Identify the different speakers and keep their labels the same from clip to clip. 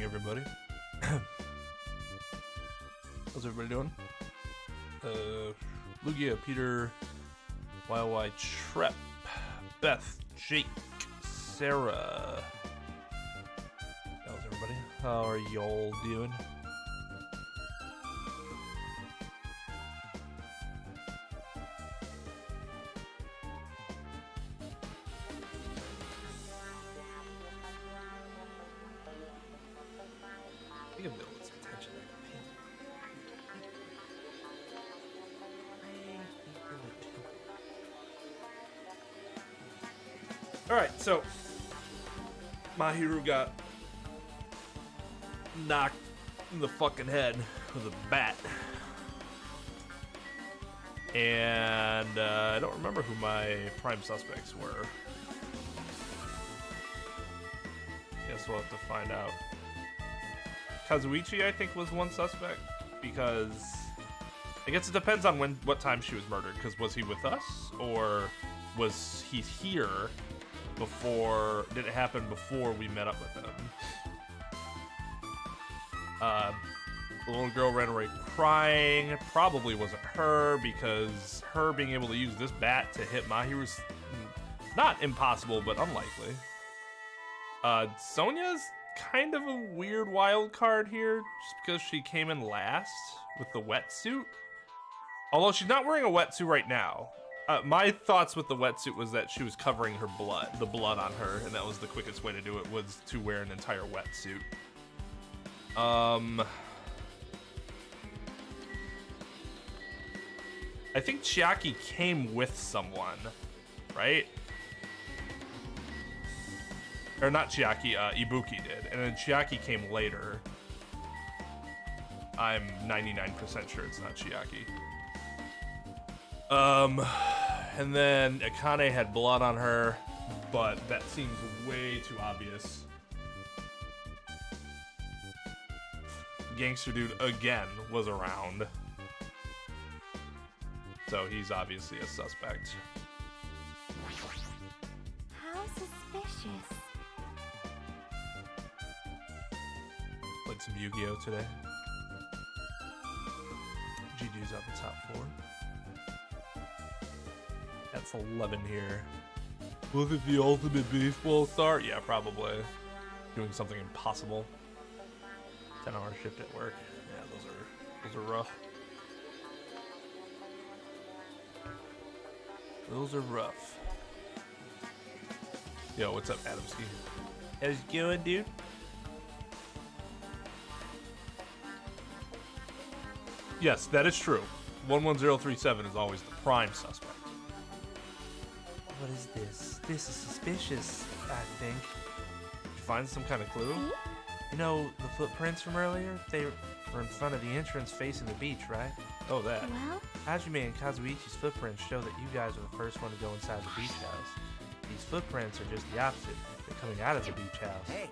Speaker 1: everybody. How's everybody doing? Lugia, Peter, YY, Trep, Beth, Jake, Sarah. How's everybody? How are y'all doing? Alright, so Mahiru got knocked in the fucking head with a bat. And I don't remember who my prime suspects were. Guess we'll have to find out. Kazuichi, I think, was one suspect, because I guess it depends on what time she was murdered, because was he with us, or was he here before? Did it happen before we met up with him? The little girl ran away crying. Probably wasn't her, because her being able to use this bat to hit Mahiru's not impossible, but unlikely. Sonya's kind of a weird wild card here, just because she came in last with the wetsuit. Although she's not wearing a wetsuit right now. My thoughts with the wetsuit was that she was covering her blood, the blood on her, and that was the quickest way to do it, was to wear an entire wetsuit. I think Chiaki came with someone, right? Or not Chiaki, Ibuki did, and then Chiaki came later. I'm 99% sure it's not Chiaki. And then Akane had blood on her, but that seems way too obvious. Gangster Dude, again, was around. So he's obviously a suspect.
Speaker 2: How suspicious.
Speaker 1: Played some Yu-Gi-Oh! Today. G-Dude's up the top 4. That's 11 here. Was it the ultimate baseball star? Yeah, probably. Doing something impossible. 10-hour shift at work. Yeah, those are rough. Those are rough. Yo, what's up, Adamski? How's it going, dude? Yes, that is true. 11037 is always the prime suspect. What is this? This is suspicious, I think. Did you find some kind of clue? You know, the footprints from earlier? They were in front of the entrance facing the beach, right? Oh, that.
Speaker 2: Well?
Speaker 1: Hajime and Kazuichi's footprints show that you guys were the first one to go inside the beach house. These footprints are just the opposite. They're coming out of the beach house. Hey!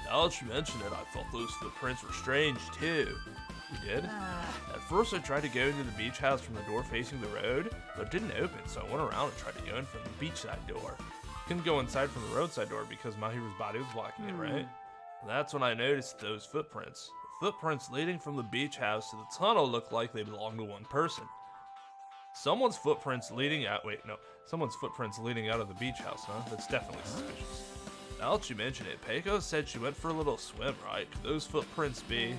Speaker 1: Now that you mention it, I thought those footprints were strange, too. You did? At first I tried to go into the beach house from the door facing the road, but it didn't open, so I went around and tried to go in from the beachside door. Couldn't go inside from the roadside door because Mahiru's body was blocking it, right? And that's when I noticed those footprints. The footprints leading from the beach house to the tunnel looked like they belonged to one person. Someone's footprints leading out of the beach house, huh? That's definitely suspicious. Now that you mention it, Peiko said she went for a little swim, right? Could those footprints be...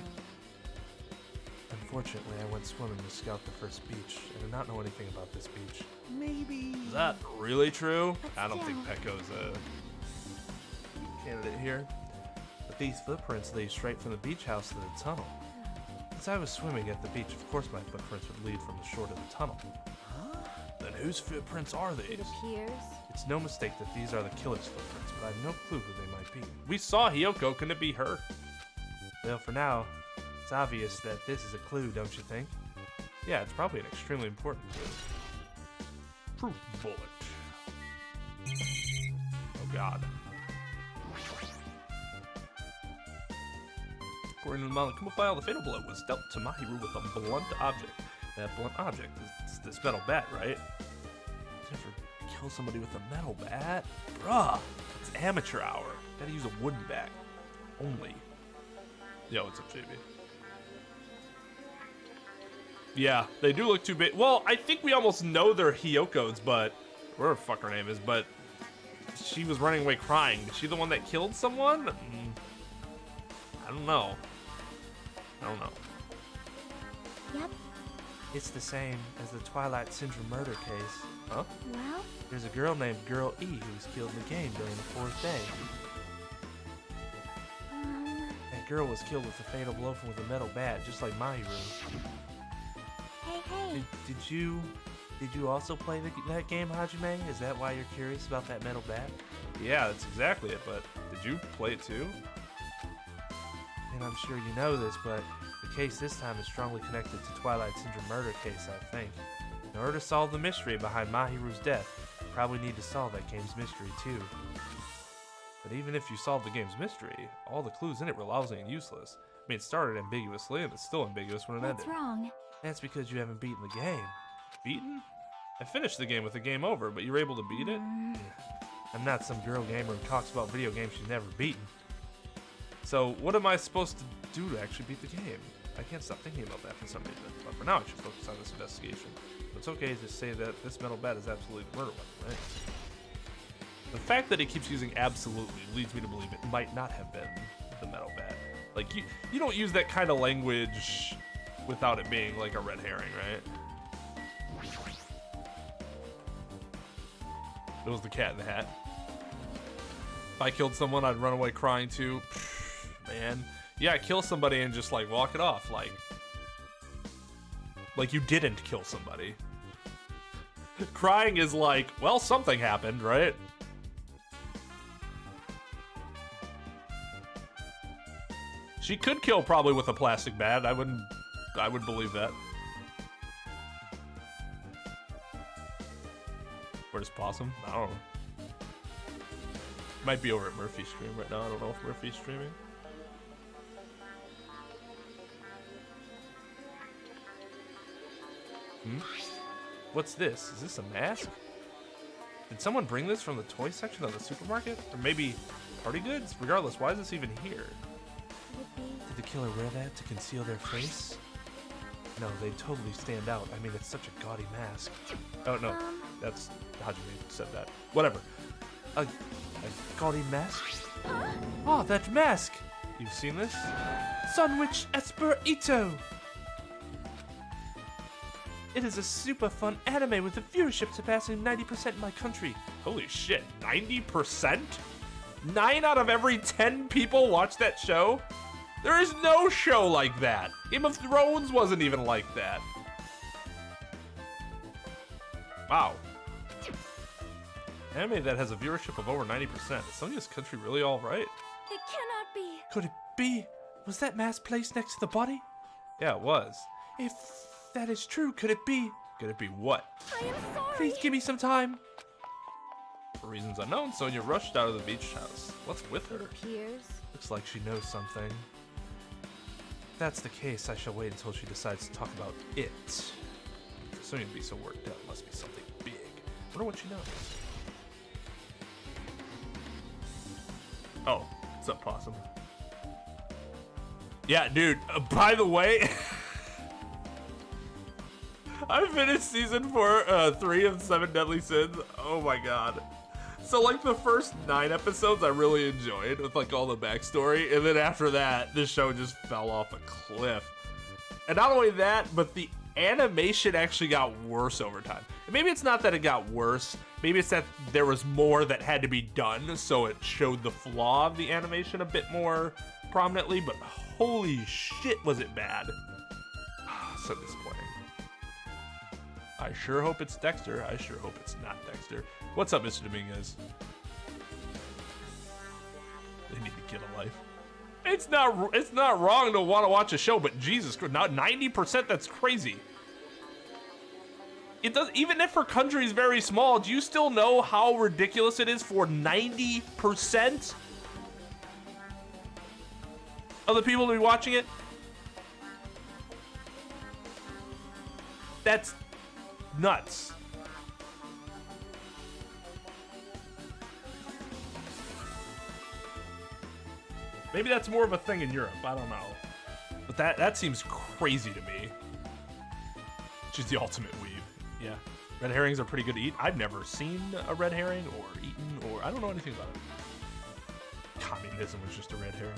Speaker 1: Unfortunately, I went swimming to scout the first beach. I do not know anything about this beach.
Speaker 2: Maybe...
Speaker 1: Is that really true?
Speaker 2: But
Speaker 1: I don't think
Speaker 2: still.
Speaker 1: Peiko's a candidate here. But these footprints lead straight from the beach house to the tunnel. Since I was swimming at the beach, of course my footprints would lead from the shore to the tunnel. Then whose footprints are these?
Speaker 2: It appears.
Speaker 1: It's no mistake that these are the killer's footprints, but I have no clue who they might be. We saw Hiyoko, couldn't it be her? Well, for now, it's obvious that this is a clue, don't you think? Yeah, it's probably an extremely important clue. Proof bullet. Oh god. According to the Malakuma file, the fatal blow was dealt to Mahiru with a blunt object. That blunt object is this metal bat, right? Never kill somebody with a metal bat? Bruh, it's amateur hour. Gotta use a wooden bat. Only. Yo, what's up, JB? Yeah, they do look too big. Well, I think we almost know they're Hyoko's, but whatever the fuck her name is, but she was running away crying. Is she the one that killed someone? I don't know. I don't know.
Speaker 2: Yep.
Speaker 1: It's the same as the Twilight Syndrome murder case. Huh?
Speaker 2: Well?
Speaker 1: There's a girl named Girl E who was killed in the game during the 4th day. That girl was killed with a fatal blow from with a metal bat, just like Mahiru.
Speaker 2: Hey.
Speaker 1: Did you also play that game, Hajime? Is that why you're curious about that metal bat? Yeah, that's exactly it, but did you play it too? And I'm sure you know this, but the case this time is strongly connected to Twilight Syndrome murder case, I think. In order to solve the mystery behind Mahiru's death, you probably need to solve that game's mystery too. But even if you solve the game's mystery, all the clues in it were lousy and useless. I mean, it started ambiguously, and it's still ambiguous when it ended.
Speaker 2: What's wrong?
Speaker 1: That's because you haven't beaten the game. Beaten? I finished the game with the game over, but you were able to beat it? I'm not some girl gamer who talks about video games she's never beaten. So what am I supposed to do to actually beat the game? I can't stop thinking about that for some reason, but for now I should focus on this investigation. It's okay to say that this metal bat is absolutely the murder weapon, right? The fact that it keeps using absolutely leads me to believe it might not have been the metal bat. Like, you don't use that kind of language without it being like a red herring, right? It was the Cat in the Hat. If I killed someone, I'd run away crying too. Man. Yeah, kill somebody and just like walk it off. Like you didn't kill somebody. Crying is like, well, something happened, right? She could kill probably with a plastic bat. I would believe that. Where's Possum? I don't know. Might be over at Murphy's stream right now. I don't know if Murphy's streaming. What's this? Is this a mask? Did someone bring this from the toy section of the supermarket? Or maybe party goods? Regardless, why is this even here? Did the killer wear that to conceal their face? No, they totally stand out. I mean, it's such a gaudy mask. Oh, no. That's... Hajime said that. Whatever. A gaudy mask? Oh, that mask! You've seen this? Sunwich Esper Ito! It is a super fun anime with a viewership surpassing 90% in my country. Holy shit, 90%? 9 out of every 10 people watch that show? There is no show like that. Game of Thrones wasn't even like that. Wow. Anime that has a viewership of over 90%. Is some of this country really all right?
Speaker 2: It cannot be.
Speaker 1: Could it be? Was that mask placed next to the body? Yeah, it was. If that is true, could it be? Could it be what?
Speaker 2: I am sorry.
Speaker 1: Please give me some time. For reasons unknown, Sonia rushed out of the beach house. What's with her?
Speaker 2: It appears.
Speaker 1: Looks like she knows something. If that's the case, I shall wait until she decides to talk about it. For Sonia to be so worked up, must be something big. I wonder what she knows. Oh, what's up, Possum? Yeah, dude, by the way, I finished season 3 of 7 Deadly Sins. Oh my god. So like the first 9 episodes I really enjoyed with like all the backstory, and then after that, the show just fell off a cliff. And not only that, but the animation actually got worse over time. And maybe it's not that it got worse, maybe it's that there was more that had to be done, so it showed the flaw of the animation a bit more prominently, but holy shit was it bad. So disappointing. I sure hope it's Dexter. I sure hope it's not Dexter. What's up, Mr. Dominguez? They need to get a life. It's not wrong to want to watch a show, but Jesus Christ, not 90%, that's crazy. It does, even if her country is very small, do you still know how ridiculous it is for 90% of the people to be watching it? That's nuts. Maybe that's more of a thing in Europe. I don't know. But that seems crazy to me. She's the ultimate weeb. Yeah. Red herrings are pretty good to eat. I've never seen a red herring or eaten, or I don't know anything about it. Communism was just a red herring.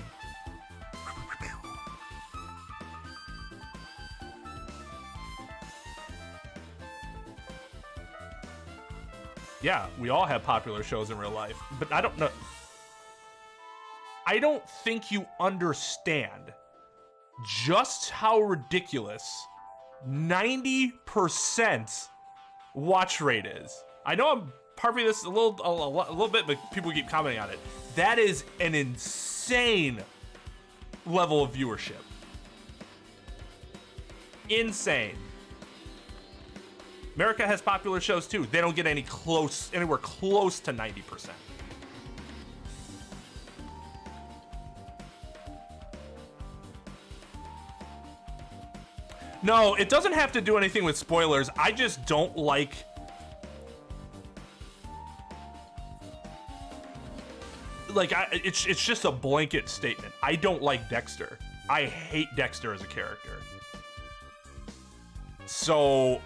Speaker 1: Yeah, we all have popular shows in real life, but I don't know. I don't think you understand just how ridiculous 90% watch rate is. I know I'm parking this a little bit, but people keep commenting on it. That is an insane level of viewership. Insane. America has popular shows too. They don't get anywhere close to 90%. No, it doesn't have to do anything with spoilers. I just don't like... it's just a blanket statement. I don't like Dexter. I hate Dexter as a character. So,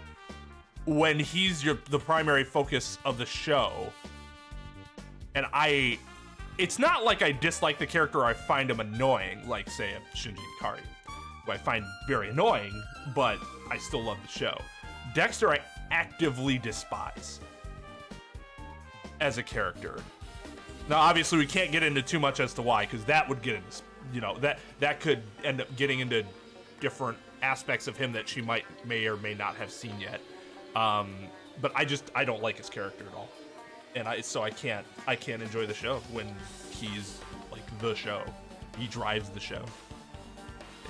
Speaker 1: when he's the primary focus of the show, and it's not like I dislike the character or I find him annoying, like, say, a Shinji Ikari, who I find very annoying, but I still love the show. Dexter I actively despise as a character. Now, obviously, we can't get into too much as to why, because that would get into, that could end up getting into different aspects of him that she may or may not have seen yet. But I don't like his character at all, and I can't enjoy the show when he's like the show. He drives the show.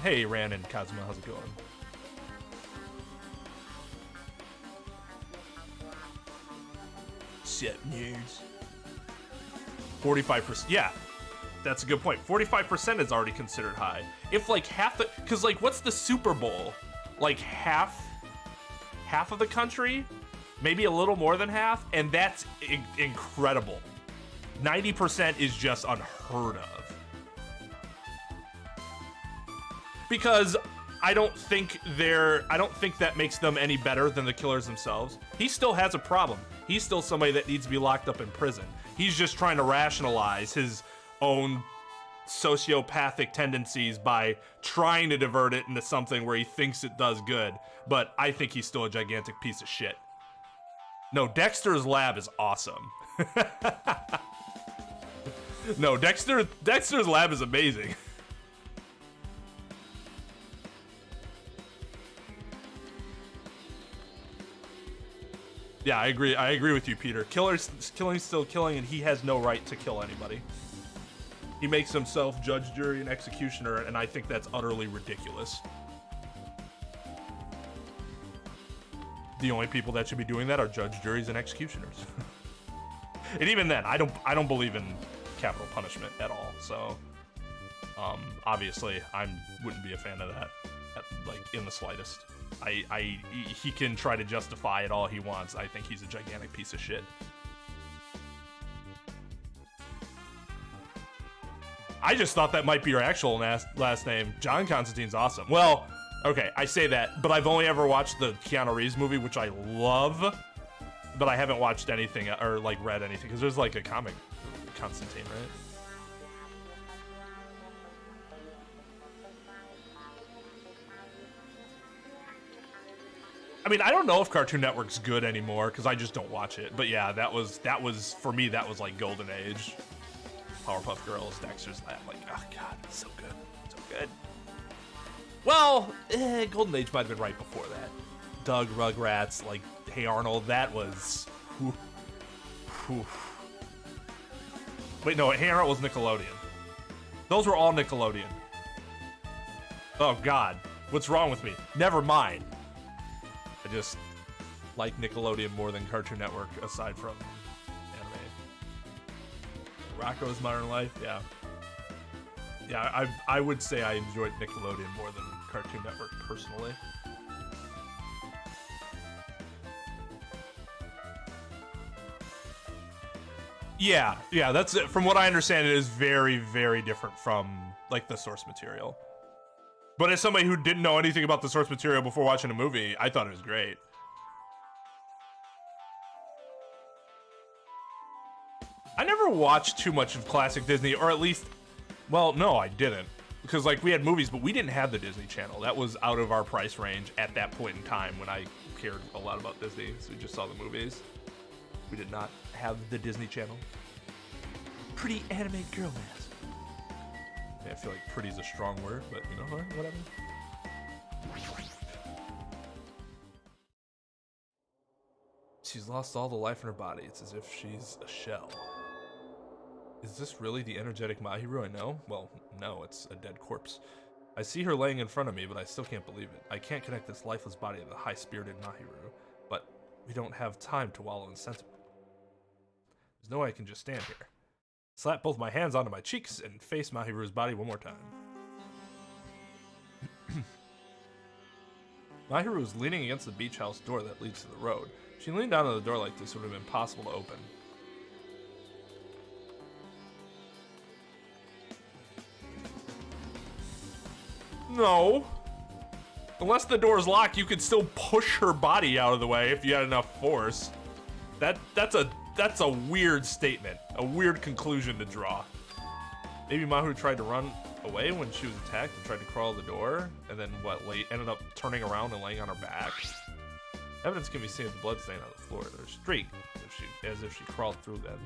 Speaker 1: Hey, Ran and Kazuma, how's it going? Shit, nerds. 45%. Yeah, that's a good point. 45% is already considered high. If like half the, because like what's the Super Bowl? Like half of the country, maybe a little more than half, and that's incredible. 90% is just unheard of. Because I don't think that makes them any better than the killers themselves. He still has a problem. He's still somebody that needs to be locked up in prison. He's just trying to rationalize his own sociopathic tendencies by trying to divert it into something where he thinks it does good. But I think he's still a gigantic piece of shit. No, Dexter's lab is awesome. No, Dexter's lab is amazing. Yeah, I agree. I agree with you, Peter. Killer's still killing, and he has no right to kill anybody. He makes himself judge, jury, and executioner, and I think that's utterly ridiculous. The only people that should be doing that are judge, juries, and executioners. And even then, I don't believe in capital punishment at all. So, obviously, I wouldn't be a fan of that, like in the slightest. He can try to justify it all he wants. I think he's a gigantic piece of shit. I just thought that might be your actual last name. John Constantine's awesome. Well, okay, I say that, but I've only ever watched the Keanu Reeves movie, which I love, but I haven't watched anything or like read anything, because there's like a comic, Constantine, right? I mean, I don't know if Cartoon Network's good anymore because I just don't watch it. But yeah, that was for me. That was like golden age. Powerpuff Girls, Dexter's Lab. Like, oh god, it's so good, so good. Well, golden age might have been right before that. Doug, Rugrats, like Hey Arnold. That was. Wait, no, Hey Arnold was Nickelodeon. Those were all Nickelodeon. Oh god, what's wrong with me? Never mind. I just like Nickelodeon more than Cartoon Network, aside from anime. Rocko's Modern Life, yeah. Yeah, I would say I enjoyed Nickelodeon more than Cartoon Network, personally. Yeah, that's it. From what I understand, it is very, very different from, like, the source material. But as somebody who didn't know anything about the source material before watching the movie, I thought it was great. I never watched too much of classic Disney, or at least, well, no, I didn't. Because, like, we had movies, but we didn't have the Disney Channel. That was out of our price range at that point in time when I cared a lot about Disney, so we just saw the movies. We did not have the Disney Channel. Pretty anime girl ass. Yeah, I feel like pretty is a strong word, but you know, whatever. She's lost all the life in her body. It's as if she's a shell. Is this really the energetic Mahiru I know? Well, no, it's a dead corpse. I see her laying in front of me, but I still can't believe it. I can't connect this lifeless body to the high-spirited Mahiru, but we don't have time to wallow in sentiment. There's no way I can just stand here. Slap both my hands onto my cheeks and face Mahiru's body one more time. Mahiru is leaning against the beach house door that leads to the road. She leaned down to the door like this would have been impossible to open. No. Unless the door is locked, you could still push her body out of the way if you had enough force. That's a weird statement. A weird conclusion to draw. Maybe Mahiru tried to run away when she was attacked and tried to crawl the door, and then ended up turning around and laying on her back. Evidence can be seen of the bloodstain on the floor. There's a streak, as if she crawled through them.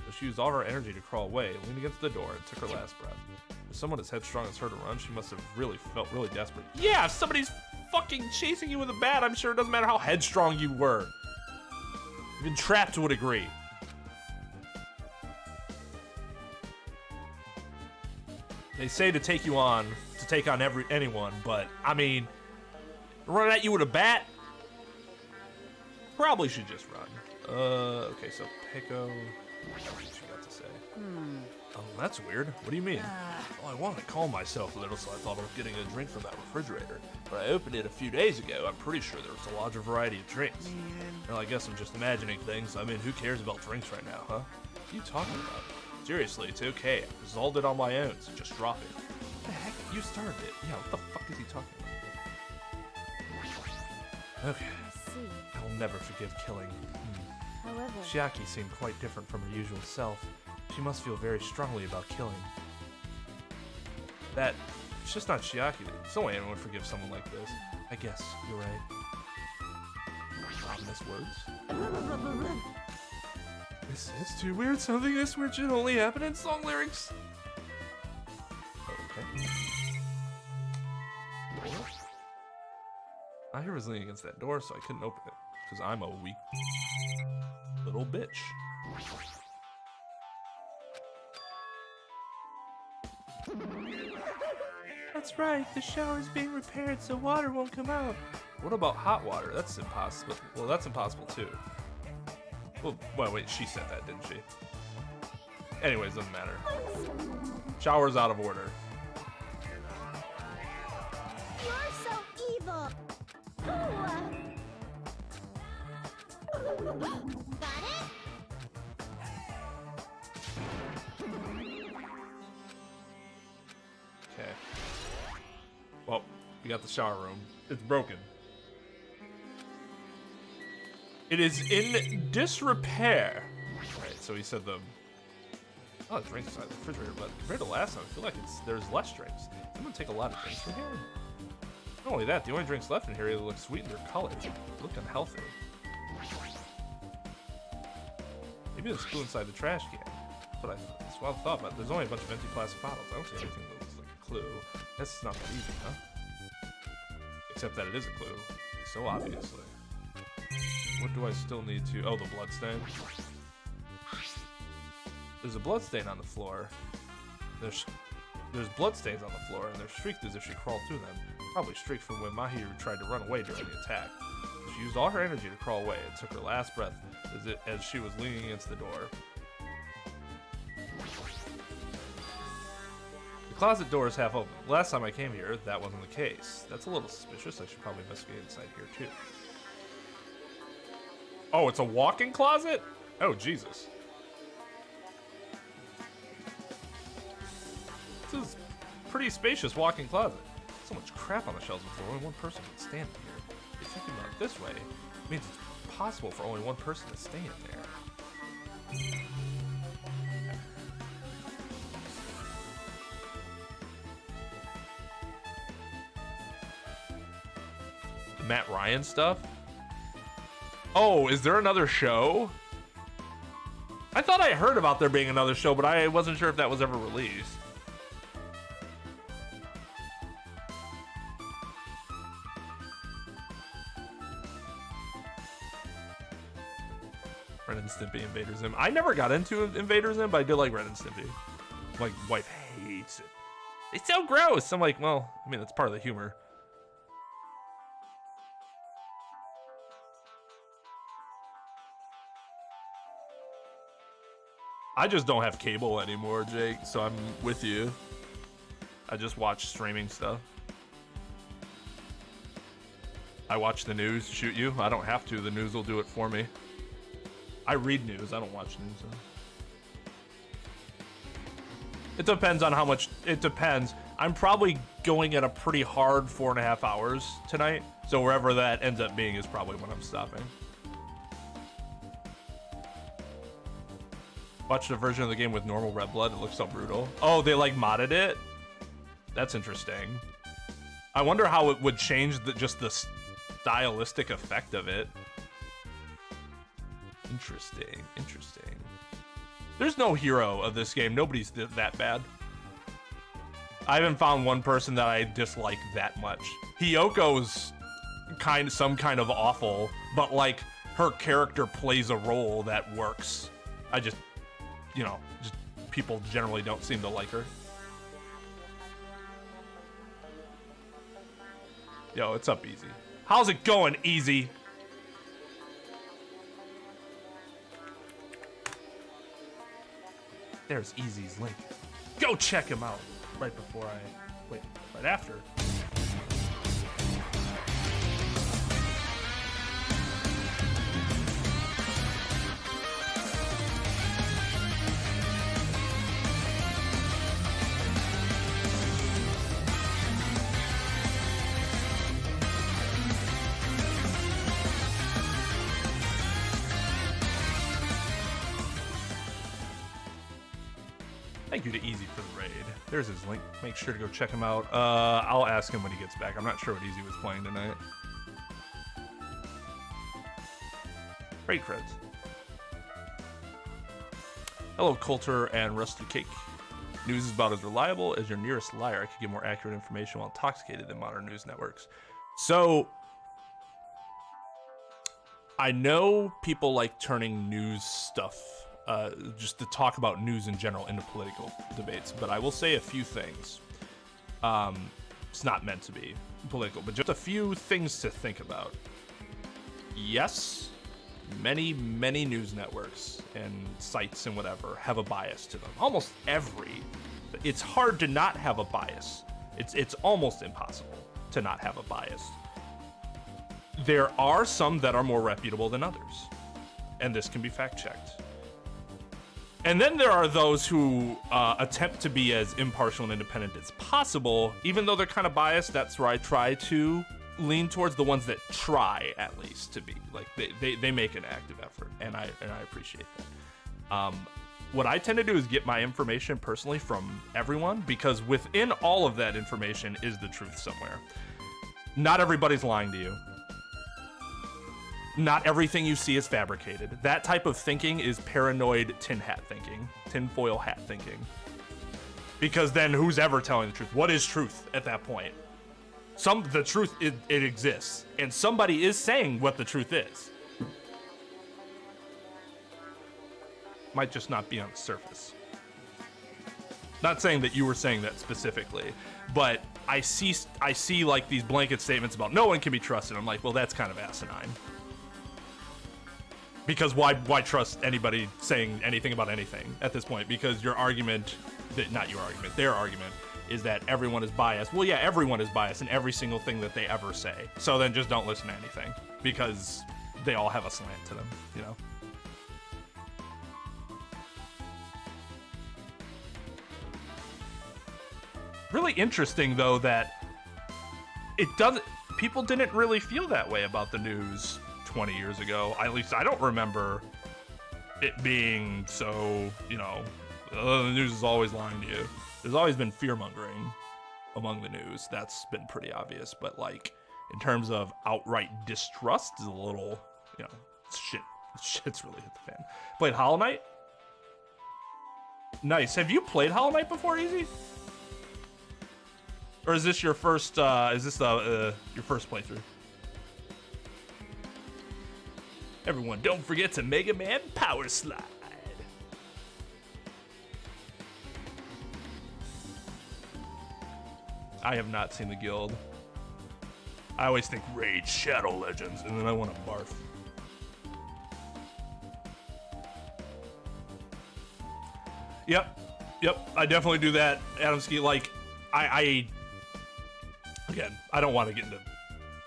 Speaker 1: So she used all her energy to crawl away, leaned against the door, and took her last breath. If someone as headstrong as her to run, she must have felt really desperate. Yeah, if somebody's fucking chasing you with a bat, I'm sure it doesn't matter how headstrong you were. Even trapped would agree. They say to take on anyone, but I mean, run at you with a bat? Probably should just run. Okay, so Pico. What she got to say? Oh, that's weird. What do you mean? Well, I wanted to calm myself a little, so I thought of getting a drink from that refrigerator. But I opened it a few days ago. I'm pretty sure there was a larger variety of drinks. Well, I guess I'm just imagining things. I mean, who cares about drinks right now, huh? What are you talking about? Seriously, it's okay. I resolved it on my own, so just drop it. What the heck? You started it. Yeah, what the fuck is he talking about? Okay. I will never forgive killing.
Speaker 2: However,
Speaker 1: Chiaki seemed quite different from her usual self. She must feel very strongly about killing. It's just not Chiaki. There's no way anyone would forgive someone like this. I guess, you're right. Ominous words. This is too weird. Something this weird should only happen in song lyrics. Okay. I was leaning against that door, so I couldn't open it. Because I'm a weak little bitch. That's right, the shower's being repaired so water won't come out. What about hot water? That's impossible. Well, that's impossible too. Well, wait, she said that, didn't she? Anyways, doesn't matter. Shower's out of order.
Speaker 2: you're so evil. Got it?
Speaker 1: Okay. Well, we got the shower room. It's broken. It is in disrepair. Right, so he said oh, the drinks inside the refrigerator, but compared to last time, I feel like there's less drinks. I'm gonna take a lot of drinks from here. Not only that, the only drinks left in here either look sweet in their color, look unhealthy. Maybe there's glue inside the trash can. That's what I thought, but there's only a bunch of empty plastic bottles. I don't see anything that looks like a clue. That's not that easy, huh? Except that it is a clue. So obviously. What do I still need to... Oh, the bloodstain. There's a bloodstain on the floor. There's bloodstains on the floor, and they're streaked as if she crawled through them. Probably streaked from when Mahiru tried to run away during the attack. She used all her energy to crawl away and took her last breath as she was leaning against the door. The closet door is half open. Last time I came here, that wasn't the case. That's a little suspicious. I should probably investigate inside here, too. Oh, it's a walk-in closet? Oh, Jesus. This is pretty spacious walk-in closet. So much crap on the shelves before only one person can stand in here. If you're thinking about it this way, it means it's possible for only one person to stay in there. The Matt Ryan stuff? Oh, is there another show? I thought I heard about there being another show, but I wasn't sure if that was ever released. Ren and Stimpy, Invader Zim. I never got into Invader Zim, but I did like Ren and Stimpy. My wife hates it. It's so gross. I'm like, well, I mean, that's part of the humor. I just don't have cable anymore, Jake, so I'm with you. I just watch streaming stuff. I watch the news, shoot you. I don't have to, the news will do it for me. I read news, I don't watch news. So. It depends on how much, it depends. I'm probably going at a pretty hard 4.5 hours tonight, so wherever that ends up being is probably when I'm stopping. Watched a version of the game with normal red blood. It looks so brutal. Oh, they like modded it? That's interesting. I wonder how it would change just the stylistic effect of it. Interesting, interesting. There's no hero of this game. Nobody's that bad. I haven't found one person that I dislike that much. Hiyoko's some kind of awful, but like her character plays a role that works. I just, you know, just people generally don't seem to like her. Yo, what's up, Easy? How's it going, Easy? There's Easy's link. Go check him out. Right before I, wait, right after. Thank you to Easy for the raid. There's his link. Make sure to go check him out. I'll ask him when he gets back. I'm not sure what Easy was playing tonight. Raid creds. Hello, Coulter and Rusty Cake. News is about as reliable as your nearest liar. I could give more accurate information while intoxicated than modern news networks. So, I know people like turning news stuff just to talk about news in general into political debates, but I will say a few things. It's not meant to be political, but just a few things to think about. Yes, many news networks and sites and whatever have a bias to them. Almost every. It's hard to not have a bias. It's almost impossible to not have a bias. There are some that are more reputable than others, and this can be fact-checked. And then there are those who attempt to be as impartial and independent as possible, even though they're kind of biased. That's where I try to lean towards the ones that try, at least, to be. Like, they make an active effort, and I appreciate that. What I tend to do is get my information personally from everyone, because within all of that information is the truth somewhere. Not everybody's lying to you. Not everything you see is fabricated. That type of thinking is paranoid tin hat thinking, tinfoil hat thinking. Because then who's ever telling the truth? What is truth at that point? The truth, it exists. And somebody is saying what the truth is. Might just not be on the surface. Not saying that you were saying that specifically, but I see like these blanket statements about no one can be trusted. I'm like, well, that's kind of asinine. Because why trust anybody saying anything about anything at this point? Because your argument, not your argument, their argument is that everyone is biased. Well, yeah, everyone is biased in every single thing that they ever say. So then just don't listen to anything, because they all have a slant to them, you know? Really interesting though that it doesn't. People didn't really feel that way about the news 20 years ago. At least I don't remember it being so, you know, the news is always lying to you. There's always been fear-mongering among the news. That's been pretty obvious. But, like, in terms of outright distrust is a little, you know, shit's really hit the fan. Played Hollow Knight? Nice. Have you played Hollow Knight before, Easy? Or is this your first, your first playthrough? Everyone, don't forget to Mega Man Power Slide. I have not seen the guild. I always think Raid Shadow Legends, and then I want to barf. Yep, I definitely do that, Adamski. Like, again, I don't want to get into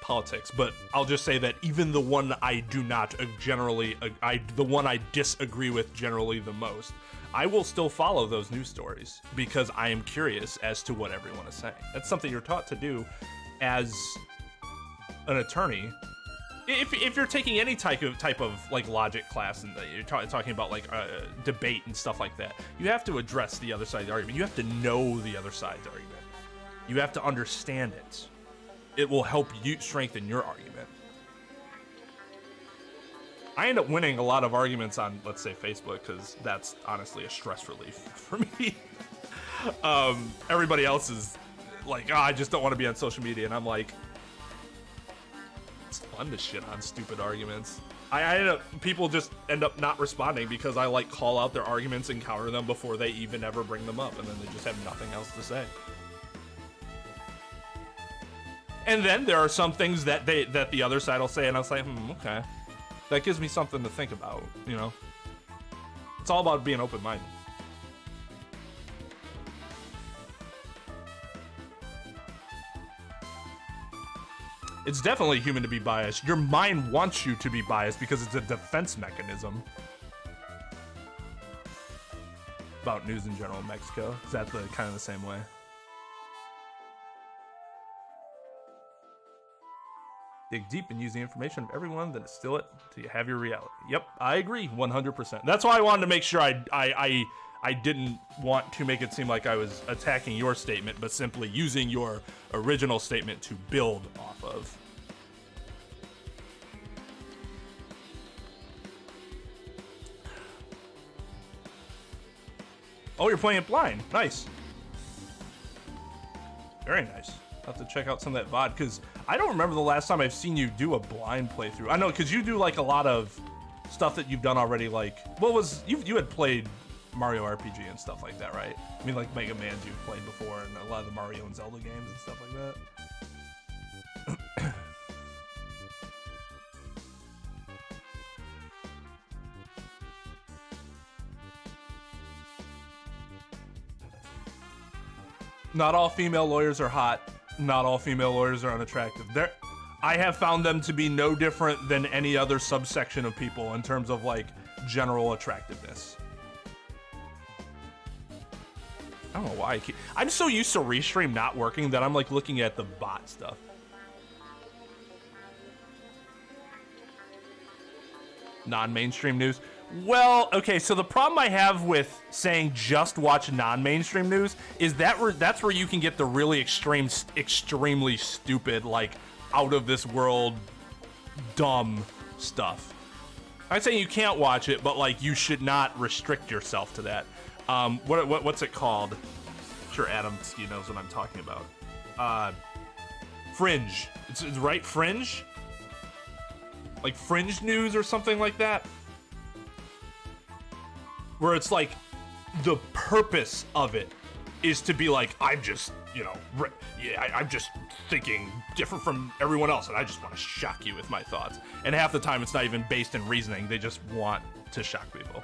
Speaker 1: politics, but I'll just say that even the one I do not the one I disagree with generally the most, I will still follow those news stories because I am curious as to what everyone is saying. That's something you're taught to do as an attorney. If you're taking any type of like logic class and you're talking about like debate and stuff like that, you have to address the other side of the argument. You have to know the other side's argument. You have to understand it. It will help you strengthen your argument. I end up winning a lot of arguments on, let's say, Facebook, because that's honestly a stress relief for me. Everybody else is like, I just don't want to be on social media, and I'm like, it's fun to shit on stupid arguments. People just end up not responding because I like call out their arguments and counter them before they even ever bring them up, and then they just have nothing else to say. And then there are some things that the other side will say, and I'll say, okay. That gives me something to think about, you know? It's all about being open-minded. It's definitely human to be biased. Your mind wants you to be biased because it's a defense mechanism. About news in general in Mexico. Is that kind of the same way? Dig deep and use the information of everyone, then distill it till you have your reality. Yep, I agree 100%. That's why I wanted to make sure I didn't want to make it seem like I was attacking your statement, but simply using your original statement to build off of. Oh, you're playing it blind. Nice. Very nice. I'll have to check out some of that VOD, because I don't remember the last time I've seen you do a blind playthrough. I know, because you do like a lot of stuff that you've done already, like, what was, you had played Mario RPG and stuff like that, right? I mean, like Mega Man's you've played before, and a lot of the Mario and Zelda games and stuff like that. Not all female lawyers are hot. Not all female lawyers are unattractive. I have found them to be no different than any other subsection of people in terms of like general attractiveness. I don't know why I'm so used to Restream not working that I'm like looking at the bot stuff. Non-mainstream news. Well, okay, so the problem I have with saying just watch non-mainstream news is that's where you can get the really extremely stupid, like out of this world dumb stuff. I'm saying you can't watch it, but like you should not restrict yourself to that. What's it called? I'm sure Adam Ski knows what I'm talking about. Fringe. It's right, Fringe? Like Fringe news or something like that? Where it's like the purpose of it is to be like, I'm just, you know, I'm just thinking different from everyone else, and I just want to shock you with my thoughts. And half the time it's not even based in reasoning, they just want to shock people.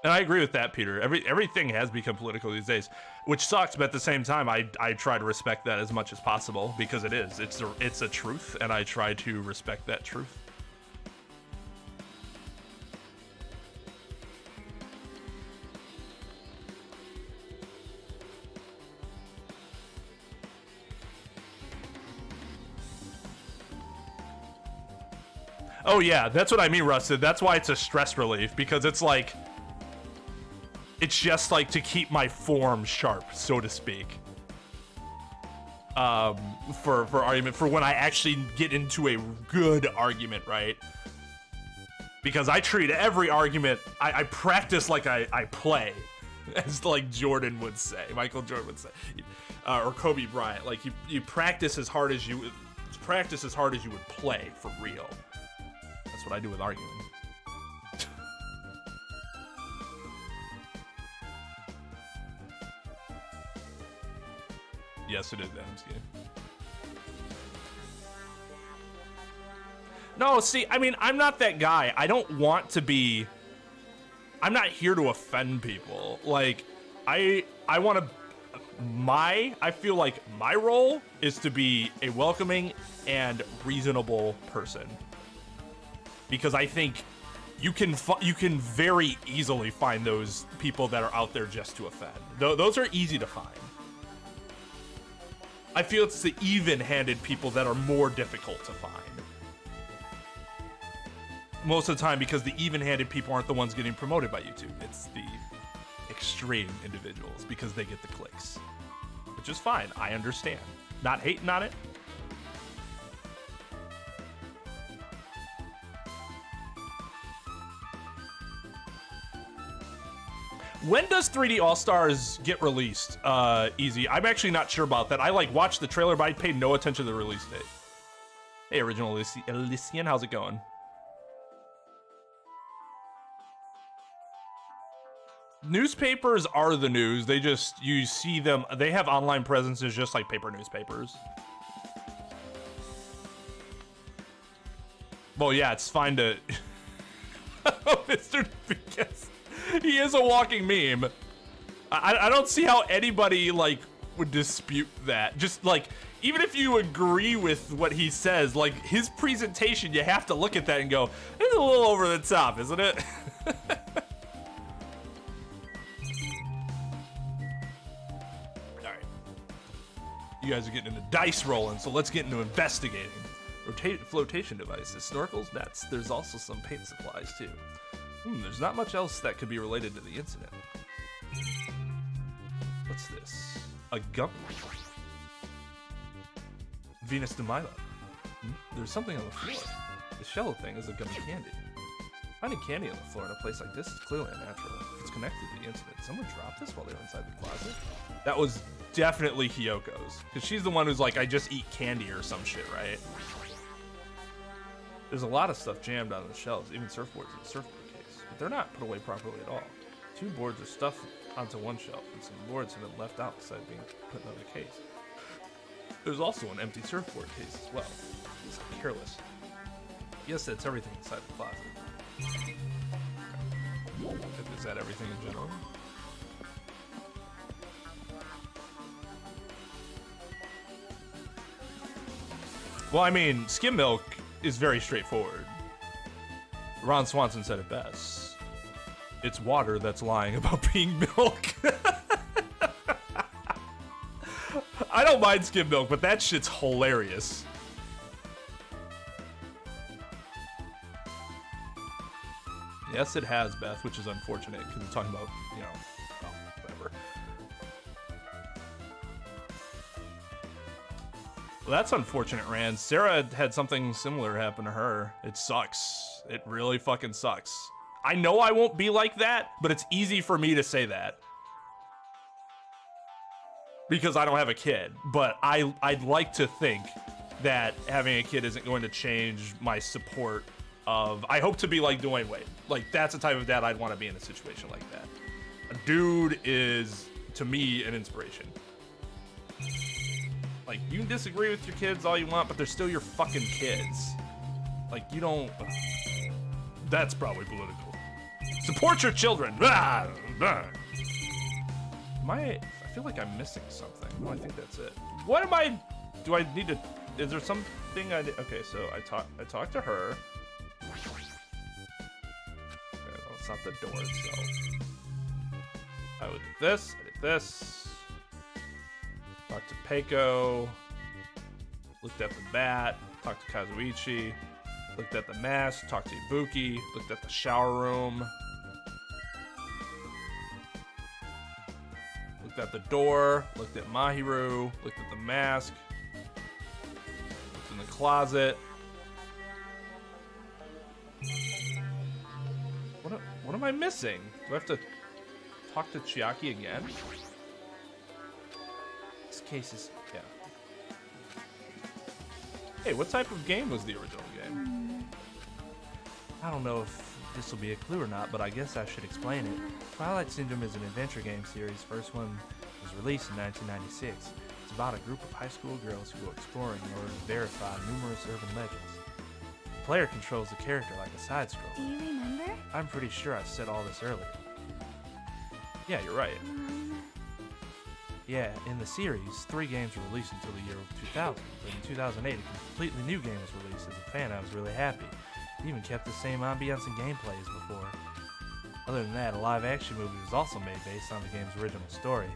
Speaker 1: And I agree with that, Peter. Everything has become political these days, which sucks. But at the same time, I try to respect that as much as possible because it is. It's a truth, and I try to respect that truth. Oh yeah, that's what I mean, Rusted. That's why it's a stress relief, because it's like, it's just like to keep my form sharp, so to speak. For argument, for when I actually get into a good argument, right? Because I treat every argument, I practice like I play, as like Jordan would say, Michael Jordan would say, or Kobe Bryant. Like you practice as hard as you would play for real. That's what I do with arguing. Yes, it is Adamski. No, see, I mean, I'm not that guy. I don't want to be. I'm not here to offend people. Like, I want to. I feel like my role is to be a welcoming and reasonable person. Because I think you can very easily find those people that are out there just to offend. Those are easy to find. I feel it's the even-handed people that are more difficult to find. Most of the time, because the even-handed people aren't the ones getting promoted by YouTube. It's the extreme individuals, because they get the clicks. Which is fine, I understand. Not hating on it. When does 3D All-Stars get released? Easy. I'm actually not sure about that. I like watched the trailer, but I paid no attention to the release date. Hey, Original Elysian, how's it going? Newspapers are the news. They just, you see them, they have online presences just like paper newspapers. Well, yeah, it's fine to... Mr. Because he is a walking meme. I don't see how anybody, like, would dispute that. Just, like, even if you agree with what he says, like, his presentation, you have to look at that and go, it's a little over the top, isn't it? You guys are getting into dice rolling, so let's get into investigating. Flotation devices, snorkels, nets. There's also some paint supplies, too. There's not much else that could be related to the incident. What's this? A gum? Venus de Milo. There's something on the floor. The shell thing is a gummy candy. Finding candy on the floor in a place like this is clearly unnatural. If it's connected to the incident, someone dropped this while they were inside the closet? That was definitely Hyoko's, because she's the one who's like, I just eat candy or some shit, right? There's a lot of stuff jammed on the shelves, even surfboards in the surfboard case, but they're not put away properly at all. 2 boards are stuffed onto one shelf, and some boards have been left out beside being put in another case. There's also an empty surfboard case as well. It's careless. Yes, that's everything inside the closet. Is that everything in general? Well, I mean, skim milk is very straightforward. Ron Swanson said it best. It's water that's lying about being milk. I don't mind skim milk, but that shit's hilarious. Yes, it has, Beth, which is unfortunate because we're talking about, you know, well, whatever. Well, that's unfortunate, Rand. Sarah had something similar happen to her. It sucks. It really fucking sucks. I know I won't be like that, but it's easy for me to say that because I don't have a kid. But I'd like to think that having a kid isn't going to change my support of, I hope to be like Dwayne Wade. Like, that's the type of dad I'd want to be in a situation like that. A dude is, to me, an inspiration. Like, you can disagree with your kids all you want, but they're still your fucking kids. Like, you don't... That's probably political. Support your children. I feel like I'm missing something. No, I think that's it. What am I? Do I need to? Is there something I did? Okay, so I talked to her. Okay, well, it's not the door itself. I did this. I did this. Talked to Peiko. Looked at the bat. Talked to Kazuichi. Looked at the mask. Talked to Ibuki. Looked at the shower room. Looked at the door. Looked at Mahiru. Looked at the mask. Looked in the closet. What am I missing? Do I have to talk to Chiaki again? This case is, yeah. Hey, what type of game was the original game? I don't know if this will be a clue or not, but I guess I should explain it. Twilight Syndrome is an adventure game series. First one was released in 1996. It's about a group of high school girls who go exploring in order to verify numerous urban legends. The player controls the character like a side-scroller.
Speaker 2: Do you remember?
Speaker 1: I'm pretty sure I said all this earlier. Yeah, you're right. Yeah, in the series, 3 games were released until the year 2000, but in 2008 a completely new game was released. As a fan, I was really happy. It even kept the same ambiance and gameplay as before. Other than that, a live-action movie was also made based on the game's original story.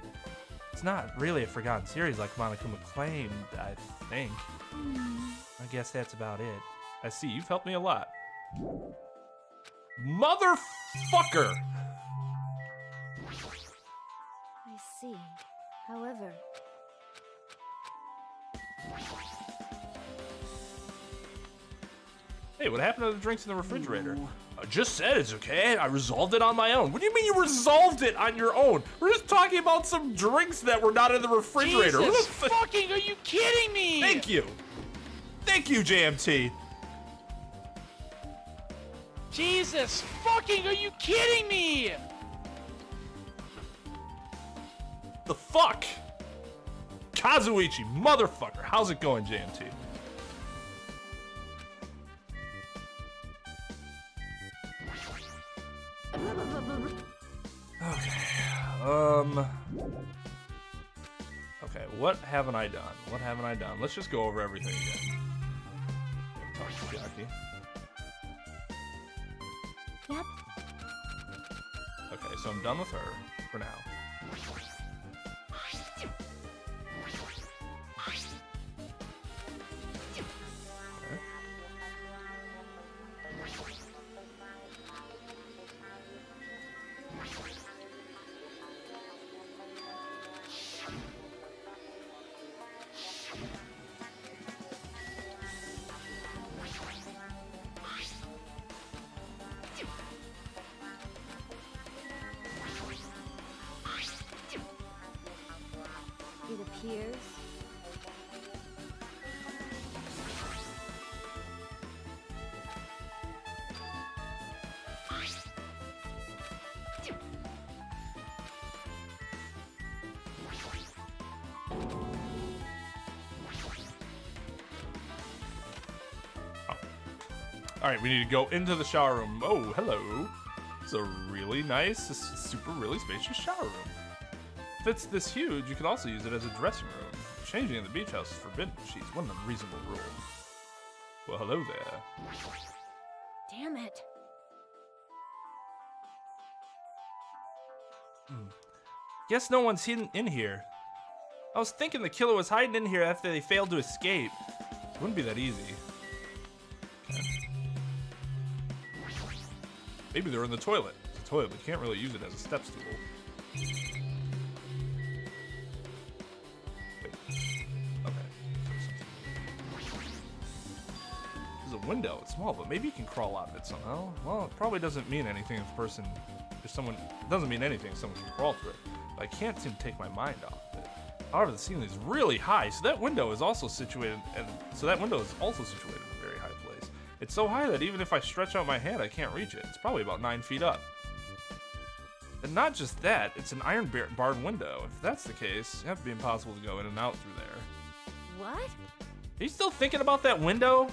Speaker 1: It's not really a forgotten series like Monokuma claimed, I think. I guess that's about it. I see, you've helped me a lot. Motherfucker!
Speaker 2: I see. However...
Speaker 1: Hey, what happened to the drinks in the refrigerator? I just said it's okay. I resolved it on my own. What do you mean you resolved it on your own? We're just talking about some drinks that were not in the refrigerator.
Speaker 3: Jesus fucking, are you kidding me?
Speaker 1: Thank you. Thank you, JMT.
Speaker 3: Jesus fucking, are you kidding me?
Speaker 1: The fuck? Kazuichi, motherfucker. How's it going, JMT? Okay, what haven't I done? What haven't I done? Let's just go over everything again. Talk to Jackie.
Speaker 2: Yep.
Speaker 1: Okay, so I'm done with her for now. Okay.
Speaker 2: It appears...
Speaker 1: All right, we need to go into the shower room. Oh, hello. It's a really nice, super really spacious shower room. If it's this huge, you can also use it as a dressing room. Changing in the beach house is forbidden. She's one unreasonable rule. Well, hello there.
Speaker 2: Damn it.
Speaker 1: Guess no one's hidden in here. I was thinking the killer was hiding in here after they failed to escape. It wouldn't be that easy. Okay. Maybe they're in the toilet. It's a toilet, but you can't really use it as a step stool. There's a window. It's small, but maybe you can crawl out of it somehow. Well, it probably doesn't mean anything if someone, it doesn't mean anything if someone can crawl through it. But I can't seem to take my mind off it. However, the ceiling is really high, so that window is also situated, in a very high place. It's so high that even if I stretch out my hand, I can't reach it. It's probably about 9 feet up. And not just that, it's an iron barred window. If that's the case, it'd have to be impossible to go in and out through there.
Speaker 2: What?
Speaker 1: Are you still thinking about that window?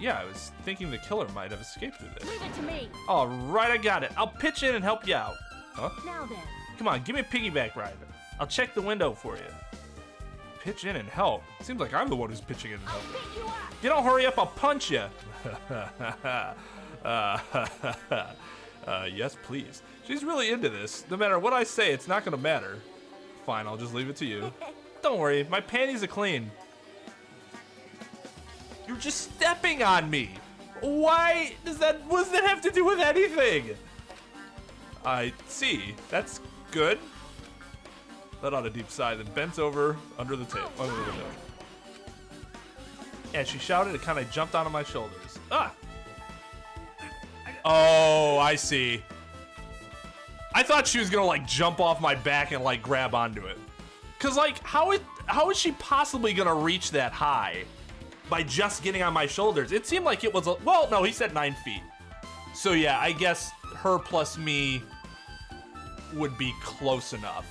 Speaker 1: Yeah, I was thinking the killer might have escaped through this.
Speaker 2: Leave it to me.
Speaker 1: All right, I got it. I'll pitch in and help you out. Huh?
Speaker 2: Now then.
Speaker 1: Come on, give me a piggyback ride. I'll check the window for you. Pitch in and help. Seems like I'm the one who's pitching in and helping.
Speaker 2: I'll beat you up.
Speaker 1: If you don't hurry up, I'll punch you. Yes, please. She's really into this. No matter what I say, it's not gonna matter. Fine, I'll just leave it to you. Don't worry, my panties are clean. You're just stepping on me. Why does that, what does that have to do with anything? I see, that's good. Let out a deep sigh, then bent over under the table, under the window. As she shouted, it kind of jumped onto my shoulders. Ah! Oh, I see. I thought she was gonna like jump off my back and like grab onto it. Cause like, how is she possibly gonna reach that high by just getting on my shoulders? It seemed like it was, well, no, he said 9 feet. So yeah, I guess her plus me would be close enough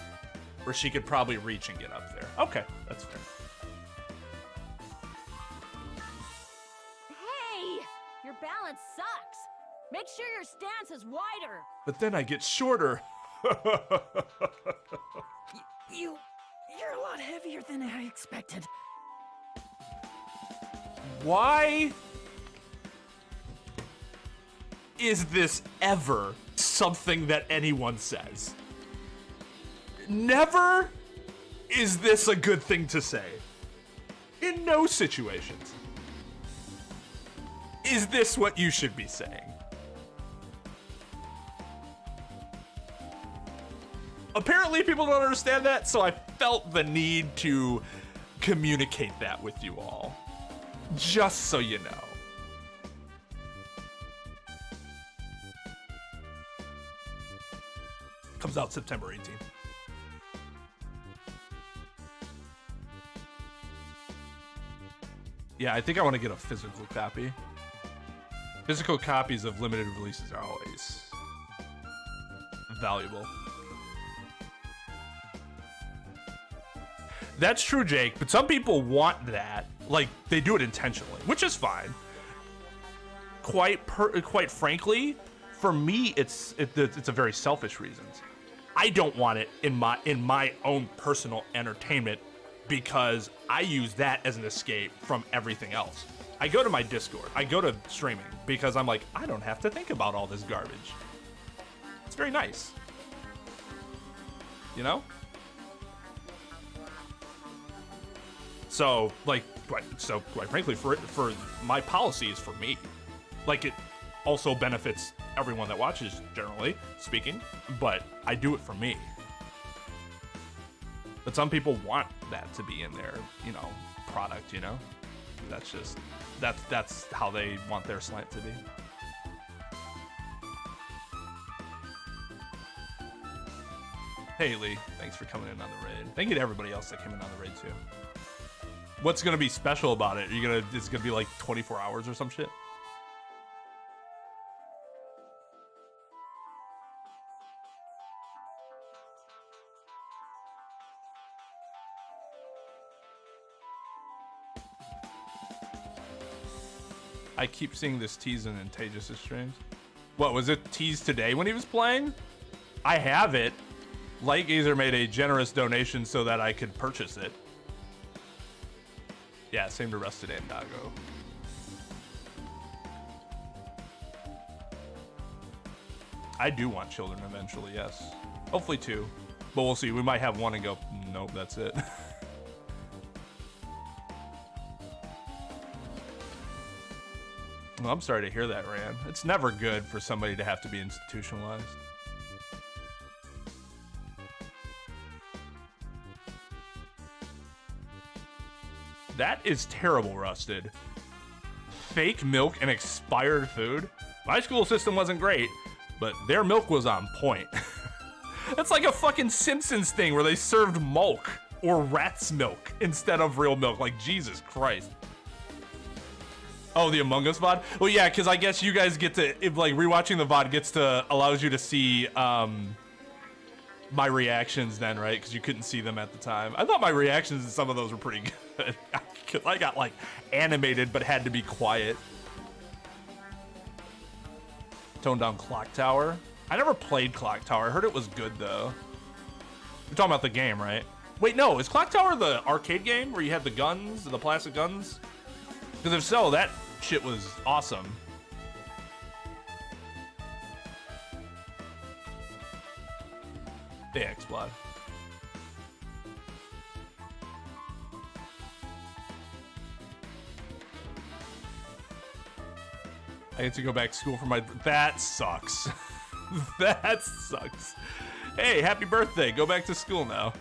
Speaker 1: where she could probably reach and get up there. Okay, that's fair.
Speaker 2: Hey! Your balance sucks. Make sure your stance is wider.
Speaker 1: But then I get shorter.
Speaker 3: You're a lot heavier than I expected.
Speaker 1: Why is this ever something that anyone says? Never is this a good thing to say. In no situations is this what you should be saying. Apparently people don't understand that, so I felt the need to communicate that with you all. Just so you know. Comes out September 18th. Yeah, I think I want to get a physical copy. Physical copies of limited releases are always valuable. That's true, Jake, but some people want that. Like, they do it intentionally, which is fine. Quite frankly, for me, it's a very selfish reason. I don't want it in my own personal entertainment because I use that as an escape from everything else. I go to my Discord, I go to streaming because I'm like, I don't have to think about all this garbage. It's very nice. You know? So, like, quite frankly, for my policy is for me. Like, it also benefits everyone that watches, generally speaking, but I do it for me. But some people want that to be in their, you know, product, you know? That's just, that's how they want their slant to be. Hey, Lee, thanks for coming in on the raid. Thank you to everybody else that came in on the raid, too. What's gonna be special about it? It's gonna be like 24 hours or some shit? I keep seeing this tease in Antageus' streams. What, was it teased today when he was playing? I have it. Lightgazer made a generous donation so that I could purchase it. Yeah, same to Rusted and Dago. I do want children eventually, yes. Hopefully 2. But we'll see. We might have 1 and go, nope, that's it. Well, I'm sorry to hear that, Rand. It's never good for somebody to have to be institutionalized. That is terrible, Rusted. Fake milk and expired food? My school system wasn't great, but their milk was on point. That's like a fucking Simpsons thing where they served milk or rat's milk instead of real milk. Like, Jesus Christ. Oh, the Among Us VOD? Well, yeah, because I guess you guys get to, if, like, rewatching the VOD allows you to see my reactions then, right? Because you couldn't see them at the time. I thought my reactions in some of those were pretty good. I got, like, animated but had to be quiet. Toned down Clock Tower. I never played Clock Tower. I heard it was good though. You're talking about the game, right? Wait, no, is Clock Tower the arcade game where you had the guns, the plastic guns? Because if so, that shit was awesome. Hey, X-Blood. I get to go back to school for my... That sucks. That sucks. Hey, happy birthday. Go back to school now.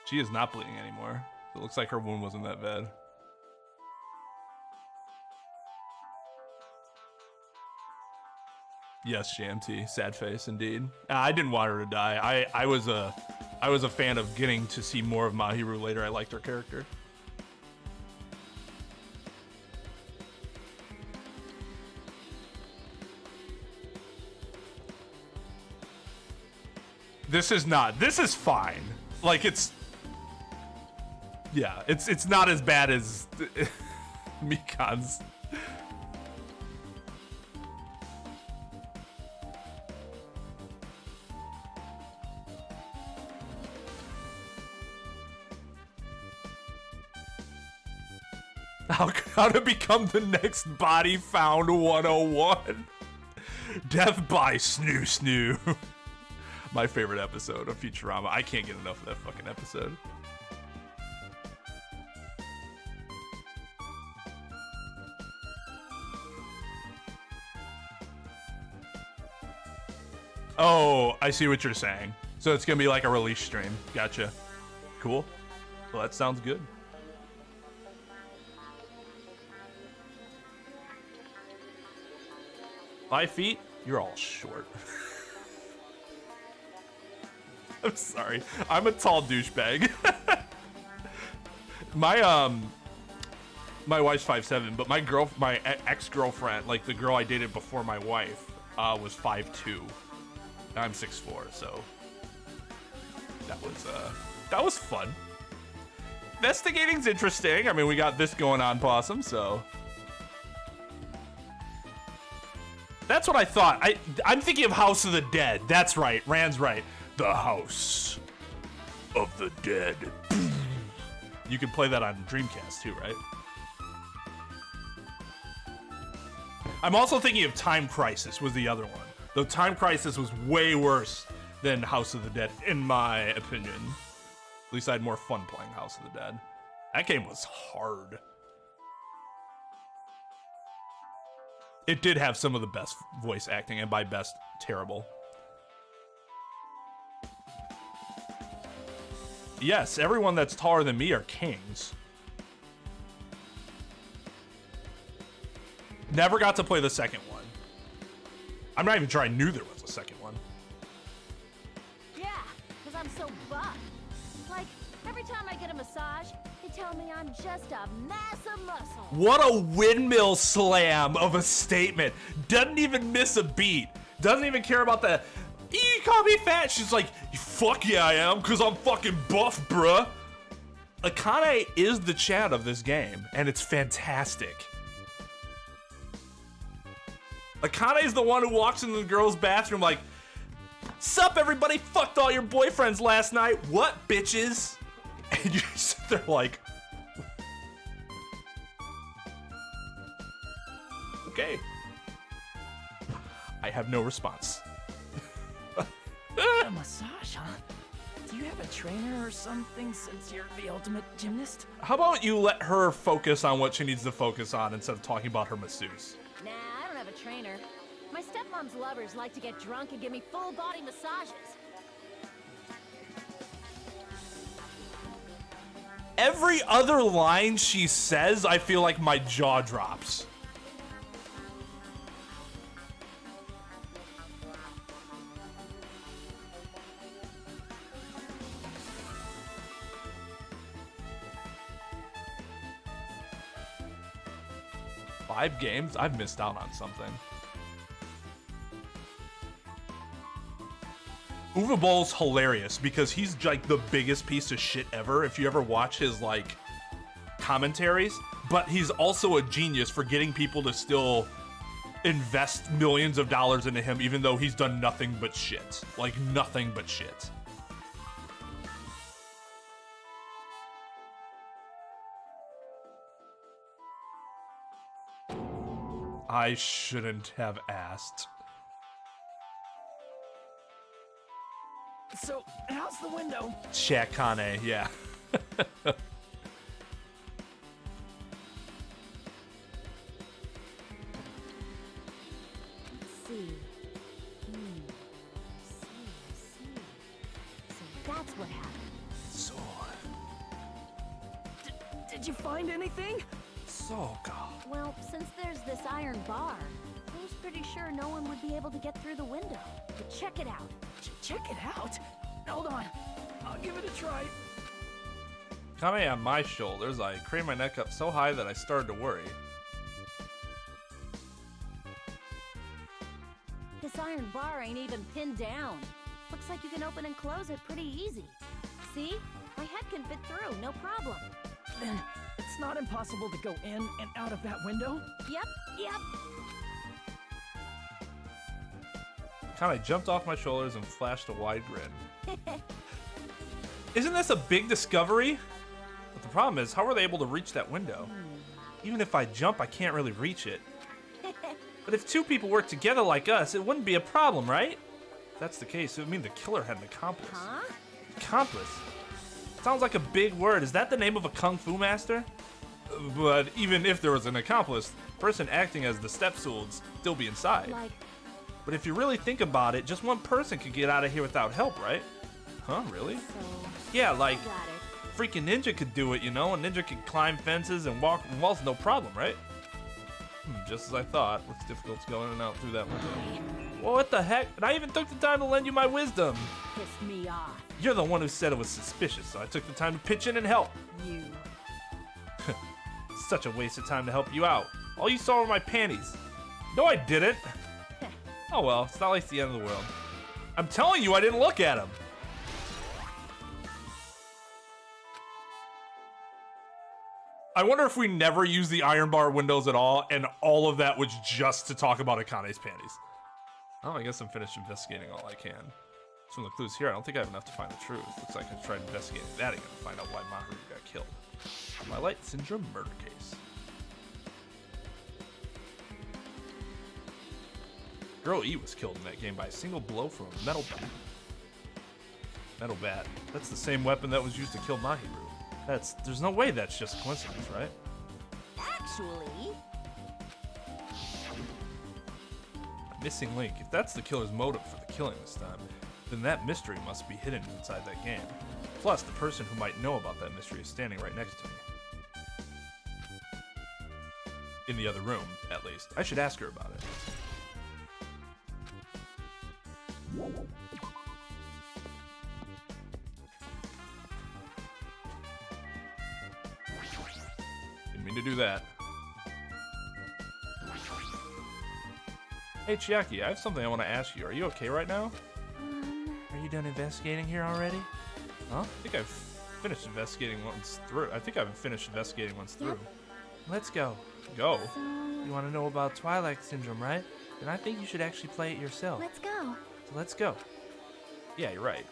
Speaker 1: She is not bleeding anymore. It looks like her wound wasn't that bad. Yes, JMT. Sad face, indeed. I didn't want her to die. I was a fan of getting to see more of Mahiru later. I liked her character. This is not. This is fine. Like it's. Yeah, it's not as bad as Mikan's. How to become the next body found 101. Death by Snoo Snoo. My favorite episode of Futurama. I can't get enough of that fucking episode. Oh, I see what you're saying. So it's gonna be like a release stream. Gotcha. Cool. Well, that sounds good. 5 feet? You're all short. I'm sorry. I'm a tall douchebag. My wife's 5'7", but my ex-girlfriend, like the girl I dated before my wife, was 5'2". I'm 6'4", so that was fun. Investigating's interesting. I mean, we got this going on, Possum, so. That's what I thought. I'm thinking of House of the Dead. That's right. Rand's right. The House of the Dead. You can play that on Dreamcast too, right? I'm also thinking of Time Crisis was the other one. Though Time Crisis was way worse than House of the Dead, in my opinion. At least I had more fun playing House of the Dead. That game was hard. It did have some of the best voice acting, and by best, terrible. Yes, everyone that's taller than me are kings. Never got to play the second one. I'm not even sure I knew there was a second one.
Speaker 2: Yeah, because I'm so buff. Like, every time I get a massage, they tell me I'm just a mass of muscle.
Speaker 1: What a windmill slam of a statement. Doesn't even miss a beat. Doesn't even care about the, you call me fat. She's like, fuck yeah I am, because I'm fucking buff, bruh. Akane is the Chad of this game, and it's fantastic. Akane is the one who walks into the girls' bathroom like, sup everybody, fucked all your boyfriends last night. What, bitches? And you sit there like, okay. I have no response.
Speaker 4: A massage, huh? Do you have a trainer or something since you're the ultimate gymnast?
Speaker 1: How about you let her focus on what she needs to focus on instead of talking about her masseuse?
Speaker 2: Nah, I don't have a trainer. My stepmom's lovers like to get drunk and give me full body massages.
Speaker 1: Every other line she says, I feel like my jaw drops. Five games? I've missed out on something. Uwe Boll's hilarious because he's like the biggest piece of shit ever. If you ever watch his like commentaries, but he's also a genius for getting people to still invest millions of dollars into him, even though he's done nothing but shit. Like, nothing but shit. I shouldn't have asked.
Speaker 4: So, how's the window?
Speaker 1: Check, Kane, yeah.
Speaker 2: Let's see. See. So that's what happened.
Speaker 1: So,
Speaker 4: Did you find anything?
Speaker 1: SoG.
Speaker 2: Well, since there's this iron bar, I was pretty sure no one would be able to get through the window. But check it out.
Speaker 4: Check it out. Hold on. I'll give it a try.
Speaker 1: Kame on my shoulders, I craned my neck up so high that I started to worry.
Speaker 2: This iron bar ain't even pinned down. Looks like you can open and close it pretty easy. See? My head can fit through, no problem.
Speaker 4: Then it's not impossible to go in and out of that window?
Speaker 2: Yep.
Speaker 1: Kame jumped off my shoulders and flashed a wide grin. Isn't this a big discovery? But the problem is, how are they able to reach that window? Even if I jump, I can't really reach it. But if two people work together like us, it wouldn't be a problem, right? If that's the case, it would mean the killer had an accomplice.
Speaker 2: Huh?
Speaker 1: Accomplice? Sounds like a big word. Is that the name of a kung fu master? But even if there was an accomplice, the person acting as the stepstool would still be inside.
Speaker 2: Like,
Speaker 1: But if you really think about it, just one person could get out of here without help, right? Huh, really?
Speaker 2: so...
Speaker 1: Yeah, like,
Speaker 2: Got it.
Speaker 1: freaking ninja could do it, you know? A ninja can climb fences and walk walls, no problem, right? Just as I thought. Looks difficult to go in and out through that window. Well, what the heck? And I even took the time to lend you my wisdom.
Speaker 2: Pissed me off.
Speaker 1: You're the one who said it was suspicious, so I took the time to pitch in and help.
Speaker 2: You.
Speaker 1: Such a waste of time to help you out. All you saw were my panties. No, I didn't. Oh well, it's not like the end of the world. I'm telling you, I didn't look at him. I wonder if we never use the iron bar windows at all, and all of that was just to talk about Akane's panties. Oh, I guess I'm finished investigating all I can. From the clues here, I don't think I have enough to find the truth. Looks like I tried investigating that again to find out why Mahiru got killed. Twilight Syndrome murder case. Girl E was killed in that game by a single blow from a metal bat. Metal bat. That's the same weapon that was used to kill Mahiru. There's no way that's just coincidence, right?
Speaker 2: Actually...
Speaker 1: Missing link. If that's the killer's motive for the killing this time, then that mystery must be hidden inside that game. Plus, the person who might know about that mystery is standing right next to me. In the other room, at least. I should ask her about it. Didn't mean to do that. Hey Chiaki, I have something I want to ask you. Are you okay right now? Are you done investigating here already? Huh? I think I've finished investigating once through.
Speaker 2: Yep.
Speaker 1: Let's go. Go?
Speaker 2: So...
Speaker 1: You want to know about Twilight Syndrome, right? Then I think you should actually play it yourself.
Speaker 2: Let's go.
Speaker 1: So let's go. Yeah, you're right.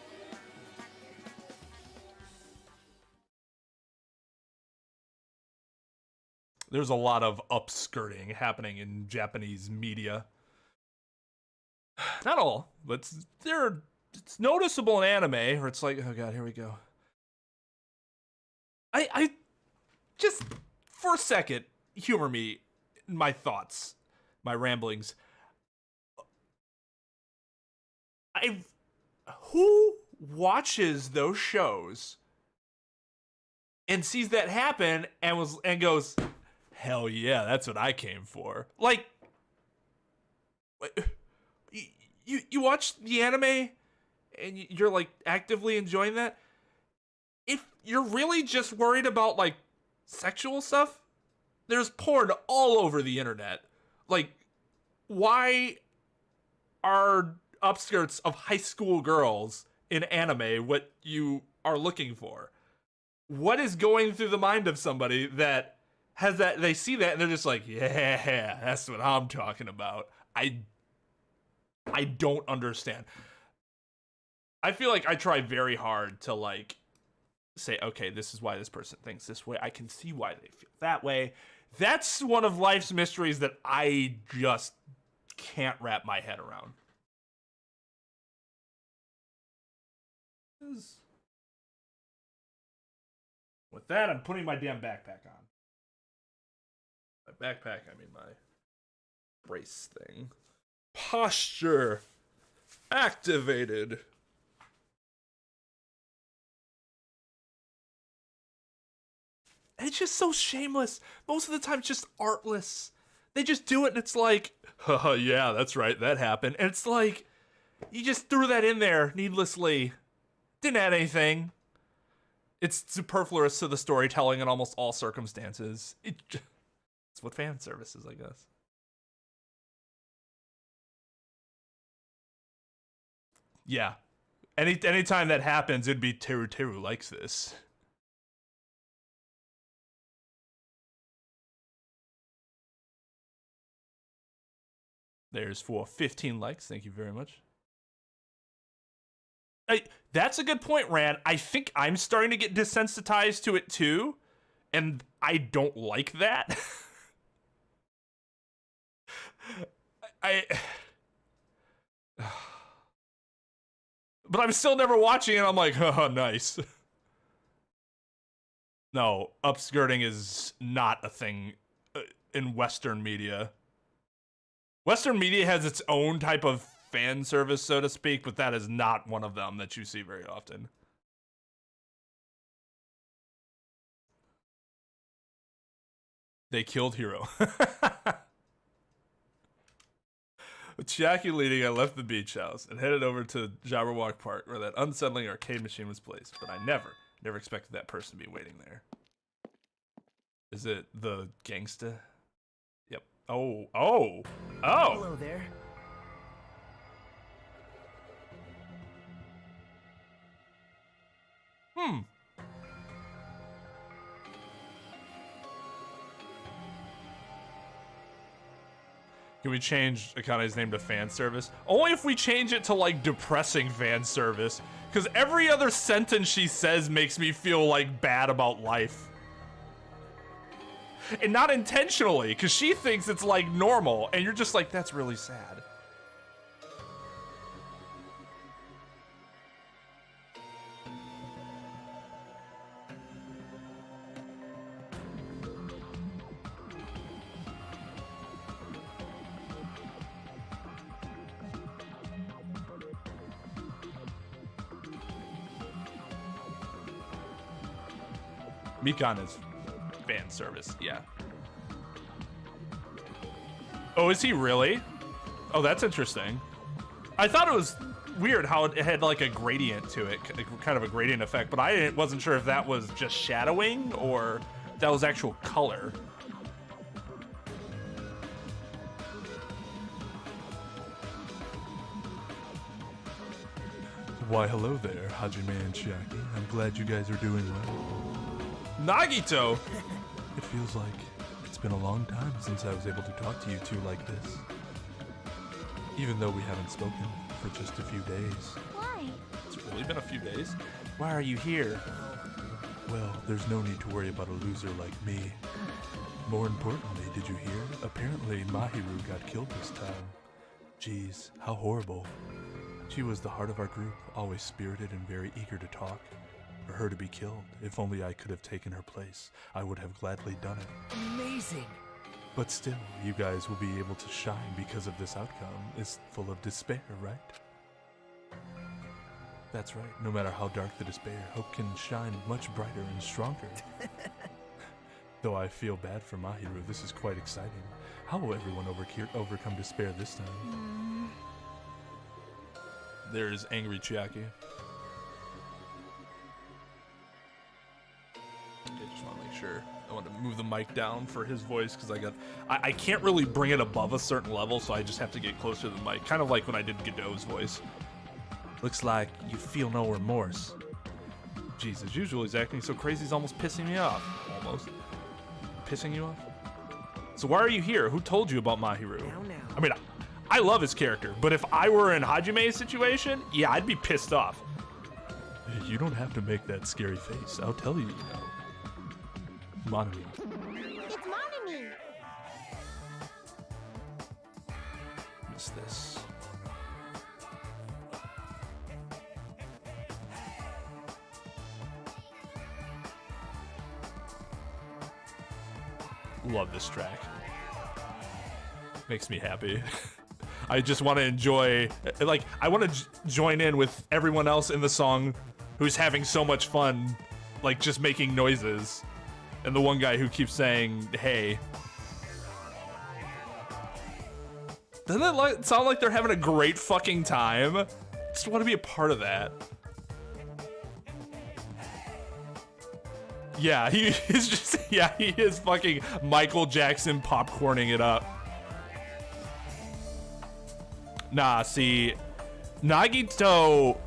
Speaker 1: There's a lot of upskirting happening in Japanese media. Not all, but it's noticeable in anime, where it's like, oh god, here we go. I just, for a second, humor me, my thoughts, my ramblings. Who watches those shows and sees that happen and goes, hell yeah, that's what I came for. Like, you watch the anime and you're like actively enjoying that. If you're really just worried about like sexual stuff, there's porn all over the internet. Like, why are upskirts of high school girls in anime what you are looking for? what is going through the mind of somebody that has that, they see that and they're just like, yeah, that's what I'm talking about. I don't understand. I feel like I try very hard to like say, okay, this is why this person thinks this way. I can see why they feel that way. That's one of life's mysteries that I just can't wrap my head around. With that, I'm putting my damn backpack on. My backpack, I mean my brace thing. Posture activated. It's just so shameless. Most of the time, it's just artless. They just do it, and it's like, haha, yeah, that's right, that happened. And it's like, you just threw that in there needlessly. Didn't add anything. It's superfluous to the storytelling in almost all circumstances. It's what fan service is, I guess. Yeah. Anytime that happens, it'd be Teru likes this. There's for 15 likes. Thank you very much. That's a good point, Ran. I think I'm starting to get desensitized to it too, and I don't like that. But I'm still never watching it. I'm like, oh, nice. No, upskirting is not a thing in Western media. Western media has its own type of fan service, so to speak, but that is not one of them that you see very often. They killed Hiro. With Chiaki leading, I left the beach house and headed over to Jabberwock Park, where that unsettling arcade machine was placed. But I never expected that person to be waiting there. Is it the gangsta? Yep. Oh.
Speaker 4: Hello there.
Speaker 1: Can we change Akane's name to fan service? Only if we change it to like depressing fan service. Because every other sentence she says makes me feel like bad about life. And not intentionally, because she thinks it's like normal. And you're just like, that's really sad. Mikan is fan service, yeah. Oh, is he really? Oh, that's interesting. I thought it was weird how it had like a gradient to it, kind of a gradient effect, but I wasn't sure if that was just shadowing or that was actual color. Why, hello there, Hajime and Chiaki. I'm glad you guys are doing well. Nagito! It feels like it's been a long time since I was able to talk to you two like this. Even though we haven't spoken for just a few days.
Speaker 2: Why?
Speaker 1: It's really been a few days. Why are you here? Well, there's no need to worry about a loser like me. More importantly, did you hear? Apparently Mahiru got killed this time. Jeez, how horrible. She was the heart of our group, always spirited and very eager to talk. For her to be killed, if only I could have taken her place, I would have gladly done it.
Speaker 4: Amazing.
Speaker 1: But still, you guys will be able to shine because of this outcome. It's full of despair, right? That's right. No matter how dark the despair, hope can shine much brighter and stronger. Though I feel bad for Mahiru, this is quite exciting. How will everyone overcome despair this time? There's angry Chiaki. I just want to make sure. I want to move the mic down for his voice because I can't really bring it above a certain level, so I just have to get closer to the mic. Kind of like when I did Godot's voice. Looks like you feel no remorse. Jesus, usually he's acting so crazy he's almost pissing me off. Almost. Pissing you off? So why are you here? Who told you about Mahiru? I mean, I love his character, but if I were in Hajime's situation, yeah, I'd be pissed off. You don't have to make that scary face. I'll tell you, you know. Monami.
Speaker 2: It's Monami.
Speaker 1: Miss this. Love this track. Makes me happy. I just want to enjoy, like, I want to join in with everyone else in the song who's having so much fun, like, just making noises. And the one guy who keeps saying, hey. Doesn't it sound like they're having a great fucking time? Just want to be a part of that. Yeah, he is just, yeah, he is fucking Michael Jackson popcorning it up. Nah, see, Nagito,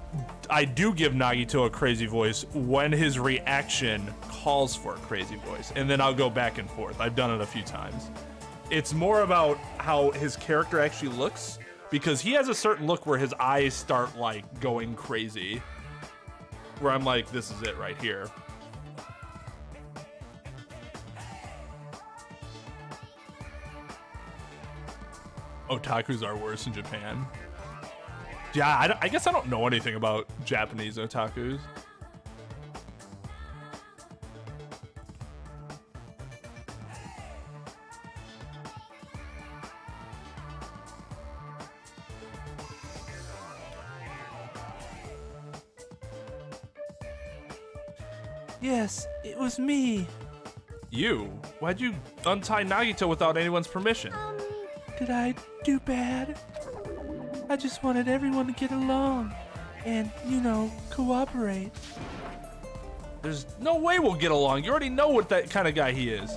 Speaker 1: I do give Nagito a crazy voice when his reaction calls for a crazy voice, and then I'll go back and forth. I've done it a few times. It's more about how his character actually looks, because he has a certain look where his eyes start, like, going crazy, where I'm like, this is it right here. Otakus are worse in Japan. Yeah, I guess I don't know anything about Japanese otakus. Yes, it was me. You? Why'd you untie Nagito without anyone's permission? Did I do bad? I just wanted everyone to get along and, you know, cooperate. There's no way we'll get along. You already know what that kind of guy he is.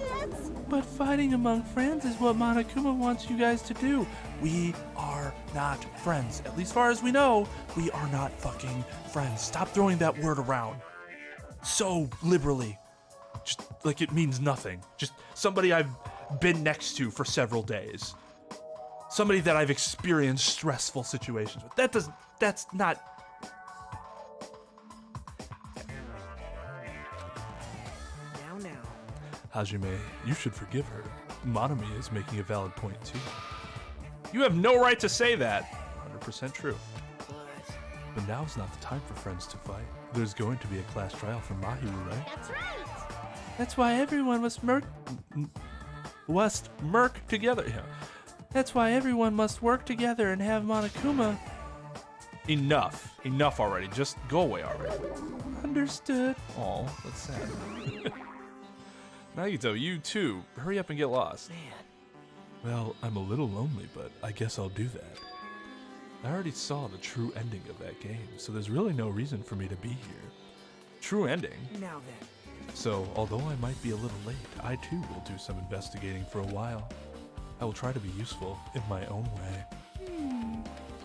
Speaker 1: But fighting among friends is what Monokuma wants you guys to do. We are not friends. At least far as we know, we are not fucking friends. Stop throwing that word around so liberally. Just like it means nothing. Just somebody I've been next to for several days. Somebody that I've experienced stressful situations with. That's not...
Speaker 4: Now.
Speaker 1: Hajime, you should forgive her. Monami is making a valid point too. You have no right to say that. 100% true. But now's not the time for friends to fight. There's going to be a class trial for Mahiru, right?
Speaker 2: That's right.
Speaker 1: That's why everyone must merc together. Yeah. That's why everyone must work together and have Monokuma. Enough already. Just go away already. Understood. Aw, that's sad. Nagito, you too. Hurry up and get lost.
Speaker 4: Man.
Speaker 1: Well, I'm a little lonely, but I guess I'll do that. I already saw the true ending of that game, so there's really no reason for me to be here. True ending?
Speaker 4: Now then.
Speaker 1: So, although I might be a little late, I too will do some investigating for a while. I will try to be useful in my own way.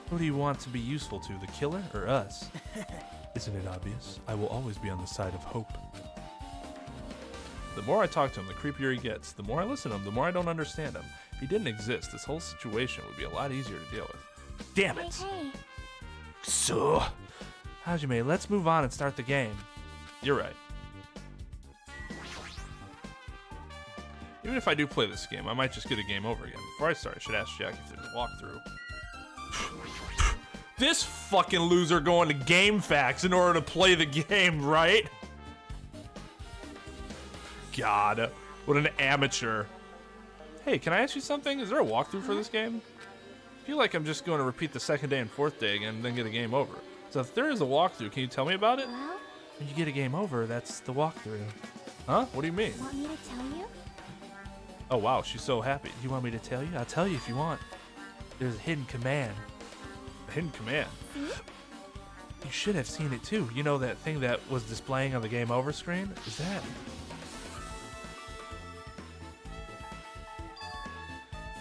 Speaker 1: Who do you want to be useful to, the killer or us? Isn't it obvious? I will always be on the side of hope. The more I talk to him, the creepier he gets. The more I listen to him, the more I don't understand him. If he didn't exist, this whole situation would be a lot easier to deal with. Damn it!
Speaker 2: Hey.
Speaker 1: So, Hajime, let's move on and start the game. You're right. Even if I do play this game, I might just get a game over again. Before I start, I should ask Jack if there's a walkthrough. This fucking loser going to GameFAQs in order to play the game, right? God, what an amateur. Hey, can I ask you something? Is there a walkthrough for this game? I feel like I'm just going to repeat the second day and fourth day again and then get a game over. So if there is a walkthrough, can you tell me about it?
Speaker 2: Well,
Speaker 1: When you get a game over, that's the walkthrough. Huh? What do you mean?
Speaker 2: want me to tell you?
Speaker 1: Oh wow, she's so happy. You want me to tell you? I'll tell you if you want. There's a hidden command. A hidden command? You should have seen it too. You know that thing that was displaying on the game over screen? Is that?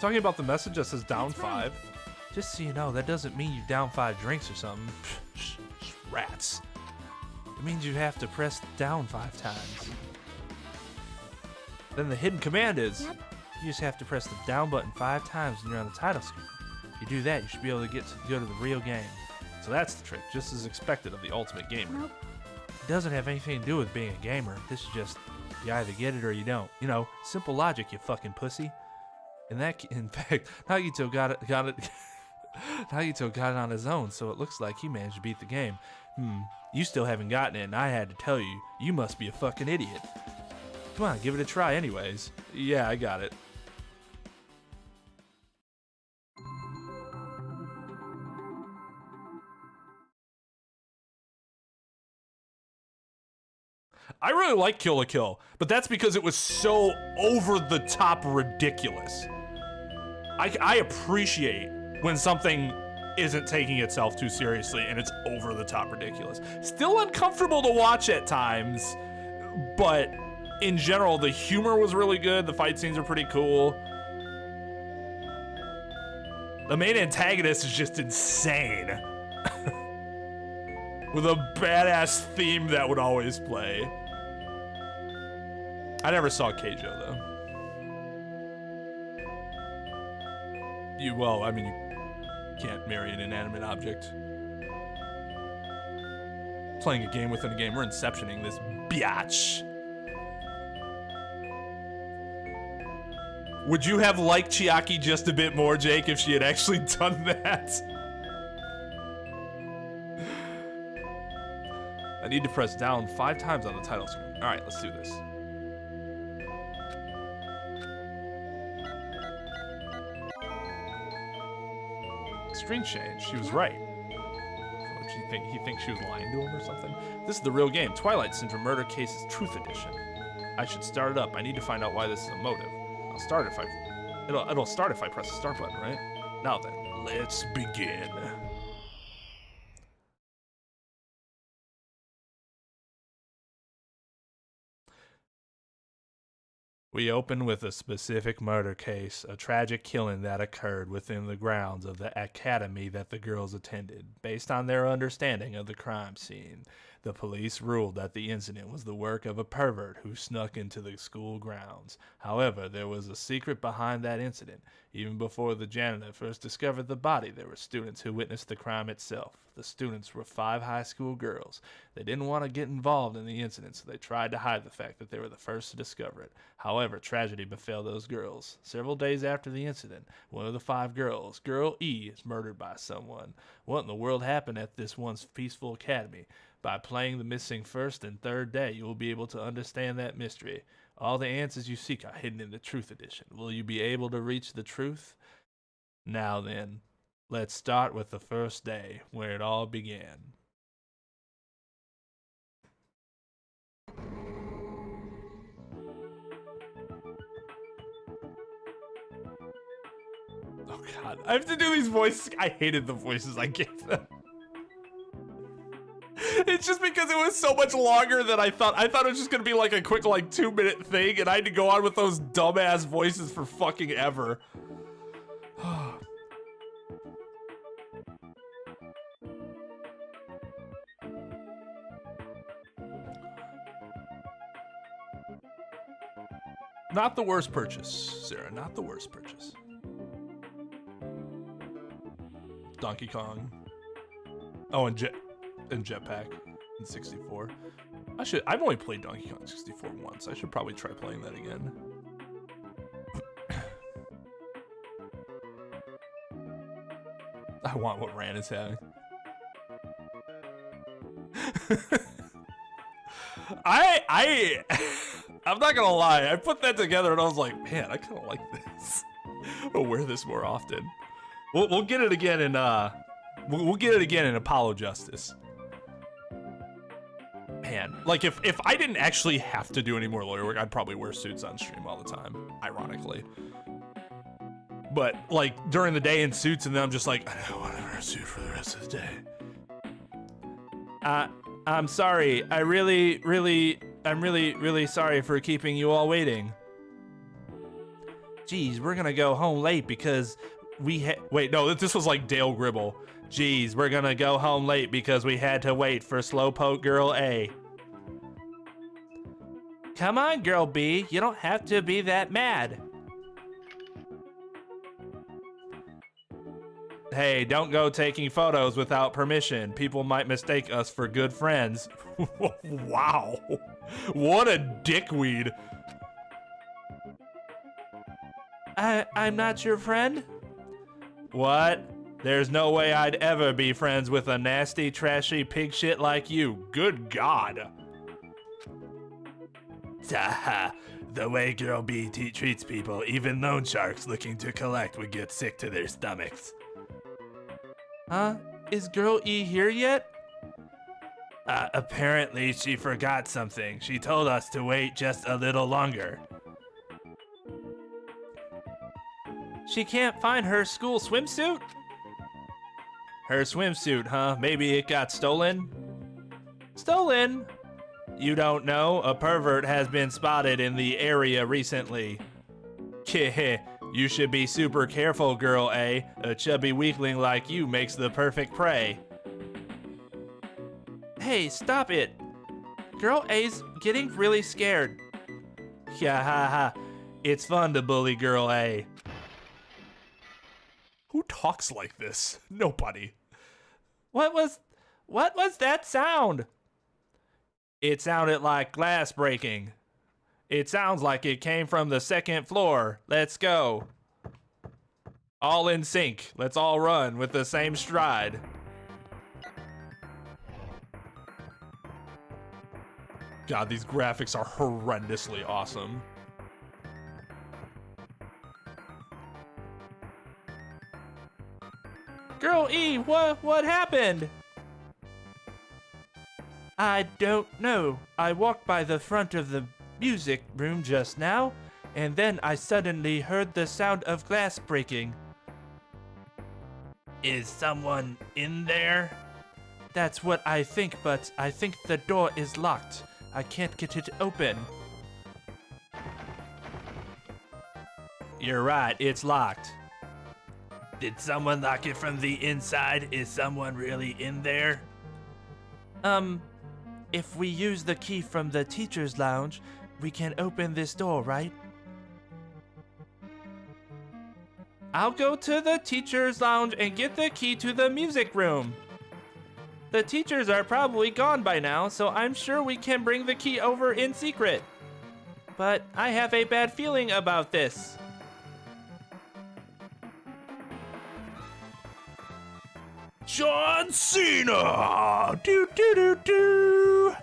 Speaker 1: Talking about the message that says down
Speaker 2: That's right.
Speaker 1: 5. Just so you know, that doesn't mean you down 5 drinks or something. Rats. It It means you have to press down 5 times. Then the hidden command is, you just have to press the down button 5 times when you're on the title screen. If you do that, you should be able to go to the real game. So that's the trick, just as expected of the ultimate gamer.
Speaker 2: Nope.
Speaker 1: It doesn't have anything to do with being a gamer. This is just, you either get it or you don't. You know, simple logic, you fucking pussy. In fact, Nagito got it. Nagito got it on his own, so it looks like he managed to beat the game. You still haven't gotten it, and I had to tell you, you must be a fucking idiot. Come on, give it a try anyways. Yeah, I got it. I really like Kill la Kill, but that's because it was so over-the-top ridiculous. I appreciate when something isn't taking itself too seriously and it's over-the-top ridiculous. Still uncomfortable to watch at times, but in general, the humor was really good. The fight scenes are pretty cool. The main antagonist is just insane. With a badass theme that would always play. I never saw Keijo though. Well, I mean, you can't marry an inanimate object. Playing a game within a game, we're inceptioning this biatch. Would you have liked Chiaki just a bit more, Jake, if she had actually done that? I need to press down 5 times on the title screen. All right, let's do this. Screen change. She was right. What, he thinks she was lying to him or something? This is the real game. Twilight Syndrome Murder Cases Truth Edition. I should start it up. I need to find out why this is a motive. I'll start if it'll start if I press the start button, right? Now then, let's begin. We open with a specific murder case, a tragic killing that occurred within the grounds of the academy that the girls attended. Based on their understanding of the crime scene, the police ruled that the incident was the work of a pervert who snuck into the school grounds. However, there was a secret behind that incident. Even before the janitor first discovered the body, there were students who witnessed the crime itself. The students were 5 high school girls. They didn't want to get involved in the incident, so they tried to hide the fact that they were the first to discover it. However, tragedy befell those girls. Several days after the incident, one of the 5 girls, Girl E, is murdered by someone. What in the world happened at this once peaceful academy? By playing the missing first and third day, you will be able to understand that mystery. All the answers you seek are hidden in the Truth Edition. Will you be able to reach the truth? Now then, let's start with the first day, where it all began. Oh god, I have to do these voices. I hated the voices I gave them. It's just because it was so much longer than I thought. I thought it was just gonna be like a quick, like 2-minute thing, and I had to go on with those dumbass voices for fucking ever. Not the worst purchase, Sarah. Not the worst purchase. Donkey Kong. Oh, and Jetpack in 64. I've only played Donkey Kong 64 once. I should probably try playing that again. I want what Ran is having. I'm not gonna lie. I put that together and I was like, man, I kind of like this. I'll wear this more often. We'll get it again in we'll get it again in Apollo Justice. Man, like if I didn't actually have to do any more lawyer work, I'd probably wear suits on stream all the time, ironically. But like during the day in suits, and then I'm just like, I don't want to wear a suit for the rest of the day. I'm sorry. I'm really sorry for keeping you all waiting. Geez, we're gonna go home late because Wait, no, this was like Dale Gribble. Geez, we're gonna go home late because we had to wait for Slowpoke Girl A. Come on, Girl B, you don't have to be that mad. Hey, don't go taking photos without permission. People might mistake us for good friends. Wow, what a dickweed. I'm not your friend? What? There's no way I'd ever be friends with a nasty, trashy pig shit like you. Good God. Haha, the way Girl B treats people, even loan sharks looking to collect would get sick to their stomachs. Huh? Is Girl E here yet? Apparently she forgot something. She told us to wait just a little longer. She can't find her school swimsuit? Her swimsuit, huh? Maybe it got stolen? Stolen? You don't know, a pervert has been spotted in the area recently. Heh, you should be super careful, Girl A. A chubby weakling like you makes the perfect prey. Hey, stop it. Girl A's getting really scared. Yeah, ha ha. It's fun to bully Girl A. Who talks like this? Nobody. What was that sound? It sounded like glass breaking. It sounds like it came from the second floor. Let's go. All in sync. Let's all run with the same stride. God, these graphics are horrendously awesome. Girl E, what happened? I don't know. I walked by the front of the music room just now, and then I suddenly heard the sound of glass breaking. Is someone in there? That's what I think, but I think the door is locked. I can't get it open. You're right, it's locked. Did someone lock it from the inside? Is someone really in there? If we use the key from the teacher's lounge, we can open this door, right? I'll go to the teacher's lounge and get the key to the music room. The teachers are probably gone by now, so I'm sure we can bring the key over in secret. But I have a bad feeling about this. John Cena! Do do do do!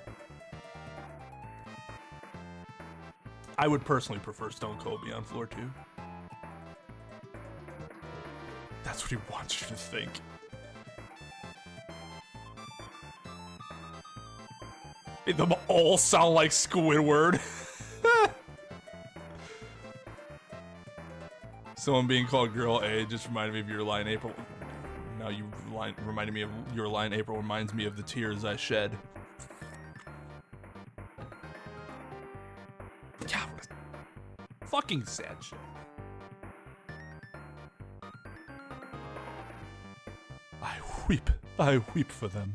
Speaker 1: I would personally prefer Stone Cold be on floor 2. That's what he wants you to think. They them all sound like Squidward. Someone being called Girl A just reminded me of your line, April. Now you reminded me of your line, April reminds me of the tears I shed. God, what a fucking sad shit. I weep for them.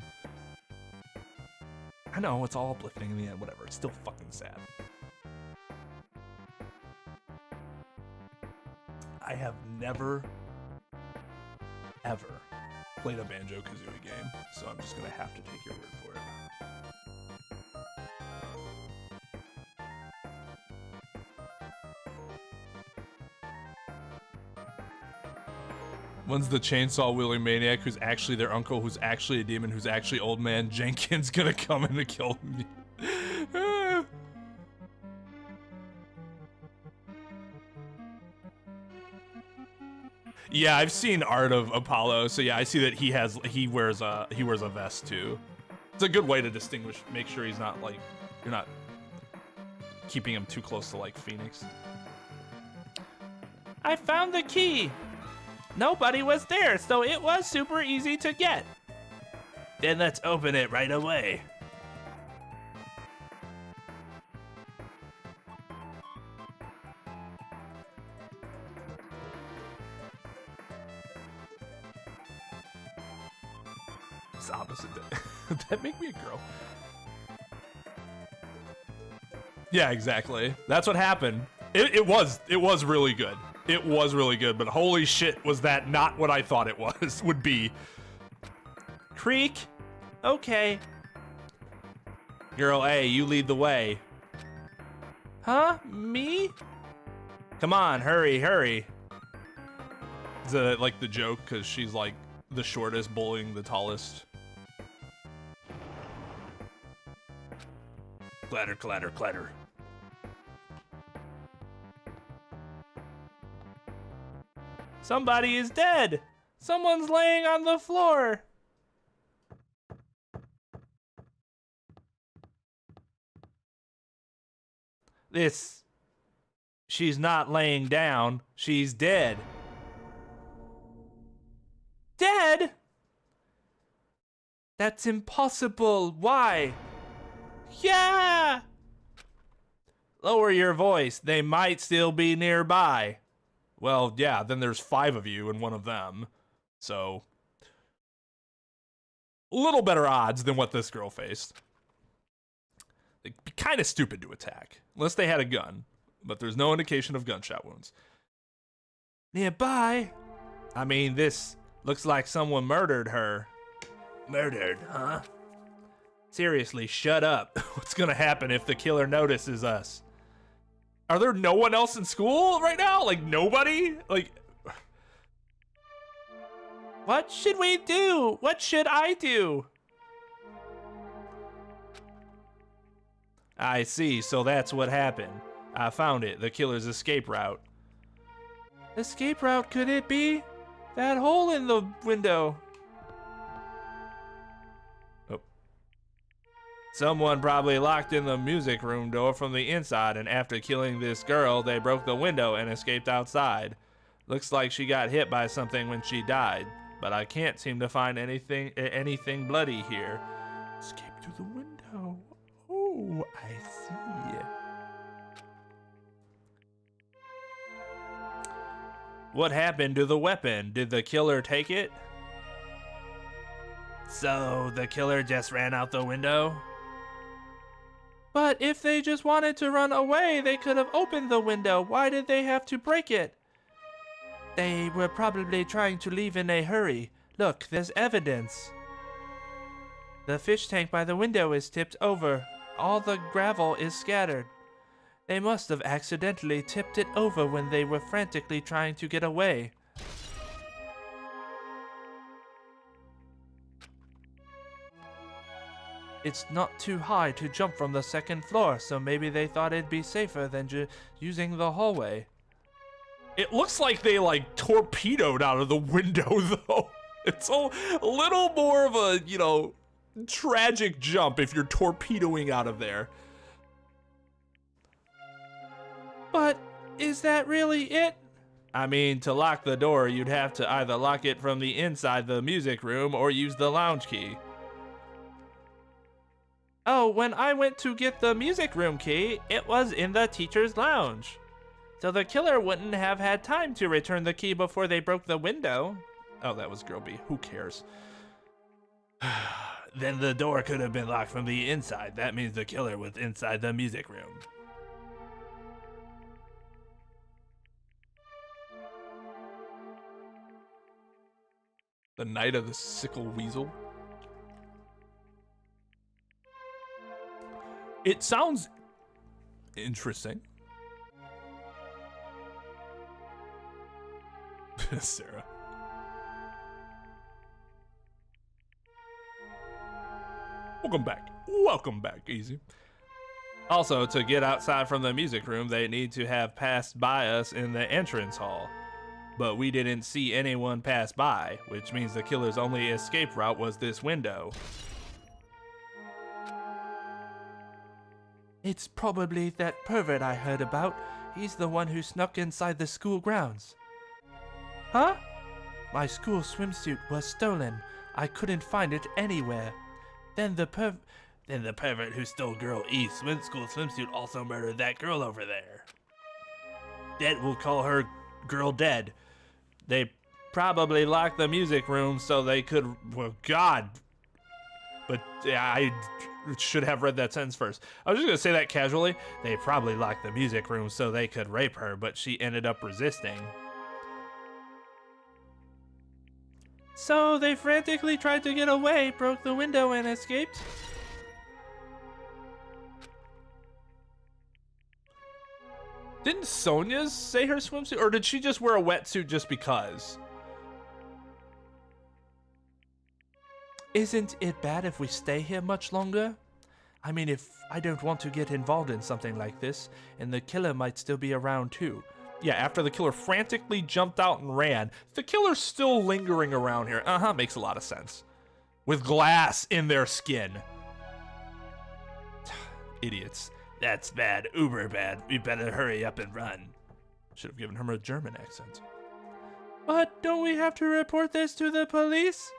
Speaker 1: I know, it's all uplifting in the end, whatever, it's still fucking sad. I have never, ever played a Banjo-Kazooie game, so I'm just gonna have to take your word for it. When's the chainsaw wielding maniac who's actually their uncle, who's actually a demon, who's actually old man Jenkins gonna come in to kill me? Yeah, I've seen art of Apollo, so yeah, I see that he wears a vest too. It's a good way to distinguish, make sure he's not like, you're not keeping him too close to like Phoenix. I found the key. Nobody was there, so it was super easy to get. Then let's open it right away. It's opposite day. Did that make me a girl? Yeah, exactly. That's what happened. It was really good. It was really good, but holy shit, was that not what I thought it would be. Creek? Okay. Girl A, you lead the way. Huh? Me? Come on, hurry, hurry. Is that like the joke? Because she's like the shortest bullying the tallest. Clatter, clatter, clatter. Somebody is dead. Someone's laying on the floor. She's not laying down. She's dead. Dead? That's impossible. Why? Yeah! Lower your voice. They might still be nearby. Well, yeah, then there's 5 of you and 1 of them. So, a little better odds than what this girl faced. It'd be kind of stupid to attack, unless they had a gun. But there's no indication of gunshot wounds. Nearby? I mean, this looks like someone murdered her. Murdered, huh? Seriously, shut up. What's gonna happen if the killer notices us? Are there no one else in school right now? Like, nobody? Like, what should we do? What should I do? I see, so that's what happened. I found it, the killer's escape route. Escape route, could it be? That hole in the window. Oh. Someone probably locked in the music room door from the inside, and after killing this girl, they broke the window and escaped outside. Looks like she got hit by something when she died, but I can't seem to find anything bloody here. Escape through the window. Oh, I see. What happened to the weapon? Did the killer take it? So, the killer just ran out the window? But if they just wanted to run away, they could have opened the window. Why did they have to break it? They were probably trying to leave in a hurry. Look, there's evidence. The fish tank by the window is tipped over. All the gravel is scattered. They must have accidentally tipped it over when they were frantically trying to get away. It's not too high to jump from the 2nd floor, so maybe they thought it'd be safer than using the hallway. It looks like they, like, torpedoed out of the window, though. It's a little more of a, you know, tragic jump if you're torpedoing out of there. But is that really it? I mean, to lock the door, you'd have to either lock it from the inside the music room or use the lounge key. Oh, when I went to get the music room key, it was in the teacher's lounge. So the killer wouldn't have had time to return the key before they broke the window. Oh, that was Girl B. Who cares? Then the door could have been locked from the inside. That means the killer was inside the music room. The Night of the Sickle Weasel. It sounds interesting. Sarah. Welcome back. Welcome back, Easy. Also, to get outside from the music room, they need to have passed by us in the entrance hall. But we didn't see anyone pass by, which means the killer's only escape route was this window. It's probably that pervert I heard about. He's the one who snuck inside the school grounds. Huh? My school swimsuit was stolen. I couldn't find it anywhere. Then the pervert who stole Girl E's school swimsuit also murdered that girl over there. Dead, we'll call her Girl Dead. They probably locked the music room so they could, well, God, But yeah, I should have read that sentence first. I was just gonna say that casually. They probably locked the music room so they could rape her, but she ended up resisting. So they frantically tried to get away, broke the window, and escaped? Didn't Sonia's say her swimsuit, or did she just wear a wetsuit just because? Isn't it bad if we stay here much longer? I mean, if I don't want to get involved in something like this, and the killer might still be around too. Yeah, after the killer frantically jumped out and ran, the killer's still lingering around here. Makes a lot of sense. With glass in their skin. Idiots. That's bad, uber bad. We better hurry up and run. Should have given her a German accent. But don't we have to report this to the police?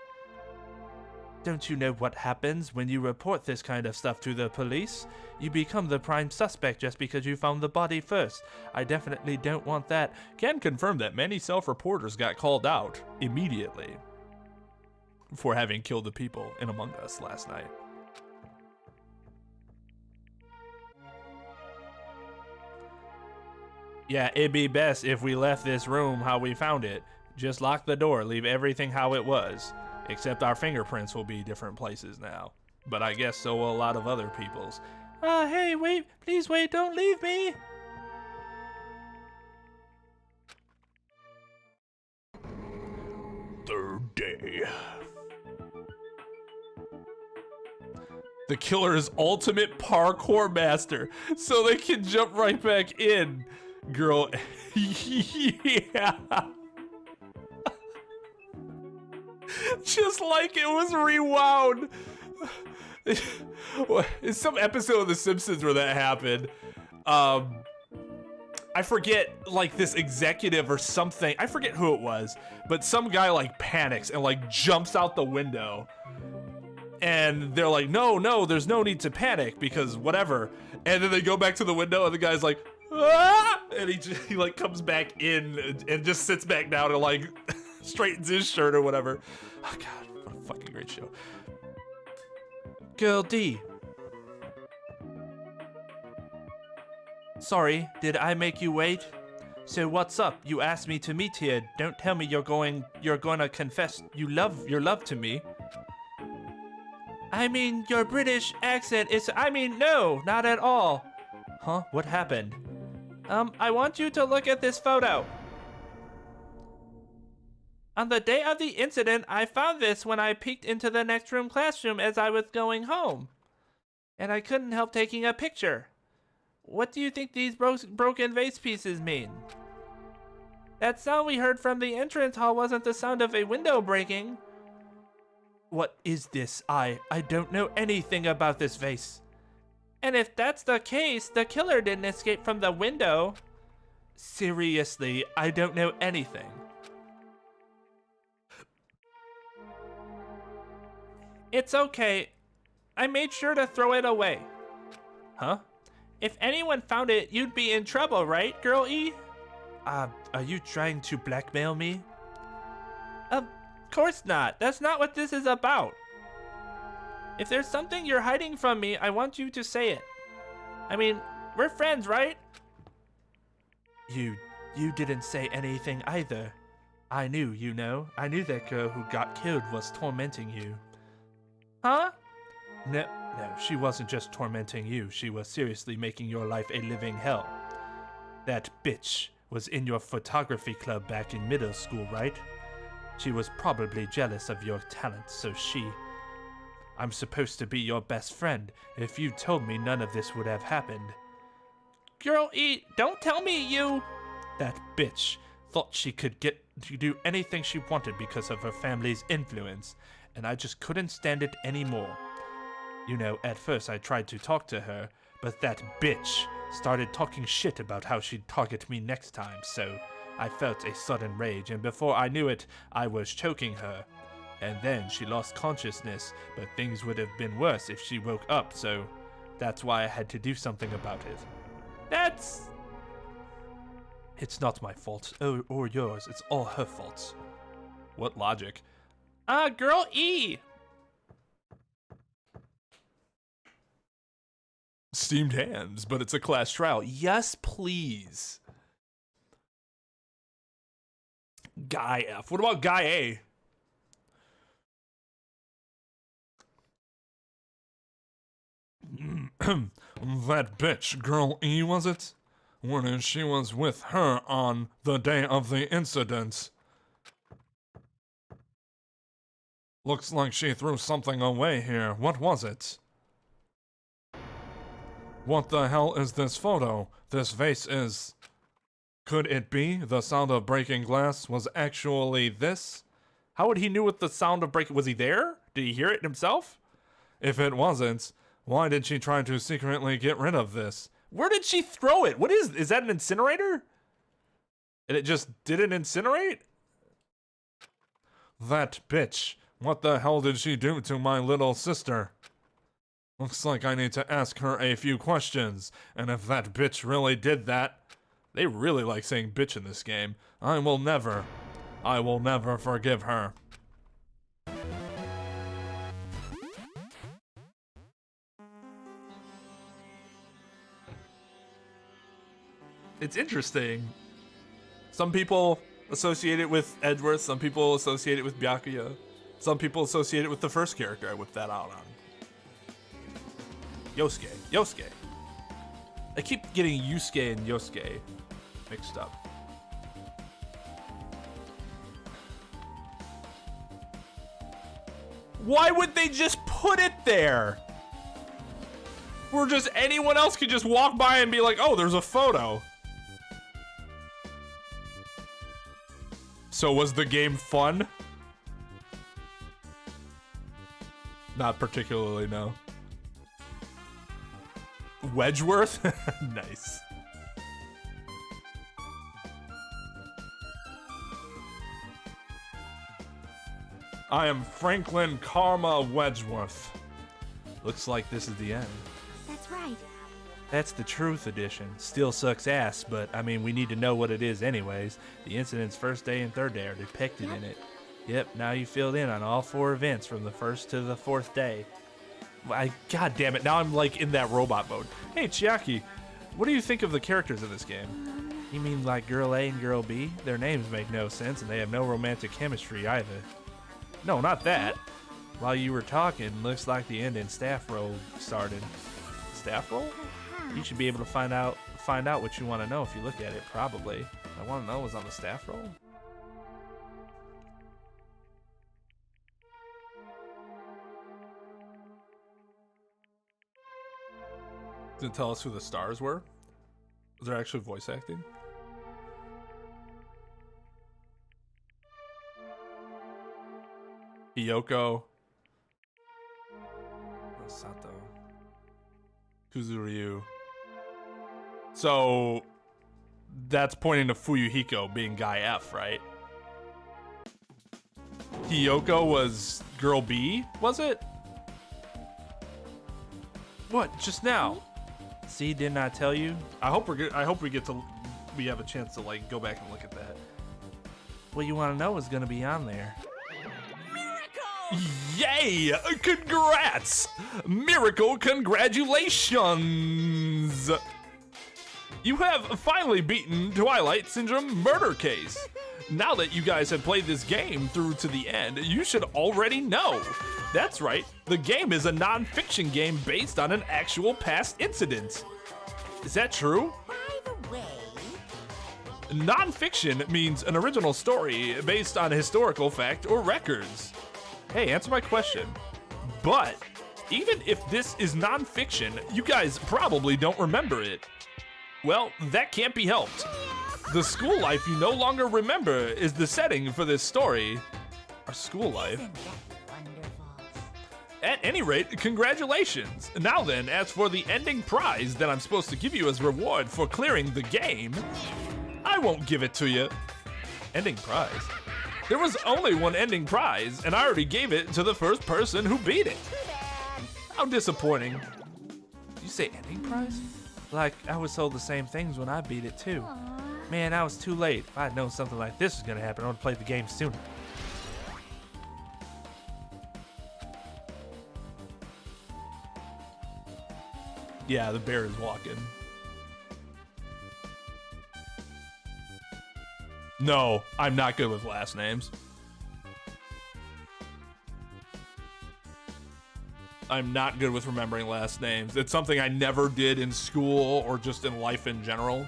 Speaker 1: Don't you know what happens when you report this kind of stuff to the police? You become the prime suspect just because you found the body first. I definitely don't want that. Can confirm that many self-reporters got called out immediately for having killed the people in Among Us last night. Yeah, it'd be best if we left this room how we found it. Just lock the door, leave everything how it was. Except our fingerprints will be different places now. But I guess so will a lot of other people's. Hey, wait, please wait, don't leave me. Third day. The killer is ultimate parkour master, so they can jump right back in. Girl, yeah. Just like it was rewound. In some episode of The Simpsons where that happened, I forget, like this executive or something, I forget who it was, but some guy like panics and like jumps out the window. And they're like, no, there's no need to panic because whatever. And then they go back to the window and the guy's like, ah! And he like comes back in and just sits back down and like straightens his shirt or whatever. Oh God, what a fucking great show. Girl D. Sorry, did I make you wait? So what's up? You asked me to meet here. Don't tell me you're gonna confess your love to me. I mean, your British accent is, no, not at all. Huh? What happened? I want you to look at this photo. On the day of the incident, I found this when I peeked into the next room classroom as I was going home. And I couldn't help taking a picture. What do you think these broken vase pieces mean? That sound we heard from the entrance hall wasn't the sound of a window breaking. What is this? I don't know anything about this vase. And if that's the case, the killer didn't escape from the window. Seriously, I don't know anything. It's okay. I made sure to throw it away. Huh? If anyone found it, you'd be in trouble, right, Girl E? Are you trying to blackmail me? Of course not. That's not what this is about. If there's something you're hiding from me, I want you to say it. I mean, we're friends, right? You didn't say anything either. I knew, you know. I knew that girl who got killed was tormenting you. Huh? No, she wasn't just tormenting you. She was seriously making your life a living hell. That bitch was in your photography club back in middle school, right? She was probably jealous of your talent, so I'm supposed to be your best friend. If you told me, none of this would have happened. Girl E, don't tell me you... That bitch thought she could get to do anything she wanted because of her family's influence, and I just couldn't stand it anymore. You know, at first I tried to talk to her, but that bitch started talking shit about how she'd target me next time, so I felt a sudden rage, and before I knew it, I was choking her. And then she lost consciousness, but things would have been worse if she woke up, so that's why I had to do something about it. It's not my fault, or yours, it's all her fault. What logic? Girl E! steamed hands, but it's a class trial. Yes, please. Guy F. What about Guy A? That bitch, girl E, was it? When she was with her on the day of the incident. Looks like she threw something away here. What was it? What the hell is this photo? This vase is... Could it be the sound of breaking glass was actually this? How would he knew what the sound of breaking... Was he there? Did he hear it himself? If it wasn't, why did she try to secretly get rid of this? Where did she throw it? What is that an incinerator? And it just didn't incinerate? That bitch. What the hell did she do to my little sister? Looks like I need to ask her a few questions. And if that bitch really did that... They really like saying bitch in this game. I will never forgive her. It's interesting. Some people associate it with Edgeworth, some people associate it with Byakuya. Some people associate it with the first character I whipped that out on. Yosuke. I keep getting Yusuke and Yosuke mixed up. Why would they just put it there? Or just anyone else could just walk by and be like, oh, there's a photo. So was the game fun? Not particularly, no. Wedgeworth? Nice. I am Franklin Karma Wedgeworth. Looks like this is the end.
Speaker 2: That's right.
Speaker 1: That's the truth edition. Still sucks ass, but I mean, we need to know what it is anyways. The incident's first day and third day are depicted in it. Yep, now you filled in on all 4 events from the first to the 4th day. God damn it, now I'm like in that robot mode. Hey, Chiaki, what do you think of the characters in this game? You mean like Girl A and Girl B? Their names make no sense and they have no romantic chemistry either. No, not that. While you were talking, looks like the ending staff roll started. Staff roll? You should be able to find out what you want to know if you look at it, probably. I want to know was on the staff roll? Did it tell us who the stars were? Was there actually voice acting? Hiyoko. Sato. Kuzuryu. So that's pointing to Fuyuhiko being Guy F, right? Hiyoko was Girl B, was it? What? Just now? See, didn't I tell you? I hope we have a chance to like go back and look at that. What you want to know is going to be on there. Yay! Congrats! Miracle congratulations! You have finally beaten Twilight Syndrome Murder Case. Now that you guys have played this game through to the end, you should already know. That's right, the game is a non-fiction game based on an actual past incident. Is that true?
Speaker 2: By the way...
Speaker 1: Non-fiction means an original story based on historical fact or records. Hey, answer my question. But even if this is non-fiction, you guys probably don't remember it. Well, that can't be helped. The school life you no longer remember is the setting for this story. Our school life.
Speaker 2: Isn't that wonderful?
Speaker 1: At any rate, congratulations. Now then, as for the ending prize that I'm supposed to give you as reward for clearing the game, I won't give it to you. Ending prize? There was only one ending prize, and I already gave it to the first person who beat it. How disappointing. You say ending prize? Like, I was told the same things when I beat it too.
Speaker 2: Aww.
Speaker 1: Man, I was too late. If I'd known something like this was gonna happen, I would've played the game sooner. Yeah, the bear is walking. No, I'm not good with last names. I'm not good with remembering last names. It's something I never did in school or just in life in general.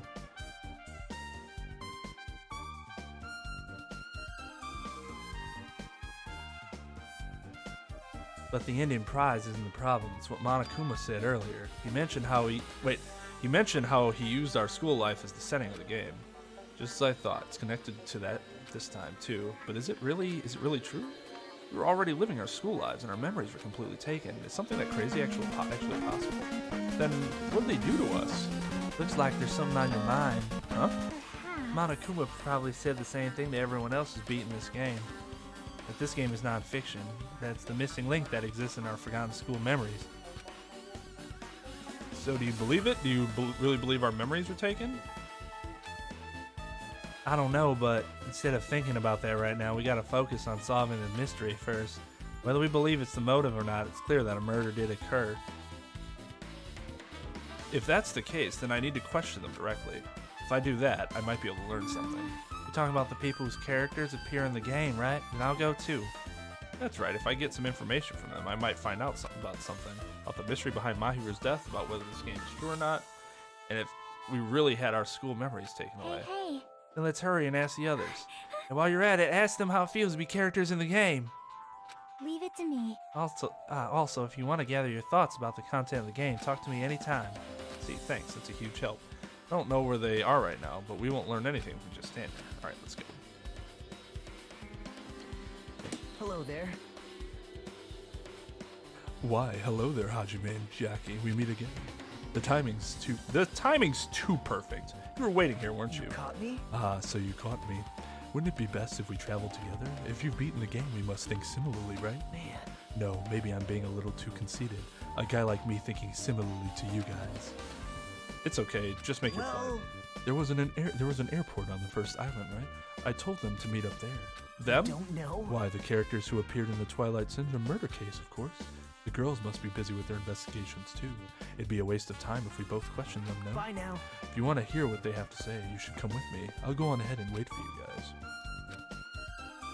Speaker 1: But the Indian prize isn't the problem. It's what Monokuma said earlier. He mentioned how he used our school life as the setting of the game. Just as I thought. It's connected to that this time too. But is it really true? We were already living our school lives and our memories were completely taken. Is something that crazy actually possible? Then what did they do to us? Looks like there's something on your mind. Huh? Monokuma probably said the same thing to everyone else who's beaten this game. That this game is non-fiction. That's the missing link that exists in our forgotten school memories. So do you believe it? Do you really believe our memories were taken? I don't know, but instead of thinking about that right now, we gotta focus on solving the mystery first. Whether we believe it's the motive or not, it's clear that a murder did occur. If that's the case, then I need to question them directly. If I do that, I might be able to learn something. You're talking about the people whose characters appear in the game, right? Then I'll go too. That's right, if I get some information from them, I might find out something. About the mystery behind Mahiru's death, about whether this game is true or not, and if we really had our school memories taken away.
Speaker 2: Hey.
Speaker 1: Then let's hurry and ask the others. And while you're at it, ask them how it feels to be characters in the game.
Speaker 2: Leave it to me.
Speaker 1: Also, if you want to gather your thoughts about the content of the game, talk to me anytime. See, thanks, that's a huge help. I don't know where they are right now, but we won't learn anything if we just stand here. Alright, let's go.
Speaker 4: Hello there.
Speaker 1: Why, hello there, Hajime and Jackie. We meet again. The timing's too perfect. You were waiting here, weren't you?
Speaker 4: You caught me?
Speaker 1: Ah, so you caught me. Wouldn't it be best if we traveled together? If you've beaten the game, we must think similarly, right?
Speaker 4: Man.
Speaker 1: No, maybe I'm being a little too conceited. A guy like me thinking similarly to you guys. It's okay, just make your point. There was an airport on the first island, right? I told them to meet up there. Them?
Speaker 4: Don't know.
Speaker 1: Why, the characters who appeared in the Twilight Syndrome murder case, of course. The girls must be busy with their investigations too. It'd be a waste of time if we both questioned them now.
Speaker 4: Bye now.
Speaker 1: If you want to hear what they have to say, you should come with me. I'll go on ahead and wait for you guys.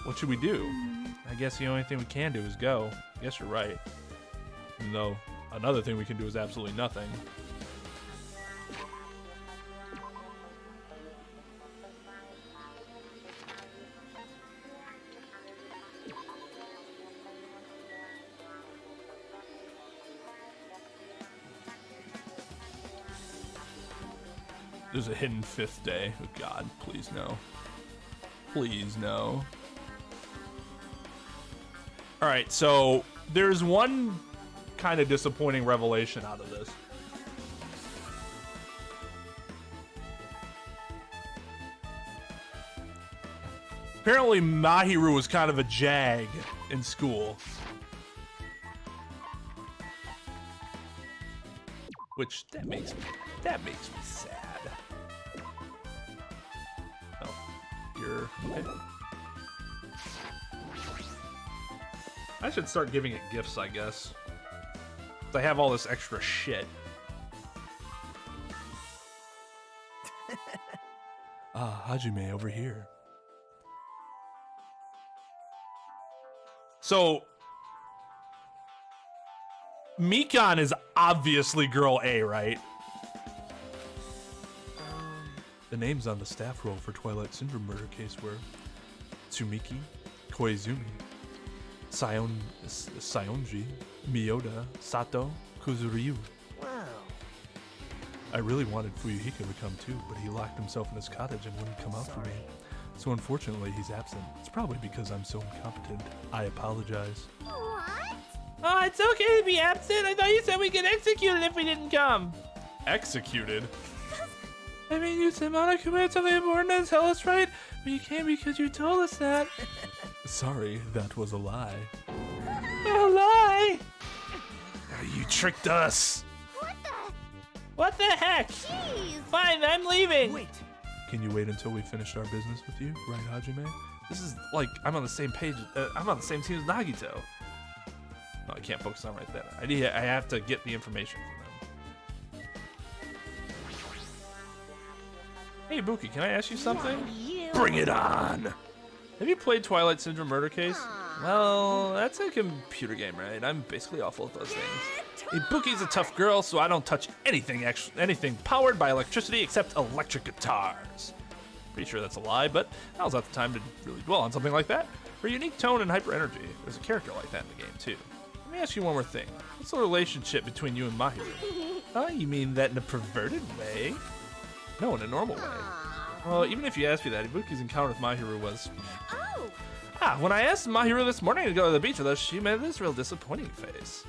Speaker 1: What should we do? I guess the only thing we can do is go. I guess you're right. No, another thing we can do is absolutely nothing. There's a hidden fifth day. Oh God, please no. Please no. Alright, so there's one kind of disappointing revelation out of this. Apparently Mahiru was kind of a jag in school. Which, that makes me sad. Okay. I should start giving it gifts, I guess. I have all this extra shit. Ah, Hajime over here. So, Mikan is obviously girl A, right? The names on the staff roll for Twilight Syndrome murder case were Tsumiki, Koizumi, Sayonji, Miyoda, Sato, Kuzuryu.
Speaker 4: Wow.
Speaker 1: I really wanted Fuyuhiko to come too, but he locked himself in his cottage and wouldn't come out for me. So unfortunately, he's absent. It's probably because I'm so incompetent. I apologize.
Speaker 2: What?
Speaker 1: Oh, it's okay to be absent. I thought you said we get executed if we didn't come. Executed? I mean, you said Monokuma had something important to tell us, right? But you came because you told us that. Sorry, that was a lie. A lie? You tricked us. What the heck?
Speaker 2: Jeez.
Speaker 1: Fine, I'm leaving.
Speaker 4: Wait.
Speaker 1: Can you wait until we finished our business with you, right, Hajime? This is like, I'm on the same page, I'm on the same team as Nagito. No, I can't focus on right there. I have to get the information from them. Hey, Buki, can I ask you something?
Speaker 2: You.
Speaker 1: Bring it on! Have you played Twilight Syndrome Murder Case? Well, that's a computer game, right? I'm basically awful at those things. Hey, Buki's a tough girl, so I don't touch anything powered by electricity except electric guitars. Pretty sure that's a lie, but now's not the time to really dwell on something like that. Her unique tone and hyper energy. There's a character like that in the game, too. Let me ask you one more thing. What's the relationship between you and Mahiru? Oh, you mean that in a perverted way? No, in a normal way. Well, even if you ask me that, Ibuki's encounter with Mahiru was...
Speaker 2: Oh.
Speaker 1: When I asked Mahiru this morning to go to the beach with us, she made this real disappointing face.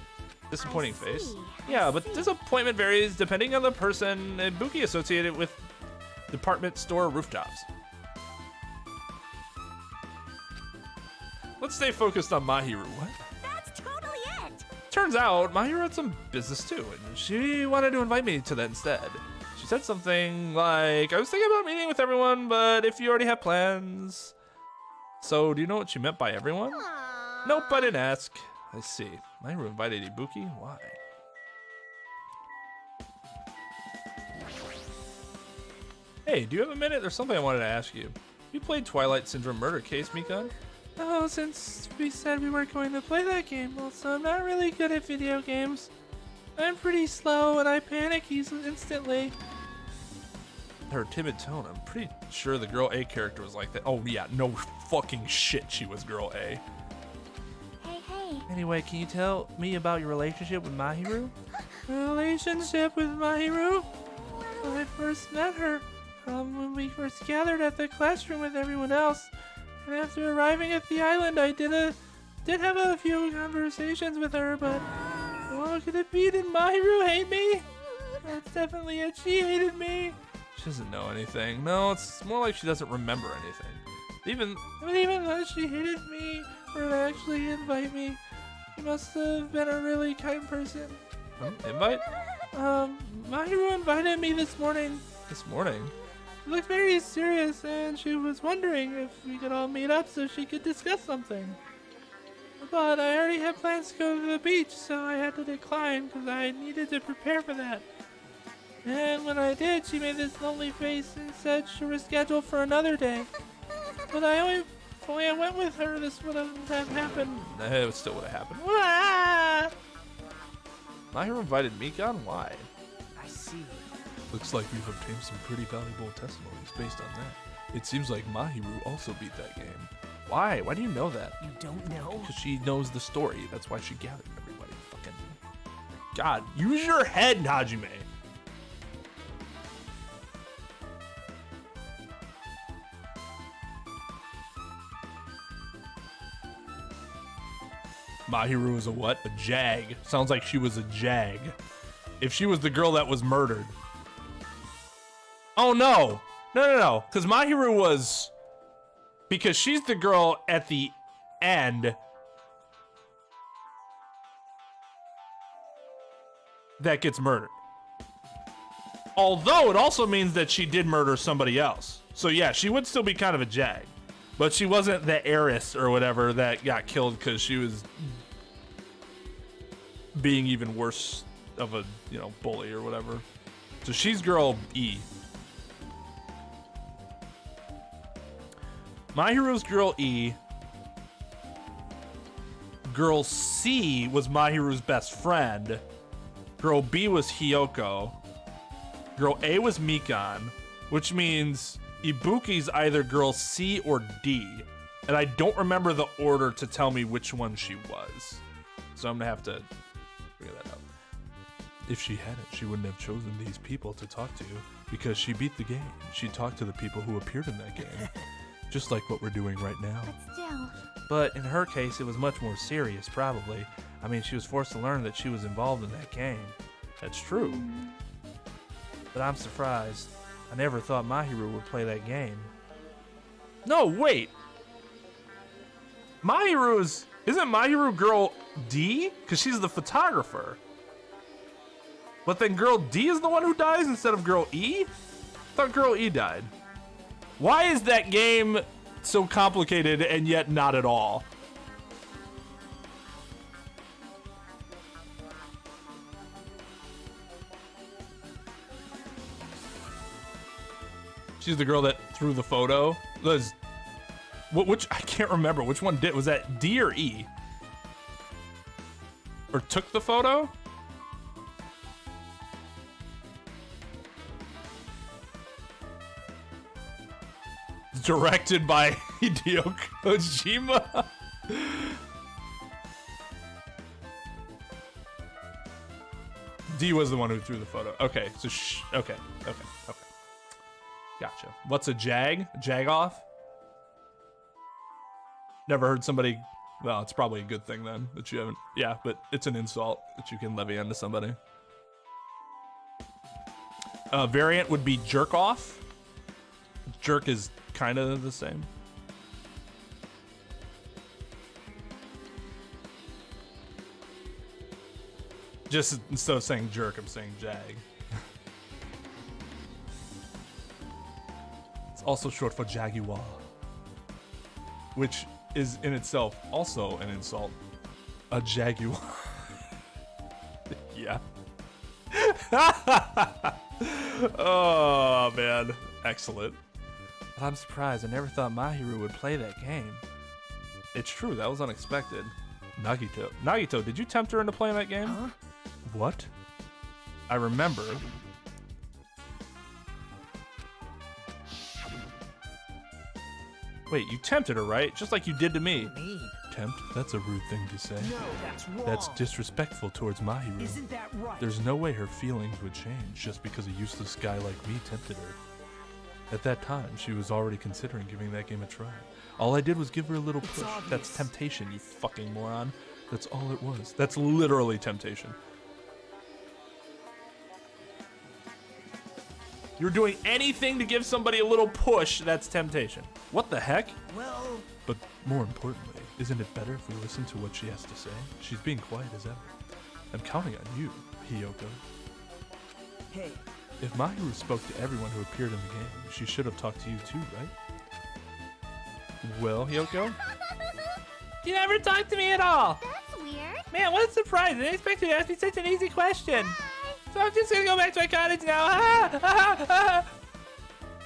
Speaker 1: Disappointing
Speaker 2: I
Speaker 1: face?
Speaker 2: see.
Speaker 1: Yeah,
Speaker 2: I
Speaker 1: but
Speaker 2: see.
Speaker 1: disappointment varies depending on the person. Ibuki associated with department store rooftops. Let's stay focused on Mahiru. What?
Speaker 2: That's totally it.
Speaker 1: Turns out, Mahiru had some business too, and she wanted to invite me to that instead. She said something like, I was thinking about meeting with everyone, but if you already have plans... So, do you know what she meant by everyone?
Speaker 2: Aww.
Speaker 1: Nope, I didn't ask. I see. Mahiru invited Ibuki? Why? Hey, do you have a minute? There's something I wanted to ask you. You played Twilight Syndrome Murder Case, Mikan? Oh, since we said we weren't going to play that game, also, I'm not really good at video games. I'm pretty slow and I panic instantly. Her timid tone, I'm pretty sure the girl A character was like that. Oh yeah, no fucking shit she was girl A.
Speaker 2: Hey.
Speaker 1: Anyway, can you tell me about your relationship with Mahiru? Relationship with Mahiru? When I first met her, when we first gathered at the classroom with everyone else, and after arriving at the island, I did have a few conversations with her, but what could it be? Did Mahiru hate me? That's definitely it. She hated me. She doesn't know anything. No, it's more like she doesn't remember anything. Even though she hated me or to actually invite me, she must have been a really kind person. Invite? Mahiru invited me this morning. This morning? She looked very serious and she was wondering if we could all meet up so she could discuss something. But I already had plans to go to the beach, so I had to decline because I needed to prepare for that. And when I did, she made this lonely face and said she was scheduled for another day. But if only I went with her, this wouldn't have happened. It still would have happened. Ah! Mahiru invited Mikan? Why?
Speaker 4: I see.
Speaker 1: Looks like you've obtained some pretty valuable testimonies based on that. It seems like Mahiru also beat that game. Why? Why do you know that?
Speaker 4: You don't know?
Speaker 1: Because she knows the story. That's why she gathered everybody. Fucking... God, use your head, Hajime. Mahiru was a what? A jag. Sounds like she was a jag. If she was the girl that was murdered. Oh no! No. Because Mahiru was... Because she's the girl at the end that gets murdered. Although it also means that she did murder somebody else. So yeah, she would still be kind of a jag. But she wasn't the heiress or whatever that got killed because she was being even worse of a, bully or whatever. So she's girl E. Mahiru's girl E. Girl C was Mahiru's best friend. Girl B was Hiyoko. Girl A was Mikan, which means Ibuki's either girl C or D. And I don't remember the order to tell me which one she was. So I'm gonna have to figure that out. If she hadn't, she wouldn't have chosen these people to talk to because she beat the game. She talked to the people who appeared in that game. Just like what we're doing right now.
Speaker 2: But still.
Speaker 1: But in her case, it was much more serious, probably. I mean, she was forced to learn that she was involved in that game. That's true. But I'm surprised. I never thought Mahiru would play that game. No, wait! Isn't Mahiru girl D? Because she's the photographer. But then girl D is the one who dies instead of girl E? I thought girl E died. Why is that game so complicated and yet not at all? She's the girl that threw the photo. Which I can't remember. Which one did? Was that D or E? Or took the photo? Directed by Hideo Kojima. D was the one who threw the photo. Okay, so okay. Gotcha. What's a jag? Jag off? Never heard somebody. Well, it's probably a good thing then that you haven't. Yeah, but it's an insult that you can levy onto somebody. Variant would be jerk off. Jerk is kind of the same. Just instead of saying jerk, I'm saying jag. It's also short for jaguar, which is in itself also an insult. A jaguar. Yeah. Oh man, excellent. But I'm surprised. I never thought Mahiru would play that game. It's true, that was unexpected. Nagito, did you tempt her into playing that game?
Speaker 4: Huh?
Speaker 1: What? I remember. Wait, you tempted her, right? Just like you did to me. Tempt? That's a rude thing to say.
Speaker 4: No, that's wrong.
Speaker 1: That's disrespectful towards Mahiru.
Speaker 4: Isn't that right?
Speaker 1: There's no way her feelings would change just because a useless guy like me tempted her. At that time, she was already considering giving that game a try. All I did was give her a little push. That's temptation, you fucking moron. That's all it was. That's literally temptation. You're doing anything to give somebody a little push, that's temptation. What the heck?
Speaker 4: Well...
Speaker 1: But more importantly, isn't it better if we listen to what she has to say? She's being quiet as ever. I'm counting on you, Hiyoko.
Speaker 4: Hey.
Speaker 1: If Mahiru spoke to everyone who appeared in the game, she should have talked to you too, right? Well, Hiyoko? You never talked to me at all!
Speaker 2: That's weird.
Speaker 1: Man, what a surprise! I didn't expect you to ask me such an easy question! So I'm just gonna go back to my cottage now.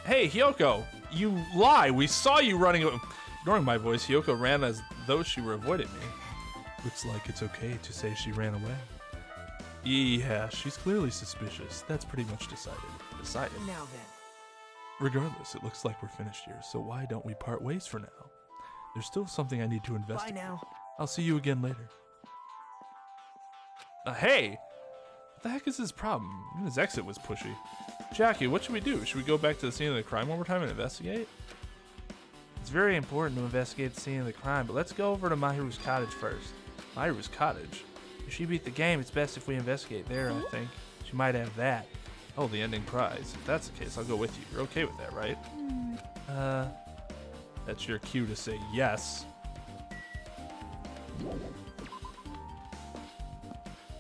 Speaker 1: Hey, Hiyoko, you lie. We saw you running. Ignoring my voice, Hiyoko ran as though she were avoiding me. Looks like it's okay to say she ran away. Yeah, she's clearly suspicious. That's pretty much decided. Decided.
Speaker 4: Now then.
Speaker 1: Regardless, it looks like we're finished here, so why don't we part ways for now? There's still something I need to investigate.
Speaker 4: Bye now.
Speaker 1: I'll see you again later. Hey! What the heck is his problem? Even his exit was pushy. Jackie, what should we do? Should we go back to the scene of the crime one more time and investigate? It's very important to investigate the scene of the crime, but let's go over to Mahiru's cottage first. Mahiru's cottage? If she beat the game, it's best if we investigate there, I think. She might have that. Oh, the ending prize. If that's the case, I'll go with you. You're okay with that, right? That's your cue to say yes.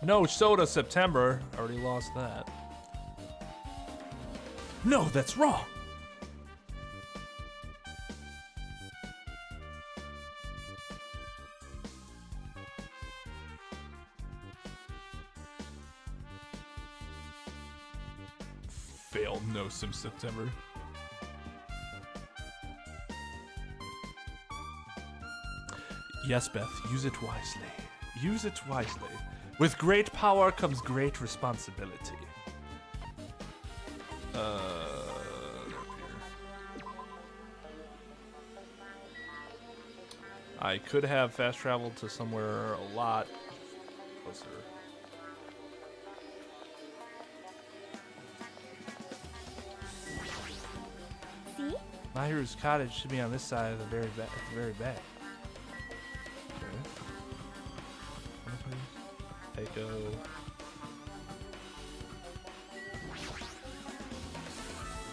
Speaker 1: No soda September. Already lost that. No, that's wrong. Failed no sim September. Yes, Beth, use it wisely. Use it wisely. With great power comes great responsibility. I could have fast traveled to somewhere a lot closer.
Speaker 2: See?
Speaker 1: Mahiru's cottage should be on this side of the very back. At the very back. Okay. Take a.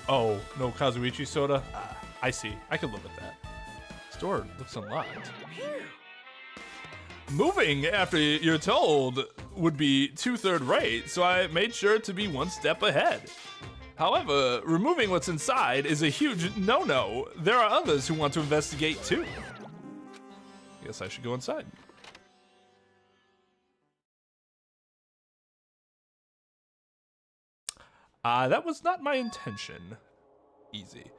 Speaker 1: Oh, no Kazuichi soda? I see. I could live with that. Store looks unlocked. Moving after you're told would be 2/3 rate, so I made sure to be one step ahead. However, removing what's inside is a huge no-no. There are others who want to investigate too. Guess I should go inside. That was not my intention. Easy.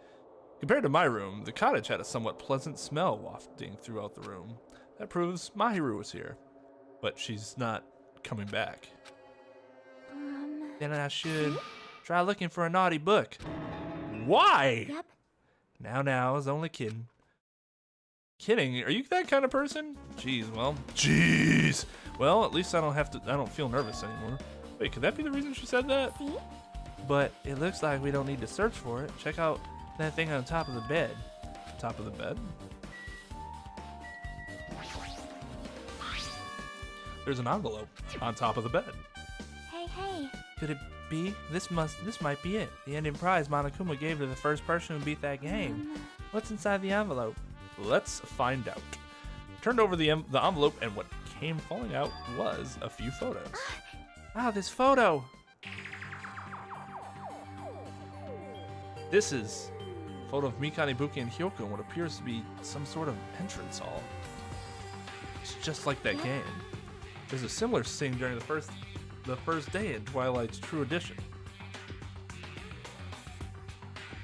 Speaker 1: Compared to my room, the cottage had a somewhat pleasant smell wafting throughout the room. That proves Mahiru was here. But she's not coming back. Then I should try looking for a naughty book. Why?
Speaker 2: Yep.
Speaker 1: Now, I was only kidding. Kidding? Are you that kind of person? Jeez, well, at least I don't feel nervous anymore. Wait, could that be the reason she said that?
Speaker 2: See?
Speaker 1: But it looks like we don't need to search for it. Check out that thing on top of the bed. Top of the bed? There's an envelope on top of the bed.
Speaker 2: Hey.
Speaker 1: Could it be? This might be it. The ending prize Monokuma gave to the first person who beat that game. What's inside the envelope? Let's find out. Turned over the envelope, and what came falling out was a few photos. Wow, this photo! This is a photo of Mikani, Buki, and Hyoko in what appears to be some sort of entrance hall. It's just like that game. There's a similar scene during the first day in Twilight's True Edition.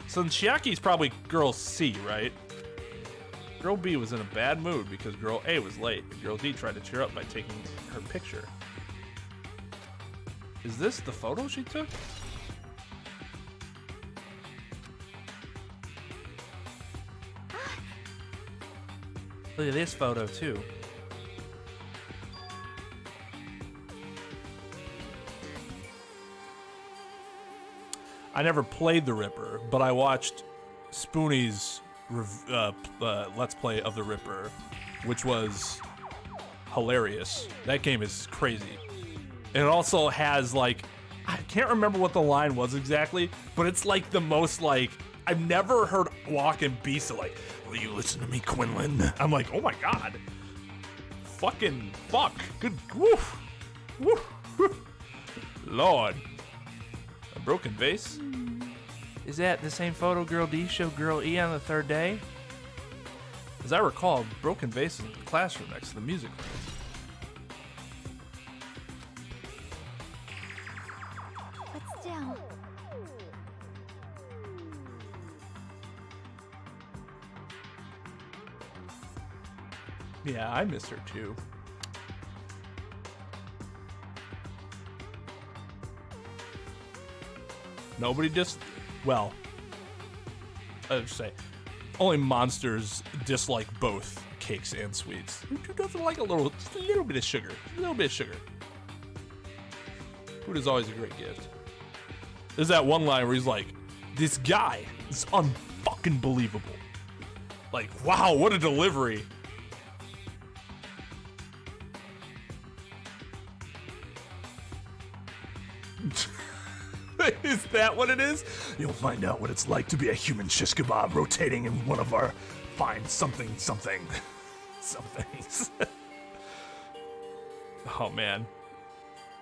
Speaker 1: So Chiaki's probably girl C, right? Girl B was in a bad mood because girl A was late, and girl D tried to cheer up by taking her picture. Is this the photo she took? Look at this photo too. I never played the Ripper, but I watched Spoonie's Let's Play of the Ripper, which was hilarious. That game is crazy. And it also has, like, I can't remember what the line was exactly, but it's like the most, like, I've never heard Walken be so like, will you listen to me, Quinlan? I'm like, oh my god. Fucking fuck. Good, woof. Woof. Lord. A broken vase? Is that the same photo Girl D showed Girl E on the third day? As I recall, broken vase is in the classroom next to the music room.
Speaker 2: But still.
Speaker 1: Yeah, I miss her too. Nobody just, well, I would say, only monsters dislike both cakes and sweets. Who doesn't like just a little bit of sugar? A little bit of sugar. Food is always a great gift. There's that one line where he's like, this guy is unfucking believable. Like, wow, what a delivery. Is that what it is? You'll find out what it's like to be a human shish kebab rotating in one of our fine somethings. Oh man.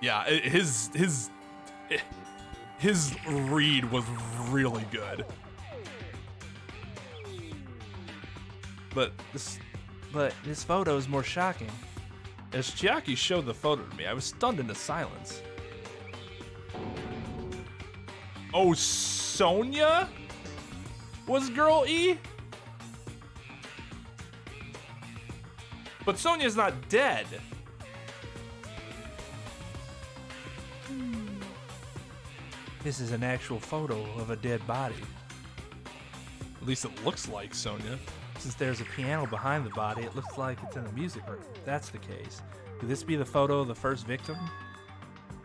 Speaker 1: Yeah, his read was really good. But this photo is more shocking. As Chiaki showed the photo to me, I was stunned into silence. Oh, Sonia was Girl E? But Sonia's not dead. This is an actual photo of a dead body. At least it looks like Sonia. Since there's a piano behind the body, it looks like it's in the music room. If that's the case, could this be the photo of the first victim?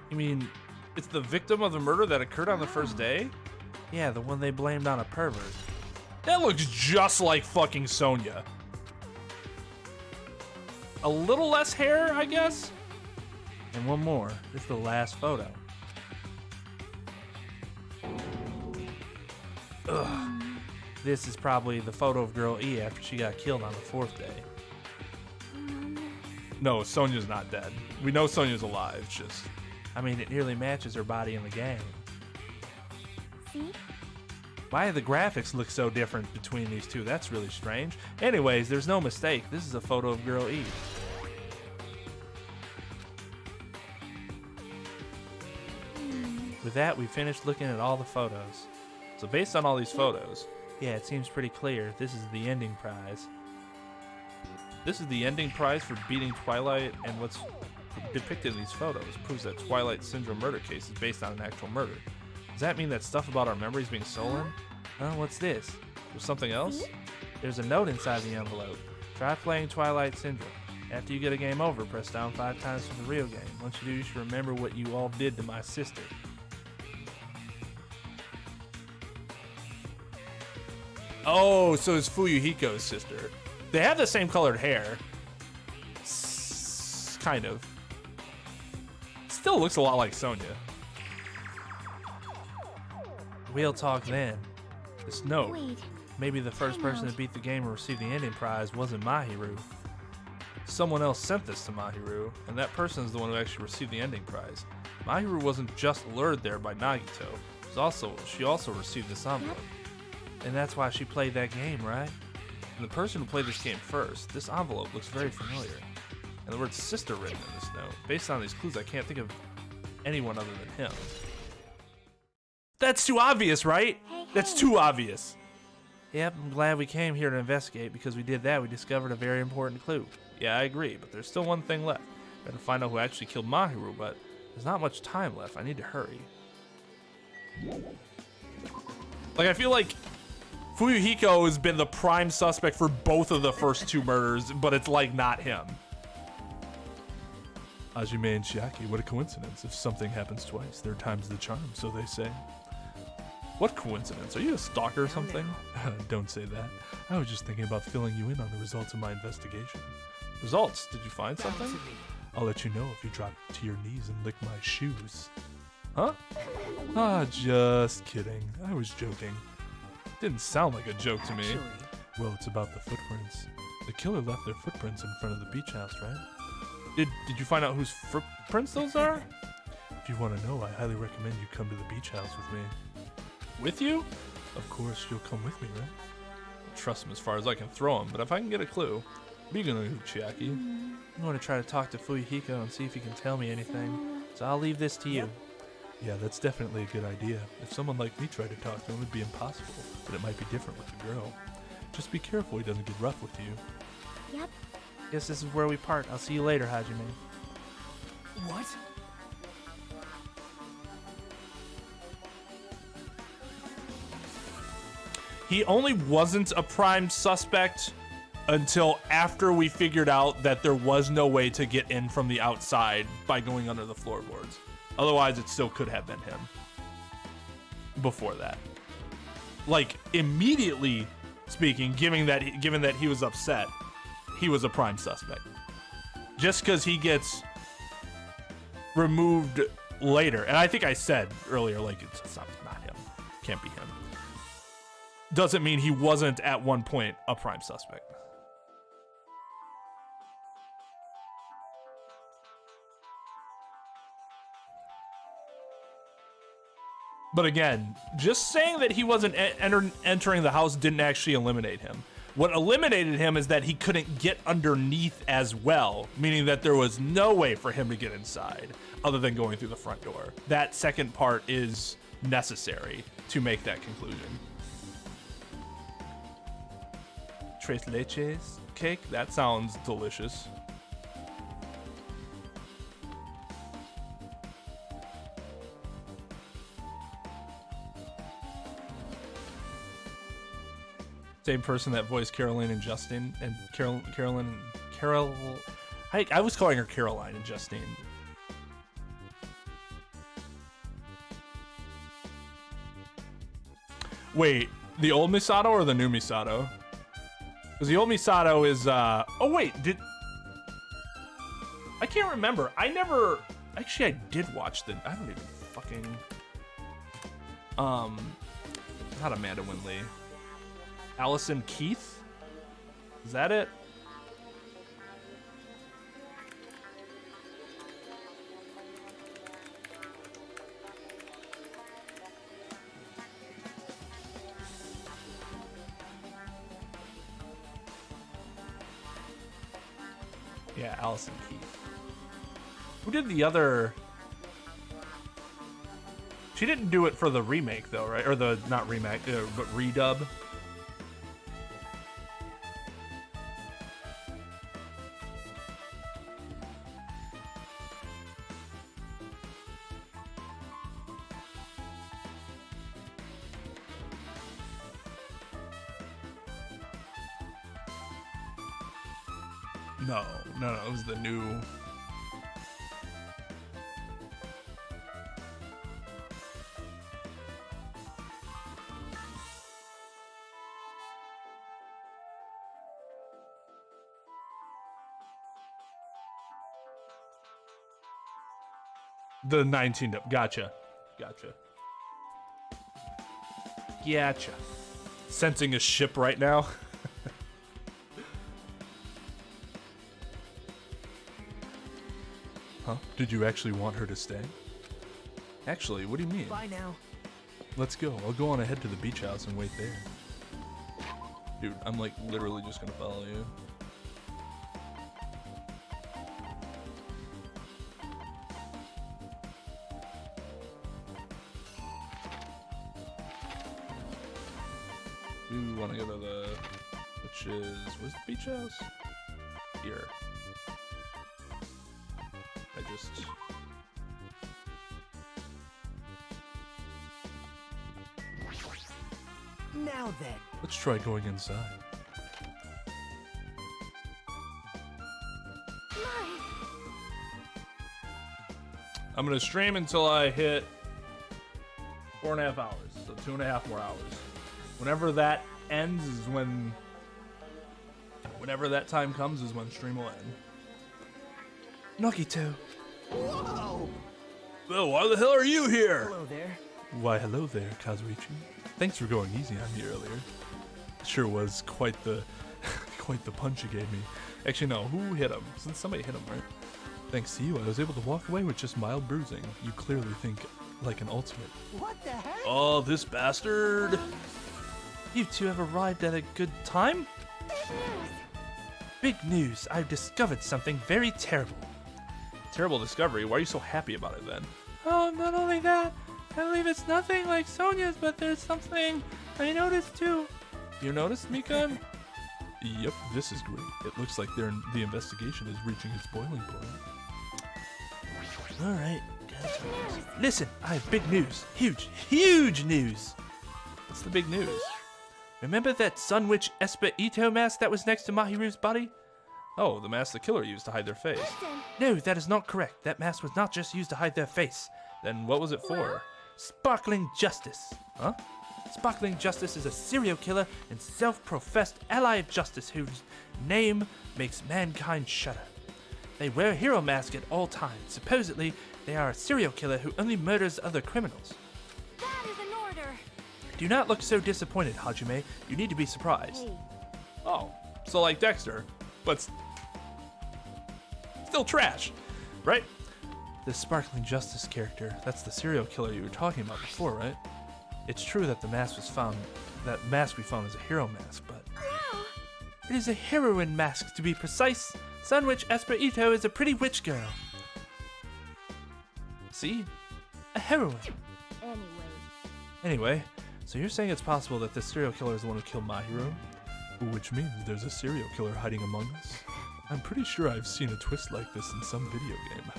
Speaker 1: You mean, it's the victim of the murder that occurred on the first day? Yeah, the one they blamed on a pervert. That looks just like fucking Sonia. A little less hair, I guess? And one more. This is the last photo. Ugh. This is probably the photo of Girl E after she got killed on the fourth day. No, Sonia's not dead. We know Sonia's alive, it's just... I mean, it nearly matches her body in the game.
Speaker 2: See?
Speaker 1: Why do the graphics look so different between these two? That's really strange. Anyways, there's no mistake. This is a photo of Girl E. With that, we finished looking at all the photos. So based on all these photos, Yeah, it seems pretty clear. This is the ending prize. This is the ending prize for beating Twilight, and what's depicted in these photos proves that Twilight Syndrome murder case is based on an actual murder. Does that mean that stuff about our memories being stolen? Oh, what's this? There's something else? There's a note inside the envelope. Try playing Twilight Syndrome. After you get a game over, press down 5 times for the real game. Once you do, you should remember what you all did to my sister. Oh, so it's Fuyuhiko's sister. They have the same colored hair. Kind of. Still looks a lot like Sonya. We'll talk then. This note.
Speaker 2: Wait.
Speaker 1: Maybe the first person to beat the game or receive the ending prize wasn't Mahiru. Someone else sent this to Mahiru, and that person is the one who actually received the ending prize. Mahiru wasn't just lured there by Nagito. She also received this envelope. And that's why she played that game, right? And the person who played this game first, this envelope looks very familiar. And the word sister written in this note. Based on these clues, I can't think of anyone other than him. That's too obvious, right? That's too obvious. Yep, I'm glad we came here to investigate. Because we did that, we discovered a very important clue. Yeah, I agree, but there's still one thing left. We have to find out who actually killed Mahiru, but there's not much time left. I need to hurry. Like, I feel like Fuyuhiko has been the prime suspect for both of the first 2 murders, but it's like not him. Hajime and Chiaki, what a coincidence. If something happens twice, third time's the charm, so they say. What coincidence? Are you a stalker or something? Don't say that. I was just thinking about filling you in on the results of my investigation. Results? Did you find something? I'll let you know if you drop to your knees and lick my shoes. Huh? Ah, just kidding. I was joking. Didn't sound like a joke to me. Well, it's about the footprints. The killer left their footprints in front of the beach house, right? Did you find out whose footprints those are? If you want to know, I highly recommend you come to the beach house with me. With you? Of course, you'll come with me, right? I'll trust him as far as I can throw him, but if I can get a clue, what are you gonna do, Chiaki? I'm gonna try to talk to Fuyuhiko and see if he can tell me anything. So I'll leave this to you. Yeah, that's definitely a good idea. If someone like me tried to talk to him, it'd be impossible, but it might be different with the girl. Just be careful he doesn't get rough with you.
Speaker 2: Yep.
Speaker 1: Guess this is where we part. I'll see you later, Hajime.
Speaker 4: What?
Speaker 1: He only wasn't a prime suspect until after we figured out that there was no way to get in from the outside by going under the floorboards. Otherwise, it still could have been him. Before that. Like, immediately speaking, given that he was upset, he was a prime suspect. Just because he gets removed later. And I think I said earlier, like, it's not him. Can't be him. Doesn't mean he wasn't at one point a prime suspect. But again, just saying that he wasn't entering the house didn't actually eliminate him. What eliminated him is that he couldn't get underneath as well, meaning that there was no way for him to get inside other than going through the front door. That second part is necessary to make that conclusion. Tres leches cake? That sounds delicious. Same person that voiced Caroline and Justin, and Carol. I was calling her Caroline and Justine. Wait, the old Misato or the new Misato? Because the old Misato is, oh wait, I can't remember. Actually I did watch I don't even fucking, not Amanda Winley. Allison Keith? Is that it? Yeah, Allison Keith. Who did the other? She didn't do it for the remake though, right? Or the, not remake, but redub. No, it was the new. The 19. Gotcha. Sensing a ship right now. Huh? Did you actually want her to stay? Actually, what do you mean?
Speaker 4: Bye now.
Speaker 1: Let's go. I'll go on ahead to the beach house and wait there. Dude, I'm like literally just gonna follow you. We want to go to the, which is, where's the beach house? Here.
Speaker 4: Now then.
Speaker 1: Let's try going inside. I'm gonna stream until I hit 4.5 hours, so 2.5 more hours. Whenever that ends is when, whenever that time comes is when stream will end. Nagito.
Speaker 4: Whoa!
Speaker 1: Well, why the hell are you here?
Speaker 4: Hello there.
Speaker 1: Why, hello there, Kazuichi. Thanks for going easy on me earlier. Sure was quite the, quite the punch you gave me. Actually, no, who hit him? Since somebody hit him, right? Thanks to you, I was able to walk away with just mild bruising. You clearly think like an ultimate.
Speaker 4: What the heck?
Speaker 1: Oh, this bastard. You two have arrived at a good time? Big news. I've discovered something very terrible. Terrible discovery? Why are you so happy about it then? Oh, not only that. I believe it's nothing like Sonia's, but there's something I noticed too. You noticed, Mika? Yep, this is great. It looks like the investigation is reaching its boiling point. Alright, guys. Listen, I have big news. Huge news! What's the big news? Remember that Sun Witch Esper Ito mask that was next to Mahiru's body? Oh, the mask the killer used to hide their face. No, that is not correct. That mask was not just used to hide their face. Then what was it for? Sparkling Justice. Huh? Sparkling Justice is a serial killer and self-professed ally of justice whose name makes mankind shudder. They wear a hero mask at all times. Supposedly, they are a serial killer who only murders other criminals.
Speaker 2: That is an order.
Speaker 1: Do not look so disappointed, Hajime. You need to be surprised.
Speaker 2: Hey.
Speaker 1: Oh, so like Dexter, but still trash, right? The Sparkling Justice character, that's the serial killer you were talking about before, right? It's true that the mask was found, that mask we found is a hero mask, but
Speaker 2: Wow.
Speaker 1: it is a heroine mask to be precise. Sun Witch Esper Ito is a pretty witch girl. See? A heroine. Anyway, so you're saying it's possible that this serial killer is the one who killed Mahiru? Which means there's a serial killer hiding among us. I'm pretty sure I've seen a twist like this in some video game.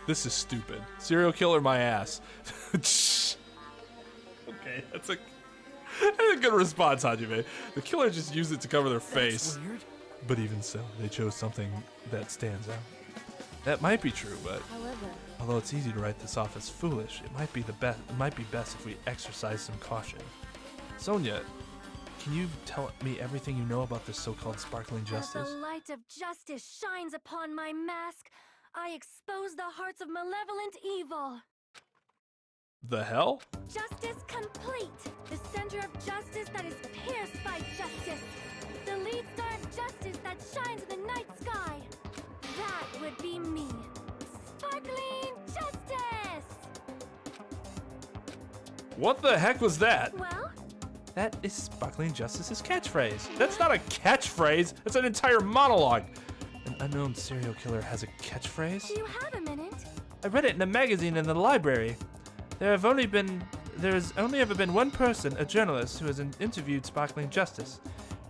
Speaker 1: This is stupid. Serial killer my ass. Okay, that's a good response, Hajime. The killer just used it to cover their face.
Speaker 4: That's weird.
Speaker 1: But even so, they chose something that stands out. That might be true, but
Speaker 2: However,
Speaker 1: although it's easy to write this off as foolish, it might be best if we exercise some caution. Sonia, can you tell me everything you know about this so-called Sparkling
Speaker 2: as
Speaker 1: Justice?
Speaker 2: the light of justice shines upon my mask, I expose the hearts of malevolent evil.
Speaker 1: The hell?
Speaker 2: Justice complete. The center of justice that is pierced by justice. The lead star of justice that shines in the night sky. That would be me. Sparkling Justice!
Speaker 1: What the heck was that?
Speaker 2: Well,
Speaker 1: That is Sparkling Justice's catchphrase. That's not a catchphrase, it's an entire monologue. An unknown serial killer has a catchphrase?
Speaker 2: do you have a minute?
Speaker 1: I read it in a magazine in the library. There's only ever been one person, a journalist, who has interviewed Sparkling Justice.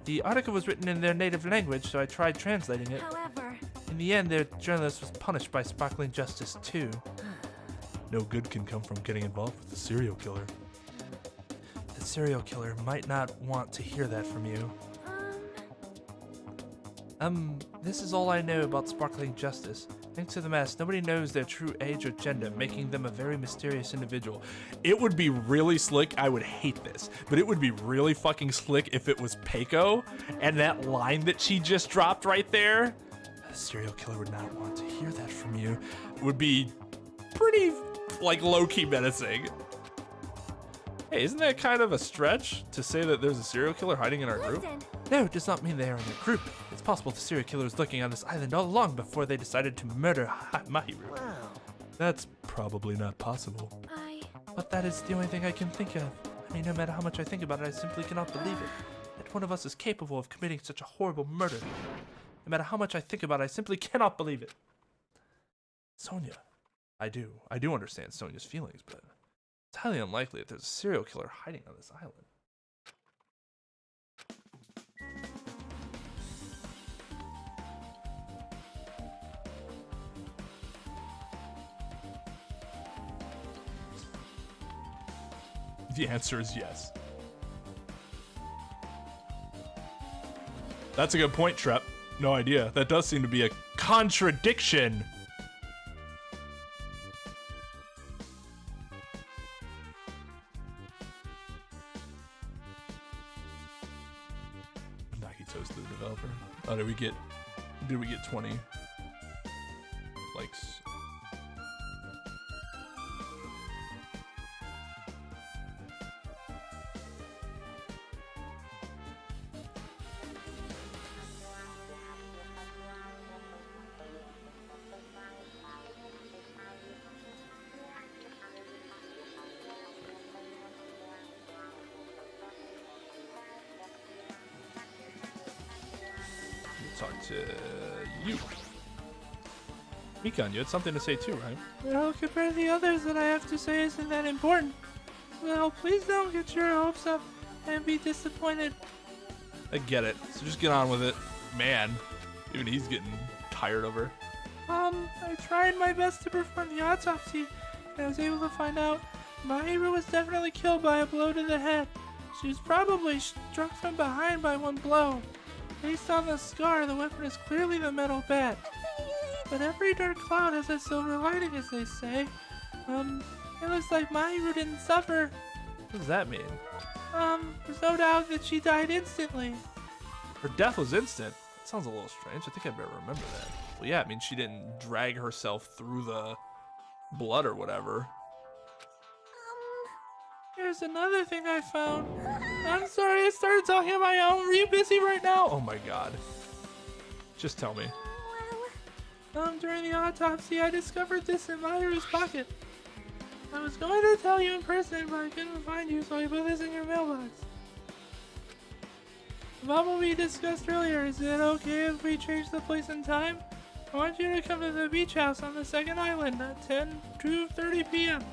Speaker 1: The article was written in their native language, so I tried translating it.
Speaker 2: However,
Speaker 1: In the end, their journalist was punished by Sparkling Justice too. No good can come from getting involved with the serial killer. serial killer might not want to hear that from you. This is all I know about sparkling justice. Thanks to the mask, nobody knows their true age or gender, making them a very mysterious individual. It would be really slick. I would hate this, but it would be really fucking slick if it was Peiko, and that line that she just dropped right there. A serial killer would not want to hear that from you. It would be pretty, like, low-key menacing. Hey, isn't that kind of a stretch to say that there's a serial killer hiding in our group? No, it does not mean they are in the group. It's possible the serial killer was lurking on this island all along before they decided to murder Mahiru. Wow. That's probably not possible. But that is the only thing I can think of. I mean, no matter how much I think about it, I simply cannot believe it. That one of us is capable of committing such a horrible murder. No matter how much I think about it, I simply cannot believe it. Sonia. I do understand Sonia's feelings, but it's highly unlikely that there's a serial killer hiding on this island. The answer is yes. That's a good point, Trep. No idea. That does seem to be a contradiction. Nagito's the developer. Oh, did we get 20 likes? Talk to you. Mikan, you had something to say too, right?
Speaker 5: Well, compared to the others, that I have to say isn't that important. Well, please don't get your hopes up and be disappointed.
Speaker 1: I get it. So just get on with it. Man, even he's getting tired of her.
Speaker 5: I tried my best to perform the autopsy, and I was able to find out Mahiru was definitely killed by a blow to the head. She was probably struck from behind by one blow. Based on the scar, the weapon is clearly the metal bat. But every dark cloud has a silver lining, as they say. It looks like Mahiru didn't suffer.
Speaker 1: What does that mean?
Speaker 5: There's no doubt that she died instantly.
Speaker 1: Her death was instant. That sounds a little strange. I think I better remember that. Well, yeah, I mean, she didn't drag herself through the blood or whatever.
Speaker 5: Here's another thing I found. I'm sorry, I started talking on my own. Were you busy right now?
Speaker 1: Oh my god. Just tell me.
Speaker 5: During the autopsy, I discovered this in Mahiru's pocket. I was going to tell you in person, but I couldn't find you, so I put this in your mailbox. About what we discussed earlier, is it okay if we change the place and time? I want you to come to the beach house on the second island at 2:30 p.m.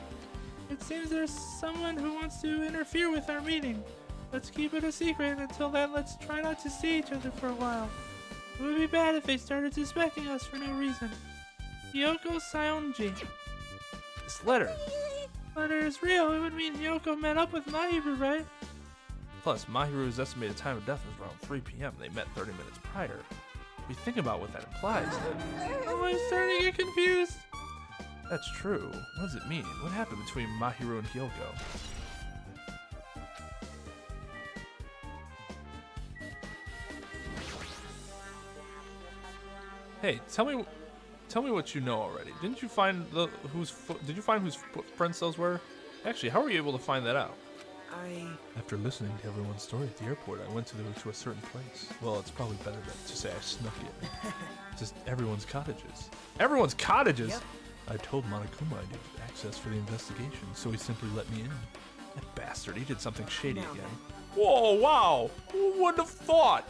Speaker 5: It seems there's someone who wants to interfere with our meeting. Let's keep it a secret. Until then, let's try not to see each other for a while. It would be bad if they started suspecting us for no reason. Yoko Saionji.
Speaker 1: This letter.
Speaker 5: Letter is real. It would mean Yoko met up with Mahiru, right?
Speaker 1: Plus, Mahiru's estimated time of death was around 3 p.m. They met 30 minutes prior. If you think about what that implies, then...
Speaker 5: Oh, I'm starting to get confused.
Speaker 1: That's true. What does it mean? What happened between Mahiru and Hyoko? Hey, tell me what you know already. Didn't you find did you find whose footprints those were? Actually, how were you able to find that out? After listening to everyone's story at the airport, I went to a certain place. Well, it's probably better to say I snuck it. Just everyone's cottages. Everyone's cottages? Yep. I told Monokuma I needed access for the investigation, so he simply let me in. That bastard, he did something shady again. Whoa, wow! Who would have thought?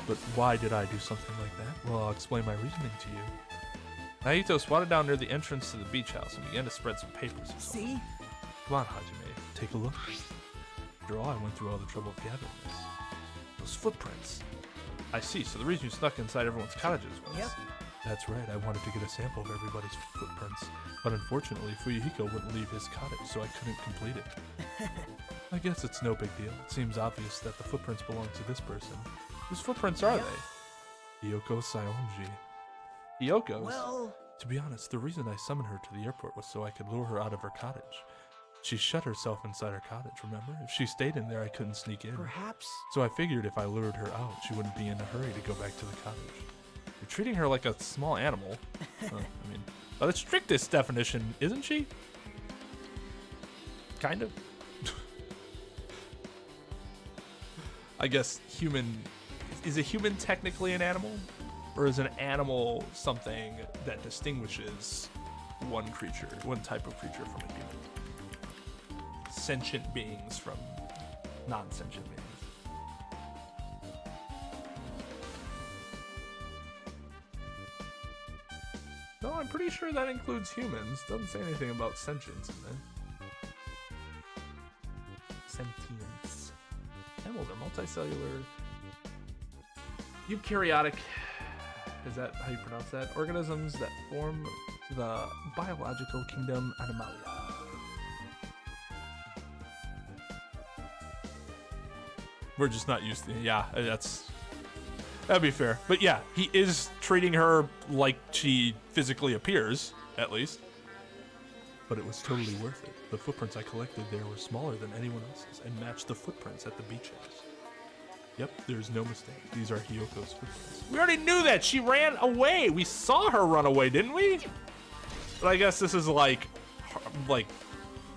Speaker 1: But why did I do something like that? Well, I'll explain my reasoning to you. Nagito squatted down near the entrance to the beach house and began to spread some papers.
Speaker 4: See?
Speaker 1: Come on, Hajime, take a look. After all, I went through all the trouble of gathering this. Those footprints. I see, so the reason you snuck inside everyone's cottages was...
Speaker 4: Yep.
Speaker 1: That's right, I wanted to get a sample of everybody's footprints, but unfortunately Fuyuhiko wouldn't leave his cottage, so I couldn't complete it. I guess it's no big deal. It seems obvious that the footprints belong to this person. Whose footprints are they? Hiyoko Saionji. Hiyoko's?
Speaker 4: Well...
Speaker 1: To be honest, the reason I summoned her to the airport was so I could lure her out of her cottage. She shut herself inside her cottage, remember? If she stayed in there, I couldn't sneak in.
Speaker 4: Perhaps...
Speaker 1: So I figured if I lured her out, she wouldn't be in a hurry to go back to the cottage. You're treating her like a small animal. I mean, by the strictest definition, isn't she? Kind of. I guess human... Is a human technically an animal? Or is an animal something that distinguishes one type of creature from a human? Sentient beings from non-sentient beings. No, I'm pretty sure that includes humans. Doesn't say anything about sentience in there. Sentience. Animals are multicellular. Eukaryotic. Is that how you pronounce that? Organisms that form the biological kingdom Animalia. We're just not used to it. Yeah, that'd be fair. But yeah, he is treating her like she physically appears, at least. But it was totally worth it. The footprints I collected there were smaller than anyone else's and matched the footprints at the beach house. Yep, there's no mistake. These are Hiyoko's footprints. We already knew that. She ran away. We saw her run away, didn't we? But I guess this is like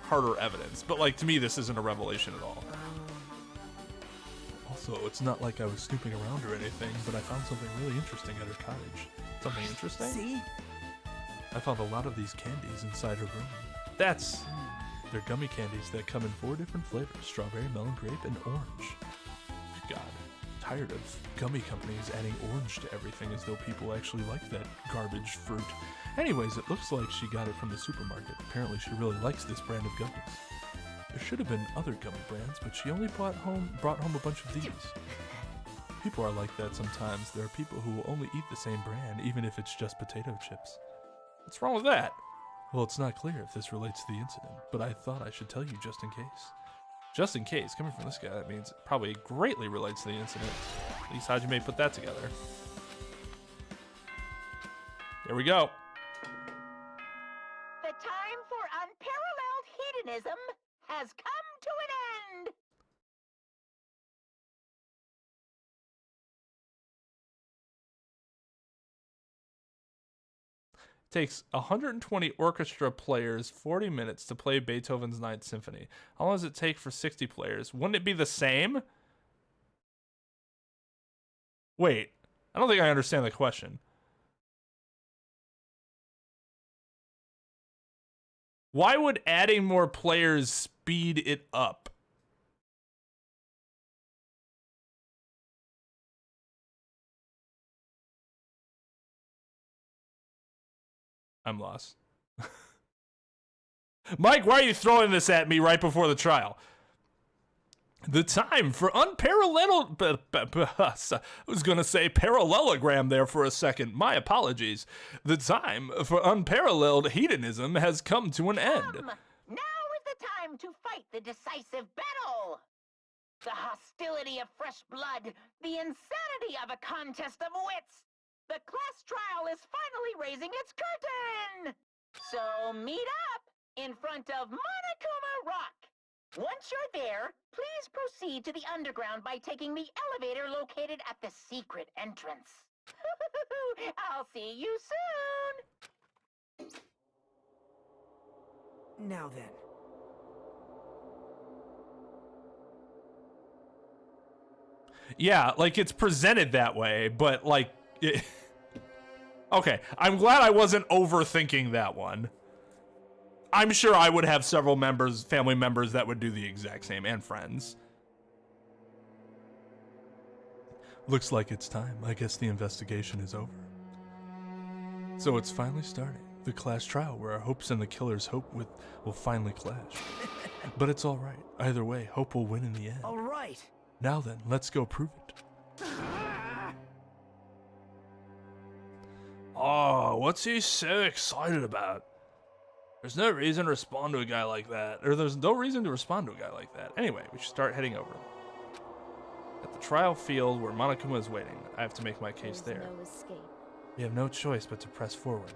Speaker 1: harder evidence. But like to me, this isn't a revelation at all. Also, it's not like I was snooping around or anything, but I found something really interesting at her cottage. Something interesting?
Speaker 4: See?
Speaker 1: I found a lot of these candies inside her room. They're gummy candies that come in 4 different flavors: strawberry, melon, grape, and orange. God, tired of gummy companies adding orange to everything as though people actually like that garbage fruit. Anyways, it looks like she got it from the supermarket. Apparently she really likes this brand of gummies. There should have been other gummy brands, but she only brought home a bunch of these. People are like that sometimes. There are people who will only eat the same brand, even if it's just potato chips. What's wrong with that? Well, it's not clear if this relates to the incident, but I thought I should tell you just in case. Just in case, coming from this guy, that means it probably greatly relates to the incident. At least how'd you put that together? Here we go.
Speaker 6: The time for unparalleled hedonism has come to an end.
Speaker 1: Takes 120 orchestra players 40 minutes to play Beethoven's Ninth Symphony. How long does it take for 60 players? Wouldn't it be the same? Wait, I don't think I understand the question. Why would adding more players speed it up? I'm lost. Mike, why are you throwing this at me right before the trial? The time for unparalleled... I was going to say parallelogram there for a second. My apologies. The time for unparalleled hedonism has come to an end.
Speaker 6: Now is the time to fight the decisive battle. The hostility of fresh blood. The insanity of a contest of wits. The class trial is finally raising its curtain! So meet up in front of Monokuma Rock. Once you're there, please proceed to the underground by taking the elevator located at the secret entrance. I'll see you soon!
Speaker 4: Now then.
Speaker 1: Yeah, like it's presented that way, but like... Okay, I'm glad I wasn't overthinking that one. I'm sure I would have several family members that would do the exact same, and friends. Looks like it's time. I guess the investigation is over. So it's finally starting. The class trial where our hopes and the killer's hope will finally clash. But it's alright. Either way, hope will win in the end.
Speaker 4: Alright.
Speaker 1: Now then, let's go prove it. Oh, what's he so excited about? There's no reason to respond to a guy like that. Or there's no reason to respond to a guy like that. Anyway, we should start heading over. At the trial field where Monokuma is waiting, I have to make my case there.
Speaker 2: No escape.
Speaker 1: We have no choice but to press forward.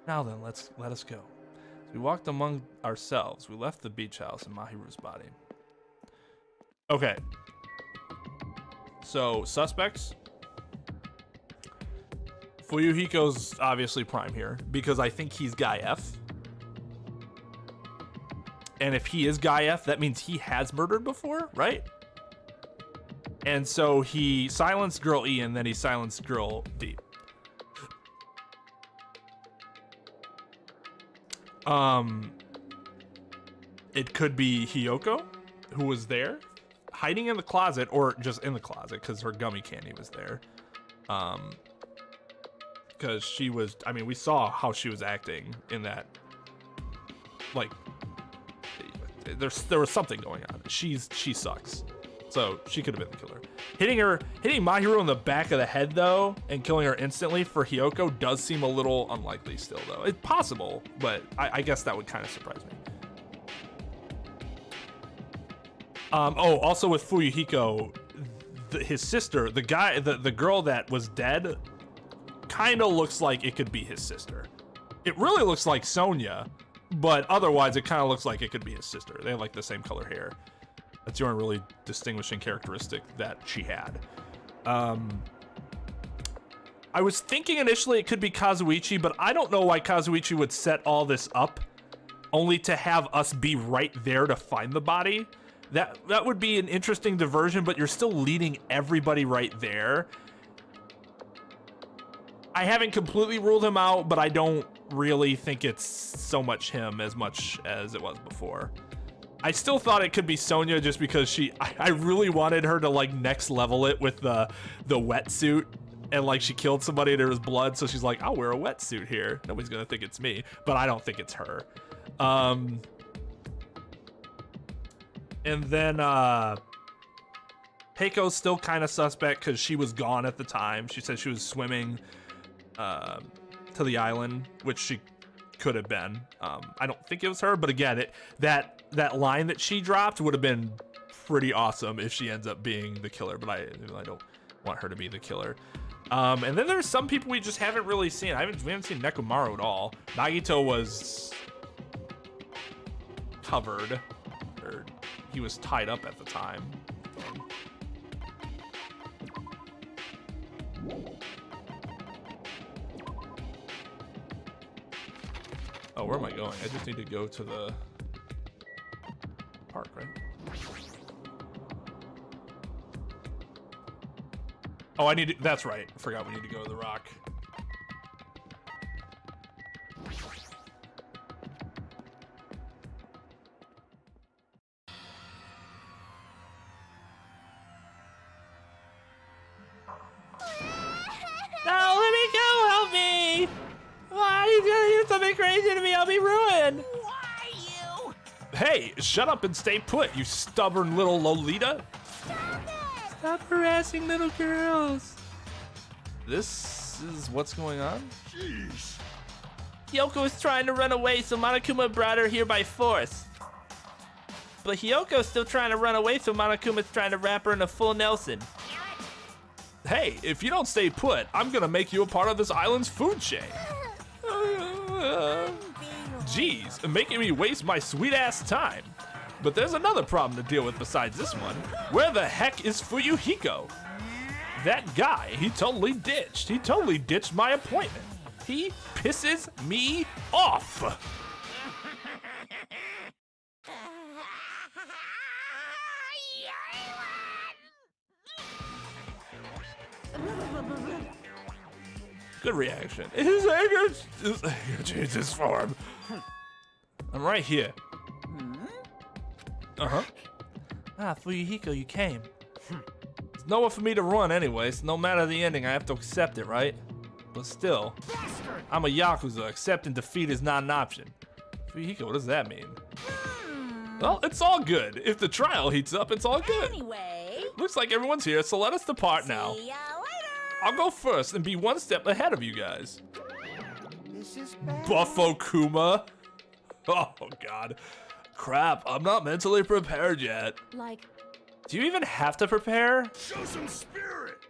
Speaker 1: Now then, let us go. As we walked among ourselves, we left the beach house and Mahiru's body. Okay. So, suspects. Fuyuhiko's obviously prime here, because I think he's Guy F. And if he is Guy F, that means he has murdered before, right? And so he silenced Girl E, and then he silenced Girl D. It could be Hiyoko, who was there, hiding in the closet, or just in the closet, because her gummy candy was there. Because she was, I mean, we saw how she was acting in that, like, there was something going on. She sucks. So she could have been the killer. Hitting Mahiru in the back of the head though, and killing her instantly for Hiyoko does seem a little unlikely still though. It's possible, but I guess that would kind of surprise me. Oh, also with Fuyuhiko, his sister, the girl that was dead, kind of looks like it could be his sister. It really looks like Sonya, but otherwise it kind of looks like it could be his sister. They have like the same color hair. That's the only really distinguishing characteristic that she had. I was thinking initially it could be Kazuichi, but I don't know why Kazuichi would set all this up only to have us be right there to find the body. That would be an interesting diversion, but you're still leading everybody right there. I haven't completely ruled him out, but I don't really think it's so much him as much as it was before. I still thought it could be Sonya just because I really wanted her to like next level it with the wetsuit, and like she killed somebody and there was blood, so she's like, I'll wear a wetsuit here. Nobody's gonna think it's me, but I don't think it's her. And then Heiko's still kind of suspect because she was gone at the time. She said she was swimming to the island, which she could have been. I don't think it was her, but again, that line that she dropped would have been pretty awesome if she ends up being the killer, but I don't want her to be the killer. And then there's some people we just haven't really seen. We haven't seen Nekomaru at all. Nagito was covered, or he was tied up at the time. Oh, where am I going? I just need to go to the park, right? Oh, that's right. I forgot we need to go to the rock.
Speaker 5: No, let me go, help me! Why are you gonna do something crazy to me? I'll be ruined!
Speaker 6: Why you?
Speaker 1: Hey, shut up and stay put, you stubborn little Lolita.
Speaker 5: Stop harassing little girls.
Speaker 1: This is what's going on?
Speaker 5: Jeez. Hiyoko was trying to run away, so Monokuma brought her here by force. But Hiyoko's still trying to run away, so Monokuma's trying to wrap her in a full Nelson.
Speaker 1: Hey, if you don't stay put, I'm gonna make you a part of this island's food chain. Jeez, making me waste my sweet ass time. But there's another problem to deal with besides this one. Where the heck is Fuyuhiko? That guy, he totally ditched my appointment. He pisses me off. Good reaction. His anger changed his form. I'm right here. Uh-huh.
Speaker 5: Ah, Fuyuhiko, you came.
Speaker 1: There's nowhere for me to run anyway, so no matter the ending, I have to accept it, right? But still, I'm a Yakuza. Accepting defeat is not an option. Fuyuhiko, what does that mean? Well, it's all good. If the trial heats up, it's all good.
Speaker 6: Anyway.
Speaker 1: Looks like everyone's here, so let us depart now.
Speaker 6: See ya later.
Speaker 1: I'll go first and be one step ahead of you guys.
Speaker 7: This is bad.
Speaker 1: Buffo Kuma. Oh, God. Crap, I'm not mentally prepared yet.
Speaker 2: Like,
Speaker 1: Do you even have to prepare?
Speaker 7: Show some spirit.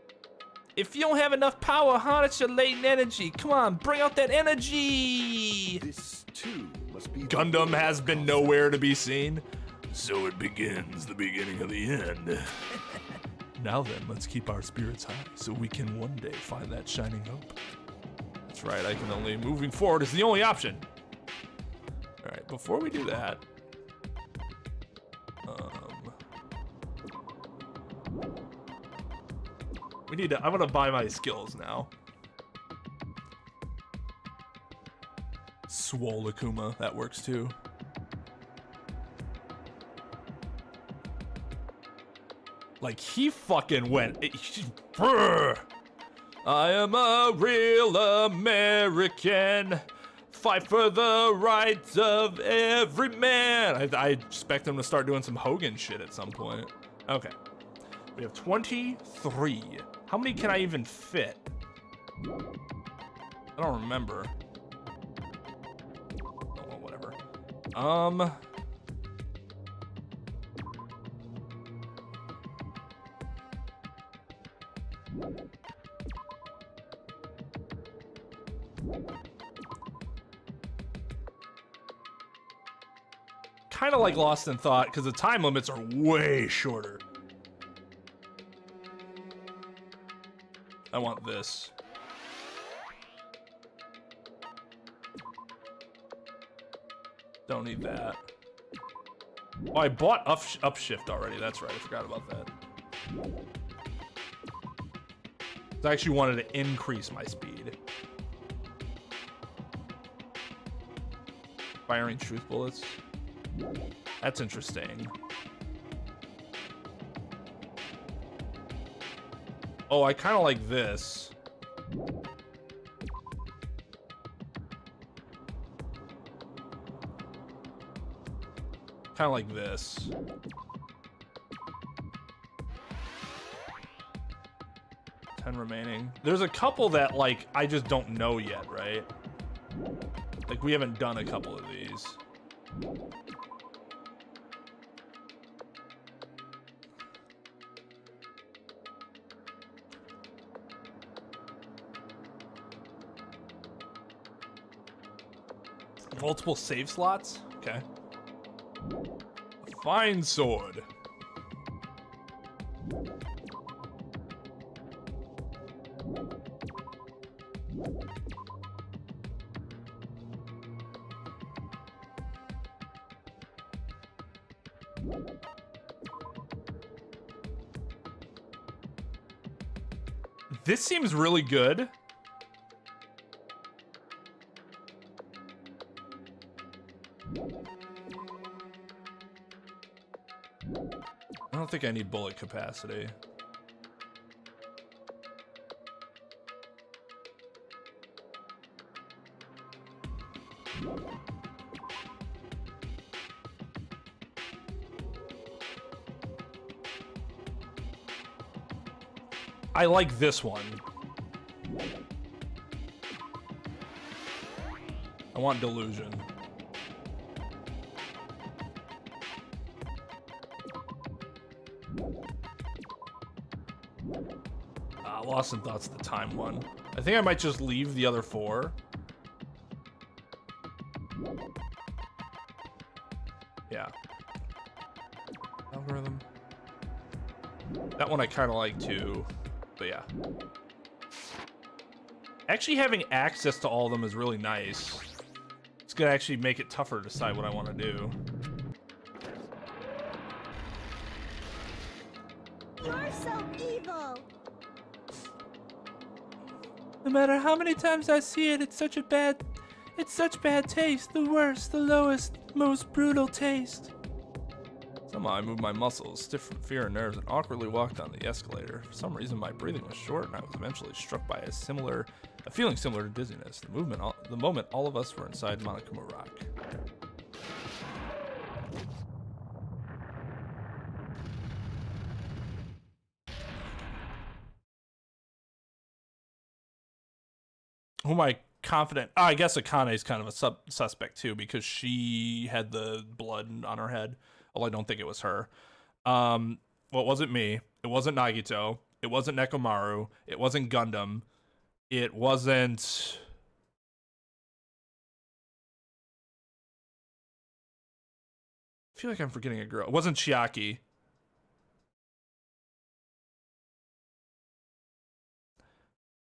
Speaker 1: If you don't have enough power, harness your latent energy. Come on, bring out that energy.
Speaker 7: This too must be.
Speaker 1: Gundam has been nowhere to be seen. So it begins the beginning of the end. Now then, let's keep our spirits high so we can one day find that shining hope. That's right, I can only, moving forward is the only option. All right, before we do that, we need to, I'm gonna buy my skills now. Swole Akuma, that works too. Like, he fucking went. I am a real American. Fight for the rights of every man. I expect him to start doing some Hogan shit at some point. Okay. We have 23. How many can I even fit? I don't remember. Oh, well, whatever. Kind of like Lost in Thought, because the time limits are way shorter. I want this. Don't need that. Oh, I bought upshift already. That's right. I forgot about that. I actually wanted to increase my speed. Firing truth bullets. That's interesting. Oh, I kind of like this. Kind of like this. Remaining. There's a couple that, like, I just don't know yet, right? Like, we haven't done a couple of these. Multiple save slots? Okay. A fine sword. This seems really good. I don't think I need bullet capacity. I like this one. I want delusion. Lost in Thought's the time one. I think I might just leave the other four. Yeah. Algorithm. That one I kind of like too. But yeah. Actually having access to all of them is really nice. It's gonna actually make it tougher to decide what I want to do.
Speaker 2: you're so evil.
Speaker 5: No matter how many times I see it, it's such bad taste. The worst, the lowest, most brutal taste.
Speaker 1: Somehow I moved my muscles, stiff from fear and nerves, and awkwardly walked down the escalator. For some reason, my breathing was short, and I was eventually struck by a feeling similar to dizziness. The moment all of us were inside Monokuma Rock. Who am I confident? I guess Akane is kind of a suspect too because she had the blood on her head. Well, I don't think it was her. Well, it wasn't me. It wasn't Nagito. It wasn't Nekomaru. It wasn't Gundam. It wasn't... I feel like I'm forgetting a girl. It wasn't Chiaki.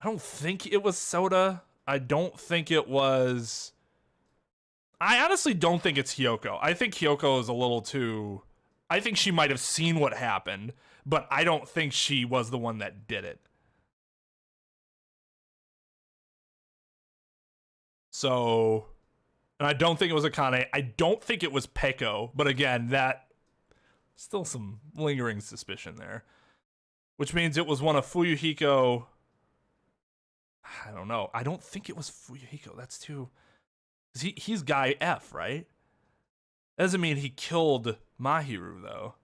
Speaker 1: I don't think it was Soda. I don't think it was... I honestly don't think it's Hyoko. I think Hyoko is a little too... I think she might have seen what happened, but I don't think she was the one that did it. So... And I don't think it was Akane. I don't think it was Peko. But again, that... Still some lingering suspicion there. Which means it was one of Fuyuhiko... I don't know. I don't think it was Fuyuhiko. That's too... He's Guy F, right? That doesn't mean he killed Mahiru, though.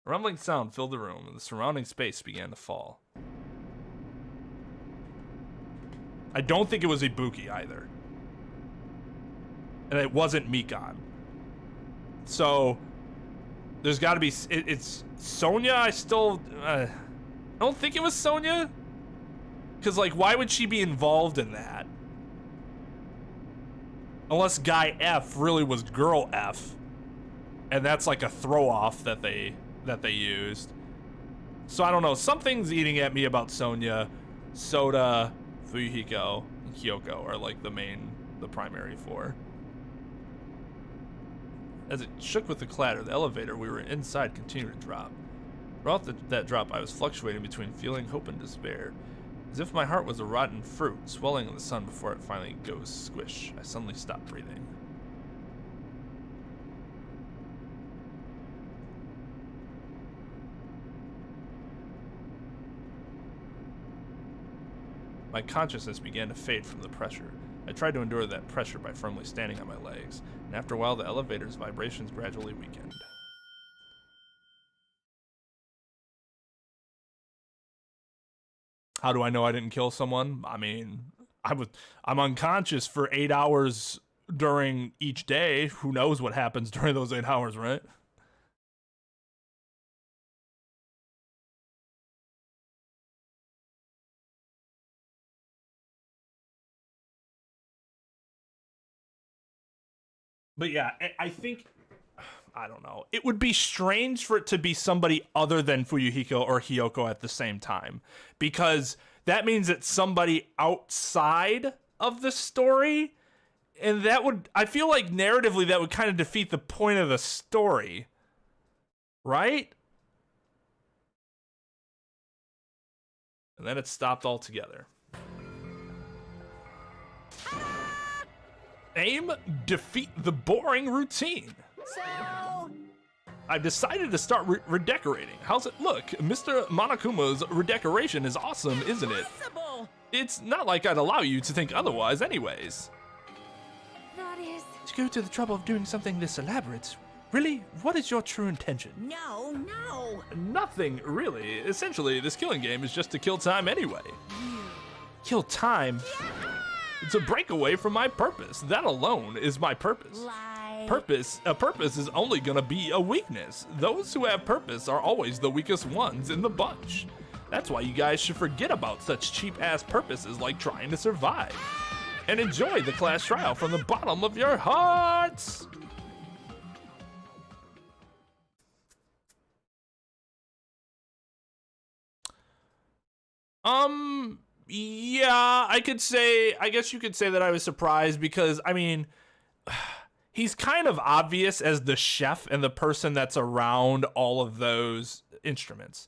Speaker 1: A rumbling sound filled the room, and the surrounding space began to fall. I don't think it was Ibuki, either. And it wasn't Mikan. So, there's got to be... It's Sonya, I don't think it was Sonya. Because, like, why would she be involved in that? Unless Guy F really was Girl F. And that's like a throw-off that they used. So I don't know. Something's eating at me about Sonya. Soda, Fuyuhiko, and Hyoko are like the primary four. As it shook with the clatter, the elevator we were inside continued to drop. Throughout that drop, I was fluctuating between feeling hope and despair. As if my heart was a rotten fruit, swelling in the sun before it finally goes squish. I suddenly stopped breathing. My consciousness began to fade from the pressure. I tried to endure that pressure by firmly standing on my legs, and after a while the elevator's vibrations gradually weakened. How do I know I didn't kill someone? I mean, I'm unconscious for 8 hours during each day. Who knows what happens during those 8 hours, right? But yeah, I think, I don't know. It would be strange for it to be somebody other than Fuyuhiko or Hyoko at the same time. Because that means it's somebody outside of the story. And that would, I feel like narratively that would kind of defeat the point of the story. Right? And then it stopped altogether. Aim, defeat the boring routine.
Speaker 6: So...
Speaker 1: I've decided to start redecorating. How's it look? Mr. Monokuma's redecoration is awesome, isn't it?
Speaker 6: Possible.
Speaker 1: It's not like I'd allow you to think otherwise anyways.
Speaker 2: That is...
Speaker 1: To go to the trouble of doing something this elaborate. Really? What is your true intention?
Speaker 6: No.
Speaker 1: Nothing, really. Essentially, this killing game is just to kill time anyway. Kill time? It's a breakaway from my purpose. That alone is my purpose.
Speaker 6: Lie.
Speaker 1: A purpose is only gonna be a weakness. Those who have purpose are always the weakest ones in the bunch. That's why you guys should forget about such cheap-ass purposes like trying to survive. And enjoy the class trial from the bottom of your hearts! Yeah, I guess you could say that I was surprised because, I mean, he's kind of obvious as the chef and the person that's around all of those instruments.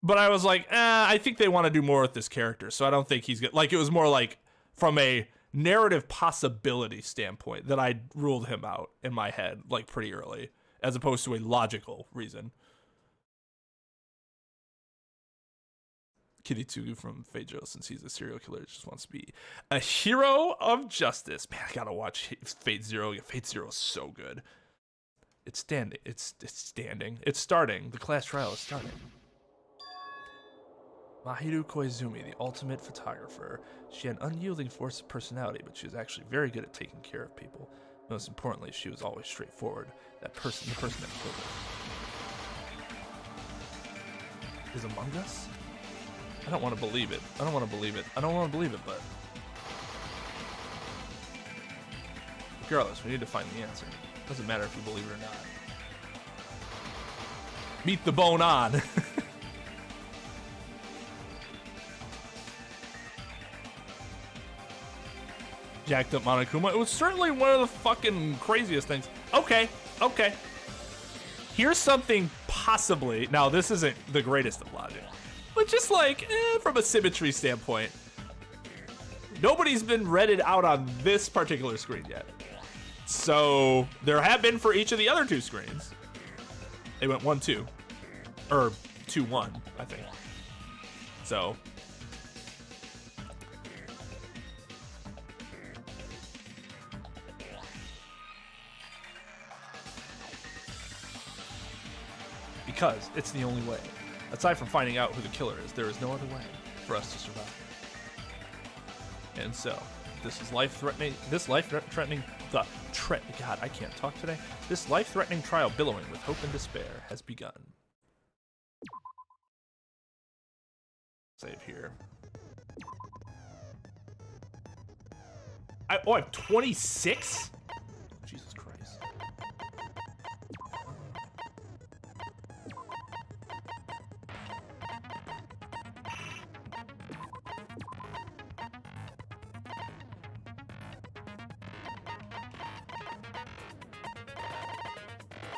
Speaker 1: But I was like, I think they want to do more with this character, so I don't think he's good. Like, it was more like from a narrative possibility standpoint that I ruled him out in my head, like, pretty early, as opposed to a logical reason. Kiritsugu from Fate Zero, since he's a serial killer, just wants to be a hero of justice. Man, I gotta watch Fate Zero. Fate Zero is so good. It's standing. It's standing. It's starting. The class trial is starting. Mahiru Koizumi, the ultimate photographer. She had an unyielding force of personality, but she was actually very good at taking care of people. Most importantly, she was always straightforward. The person that killed her is Among Us? I don't want to believe it. I don't want to believe it. I don't want to believe it, but regardless, we need to find the answer. Doesn't matter if you believe it or not. Meet the bone on. Jacked up Monokuma. It was certainly one of the fucking craziest things. Okay. Here's something possibly. Now, this isn't the greatest of logic, but just like from a symmetry standpoint, nobody's been redded out on this particular screen yet. So there have been for each of the other two screens. They went 1-2 or 2-1, I think. So. Because it's the only way. Aside from finding out who the killer is, there is no other way for us to survive. And so, this life-threatening God, I can't talk today. This life-threatening trial billowing with hope and despair has begun. Save here. I have 26? Jesus Christ.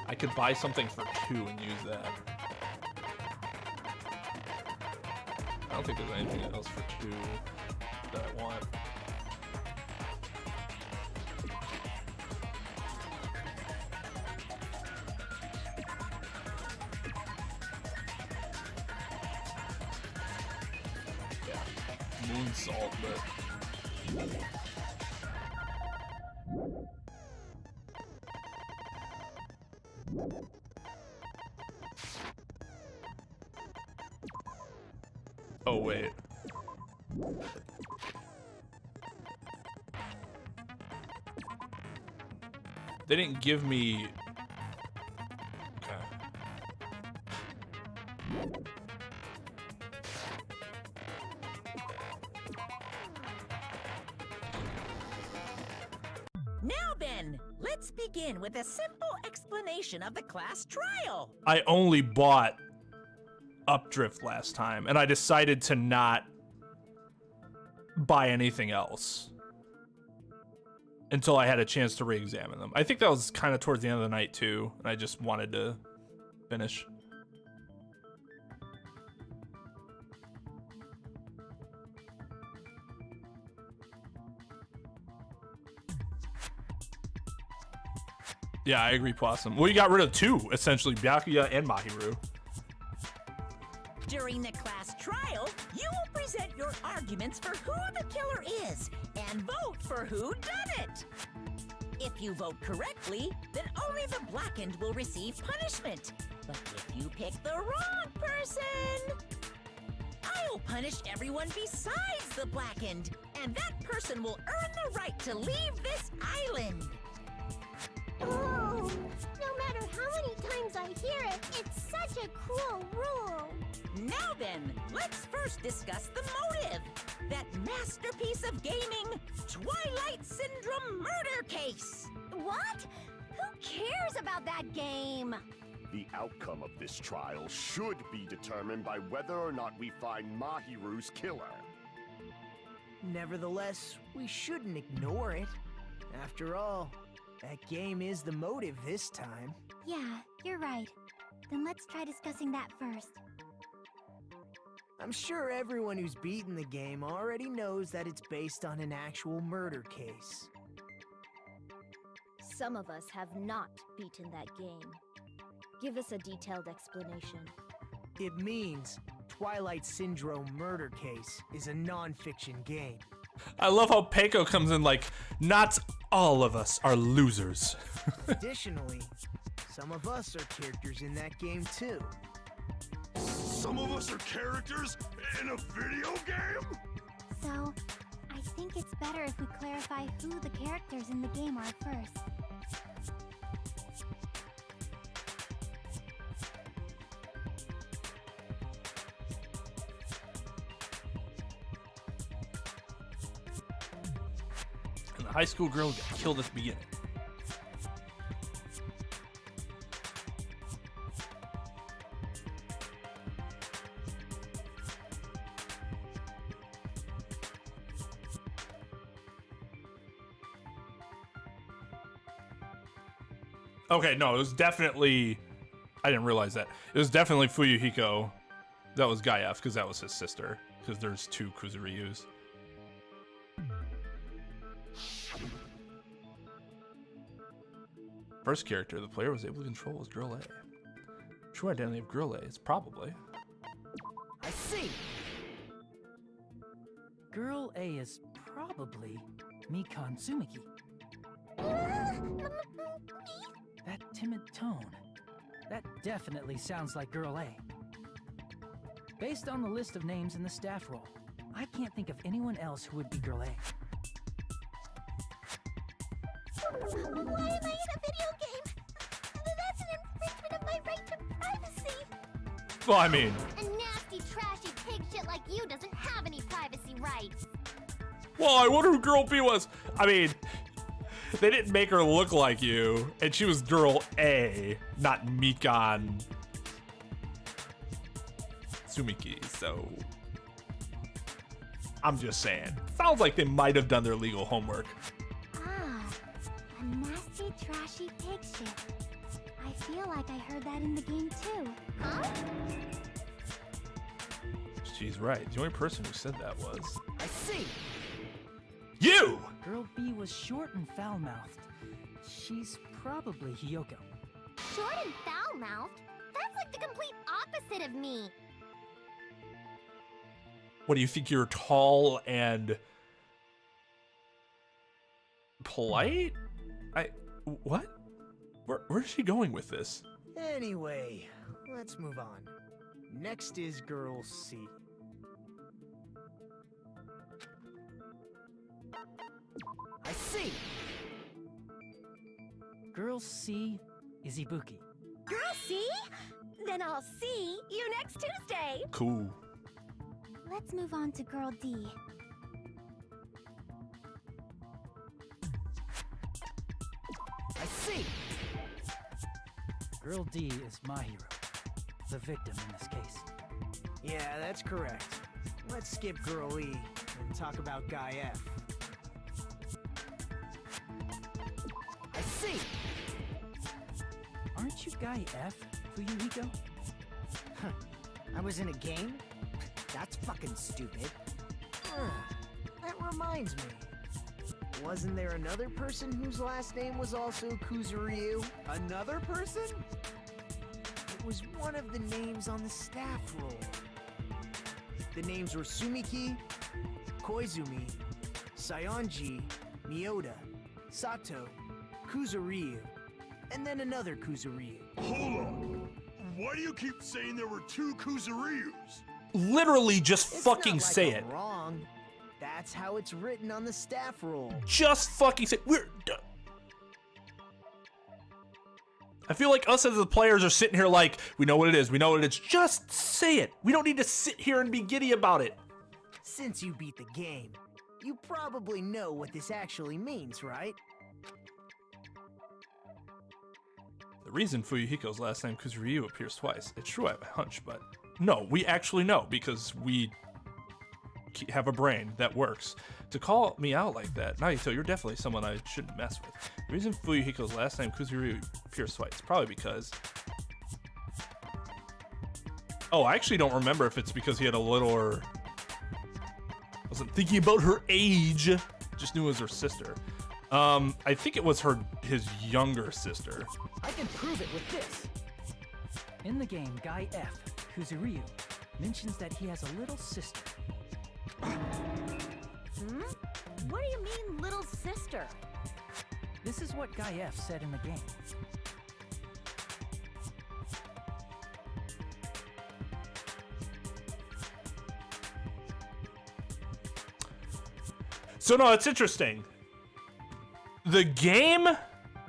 Speaker 1: I could buy something for 2 and use that. I don't think there's anything else for 2 that I want. Yeah, moon salt, but. Oh, wait. They didn't give me... Okay.
Speaker 8: Now then, let's begin with a simple explanation of the class trial.
Speaker 1: I only bought Updrift last time, and I decided to not buy anything else until I had a chance to re-examine them. I think that was kind of towards the end of the night too, and I just wanted to finish. Yeah, I agree, Possum. Well, you got rid of 2, essentially, Byakuya and Mahiru.
Speaker 8: During the class trial, you will present your arguments for who the killer is and vote for who done it. If you vote correctly, then only the blackened will receive punishment. But if you pick the wrong person, I'll punish everyone besides the blackened, and that person will earn the right to leave this island.
Speaker 2: Oh, no matter how many times I hear it, it's such a cruel rule.
Speaker 8: Now then, let's first discuss the motive. That masterpiece of gaming, Twilight Syndrome murder case.
Speaker 2: What? Who cares about that game?
Speaker 7: The outcome of this trial should be determined by whether or not we find Mahiru's killer.
Speaker 9: Nevertheless, we shouldn't ignore it. After all, that game is the motive this time.
Speaker 2: Yeah, you're right. Then let's try discussing that first.
Speaker 9: I'm sure everyone who's beaten the game already knows that it's based on an actual murder case.
Speaker 2: Some of us have not beaten that game. Give us a detailed explanation.
Speaker 9: It means Twilight Syndrome murder case is a non-fiction game.
Speaker 1: I love how Peiko comes in like, not all of us are losers.
Speaker 9: Additionally, some of us are characters in that game too.
Speaker 7: Some of us are characters in a video game?
Speaker 2: So, I think it's better if we clarify who the characters in the game are first.
Speaker 1: And the high school girl got killed at the beginning. Okay, no, it was definitely... I didn't realize that. It was definitely Fuyuhiko. That was Gaia, because that was his sister. Because there's two Kuzuryus. First character the player was able to control was Girl A. True identity of Girl A is probably...
Speaker 4: I see! Girl A is probably Mikan Tsumiki. That timid tone. That definitely sounds like Girl A. Based on the list of names in the staff roll, I can't think of anyone else who would be Girl A.
Speaker 2: Why am I in a video game? That's an infringement of my right to privacy.
Speaker 1: Well, I mean...
Speaker 2: A nasty, trashy pig shit like you doesn't have any privacy rights.
Speaker 1: Well, I wonder who Girl B was. I mean... They didn't make her look like you, and she was Girl A, not Mikan Tsumiki, so... I'm just saying. Sounds like they might have done their legal homework.
Speaker 2: Ah, a nasty, trashy pig shit. I feel like I heard that in the game too. Huh?
Speaker 1: She's right. The only person who said that was...
Speaker 4: I see!
Speaker 1: You!
Speaker 4: Girl B was short and foul-mouthed. She's probably Hiyoko.
Speaker 2: Short and foul-mouthed? That's like the complete opposite of me.
Speaker 1: What do you think? You're tall and polite? What? Where's she going with this?
Speaker 9: Anyway, let's move on. Next is Girl C.
Speaker 4: I see! Girl C is Ibuki.
Speaker 2: Girl C? Then I'll see you next Tuesday.
Speaker 1: Cool.
Speaker 2: Let's move on to Girl D.
Speaker 4: I see! Girl D is Mahiru, the victim in this case.
Speaker 9: Yeah, that's correct. Let's skip Girl E and talk about Guy F.
Speaker 4: I see! Aren't you Guy F, Fuyuhiko?
Speaker 9: Huh. I was in a game? That's fucking stupid. That reminds me. Wasn't there another person whose last name was also Kuzuryu? Another person? It was one of the names on the staff roll. The names were Sumiki, Koizumi, Sayonji, Miyoda, Sato, Kuzuryu, and then another Kuzuryu.
Speaker 7: Hold on. Why do you keep saying there were two Kuzuryus?
Speaker 1: Literally just
Speaker 9: It's
Speaker 1: fucking
Speaker 9: not like
Speaker 1: say
Speaker 9: I'm
Speaker 1: it.
Speaker 9: wrong. That's how it's written on the staff roll.
Speaker 1: Just fucking say I feel like us as the players are sitting here like, we know what it is, we know what it is. Just say it. We don't need to sit here and be giddy about it.
Speaker 9: Since you beat the game, you probably know what this actually means, right?
Speaker 1: The reason Fuyuhiko's last name Kuzuryu appears twice, it's true I have a hunch, but no, we actually know because we have a brain that works. To call me out like that, Nagito, you're definitely someone I shouldn't mess with. The reason Fuyuhiko's last name Kuzuryu appears twice is probably because... Oh, I actually don't remember if it's because he had a little or... Wasn't thinking about her age, just knew it was her sister. I think it was his younger sister.
Speaker 4: I can prove it with this. In the game, Guy F, Kuzuryu, mentions that he has a little sister.
Speaker 8: What do you mean, little sister?
Speaker 4: This is what Guy F said in the game.
Speaker 1: So no, it's interesting. The game,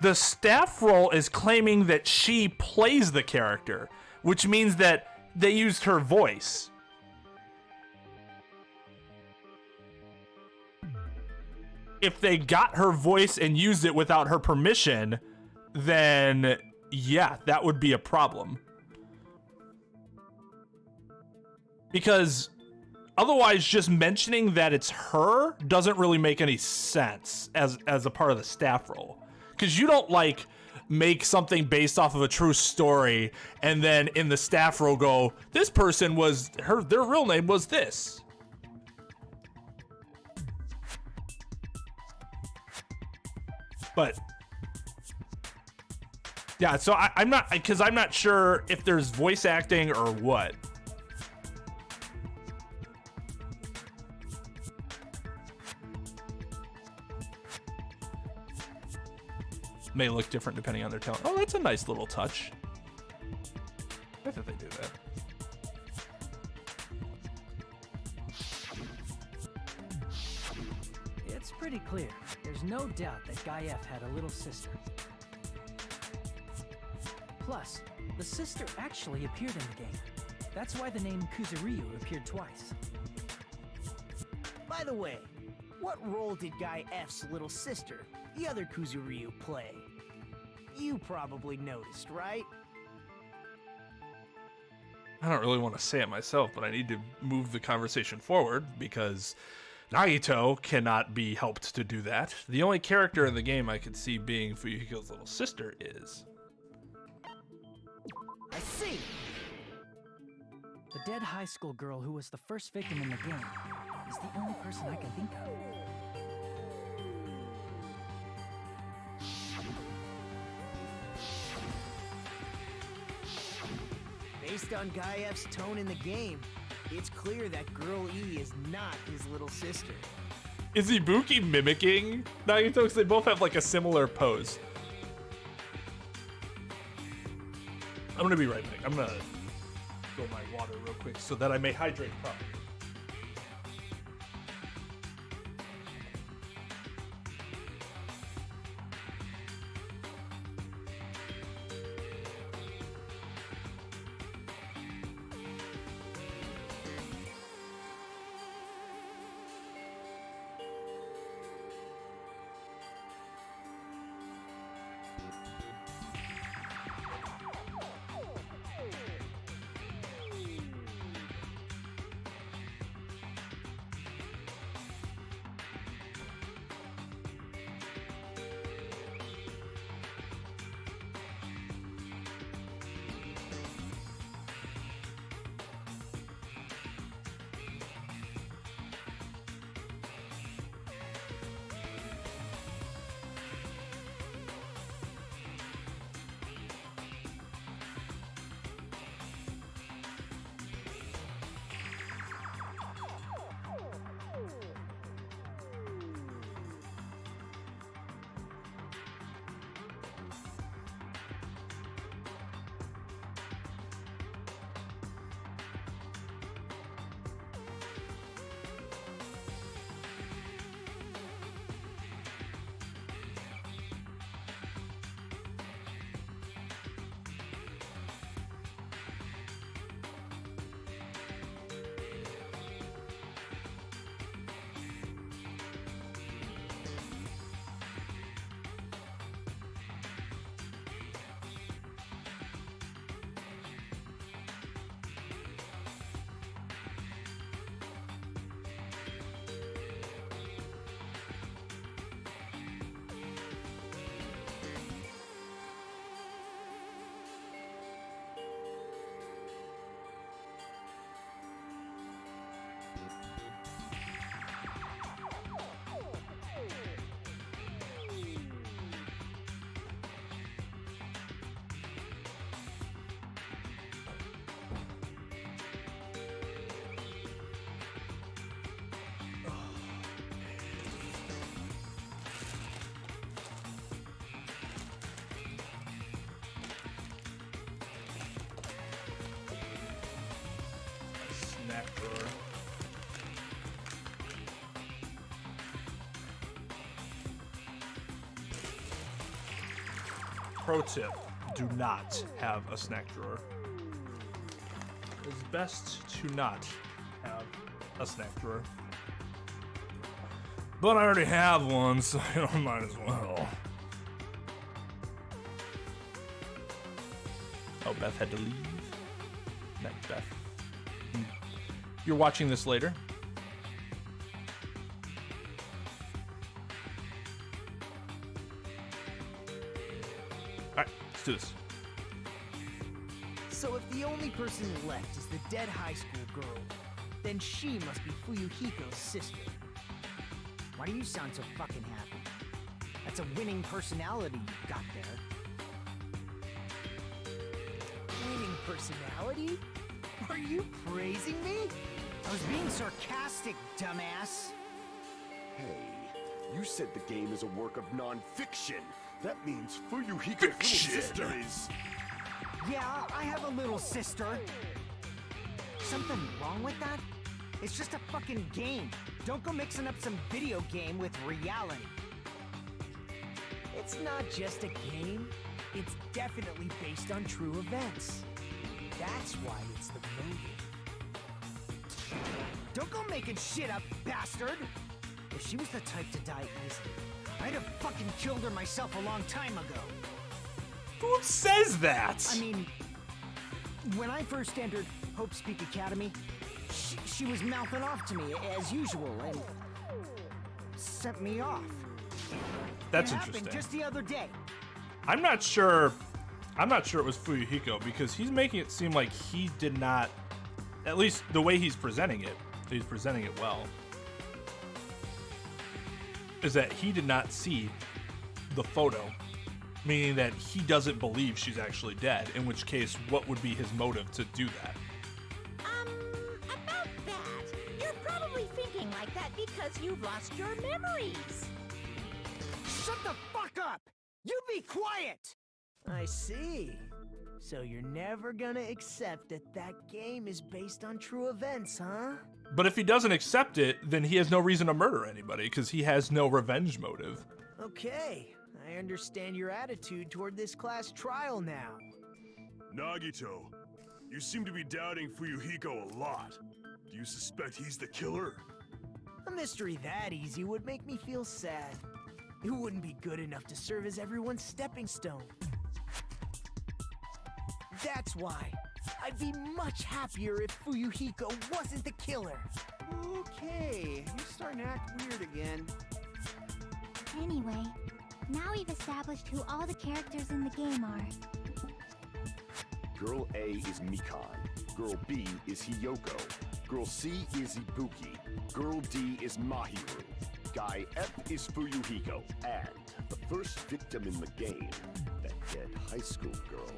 Speaker 1: the staff role is claiming that she plays the character, which means that they used her voice. If they got her voice and used it without her permission, then yeah, that would be a problem. Because otherwise, just mentioning that it's her doesn't really make any sense as a part of the staff role. Because you don't like make something based off of a true story and then in the staff role go, this person was their real name was this. But yeah, so I'm not sure if there's voice acting or what. May look different depending on their talent. Oh, that's a nice little touch. I think they do that.
Speaker 4: It's pretty clear. There's no doubt that Guy F had a little sister. Plus, the sister actually appeared in the game. That's why the name Kuzuryu appeared twice.
Speaker 9: By the way, what role did Guy F's little sister, the other Kuzuryu, play? You probably noticed, right?
Speaker 1: I don't really want to say it myself, but I need to move the conversation forward because Nagito cannot be helped to do that. The only character in the game I could see being Fuyuhiko's little sister is...
Speaker 9: I see!
Speaker 4: The dead high school girl who was the first victim in the game is the only person I can think of.
Speaker 9: Based on Guy F's tone in the game, it's clear that Girl E is not his little sister.
Speaker 1: Is Ibuki mimicking Nagito? Because they both have like a similar pose. I'm gonna be right back. I'm gonna fill my water real quick so that I may hydrate properly. pro tip, do not have a snack drawer. It's best to not have a snack drawer. But I already have one, so I might as well. Oh, Beth had to leave. Not Beth. You're watching this later. Alright, let's do this.
Speaker 9: So if the only person left is the dead high school girl, then she must be Fuyuhiko's sister. Why do you sound so fucking happy? That's a winning personality you've got there. Winning personality? Are you praising me? I was being sarcastic, dumbass.
Speaker 7: Hey, you said the game is a work of non-fiction. That means Fuyuhiko's little sister is...
Speaker 9: Yeah, I have a little sister. Something wrong with that? It's just a fucking game. Don't go mixing up some video game with reality. It's not just a game. It's definitely based on true events. That's why it's the motive. Don't go making shit up, bastard! If she was the type to die easily, I'd have fucking killed her myself a long time ago.
Speaker 1: Who says that?
Speaker 9: I mean, when I first entered Hope Speak Academy, she was mouthing off to me as usual and sent me off.
Speaker 1: That's
Speaker 9: it
Speaker 1: interesting.
Speaker 9: Happened just the other day.
Speaker 1: I'm not sure it was Fuyuhiko because he's making it seem like he did not, at least the way he's presenting it well, is that he did not see the photo, meaning that he doesn't believe she's actually dead, in which case, what would be his motive to do that?
Speaker 8: About that, you're probably thinking like that because you've lost your memories.
Speaker 9: Shut the fuck up! You be quiet! I see. So you're never gonna accept that that game is based on true events, huh?
Speaker 1: But if he doesn't accept it, then he has no reason to murder anybody because he has no revenge motive.
Speaker 9: Okay, I understand your attitude toward this class trial now.
Speaker 7: Nagito, you seem to be doubting Fuyuhiko a lot. Do you suspect he's the killer?
Speaker 9: A mystery that easy would make me feel sad. It wouldn't be good enough to serve as everyone's stepping stone. That's why I'd be much happier if Fuyuhiko wasn't the killer.
Speaker 10: Okay, you're starting to act weird again.
Speaker 2: Anyway, now we've established who all the characters in the game are.
Speaker 7: Girl A is Mikan. Girl B is Hiyoko. Girl C is Ibuki. Girl D is Mahiru. Guy F is Fuyuhiko. And the first victim in the game, that dead high school girl,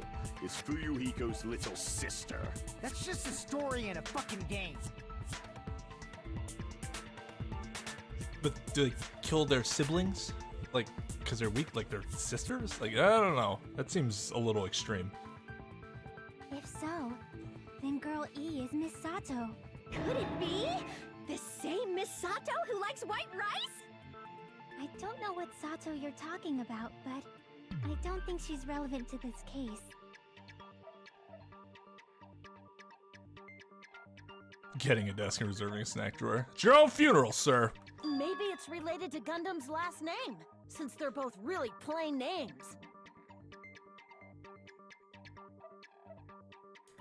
Speaker 7: is Fuyuhiko's little sister.
Speaker 9: That's just a story in a fucking game.
Speaker 1: But do they kill their siblings? Like, because they're weak, like they're sisters? Like, I don't know. That seems a little extreme.
Speaker 2: If so, then Girl E is Miss Sato.
Speaker 8: Could it be? The same Miss Sato who likes white rice?
Speaker 2: I don't know what Sato you're talking about, but I don't think she's relevant to this case.
Speaker 1: Getting a desk and reserving a snack drawer. It's your own funeral, sir.
Speaker 8: Maybe it's related to Gundam's last name, since they're both really plain names.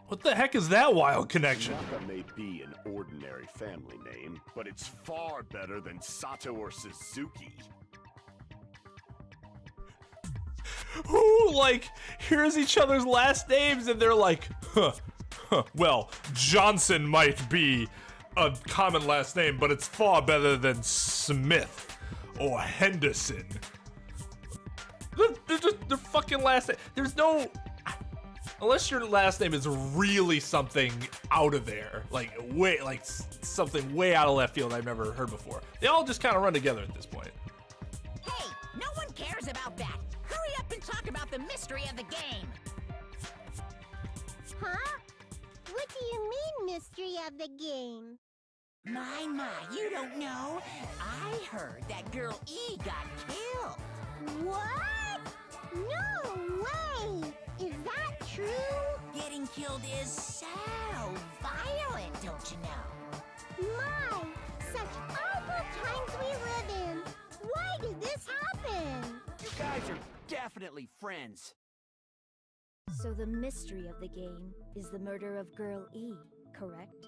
Speaker 1: What the heck is that wild connection?
Speaker 7: Naka may be an ordinary family name, but it's far better than Sato or Suzuki.
Speaker 1: Who, like, hears each other's last names and they're like, well, Johnson might be a common last name, but it's far better than Smith or Henderson. They're just their fucking last name. There's no... Unless your last name is really something out of there, like something way out of left field I've never heard before. They all just kind of run together at this point.
Speaker 8: Hey, no one cares about that. Hurry up and talk about the mystery of the game.
Speaker 2: Huh? What do you mean, mystery of the game?
Speaker 8: My, you don't know. I heard that Girl E got killed.
Speaker 2: What? No way! Is that true?
Speaker 8: Getting killed is so violent, don't you know?
Speaker 2: My, such awful times we live in. Why did this happen?
Speaker 10: You guys are definitely friends.
Speaker 2: So the mystery of the game is the murder of Girl E, correct?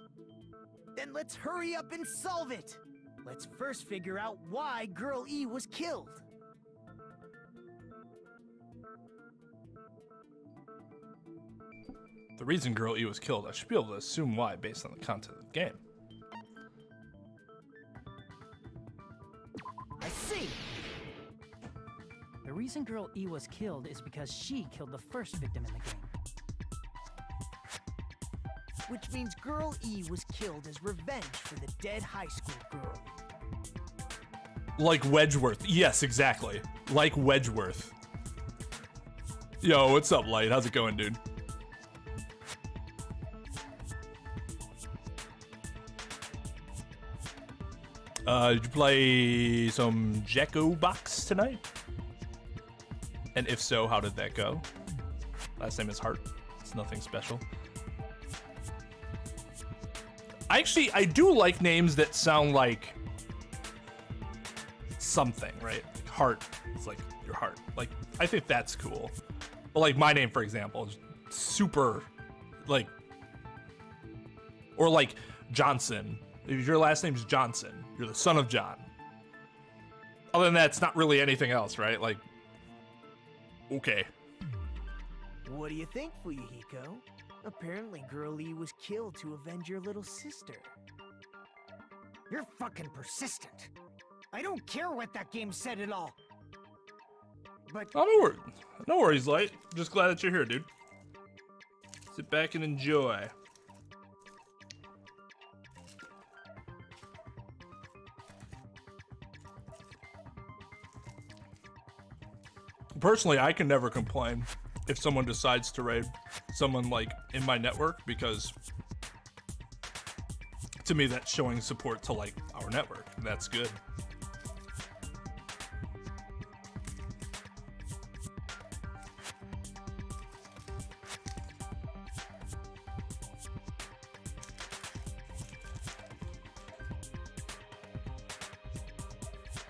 Speaker 9: Then let's hurry up and solve it. Let's first figure out why Girl E was killed.
Speaker 1: The reason Girl E was killed, I should be able to assume why based on the content of the game.
Speaker 9: I see.
Speaker 4: The reason Girl E was killed is because she killed the first victim in the game.
Speaker 9: Which means Girl E was killed as revenge for the dead high school girl.
Speaker 1: Like Wedgeworth. Yes, exactly. Like Wedgeworth. Yo, what's up, Light? How's it going, dude? Did you play some Jekko Box tonight? And if so, how did that go? Last name is Hart. It's nothing special. I do like names that sound like something, right? Like Hart. It's like your heart. Like, I think that's cool. But like my name, for example, is super, like, or like Johnson. If your last name's Johnson, you're the son of John. Other than that, it's not really anything else, right? Like, okay.
Speaker 9: What do you think, Fuyuhiko? Apparently Girl E was killed to avenge your little sister. You're fucking persistent. I don't care what that game said at all. But
Speaker 1: Oh, no worries, Light. Just glad that you're here, dude. Sit back and enjoy. Personally, I can never complain if someone decides to raid someone like in my network, because to me that's showing support to like our network. That's good.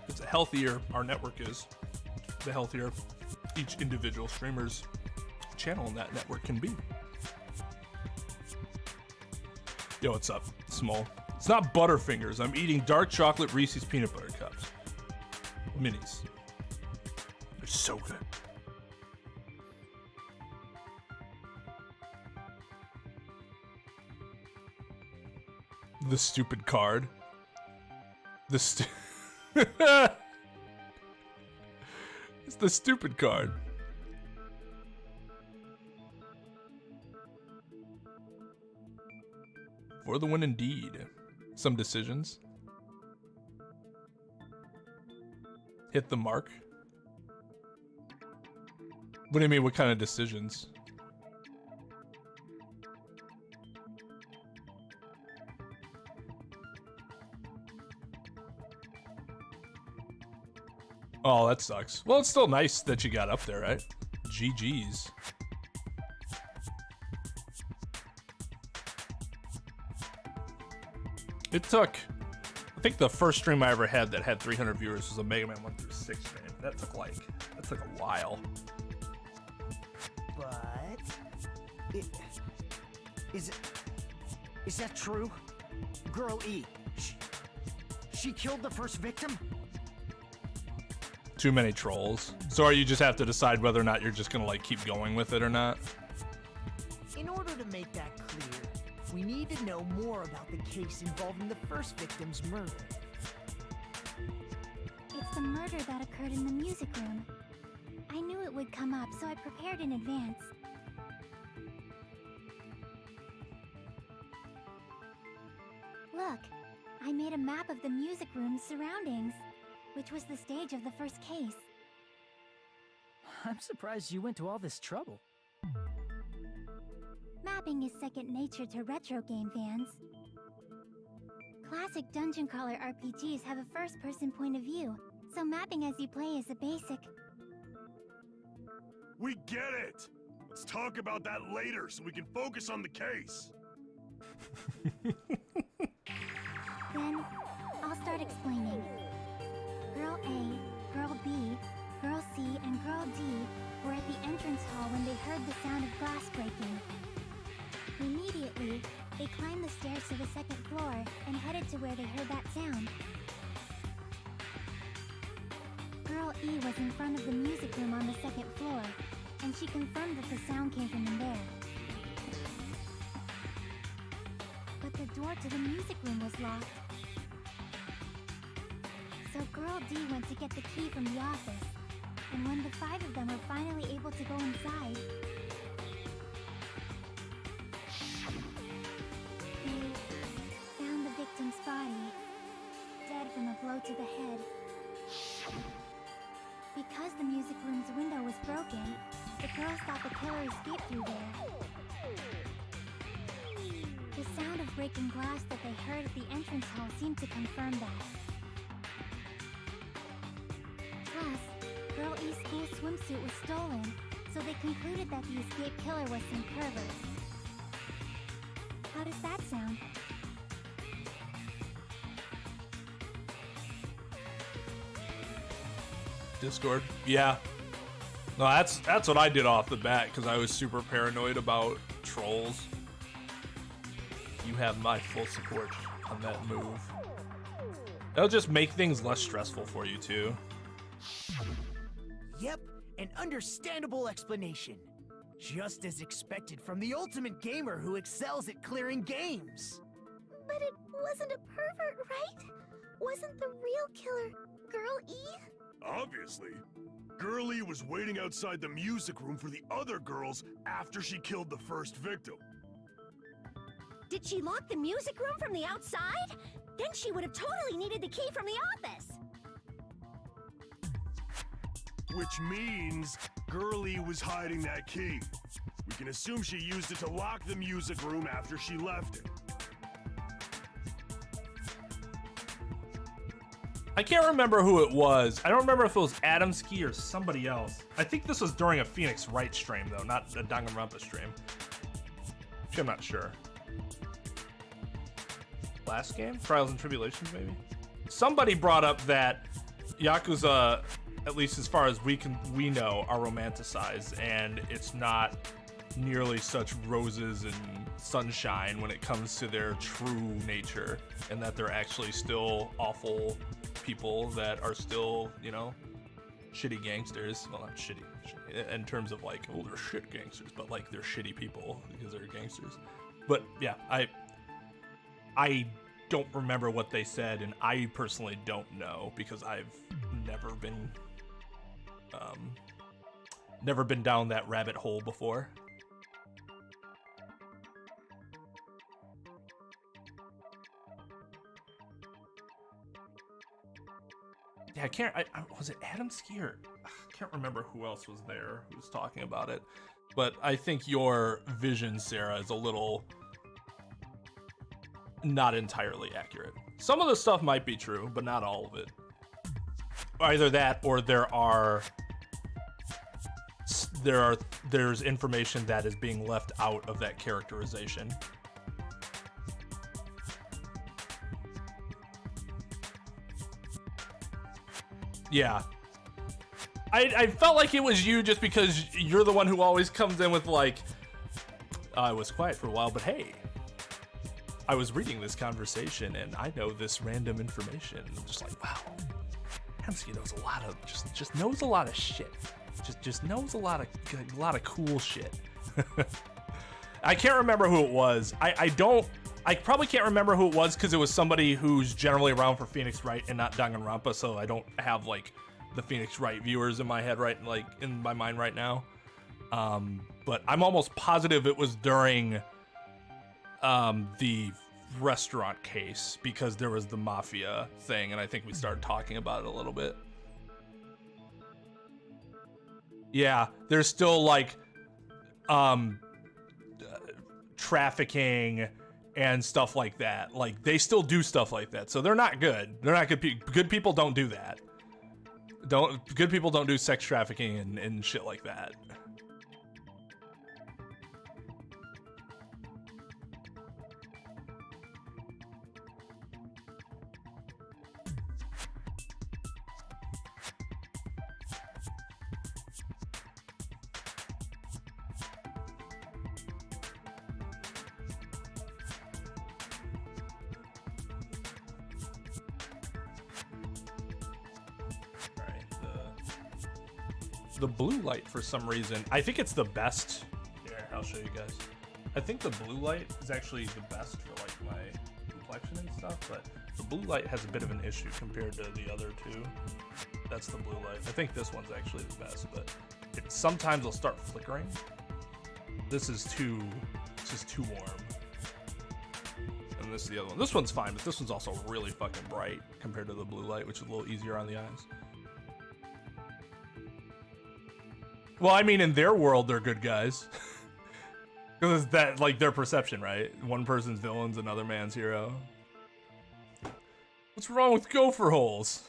Speaker 1: Because the healthier our network is, the healthier each individual streamer's channel in that network can be. Yo, what's up, Small? It's not Butterfingers. I'm eating dark chocolate Reese's peanut butter cups. Minis. They're so good. The stupid card. It's the stupid card. For the win indeed. Some decisions. Hit the mark. What do you mean, what kind of decisions? Oh, that sucks. Well, it's still nice that you got up there, right? GG's. It took, I think the first stream I ever had that had 300 viewers was a Mega Man 1 through 6 stream. That took a while.
Speaker 9: But is that true? Girl E, she killed the first victim?
Speaker 1: Too many trolls. So you just have to decide whether or not you're just gonna like keep going with it or not?
Speaker 9: In order to make that clear, we need to know more about the case involving the first victim's murder.
Speaker 2: It's the murder that occurred in the music room. I knew it would come up, so I prepared in advance. Look, I made a map of the music room's surroundings, which was the stage of the first case.
Speaker 4: I'm surprised you went to all this trouble.
Speaker 2: Mapping is second nature to retro game fans. Classic dungeon crawler RPGs have a first-person point of view, so mapping as you play is a basic.
Speaker 7: We get it! Let's talk about that later so we can focus on the case.
Speaker 2: Then, I'll start explaining. Girl A, Girl B, Girl C, and Girl D were at the entrance hall when they heard the sound of glass breaking. Immediately, they climbed the stairs to the second floor and headed to where they heard that sound. Girl E was in front of the music room on the second floor, and she confirmed that the sound came from in there. But the door to the music room was locked. So Girl D went to get the key from the office, and when the 5 of them were finally able to go inside, they found the victim's body, dead from a blow to the head. Because the music room's window was broken, the girls thought the killer escaped through there. The sound of breaking glass that they heard at the entrance hall seemed to confirm that. Plus, Girl E's school swimsuit was stolen, so they concluded that the escaped killer was some pervert. How does that sound?
Speaker 1: Discord. Yeah. No, that's what I did off the bat because I was super paranoid about trolls. You have my full support on that move. That'll just make things less stressful for you too.
Speaker 9: Yep, an understandable explanation. Just as expected from the ultimate gamer who excels at clearing games.
Speaker 2: But it wasn't a pervert, right? Wasn't the real killer Girl E?
Speaker 7: Obviously. Girlie was waiting outside the music room for the other girls after she killed the first victim.
Speaker 2: Did she lock the music room from the outside? Then she would have totally needed the key from the office.
Speaker 7: Which means Girlie was hiding that key. We can assume she used it to lock the music room after she left it.
Speaker 1: I can't remember who it was. I don't remember if it was Adamski or somebody else. I think this was during a Phoenix Wright stream though, not a Danganronpa stream. Which I'm not sure. Last game? Trials and Tribulations, maybe? Somebody brought up that Yakuza, at least as far as we know, are romanticized, and it's not nearly such roses and sunshine when it comes to their true nature, and that they're actually still awful people that are still, you know, shitty gangsters. Well, not shitty in terms of like, oh, they're shit gangsters, but like they're shitty people because they're gangsters. But yeah, I don't remember what they said, and I personally don't know because I've never been down that rabbit hole before. Yeah, was it Adamski or I can't remember who else was there who was talking about it, but I think your vision, Sarah, is a little not entirely accurate. Some of the stuff might be true, but not all of it. Either that or there's information that is being left out of that characterization. Yeah. I felt like it was you just because you're the one who always comes in with like, I was quiet for a while, but hey, I was reading this conversation and I know this random information. I'm just like, wow, Hemsky knows a lot of, just knows a lot of shit. Just knows a lot of cool shit. I can't remember who it was. I probably can't remember who it was because it was somebody who's generally around for Phoenix Wright and not Danganronpa, so I don't have like the Phoenix Wright viewers in my head in my mind right now. But I'm almost positive it was during the restaurant case because there was the mafia thing, and I think we started talking about it a little bit. Yeah, there's still like trafficking and stuff like that. Like they still do stuff like that, so they're not good. They're not good. Good people don't do that. Good people don't do sex trafficking and shit like that. the blue light for some reason. I think it's the best. Here, I'll show you guys. I think the blue light is actually the best for like my complexion and stuff, but the blue light has a bit of an issue compared to the other two. That's the blue light. I think this one's actually the best, but sometimes it'll start flickering. This is too warm. And this is the other one. This one's fine, but this one's also really fucking bright compared to the blue light, which is a little easier on the eyes. Well, I mean, in their world, they're good guys. Because it's that, like, their perception, right? One person's villain's another man's hero. What's wrong with gopher holes?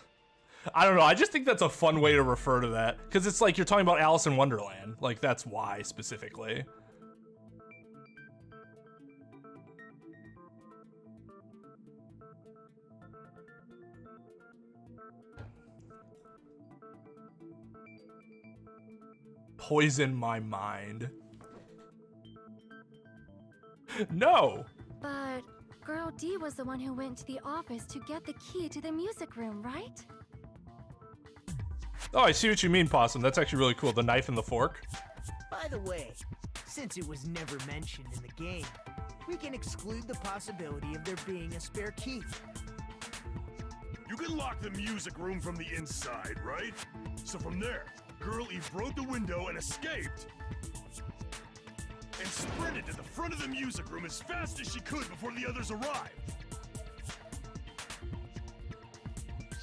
Speaker 1: I don't know. I just think that's a fun way to refer to that. Because it's like you're talking about Alice in Wonderland. Like, that's why, specifically. Poison my mind. No!
Speaker 2: But Girl D was the one who went to the office to get the key to the music room, right?
Speaker 1: Oh, I see what you mean, Possum. That's actually really cool. The knife and the fork.
Speaker 9: By the way, since it was never mentioned in the game, we can exclude the possibility of there being a spare key.
Speaker 7: You can lock the music room from the inside, right? So from there, Girl E broke the window and escaped. And sprinted to the front of the music room as fast as she could before the others arrived.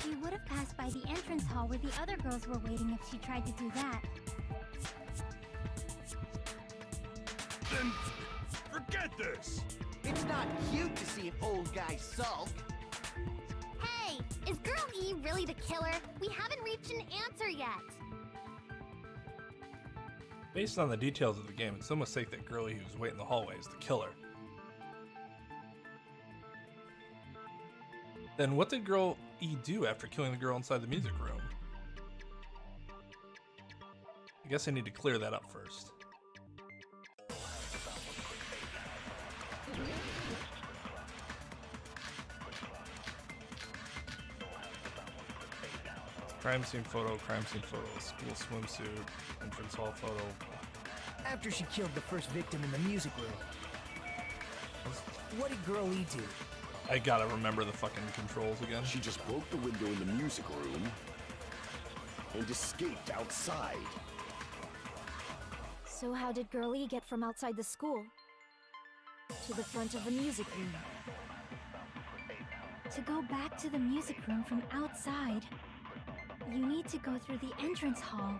Speaker 2: She would have passed by the entrance hall where the other girls were waiting if she tried to do that.
Speaker 7: Then forget this.
Speaker 10: It's not cute to see an old guy sulk.
Speaker 2: Hey, is Girl E really the killer? We haven't reached an answer yet.
Speaker 1: Based on the details of the game, it's no mistake that Girlie who's waiting in the hallway is the killer. Then what did Girl E do after killing the girl inside the music room? I guess I need to clear that up first. Crime scene photo, school swimsuit, entrance hall photo.
Speaker 9: After she killed the first victim in the music room, what did Girl E do?
Speaker 1: I gotta remember the fucking controls again.
Speaker 7: She just broke the window in the music room and escaped outside.
Speaker 2: So how did Girl E get from outside the school to the front of the music room? To go back to the music room from outside, you need to go through the entrance hall.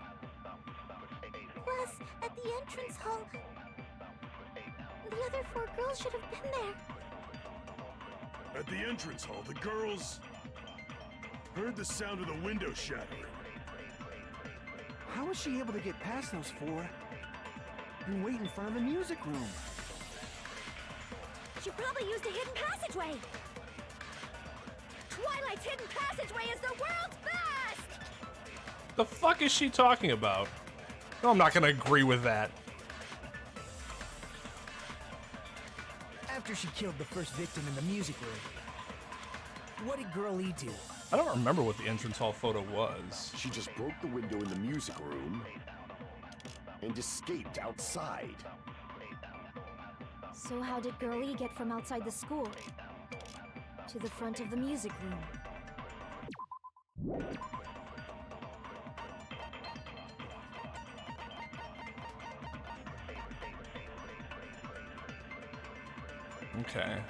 Speaker 2: Plus, at the entrance hall, the other 4 girls should have been there.
Speaker 7: At the entrance hall, the girls heard the sound of the window shattering.
Speaker 10: How was she able to get past those 4 and wait in front of the music room?
Speaker 2: She probably used a hidden passageway. Twilight's hidden passageway is the world's best!
Speaker 1: The fuck is she talking about? No, I'm not gonna agree with that.
Speaker 9: After she killed the first victim in the music room, what did Girl E do?
Speaker 1: I don't remember what the entrance hall photo was.
Speaker 7: She just broke the window in the music room and escaped outside.
Speaker 2: So how did Girl E get from outside the school to the front of the music room?
Speaker 1: Okay.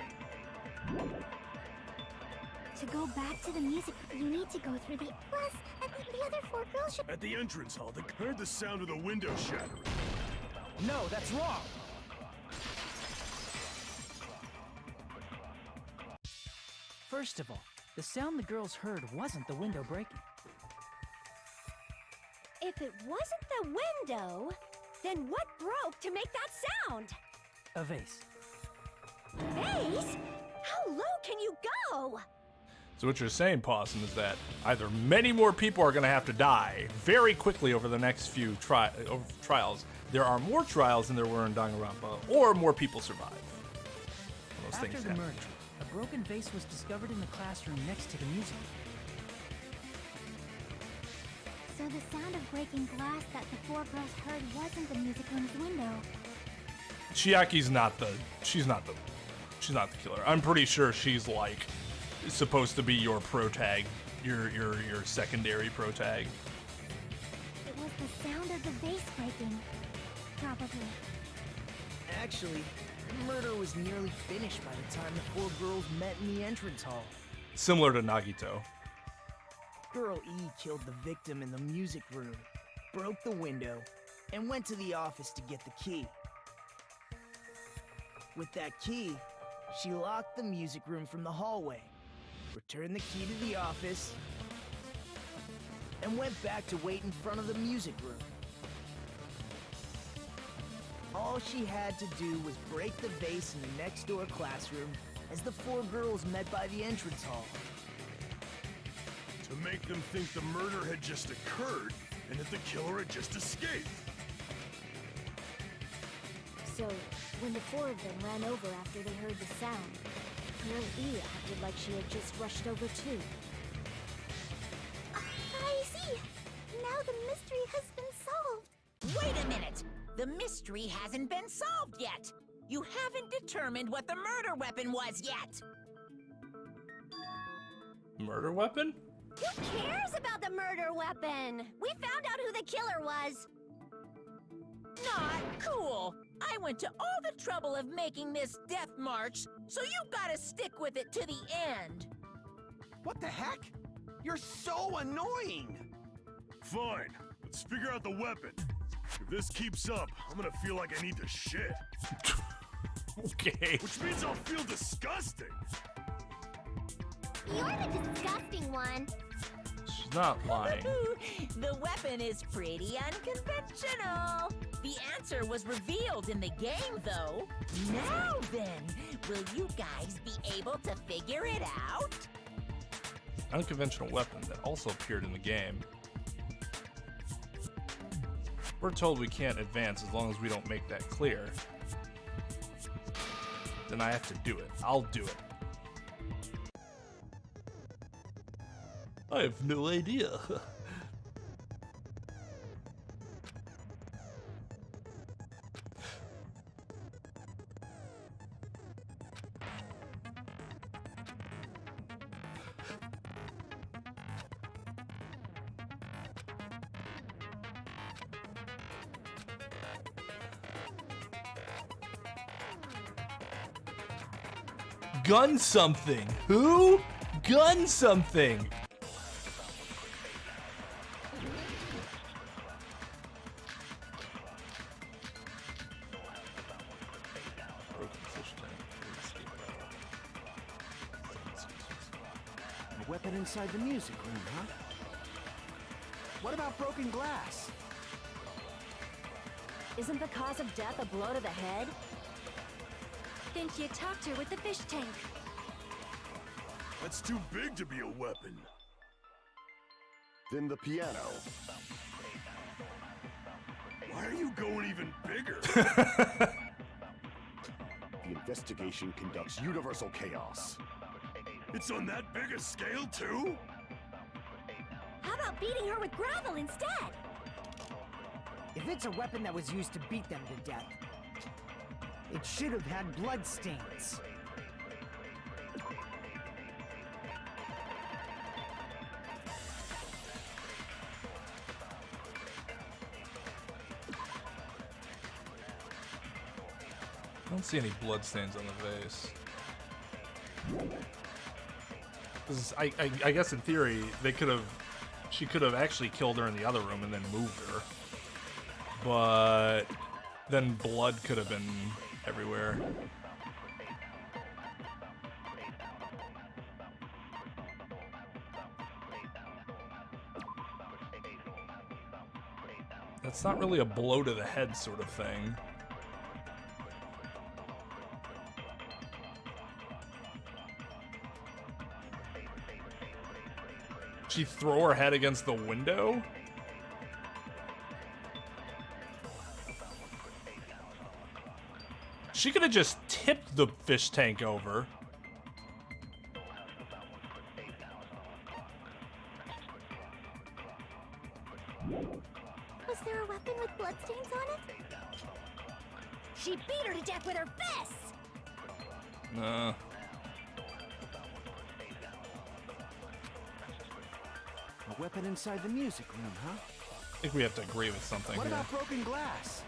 Speaker 2: To go back to the music, you need to go through the... Plus, the other 4 girls should...
Speaker 7: At the entrance hall, they heard the sound of the window shattering.
Speaker 9: No, that's wrong! First of all, the sound the girls heard wasn't the window breaking.
Speaker 2: If it wasn't the window, then what broke to make that sound?
Speaker 9: A vase.
Speaker 2: Vase? How low can you go?
Speaker 1: So what you're saying, Possum, is that either many more people are going to have to die very quickly over the next few trials. There are more trials than there were in Danganronpa, or more people survive. Those
Speaker 9: After
Speaker 1: things
Speaker 9: the
Speaker 1: happen.
Speaker 9: merger, a broken vase was discovered in the classroom next to the music room.
Speaker 2: So the sound of breaking glass that the four girls heard wasn't the music room's window.
Speaker 1: Chiaki's not the killer. I'm pretty sure she's like supposed to be your protag, your secondary protag.
Speaker 2: It was the sound of the vase breaking. Probably.
Speaker 9: Actually, the murder was nearly finished by the time the four girls met in the entrance hall.
Speaker 1: Similar to Nagito.
Speaker 9: Girl E killed the victim in the music room, broke the window, and went to the office to get the key. With that key, she locked the music room from the hallway, returned the key to the office, and went back to wait in front of the music room. All she had to do was break the vase in the next door classroom as the four girls met by the entrance hall.
Speaker 7: To make them think the murder had just occurred and that the killer had just escaped.
Speaker 2: So, when the four of them ran over after they heard the sound, Girl E acted like she had just rushed over too. I see! Now the mystery has been solved!
Speaker 8: Wait a minute! The mystery hasn't been solved yet! You haven't determined what the murder weapon was yet!
Speaker 1: Murder weapon?
Speaker 2: Who cares about the murder weapon? We found out who the killer was!
Speaker 8: Not cool! I went to all the trouble of making this death march, so you gotta stick with it to the end!
Speaker 10: What the heck? You're so annoying!
Speaker 7: Fine, let's figure out the weapon. If this keeps up, I'm gonna feel like I need to shit.
Speaker 1: Okay.
Speaker 7: Which means I'll feel disgusting.
Speaker 2: You're the disgusting one.
Speaker 1: She's not lying.
Speaker 8: The weapon is pretty unconventional. The answer was revealed in the game, though. Now then, will you guys be able to figure it out?
Speaker 1: Unconventional weapon that also appeared in the game. We're told we can't advance as long as we don't make that clear. Then I have to do it. I'll do it. I have no idea. Gun something. Who? Gun something.
Speaker 10: A weapon inside the music room, huh? What about broken glass?
Speaker 2: Isn't the cause of death a blow to the head? Then she attacked her with the fish tank.
Speaker 7: That's too big to be a weapon. Then the piano. Why are you going even bigger? The investigation conducts universal chaos. It's on that big a scale, too?
Speaker 2: How about beating her with gravel instead?
Speaker 9: If it's a weapon that was used to beat them to death, it should have had blood stains.
Speaker 1: I don't see any bloodstains on the vase. I guess in theory she could have actually killed her in the other room and then moved her. But then blood could have been everywhere. That's not really a blow to the head sort of thing. She throw her head against the window? She could have just tipped the fish tank over.
Speaker 2: Was there a weapon with bloodstains on it? She beat her to death with her fists!
Speaker 1: No.
Speaker 10: A weapon inside the music room, huh?
Speaker 1: I think we have to agree with something
Speaker 10: What
Speaker 1: here.
Speaker 10: about broken glass?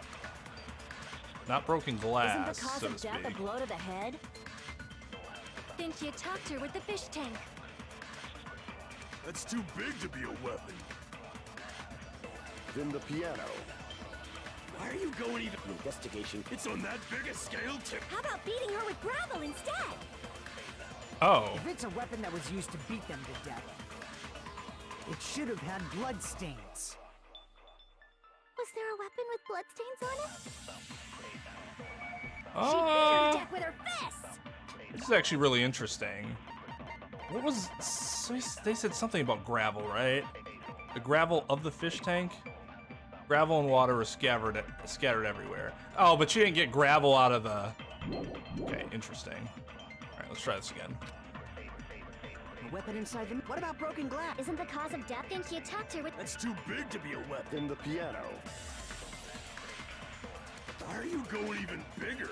Speaker 1: Not broken glass,
Speaker 2: Isn't the cause
Speaker 1: so to
Speaker 2: of death
Speaker 1: speak.
Speaker 2: a blow to the head? Then she attacked her with the fish tank.
Speaker 7: That's too big to be a weapon. Then the piano.
Speaker 11: Why are you going even?
Speaker 7: Investigation.
Speaker 11: It's on that big a scale too.
Speaker 2: How about beating her with gravel instead?
Speaker 1: Oh.
Speaker 9: If it's a weapon that was used to beat them to death, it should have had blood stains.
Speaker 2: Was there a weapon with bloodstains on it?
Speaker 1: Oh.
Speaker 2: She beat her to death with her fists!
Speaker 1: This is actually really interesting. What was... So they said something about gravel, right? The gravel of the fish tank? Gravel and water were scattered everywhere. Oh, but she didn't get gravel out of the... Okay, interesting. Alright, let's try this again.
Speaker 9: A weapon inside the... What about broken glass?
Speaker 2: Isn't the cause of death? Then she attacked her with...
Speaker 11: That's too big to be a weapon.
Speaker 7: Then the piano.
Speaker 11: Why are you going even bigger?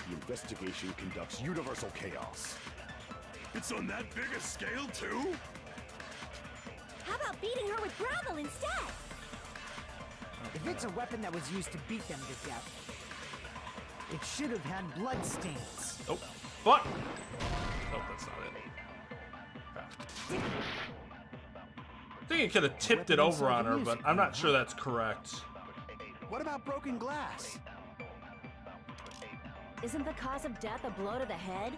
Speaker 7: The investigation conducts universal chaos.
Speaker 11: It's on that big a scale too?
Speaker 2: How about beating her with gravel instead?
Speaker 9: If it's a weapon that was used to beat them to death, it should have had blood stains.
Speaker 1: Oh, fuck! Nope, that's not it. Okay. I think it could have tipped it over on her, but I'm not sure that's correct.
Speaker 10: What about broken glass?
Speaker 2: Isn't the cause of death a blow to the head?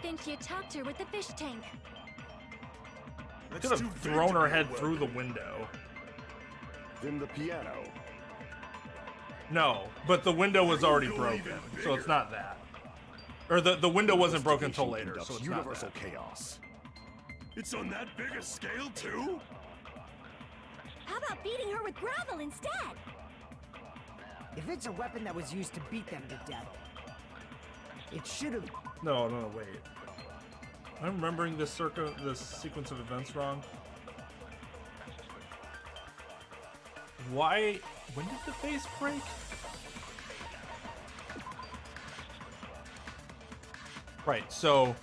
Speaker 2: Then she attacked her with the fish tank.
Speaker 11: That's
Speaker 1: Could
Speaker 11: too
Speaker 1: have
Speaker 11: big
Speaker 1: thrown
Speaker 11: to
Speaker 1: her
Speaker 11: be a
Speaker 1: head
Speaker 11: weapon.
Speaker 1: through the window.
Speaker 7: Then the piano.
Speaker 1: No, but the window was already
Speaker 11: Go
Speaker 1: broken,
Speaker 11: even
Speaker 1: so it's
Speaker 11: bigger.
Speaker 1: not that. Or the window wasn't broken until later,
Speaker 7: Investigation
Speaker 1: so it's
Speaker 7: conducts
Speaker 1: not
Speaker 7: universal
Speaker 1: that.
Speaker 7: chaos.
Speaker 11: It's on that big a scale too?
Speaker 2: How about beating her with gravel instead?
Speaker 9: If it's a weapon that was used to beat them to death, it should have...
Speaker 1: No, wait. I'm remembering this sequence of events wrong. Why? When did the vase break? Right, so...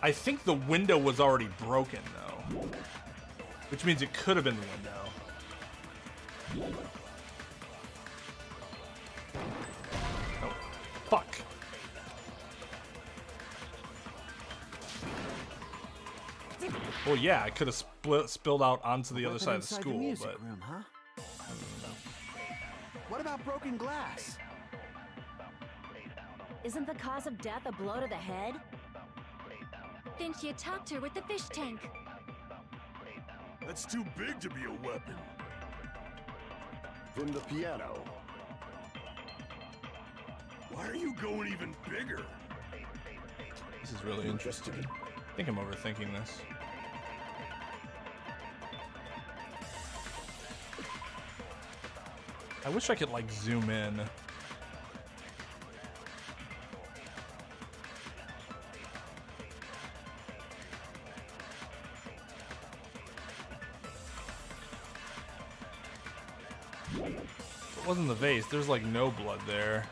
Speaker 1: I think the window was already broken, though. Which means it could have been the window. Oh, fuck. Well, yeah, I could have spilled out onto the other side of the
Speaker 10: Inside
Speaker 1: school,
Speaker 10: music
Speaker 1: but...
Speaker 10: room, huh? What about broken glass?
Speaker 2: Isn't the cause of death a blow to the head? Then she attacked her with the fish tank.
Speaker 11: That's too big to be a weapon.
Speaker 7: Then the piano.
Speaker 11: Why are you going even bigger?
Speaker 1: This is really interesting. I think I'm overthinking this. I wish I could, like, zoom in. It wasn't the vase. There's, like, no blood there.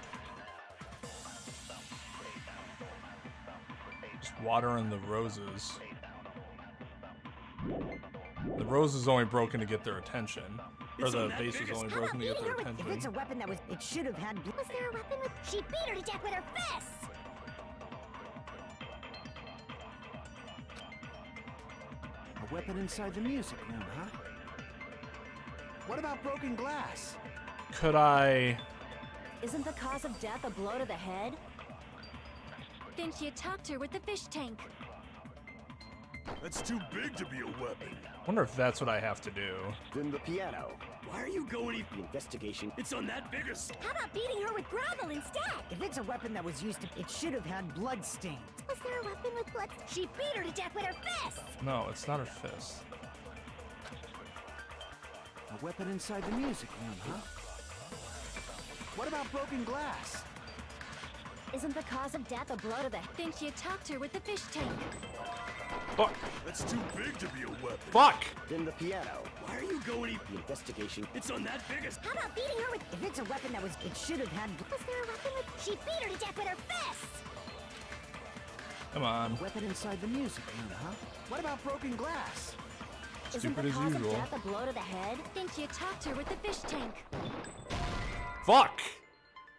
Speaker 1: Just water and the roses. The rose is only broken to get their attention. Or the vase is only broken to get their
Speaker 9: If it's
Speaker 1: attention.
Speaker 9: a weapon that was... It should have had...
Speaker 2: Was there a weapon with... She beat her to death with her fists!
Speaker 10: A weapon inside the music room, huh? What about broken glass?
Speaker 1: Could I...
Speaker 2: Isn't the cause of death a blow to the head? Then she attacked her with the fish tank.
Speaker 11: That's too big to be a weapon.
Speaker 1: wonder if that's what I have to do.
Speaker 7: Then the piano.
Speaker 11: Why are you going even?
Speaker 7: The investigation.
Speaker 11: It's on that big a...
Speaker 2: How about beating her with gravel instead?
Speaker 9: If it's a weapon that was used to... It should have had blood stains.
Speaker 2: Was there a weapon with blood? She beat her to death with her fists!
Speaker 1: No, it's not her fist.
Speaker 10: A weapon inside the music room, huh? What about broken glass?
Speaker 2: Isn't the cause of death a blow to the... Think she attacked her with the fish tank.
Speaker 1: Fuck.
Speaker 11: That's too big to be a weapon.
Speaker 1: Fuck.
Speaker 7: Then the piano.
Speaker 11: Why are you going
Speaker 7: The investigation.
Speaker 11: It's on that biggest.
Speaker 2: How about beating her with...
Speaker 9: If it's a weapon that was... It should have had...
Speaker 2: Was there a weapon with... She beat her to death with her fists!
Speaker 1: Come on.
Speaker 9: A weapon inside the music room, huh? What about broken glass?
Speaker 2: Isn't
Speaker 1: Stupid
Speaker 2: the
Speaker 1: as
Speaker 2: cause
Speaker 1: usual.
Speaker 2: of death a blow to the head? Think she attacked her with the fish tank.
Speaker 1: Fuck.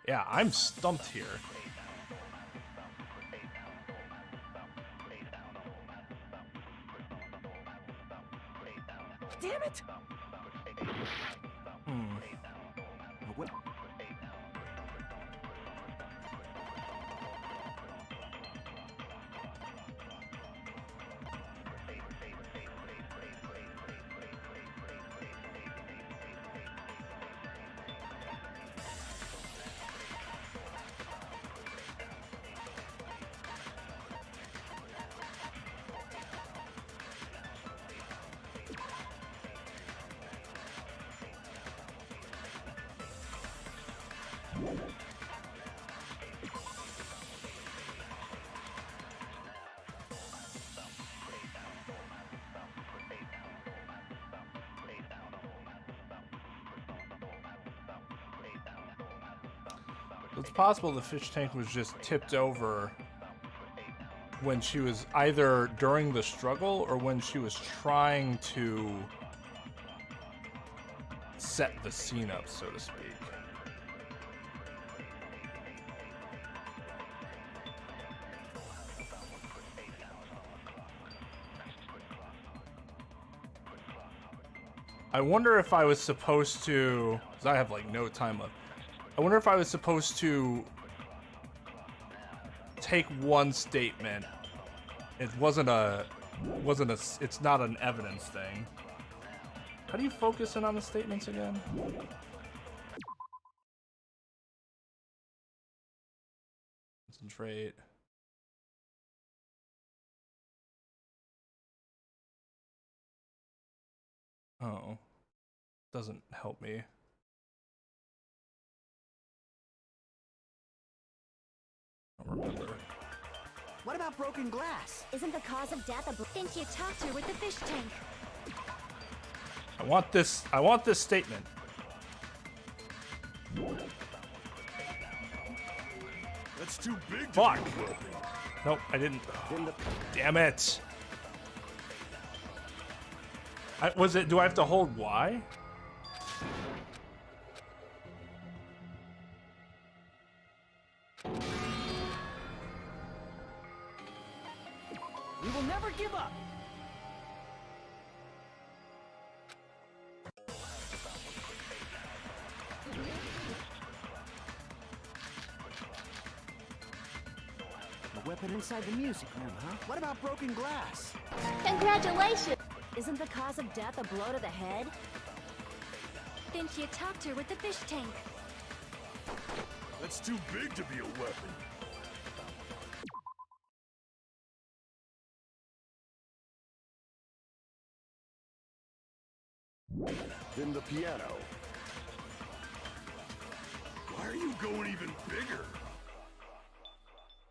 Speaker 1: Yeah, I'm stumped here.
Speaker 9: Damn it!
Speaker 10: What?
Speaker 1: It's possible the fish tank was just tipped over when she was either during the struggle or when she was trying to set the scene up, so to speak. I wonder if I was supposed to, because I have like no time left. I wonder if I was supposed to take one statement. It's not an evidence thing. How do you focus in on the statements again? Concentrate. Oh, doesn't help me. I don't remember.
Speaker 9: What about broken glass?
Speaker 2: Isn't the cause of death a... Think she attacked her with the fish tank.
Speaker 1: I want this statement.
Speaker 11: That's too big to
Speaker 1: Fuck.
Speaker 11: be a weapon.
Speaker 1: Nope, I didn't. Damn it. Do I have to hold Y?
Speaker 9: We will never give up. A weapon inside the music room, huh? What about broken glass?
Speaker 2: Congratulations! Isn't the cause of death a blow to the head? Think she attacked her with the fish tank.
Speaker 11: That's too big to be a weapon.
Speaker 7: Then the piano.
Speaker 11: Why are you going even bigger?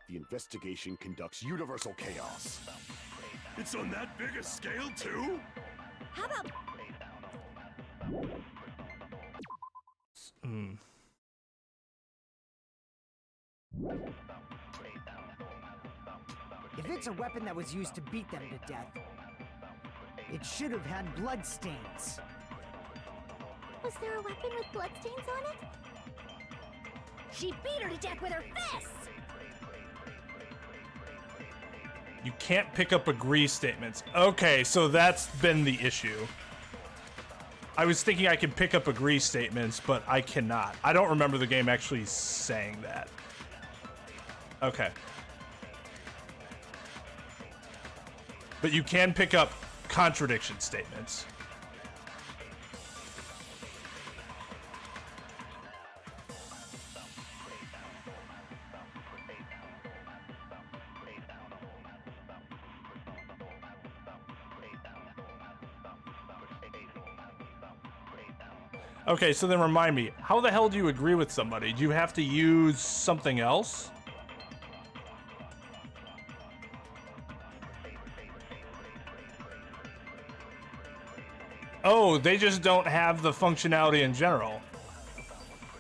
Speaker 7: The investigation conducts universal chaos.
Speaker 11: It's on that big a scale too?
Speaker 2: How about...
Speaker 9: If it's a weapon that was used to beat them to death, it should have had bloodstains.
Speaker 2: Was there a weapon with bloodstains on it? She beat her to death with her fists!
Speaker 1: You can't pick up agree statements. Okay, so that's been the issue. I was thinking I could pick up agree statements, but I cannot. I don't remember the game actually saying that. Okay. But you can pick up contradiction statements. Okay, so then remind me, how the hell do you agree with somebody? Do you have to use something else? Oh, they just don't have the functionality in general.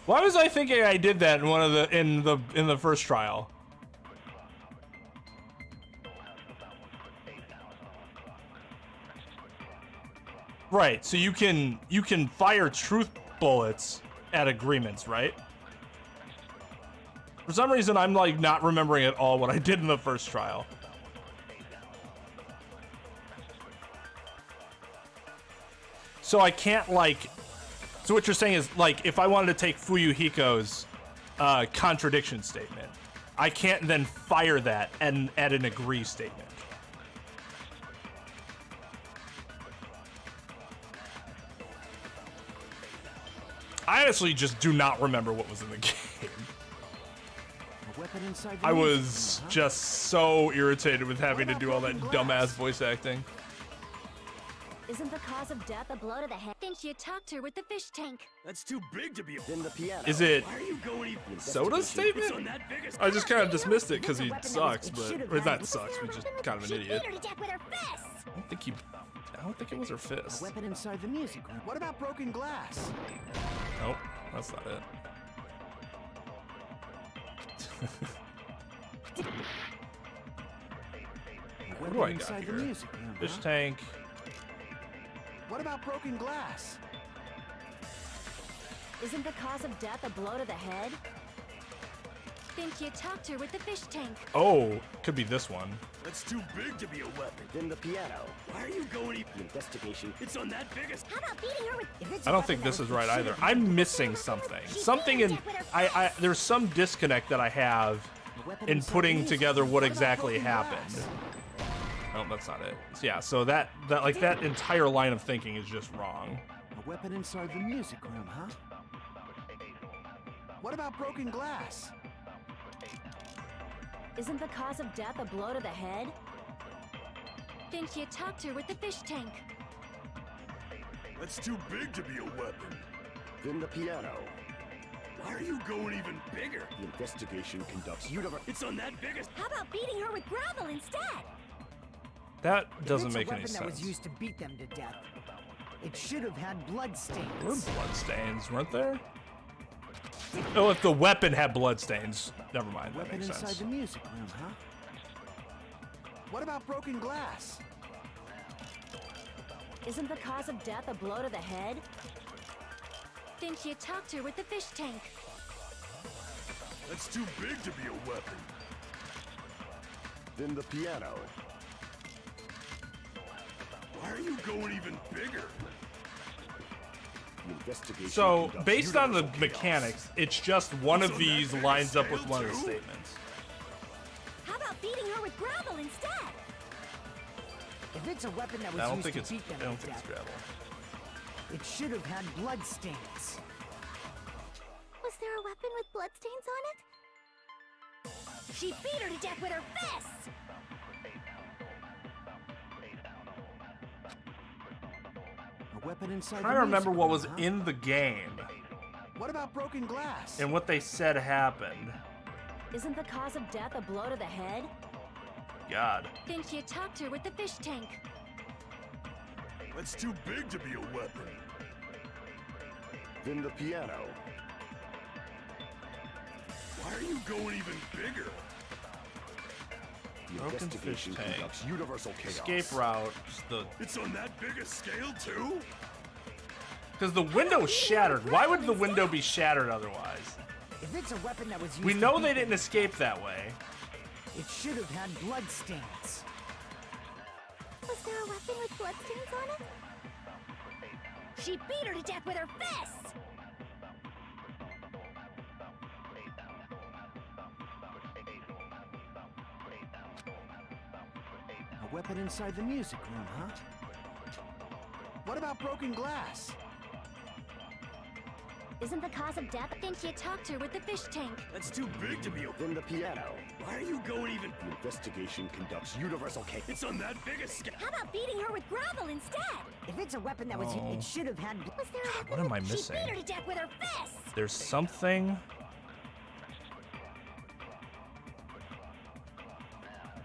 Speaker 1: Why was I thinking I did that in one of the in the first trial? Right, so you can fire truth bullets at agreements, right? For some reason, I'm like not remembering at all what I did in the first trial. So I can't like, so what you're saying is like, if I wanted to take Fuyuhiko's contradiction statement, I can't then fire that and add an agree statement. I honestly just do not remember what was in the game. I was just so irritated with having to do all that dumbass voice acting.
Speaker 2: Isn't the cause of death a blow to the head? Think you talked her with the fish tank.
Speaker 11: That's too big to be a
Speaker 7: Then the piano.
Speaker 1: Is it
Speaker 11: Why are you going even
Speaker 1: Soda's statement?
Speaker 11: on that biggest
Speaker 1: I just kind of dismissed it because he sucks, but or not sucks, he's just kind of an idiot.
Speaker 2: Beat her to death with her fists.
Speaker 1: I don't think it was her fist.
Speaker 9: A weapon inside the music room. What about broken glass?
Speaker 1: Nope, that's not it. What do I got
Speaker 9: inside
Speaker 1: here?
Speaker 9: the music room,
Speaker 1: Fish
Speaker 9: huh?
Speaker 1: tank.
Speaker 9: What about broken glass?
Speaker 2: Isn't the cause of death a blow to the head? Think you talked her with the fish tank.
Speaker 1: Oh, could be this one.
Speaker 11: That's too big to be a weapon.
Speaker 7: Then the piano.
Speaker 11: Why are you going even
Speaker 7: The investigation.
Speaker 11: It's on that biggest
Speaker 2: How about beating her with... If it's
Speaker 1: I don't think this is right either. I'm missing something. Something in there's some disconnect that I have in putting together what exactly happened. No, that's not it. Yeah, so that entire line of thinking is just wrong.
Speaker 9: A weapon inside the music room, huh? What about broken glass?
Speaker 2: Isn't the cause of death a blow to the head? Think you talked her with the fish tank.
Speaker 11: That's too big to be a weapon.
Speaker 7: Then the piano.
Speaker 11: Why are you going even bigger?
Speaker 7: The investigation conducts universe.
Speaker 11: It's on that biggest.
Speaker 2: How about beating her with gravel instead?
Speaker 1: That
Speaker 9: If
Speaker 1: doesn't
Speaker 9: it's a
Speaker 1: make any
Speaker 9: weapon that was
Speaker 1: sense.
Speaker 9: used to beat them to death, it should have had blood stains.
Speaker 1: There were blood stains, weren't there? Oh, if the weapon had blood stains. Never mind, that
Speaker 9: Weapon
Speaker 1: makes
Speaker 9: inside
Speaker 1: sense.
Speaker 9: the music room, huh? What about broken glass?
Speaker 2: Isn't the cause of death a blow to the head? Think you talked her with the fish tank.
Speaker 11: That's too big to be a weapon.
Speaker 7: Then the piano.
Speaker 11: Why are you going even bigger?
Speaker 7: The investigation
Speaker 1: So,
Speaker 7: conducts
Speaker 1: based on the
Speaker 7: universal chaos.
Speaker 1: mechanics, it's just one of these lines up with one of the
Speaker 11: Too?
Speaker 1: statements.
Speaker 2: How about beating her with gravel instead?
Speaker 9: If it's a weapon that was
Speaker 1: I don't
Speaker 9: used
Speaker 1: think
Speaker 9: to
Speaker 1: it's
Speaker 9: beat them
Speaker 1: I don't
Speaker 9: to
Speaker 1: think it's
Speaker 9: death,
Speaker 1: gravel.
Speaker 9: it should have had blood stains.
Speaker 2: Was there a weapon with bloodstains on it? She beat her to death with her fists!
Speaker 9: A weapon inside
Speaker 1: I'm
Speaker 9: the
Speaker 1: trying to remember
Speaker 9: music
Speaker 1: what
Speaker 9: room,
Speaker 1: was
Speaker 9: huh?
Speaker 1: in the game
Speaker 9: What about broken glass?
Speaker 1: and what they said happened.
Speaker 2: Isn't the cause of death a blow to the head?
Speaker 1: God.
Speaker 2: Think you talked her with the fish tank.
Speaker 11: That's too big to be a weapon.
Speaker 7: Then the piano.
Speaker 11: Why are you going even bigger?
Speaker 7: The
Speaker 1: Broken fish
Speaker 7: investigation
Speaker 1: tank.
Speaker 7: conducts universal chaos.
Speaker 1: Escape route. Just the
Speaker 11: It's on that biggest scale too?
Speaker 1: because the window's shattered. Why would the window be shattered otherwise?
Speaker 9: If it's a weapon that was used
Speaker 1: We
Speaker 9: to
Speaker 1: know
Speaker 9: beat
Speaker 1: they
Speaker 9: them
Speaker 1: didn't
Speaker 9: to
Speaker 1: escape that way.
Speaker 9: death, it should have had blood stains.
Speaker 2: Was there a weapon with bloodstains on it? She beat her to death with her fists!
Speaker 9: A weapon inside the music room, huh? What about broken glass?
Speaker 2: Isn't the cause of death? Think you talked her with the fish tank.
Speaker 11: That's too big to be a.
Speaker 7: Then the piano.
Speaker 11: Why are you going even?
Speaker 7: The investigation conducts universal chaos.
Speaker 11: It's on that biggest scale.
Speaker 2: How about beating her with gravel instead?
Speaker 9: If it's a weapon that was
Speaker 1: Oh.
Speaker 9: it should have had
Speaker 2: Was there a weapon
Speaker 1: What am I
Speaker 2: with...
Speaker 1: missing?
Speaker 2: She beat her to death with her fists!
Speaker 1: There's something.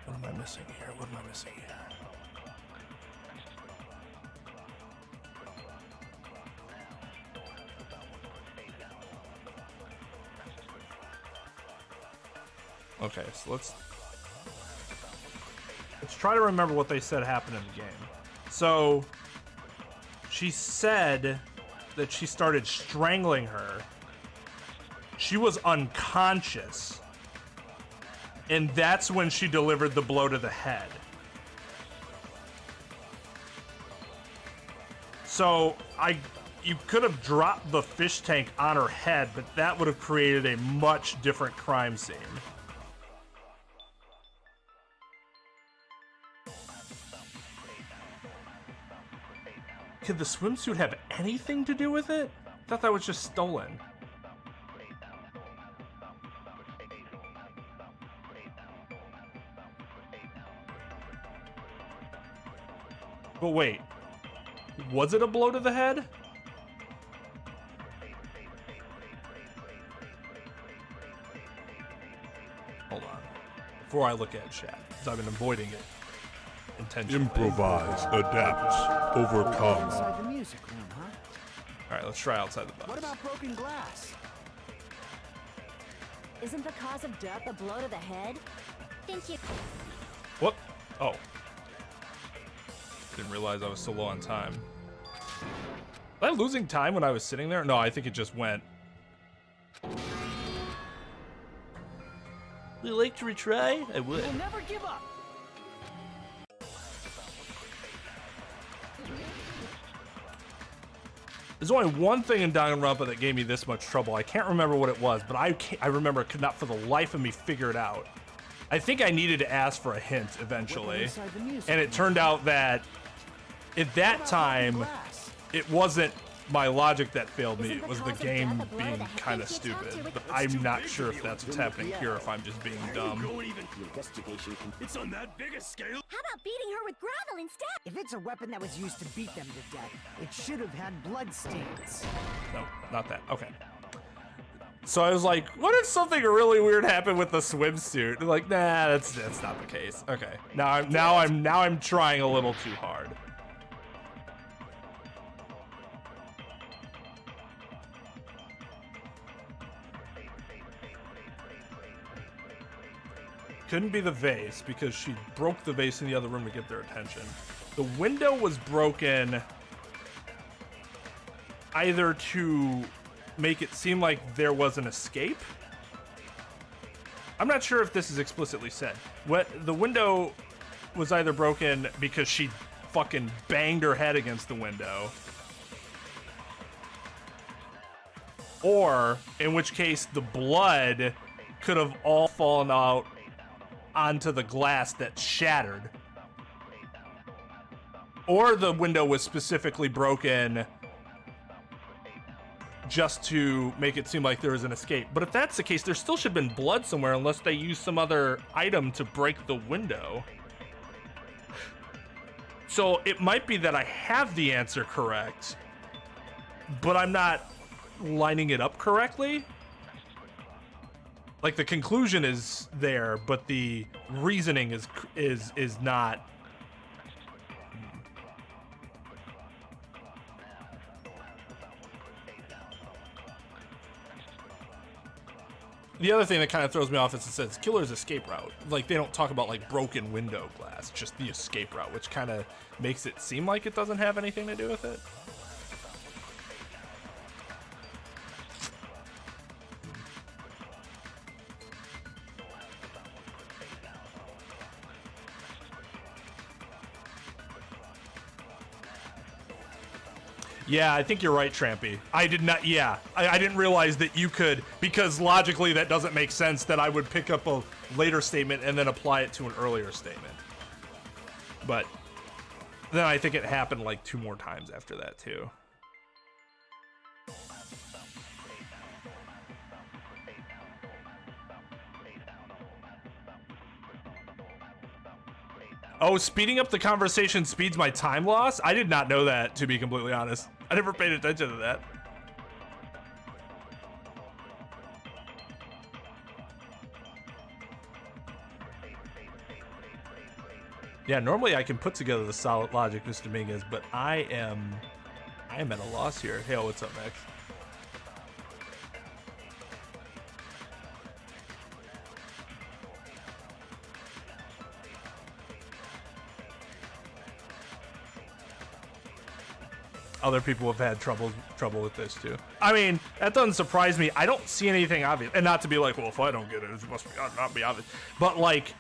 Speaker 1: What am I missing here? What am I missing here? Okay, so let's try to remember what they said happened in the game. So she said that she started strangling her. She was unconscious. And that's when she delivered the blow to the head. So you could have dropped the fish tank on her head, but that would have created a much different crime scene. Could the swimsuit have anything to do with it? I thought that was just stolen. But wait, was it a blow to the head? Hold on, before I look at chat, because I've been avoiding it intentionally.
Speaker 11: Improvise, adapt, overcome.
Speaker 9: Inside the music room, huh?
Speaker 1: All right, let's try outside the box.
Speaker 9: What about broken glass?
Speaker 2: Isn't the cause of death a blow to the head? Think you...
Speaker 1: What? Oh. Didn't realize I was so low on time. Was I losing time when I was sitting there? No, I think it just went. Would you like to retry? I would.
Speaker 4: We'll never give up.
Speaker 1: There's only one thing in Danganronpa that gave me this much trouble. I can't remember what it was, but I remember I could not for the life of me figure it out. I think I needed to ask for a hint eventually, and it turned out that at that time, it wasn't my logic that failed me. It was the game being kind of stupid. But I'm not sure if that's what's happening here, if I'm just being dumb.
Speaker 11: It's on that big a scale.
Speaker 2: How about beating her with gravel instead?
Speaker 9: If it's a weapon that was used to beat them to death, it should have had blood stains.
Speaker 1: No, not that. Okay. So I was like, what if something really weird happened with the swimsuit? Like, nah, that's not the case. Okay. Now I'm trying a little too hard. Couldn't be the vase because she broke the vase in the other room to get their attention. The window was broken either to make it seem like there was an escape. I'm not sure if this is explicitly said. The window was either broken because she fucking banged her head against the window, or in which case the blood could have all fallen out onto the glass that shattered, or the window was specifically broken just to make it seem like there was an escape. But if that's the case, there still should have been blood somewhere unless they used some other item to break the window. So it might be that I have the answer correct, but I'm not lining it up correctly. Like, the conclusion is there, but the reasoning is not. The other thing that kind of throws me off is it says killer's escape route. Like, they don't talk about like broken window glass, just the escape route, which kind of makes it seem like it doesn't have anything to do with it. Yeah, I think you're right, Trampy. I did not, yeah. I didn't realize that you could, because logically that doesn't make sense that I would pick up a later statement and then apply it to an earlier statement. But then I think it happened like 2 more times after that too. Oh, speeding up the conversation speeds my time loss? I did not know that, to be completely honest. I never paid attention to that. Yeah, normally I can put together the solid logic, Mr. Dominguez, but I am at a loss here. Hey, what's up next? other people have had trouble with this too. I mean, that doesn't surprise me. I don't see anything obvious, and not to be like, well, if I don't get it, it must not be obvious. But like,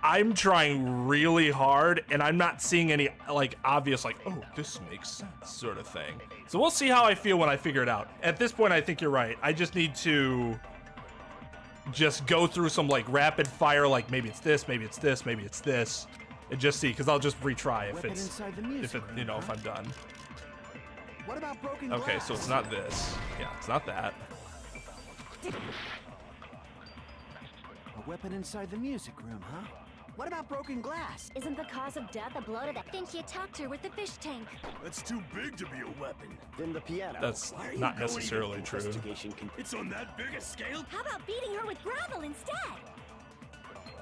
Speaker 1: I'm trying really hard, and I'm not seeing any like obvious like, oh, this makes sense sort of thing. So we'll see how I feel when I figure it out. At this point, I think you're right. I just need to just go through some like rapid fire, like maybe it's this, maybe it's this, maybe it's this, and just see, because I'll just retry if I'm done.
Speaker 10: What about broken
Speaker 1: Okay,
Speaker 10: glass?
Speaker 1: so it's not this. Yeah, it's not that.
Speaker 10: A weapon inside the music room, huh? What about broken glass?
Speaker 2: Isn't the cause of death a blow to that thing you talked to with the fish tank?
Speaker 11: That's too big to be a weapon.
Speaker 7: Then the piano.
Speaker 1: That's not necessarily true.
Speaker 11: It's on that big a scale?
Speaker 2: How about beating her with gravel instead?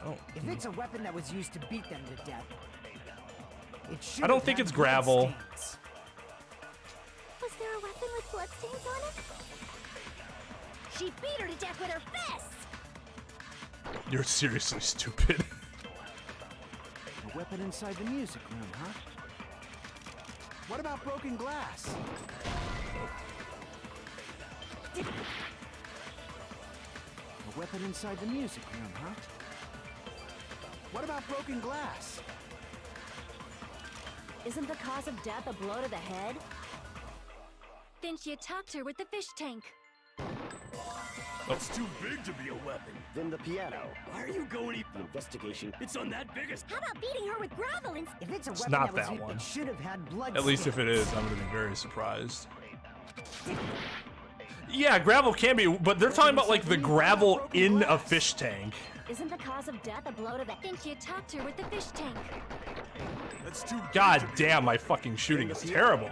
Speaker 1: Oh.
Speaker 9: If it's a weapon that was used to beat them to death, it should.
Speaker 1: I don't think it's gravel.
Speaker 2: Was there a weapon with bloodstains on it? She beat her to death with her fists!
Speaker 1: You're seriously stupid.
Speaker 10: A weapon inside the music room, huh? What about broken glass? A weapon inside the music room, huh? What about broken glass?
Speaker 2: Isn't the cause of death a blow to the head? Then she attacked her with the fish tank.
Speaker 11: That's too big to be a weapon.
Speaker 7: Then the piano.
Speaker 11: Why are you going?
Speaker 7: The investigation.
Speaker 11: It's on that biggest.
Speaker 2: How about beating her with gravel instead?
Speaker 9: If it's a
Speaker 1: It's
Speaker 9: weapon
Speaker 1: not
Speaker 9: that was
Speaker 1: that
Speaker 9: used,
Speaker 1: one.
Speaker 9: it should have had blood.
Speaker 1: At least if it is, I'm gonna be very surprised. Yeah, gravel can be, but they're talking about like the gravel in a fish tank.
Speaker 2: Isn't the cause of death a blow to the then she attacked her with the fish tank?
Speaker 11: That's too.
Speaker 1: God damn, my fucking shooting is terrible.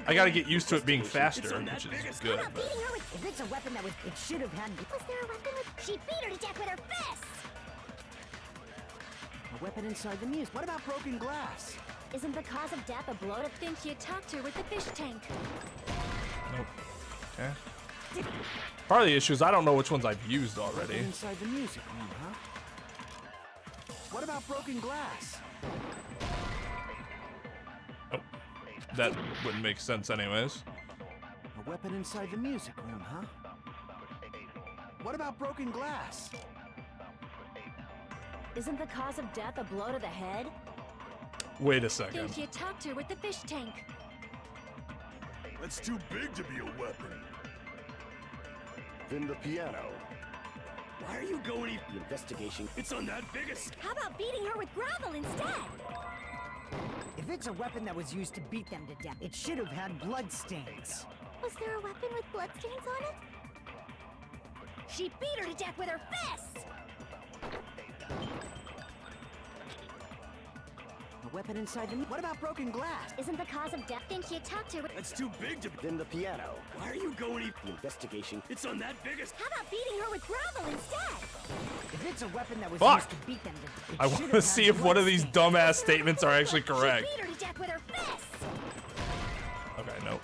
Speaker 1: I gotta get used to it being faster, which is good.
Speaker 2: How about
Speaker 1: But
Speaker 2: beating her with...
Speaker 9: If it's a weapon that was, it should have had.
Speaker 2: Was there a weapon with... She beat her to death with her fists!
Speaker 9: A weapon inside the music. What about broken glass?
Speaker 2: Isn't the cause of death a blow to... Then she attacked her with the fish tank.
Speaker 1: nope. Okay. Part of the issue is I don't know which ones I've used already.
Speaker 10: Weapon inside the music room, huh? What about broken glass?
Speaker 1: Oh, that wouldn't make sense anyways.
Speaker 10: A weapon inside the music room, huh? What about broken glass?
Speaker 2: Isn't the cause of death a blow to the head?
Speaker 1: Wait a
Speaker 2: Then
Speaker 1: second.
Speaker 2: she attacked her with the fish tank.
Speaker 11: That's too big to be a weapon.
Speaker 7: Then the piano.
Speaker 11: Why are you going?
Speaker 7: The investigation.
Speaker 11: It's on that biggest.
Speaker 2: How about beating her with gravel instead?
Speaker 9: If it's a weapon that was used to beat them to death, it should have had blood stains.
Speaker 2: Was there a weapon with bloodstains on it? She beat her to death with her fists!
Speaker 9: A weapon inside the. What about broken glass?
Speaker 2: Isn't the cause of death then she attacked her with...
Speaker 11: That's too big to be.
Speaker 7: Then the piano.
Speaker 11: Why are you going?
Speaker 7: The investigation.
Speaker 11: It's on that biggest.
Speaker 2: How about beating her with gravel instead?
Speaker 9: If it's a weapon that was
Speaker 1: Fuck!
Speaker 9: used to beat them to death, it
Speaker 1: I
Speaker 9: should
Speaker 1: want
Speaker 9: have
Speaker 1: to
Speaker 9: had
Speaker 1: see if one
Speaker 9: blood
Speaker 1: of these
Speaker 9: stains.
Speaker 1: dumbass statements are actually correct.
Speaker 2: She beat her to death with her fists!
Speaker 1: Okay, nope.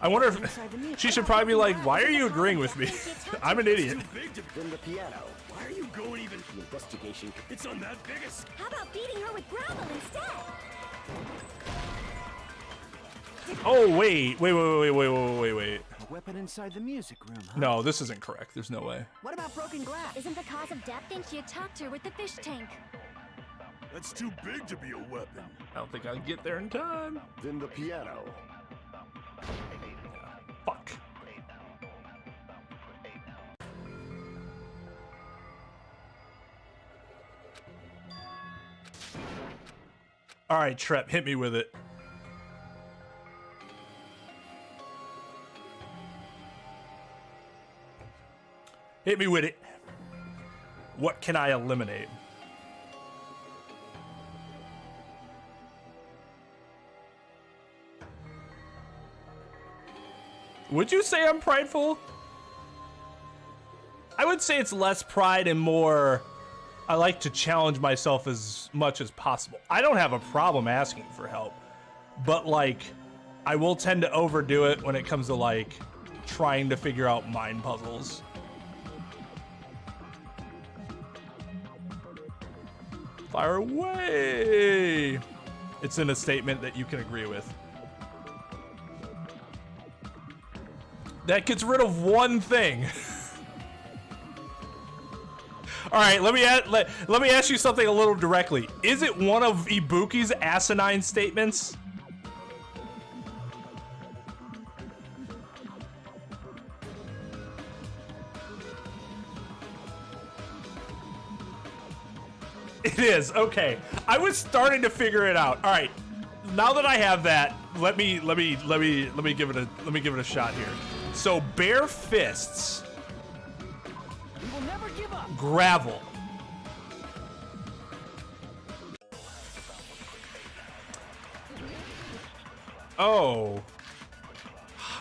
Speaker 1: I wonder if she should probably be like, why are you agreeing with me? I'm an idiot.
Speaker 11: Too big to.
Speaker 7: Then the piano.
Speaker 11: Why are you going even?
Speaker 7: The investigation.
Speaker 11: It's on that biggest.
Speaker 2: How about beating her with gravel instead?
Speaker 1: Oh, wait.
Speaker 10: A weapon inside the music room, huh?
Speaker 1: No, this isn't correct. There's no way.
Speaker 9: What about broken glass?
Speaker 2: Isn't the cause of death then she attacked her with the fish tank?
Speaker 11: That's too big to be a weapon.
Speaker 1: I don't think I'll get there in time.
Speaker 7: Then the piano.
Speaker 1: Fuck. All right, Trep, hit me with it. Hit me with it. What can I eliminate? Would you say I'm prideful? I would say it's less pride and more I like to challenge myself as much as possible. I don't have a problem asking for help, but like I will tend to overdo it when it comes to like trying to figure out mind puzzles. Fire away! It's in a statement that you can agree with. That gets rid of one thing. All right, let me ask you something a little directly. Is it one of Ibuki's asinine statements? It is. Okay. I was starting to figure it out. All right. Now that I have that, let me give it a shot here. So bare fists.
Speaker 4: We will never give up.
Speaker 1: Gravel. Oh.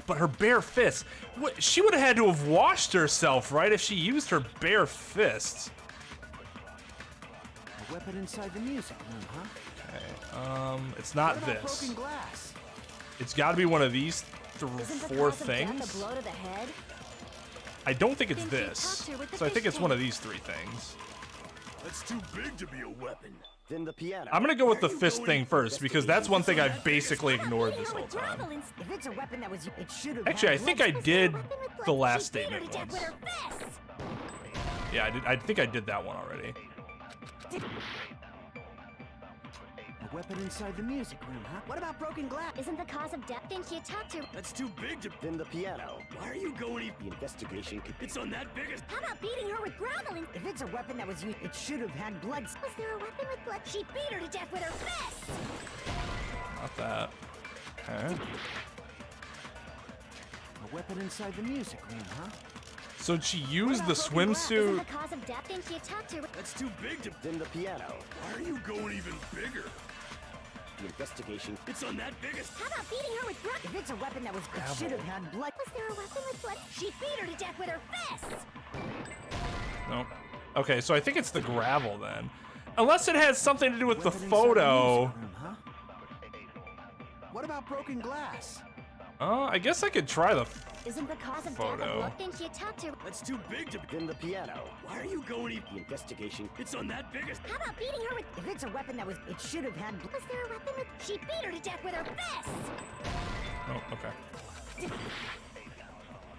Speaker 1: But her bare fists. What, she would have had to have washed herself, right, if she used her bare fists.
Speaker 10: A weapon inside the music room, huh?
Speaker 1: Okay. It's not
Speaker 10: What about
Speaker 1: this.
Speaker 10: broken glass?
Speaker 1: It's got to be one of these
Speaker 2: Isn't the
Speaker 1: four
Speaker 2: cause of death
Speaker 1: things.
Speaker 2: a blow to the head?
Speaker 1: I don't think it's
Speaker 2: Then she
Speaker 1: this.
Speaker 2: attacked her with the
Speaker 1: So I think
Speaker 2: fish
Speaker 1: it's one of
Speaker 2: tank.
Speaker 1: these three things.
Speaker 11: That's too big to be a weapon.
Speaker 7: Then the piano.
Speaker 1: I'm gonna go with the fist thing first because that's one thing I've basically ignored this whole time.
Speaker 9: If it's a weapon that was, it should have.
Speaker 1: Actually, I think I did the last
Speaker 2: She beat her
Speaker 1: statement
Speaker 2: to death
Speaker 1: once.
Speaker 2: with her fists.
Speaker 1: Yeah, I did. I think I did that one already.
Speaker 10: A weapon inside the music room, huh?
Speaker 9: What about broken glass?
Speaker 2: Isn't the cause of death? Then she attacked her.
Speaker 11: That's too big to.
Speaker 7: Then the piano.
Speaker 11: Why are you going?
Speaker 7: The investigation could
Speaker 11: It's on that biggest.
Speaker 2: How about beating her with gravel?
Speaker 9: If it's a weapon that was used, it should have had blood.
Speaker 2: Was there a weapon with blood? She beat her to death with her fists.
Speaker 1: Not that. Okay.
Speaker 10: A weapon inside the music room, huh?
Speaker 1: So she used the
Speaker 2: Isn't
Speaker 1: swimsuit.
Speaker 2: the cause of death? Then she attacked her.
Speaker 11: That's too big to.
Speaker 7: Then the piano.
Speaker 11: Why are you going even bigger?
Speaker 7: The investigation.
Speaker 11: It's on that biggest.
Speaker 2: How about beating her with gravel?
Speaker 9: If it's a weapon that was, it should have had blood.
Speaker 2: Was there a weapon with blood? She beat her to death with her fists.
Speaker 1: No. Okay, so I think it's the gravel then. Unless it has something to do with the
Speaker 10: Weapon inside
Speaker 1: photo.
Speaker 10: music room, huh? What about broken glass?
Speaker 1: I guess I could try the.
Speaker 2: Isn't the cause of
Speaker 1: Photo.
Speaker 2: death a blood? Then she attacked her.
Speaker 11: That's too big to.
Speaker 7: Then the piano.
Speaker 11: Why are you going even?
Speaker 7: The investigation.
Speaker 11: It's on that biggest.
Speaker 2: How about beating her with?
Speaker 9: If it's a weapon that was, it should have had blood.
Speaker 2: Was there a weapon with? She beat her to death with her fists.
Speaker 1: Oh, okay.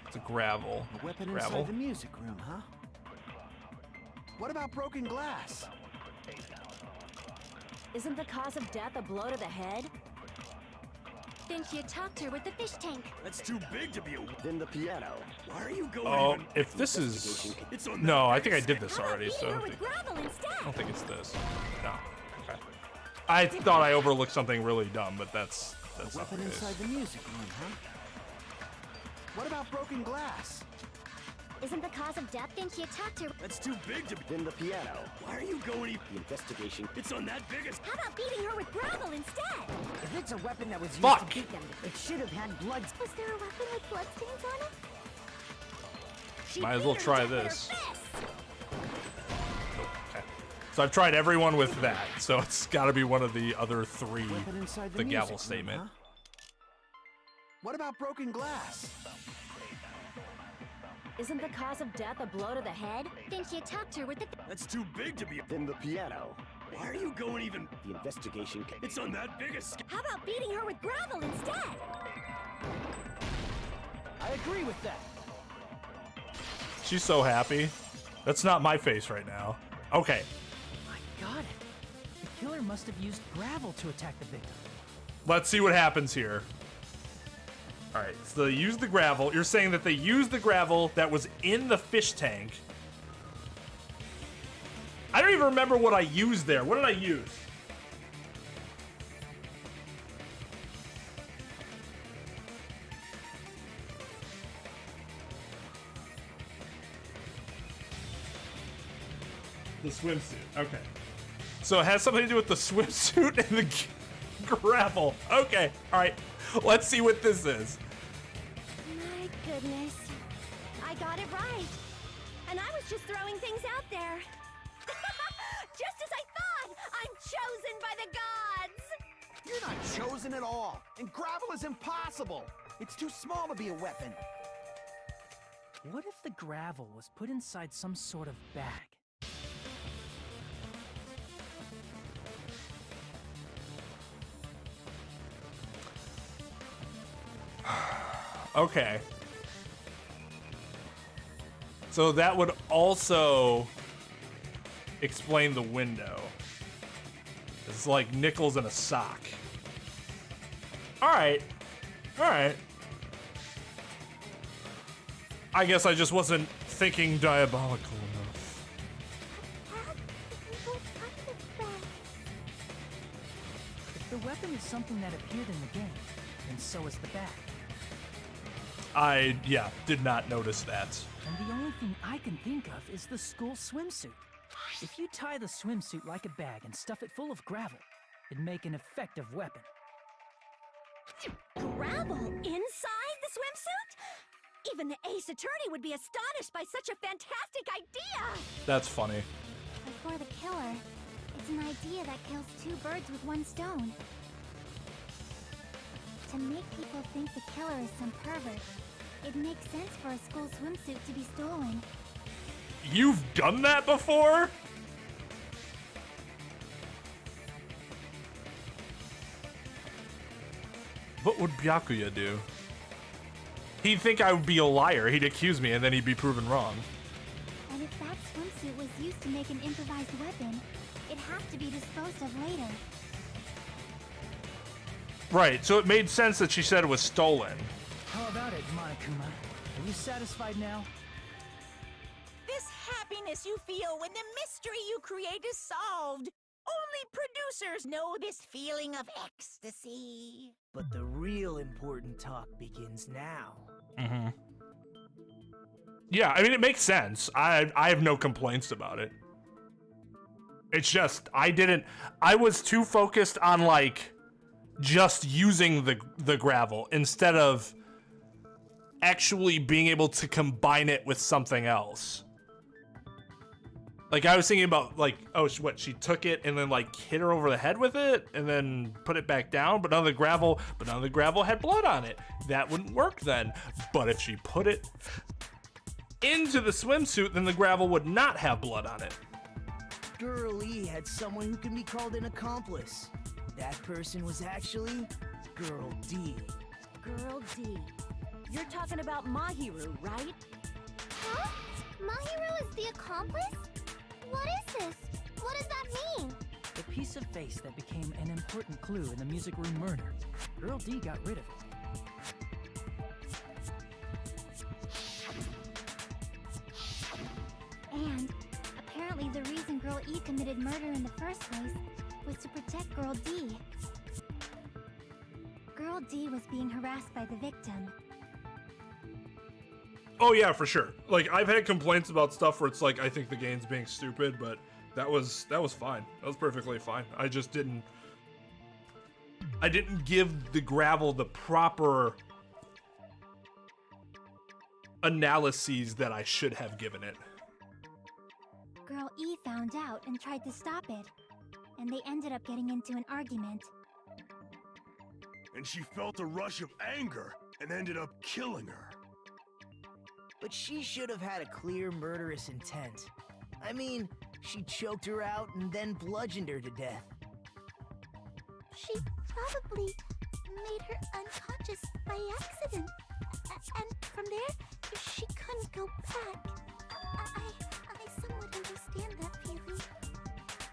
Speaker 1: It's a gravel.
Speaker 10: A weapon
Speaker 1: Gravel.
Speaker 10: inside the music room, huh? What about broken glass?
Speaker 2: Isn't the cause of death a blow to the head? Then she attacked her with the fish tank.
Speaker 11: That's too big to be a.
Speaker 7: Then the piano.
Speaker 11: Why are you going
Speaker 1: Oh,
Speaker 11: even?
Speaker 1: if this is.
Speaker 11: It's on.
Speaker 1: No,
Speaker 11: that
Speaker 1: I think I
Speaker 11: biggest.
Speaker 1: did this
Speaker 2: How about
Speaker 1: already,
Speaker 2: beating
Speaker 1: so I
Speaker 2: her
Speaker 1: don't
Speaker 2: with
Speaker 1: think,
Speaker 2: gravel instead?
Speaker 1: I don't think it's this. No. Okay. I thought I overlooked something really dumb, but that's
Speaker 10: A
Speaker 1: not the
Speaker 10: weapon
Speaker 1: case.
Speaker 10: inside the music room, huh? What about broken glass?
Speaker 2: Isn't the cause of death? Then she attacked her.
Speaker 11: That's too big to be.
Speaker 7: Then the piano.
Speaker 11: Why are you going even?
Speaker 7: The investigation.
Speaker 11: It's on that biggest.
Speaker 2: How about beating her with gravel instead?
Speaker 9: If it's a weapon that was used
Speaker 1: Fuck.
Speaker 9: to beat them, it should have had blood.
Speaker 2: Was there a weapon with bloodstains on it? She
Speaker 1: Might as
Speaker 2: beat
Speaker 1: well
Speaker 2: her to
Speaker 1: try
Speaker 2: death with her
Speaker 1: this.
Speaker 2: fists.
Speaker 1: Okay. So I've tried everyone with that, so it's got to be one of the other three.
Speaker 10: Weapon inside
Speaker 1: The
Speaker 10: music
Speaker 1: gavel
Speaker 10: room,
Speaker 1: statement.
Speaker 10: huh? What about broken glass?
Speaker 2: Isn't the cause of death a blow to the head? Then she attacked her with the.
Speaker 11: That's too big to be a.
Speaker 7: Then the piano.
Speaker 11: Why are you going even?
Speaker 7: The investigation.
Speaker 11: It's on that biggest.
Speaker 2: How about beating her with gravel instead?
Speaker 4: I agree with that.
Speaker 1: She's so happy. That's not my face right now. Okay.
Speaker 4: I got it. The killer must have used gravel to attack the victim.
Speaker 1: Let's see what happens here. All right, so they used the gravel. You're saying that they used the gravel that was in the fish tank. I don't even remember what I used there. What did I use? The swimsuit. Okay. So it has something to do with the swimsuit and the gravel. Okay. All right. Let's see what this is.
Speaker 2: My goodness. I got it right. And I was just throwing things out there. Just as I thought! I'm chosen by the gods!
Speaker 10: You're not chosen at all, and gravel is impossible. It's too small to be a weapon.
Speaker 4: What if the gravel was put inside some sort of bag?
Speaker 1: okay. So that would also explain the window. It's like nickels in a sock. Alright. Alright. I guess I just wasn't thinking diabolical enough.
Speaker 4: If the weapon is something that appeared in the game, then so is the bag.
Speaker 1: I, yeah, did not notice that.
Speaker 4: And the only thing I can think of is the school swimsuit. If you tie the swimsuit like a bag and stuff it full of gravel, it'd make an effective weapon.
Speaker 2: Gravel inside the swimsuit? Even the ace attorney would be astonished by such a fantastic idea!
Speaker 1: That's funny.
Speaker 2: But for the killer, it's an idea that kills two birds with one stone. To make people think the killer is some pervert, it makes sense for a school swimsuit to be stolen.
Speaker 1: You've done that before? What would Byakuya do? He'd think I would be a liar. He'd accuse me and then he'd be proven wrong.
Speaker 2: And if that swimsuit was used to make an improvised weapon, it'd have to be disposed of later.
Speaker 1: Right, so it made sense that she said it was stolen.
Speaker 4: How about it, Monokuma? Are you satisfied now?
Speaker 8: This happiness you feel when the mystery you create is solved. Only producers know this feeling of ecstasy.
Speaker 9: But the real important talk begins now.
Speaker 1: Mm-hmm. Yeah, I mean, it makes sense. I have no complaints about it. It's just, I was too focused on, like, just using the gravel instead of actually being able to combine it with something else. Like, I was thinking about, like, oh, what, she took it and then, like, hit her over the head with it and then put it back down, but none of the gravel had blood on it. That wouldn't work then. But if she put it into the swimsuit, then the gravel would not have blood on it.
Speaker 9: Girl E had someone who can be called an accomplice. That person was actually Girl D.
Speaker 2: Girl D. You're talking about Mahiru, right? Huh? Mahiru is the accomplice? What is this? What does that mean?
Speaker 4: The piece of face that became an important clue in the music room murder. Girl D got rid of it.
Speaker 2: And apparently the reason Girl E committed murder in the first place was to protect Girl D. Girl D was being harassed by the victim.
Speaker 1: Oh yeah, for sure. Like, I've had complaints about stuff where it's like, I think the game's being stupid, but that was fine. That was perfectly fine. I just didn't give the gravel the proper analyses that I should have given it.
Speaker 2: Girl E found out and tried to stop it, and they ended up getting into an argument.
Speaker 11: And she felt a rush of anger and ended up killing her.
Speaker 9: But she should have had a clear murderous intent. I mean, she choked her out and then bludgeoned her to death.
Speaker 2: She probably made her unconscious by accident. And from there, she couldn't go back. I somewhat understand that feeling.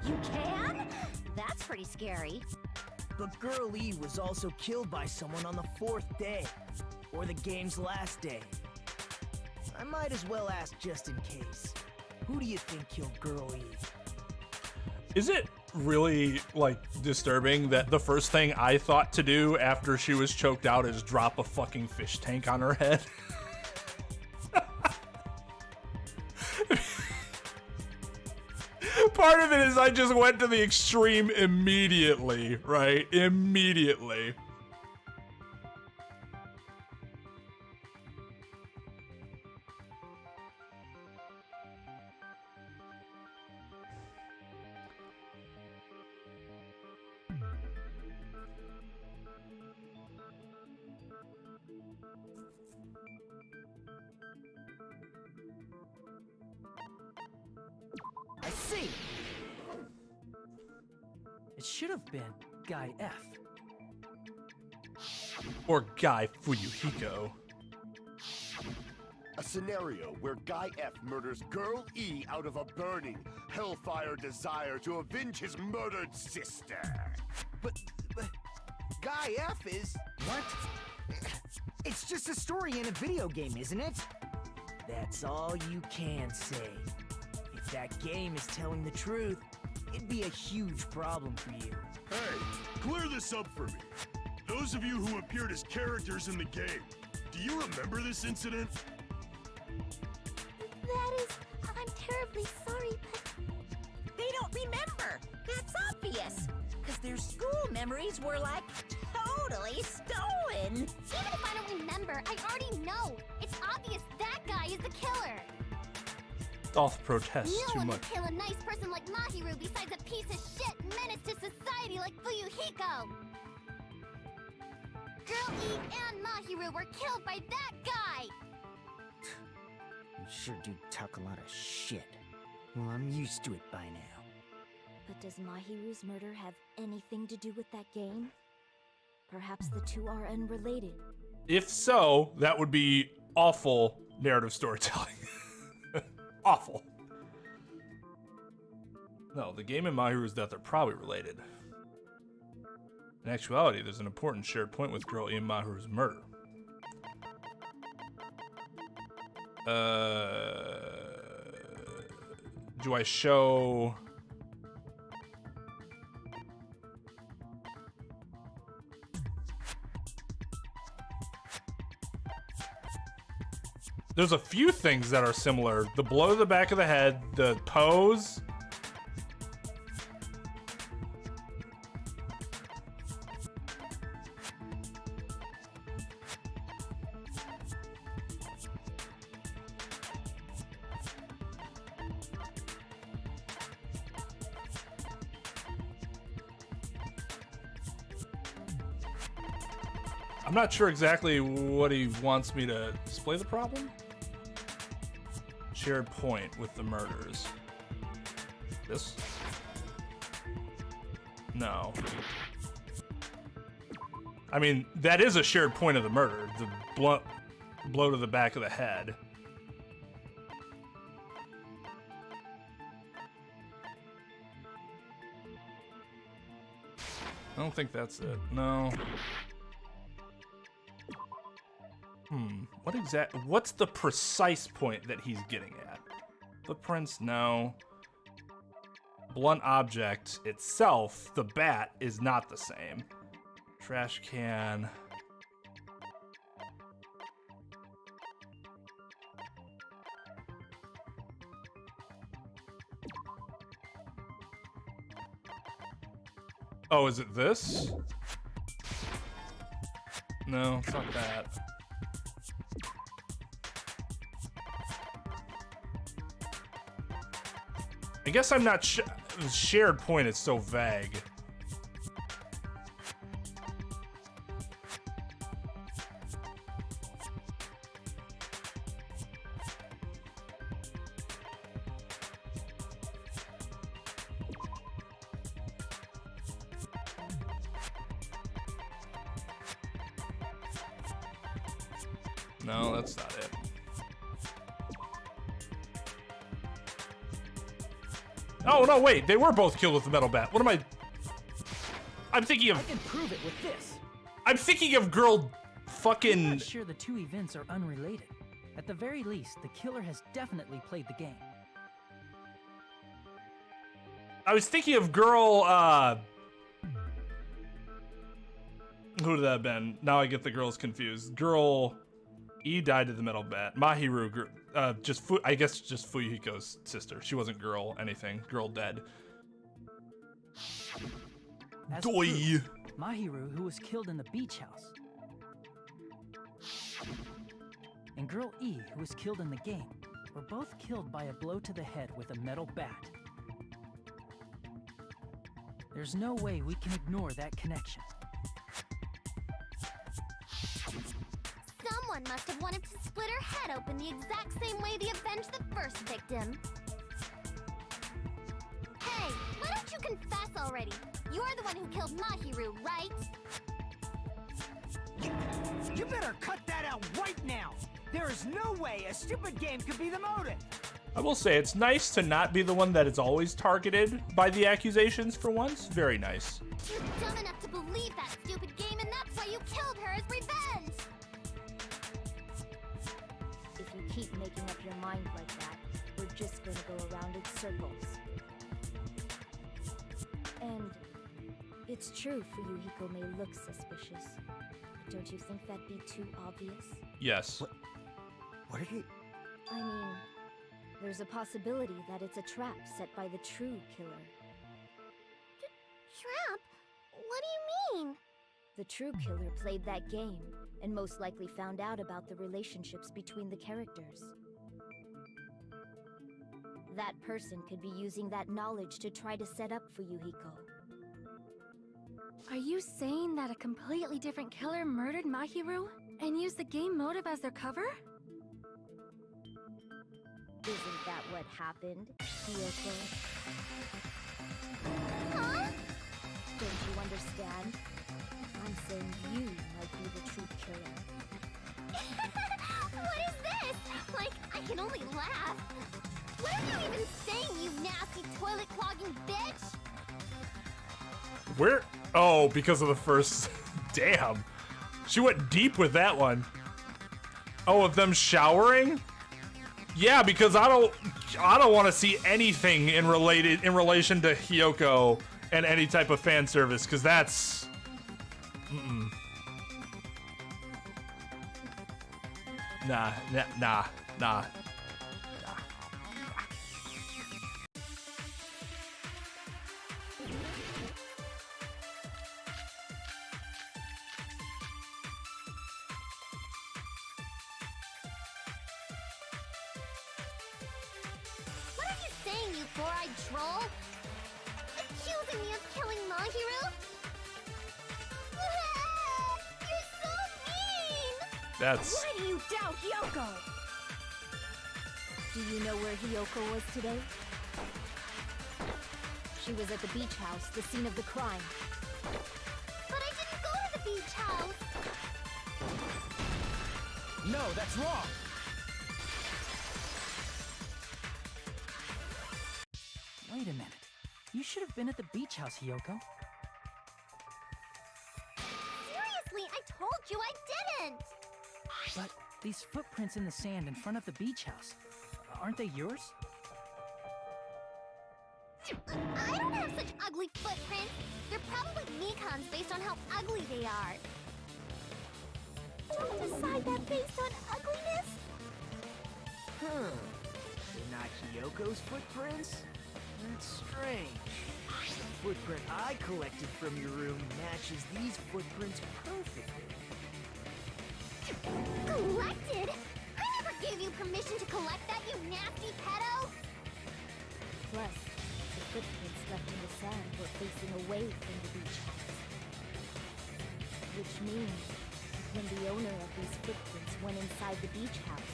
Speaker 8: You can? That's pretty scary.
Speaker 9: But Girl E was also killed by someone on the 4th day, or the game's last day. I might as well ask just in case. Who do you think killed Girl E?
Speaker 1: Is it really, like, disturbing that the first thing I thought to do after she was choked out is drop a fucking fish tank on her head? Part of it is I just went to the extreme immediately, right? Immediately.
Speaker 4: I see! It should have been Guy F.
Speaker 1: Or Guy Fuyuhiko.
Speaker 7: A scenario where Guy F murders Girl E out of a burning, hellfire desire to avenge his murdered sister.
Speaker 9: But Guy F is... What? It's just a story in a video game, isn't it? That's all you can say. If that game is telling the truth, it'd be a huge problem for you.
Speaker 11: Hey, clear this up for me. Those of you who appeared as characters in the game, do you remember this incident?
Speaker 2: That is... I'm terribly sorry, but...
Speaker 8: They don't remember. That's obvious. Because their school memories were, like, totally stolen.
Speaker 2: Even if I don't remember, I already know. It's obvious that guy is the killer.
Speaker 1: Dolph protests
Speaker 2: No
Speaker 1: too
Speaker 2: one
Speaker 1: much.
Speaker 2: would kill a nice person like Mahiru besides a piece of shit menace to society like Fuyuhiko. Girl E and Mahiru were killed by that guy.
Speaker 9: You sure do talk a lot of shit. Well, I'm used to it by now.
Speaker 2: But does Mahiru's murder have anything to do with that game? Perhaps the two are unrelated.
Speaker 1: If so, that would be awful narrative storytelling. Awful. No, the game and Mahiru's death are probably related. In actuality, there's an important shared point with Girl E and Mahiru's murder. Do I show... There's a few things that are similar. The blow to the back of the head, the pose. I'm not sure exactly what he wants me to display the problem. Shared point with the murders. This? No. I mean, that is a shared point of the murder. The blow to the back of the head. I don't think that's it. No. What's the precise point that he's getting at? Footprints? No. Blunt object itself, the bat, is not the same. Trash can. Oh, is it this? No, it's not that. I guess I'm not shared point is so vague. No, that's not it. Oh, no, wait. They were both killed with the metal bat. What am I... I'm thinking of...
Speaker 4: I can prove it with this.
Speaker 1: I'm thinking of girl fucking...
Speaker 4: I'm not sure the two events are unrelated. At the very least, the killer has definitely played the game.
Speaker 1: I was thinking of girl, who would that have been? Now I get the girls confused. Girl E died to the metal bat. Mahiru, I guess just Fuyuhiko's sister. She wasn't girl anything. Girl dead.
Speaker 4: As
Speaker 1: Doi.
Speaker 4: proof, Mahiru, who was killed in the beach house. And Girl E, who was killed in the game, were both killed by a blow to the head with a metal bat. There's no way we can ignore that connection.
Speaker 2: Someone must have wanted to split her head open the exact same way they avenged the first victim. Hey, why don't you confess already? You're the one who killed Mahiru, right?
Speaker 9: You better cut that out right now! There is no way a stupid game could be the motive.
Speaker 1: I will say, it's nice to not be the one that is always targeted by the accusations for once. Very nice.
Speaker 2: You're dumb enough to believe that stupid game, and that's why you killed her as revenge!
Speaker 12: If you keep making up your mind like that, we're just gonna go around in circles. And it's true Fuyuhiko may look suspicious. But don't you think that'd be too obvious?
Speaker 1: Yes.
Speaker 9: What did he...
Speaker 12: I mean, there's a possibility that it's a trap set by the true killer.
Speaker 2: Trap? What do you mean?
Speaker 12: The true killer played that game, and most likely found out about the relationships between the characters. That person could be using that knowledge to try to set up Fuyuhiko.
Speaker 2: Are you saying that a completely different killer murdered Mahiru and used the game motive as their cover?
Speaker 12: Isn't that what happened, Hiyoko?
Speaker 2: Huh?
Speaker 12: Don't you understand? I'm saying you might be the true killer.
Speaker 2: What is this? Like, I can only laugh. What are you even saying, you nasty toilet-clogging bitch?
Speaker 1: Where? Oh, because of the first... Damn. She went deep with that one. Oh, of them showering? Yeah, because I don't want to see anything in relation to Hiyoko and any type of fan service, because that's... Nah.
Speaker 2: What are you saying, you four-eyed troll? Accusing me of killing Mahiru? You're so mean!
Speaker 1: That's...
Speaker 12: Why do you doubt Hiyoko? Do you know where Hiyoko was today? She was at the beach house, the scene of the crime.
Speaker 2: But I didn't go to the beach house!
Speaker 9: No, that's wrong.
Speaker 4: Wait a minute. You should have been at the beach house, Hiyoko.
Speaker 2: Seriously, I told you I didn't!
Speaker 4: But these footprints in the sand in front of the beach house, aren't they yours?
Speaker 2: I don't have such ugly footprints. They're probably Mikan's based on how ugly they are. Don't decide that based on ugliness.
Speaker 9: Huh. They're not Hiyoko's footprints? That's strange. The footprint I collected from your room matches these footprints perfectly.
Speaker 2: Collected? I never gave you permission to collect that, you nasty pedo!
Speaker 12: Plus, the footprints left in the sand were facing away from the beach house. Which means, when the owner of these footprints went inside the beach house,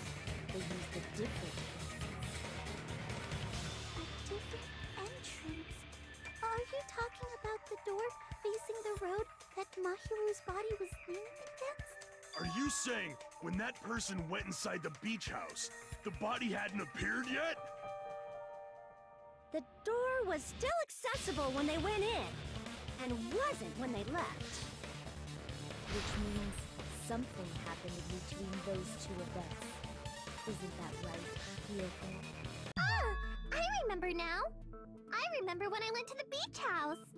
Speaker 12: they used a different entrance.
Speaker 2: A different entrance? Are you talking about the door facing the road that Mahiru's body was leaning against?
Speaker 11: Are you saying when that person went inside the beach house, the body hadn't appeared yet?
Speaker 12: The door was still accessible when they went in, and wasn't when they left. Which means something happened between those two events. Isn't that right, Hiyoko?
Speaker 2: Ah! I remember now! I remember when I went to the beach house!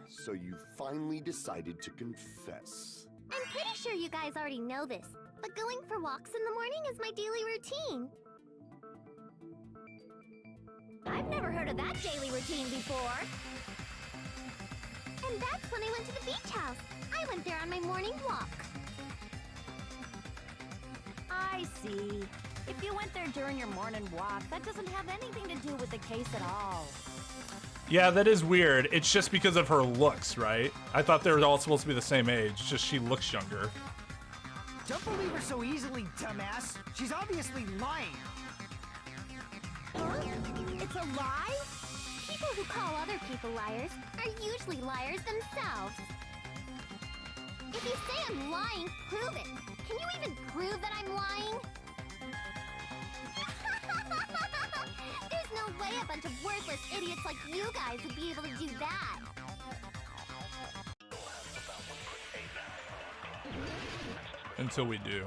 Speaker 7: So you finally decided to confess.
Speaker 2: I'm pretty sure you guys already know this, but going for walks in the morning is my daily routine.
Speaker 12: I've never heard of that daily routine before.
Speaker 2: And that's when I went to the beach house. I went there on my morning walk.
Speaker 12: I see. If you went there during your morning walk, that doesn't have anything to do with the case at all.
Speaker 1: Yeah, that is weird. It's just because of her looks, right? I thought they were all supposed to be the same age, just she looks younger.
Speaker 9: Don't believe her so easily, dumbass. She's obviously lying.
Speaker 2: Huh? It's a lie? People who call other people liars are usually liars themselves. If you say I'm lying, prove it. Can you even prove that
Speaker 12: a bunch of worthless idiots like you guys would be able to do that.
Speaker 1: Until we do.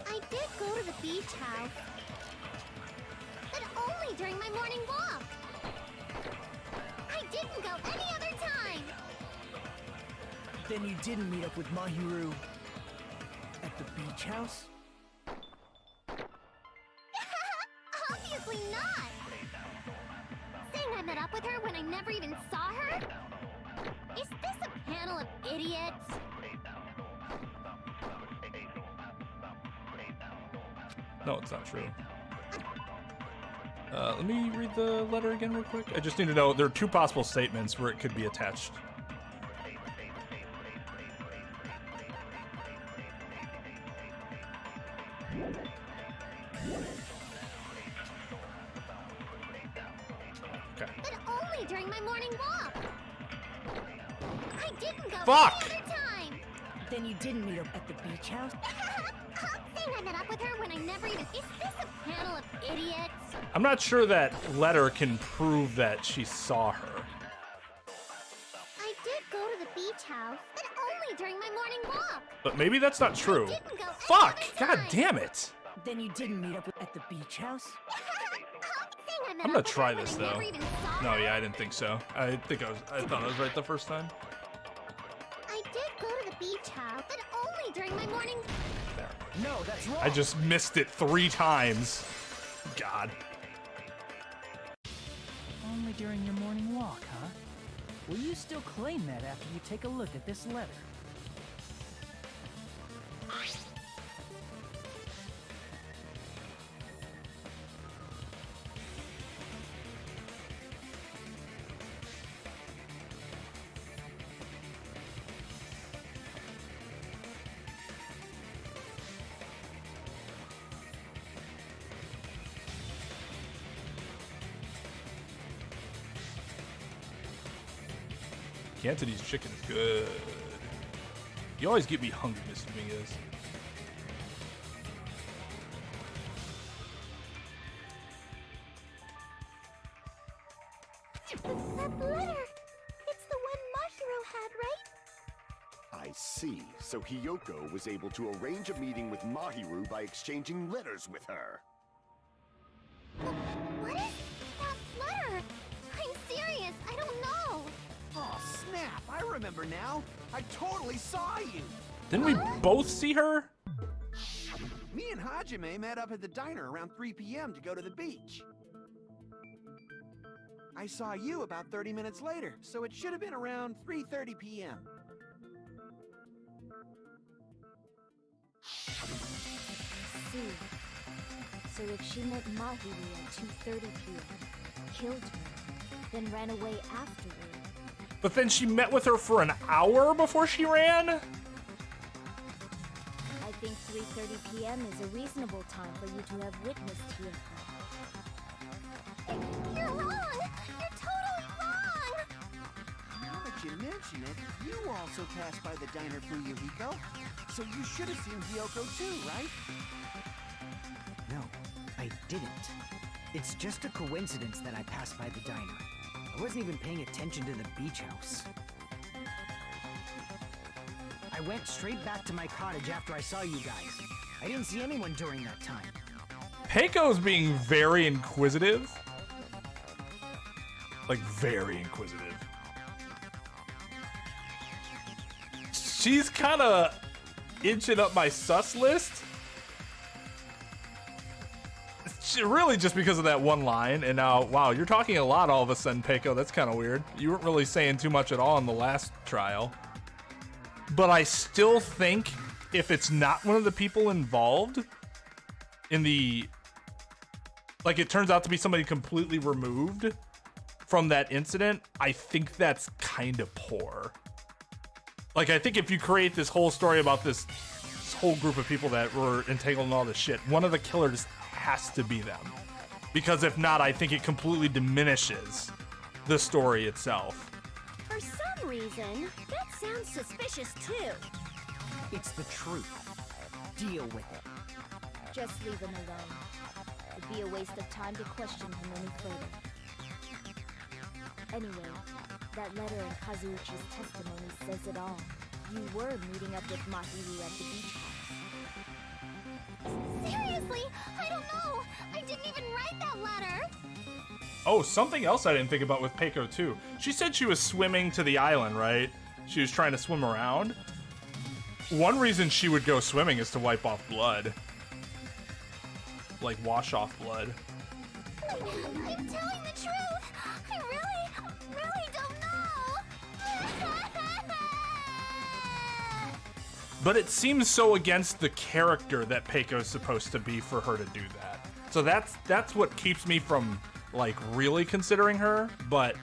Speaker 12: I did go to the beach house, but only during my morning walk. I didn't go any other time.
Speaker 9: Then you didn't meet up with Mahiru at the beach house?
Speaker 12: Obviously not. Saying I met up with her when I never even saw her? Is this a panel of idiots?
Speaker 1: No, it's not true. Let me read the letter again real quick. I just need to know, there are two possible statements where it could be attached. Okay.
Speaker 12: But only during my morning walk. I didn't go
Speaker 1: Fuck!
Speaker 12: any other time.
Speaker 9: Then you didn't meet up at the beach house?
Speaker 12: Saying I met up with her when I never even... Is this a panel of idiots?
Speaker 1: I'm not sure that letter can prove that she saw her.
Speaker 12: I did go to the beach house, but only during my morning walk.
Speaker 1: But maybe that's not true.
Speaker 12: I didn't go any
Speaker 1: Fuck!
Speaker 12: other
Speaker 1: God
Speaker 12: time.
Speaker 1: damn it!
Speaker 9: Then you didn't meet up at the beach house?
Speaker 12: Saying I met
Speaker 1: I'm
Speaker 12: up
Speaker 1: gonna
Speaker 12: with her
Speaker 1: try
Speaker 12: when
Speaker 1: this
Speaker 12: I
Speaker 1: though.
Speaker 12: never even saw
Speaker 1: No,
Speaker 12: her.
Speaker 1: yeah, I didn't think so. I thought I was right the first time.
Speaker 12: I did go to the beach house, but only during my morning...
Speaker 1: There.
Speaker 9: No, that's wrong.
Speaker 1: I just missed it 3 times. God.
Speaker 4: Only during your morning walk, huh? Will you still claim that after you take a look at this letter?
Speaker 1: Cantonese chicken is good. You always get me hungry, Mr. Dominguez.
Speaker 12: That letter! It's the one Mahiru had, right?
Speaker 7: I see. So Hiyoko was able to arrange a meeting with Mahiru by exchanging letters with her.
Speaker 12: What is that letter? I'm serious, I don't know.
Speaker 10: Oh, snap! I remember now. I totally saw you.
Speaker 1: Didn't we both see her?
Speaker 10: Me and Hajime met up at the diner around 3 p.m. to go to the beach. I saw you about 30 minutes later, so it should have been around 3:30 p.m.
Speaker 12: See. So if she met Mahiru at 2:30 p.m., killed her, then ran away afterward.
Speaker 1: But then she met with her for an hour before she ran?
Speaker 12: I think 3:30 p.m. is a reasonable time for you to have witnessed Hiyoko. You're wrong! You're totally wrong!
Speaker 10: Now that you mention it, you also passed by the diner Fuyuhiko, so you should have seen Hiyoko too, right?
Speaker 9: No, I didn't. It's just a coincidence that I passed by the diner. I wasn't even paying attention to the beach house. I went straight back to my cottage after I saw you guys. I didn't see anyone during that time.
Speaker 1: Peiko's being very inquisitive. Like, very inquisitive. She's kind of inching up my sus list. Really just because of that one line, and now, wow, you're talking a lot all of a sudden, Peiko. That's kind of weird. You weren't really saying too much at all in the last trial. But I still think if it's not one of the people involved in the... Like, it turns out to be somebody completely removed from that incident, I think that's kind of poor. Like, I think if you create this whole story about this whole group of people that were entangled in all this shit, one of the killers has to be them. Because if not, I think it completely diminishes the story itself.
Speaker 12: For some reason. That sounds suspicious too.
Speaker 9: It's the truth. Deal with it.
Speaker 12: Just leave him alone. It'd be a waste of time to question him any further. Anyway, that letter in Kazuichi's testimony says it all. You were meeting up with Mahiru at the beach house.
Speaker 2: Seriously, I don't know. I didn't even write that letter.
Speaker 1: Oh, something else I didn't think about with Peiko too. She said she was swimming to the island, right? She was trying to swim around. One reason she would go swimming is to wipe off blood. Like wash off blood.
Speaker 2: I'm telling the truth. I really don't know.
Speaker 1: But it seems so against the character that Peiko's supposed to be for her to do that. So that's what keeps me from like really considering her, but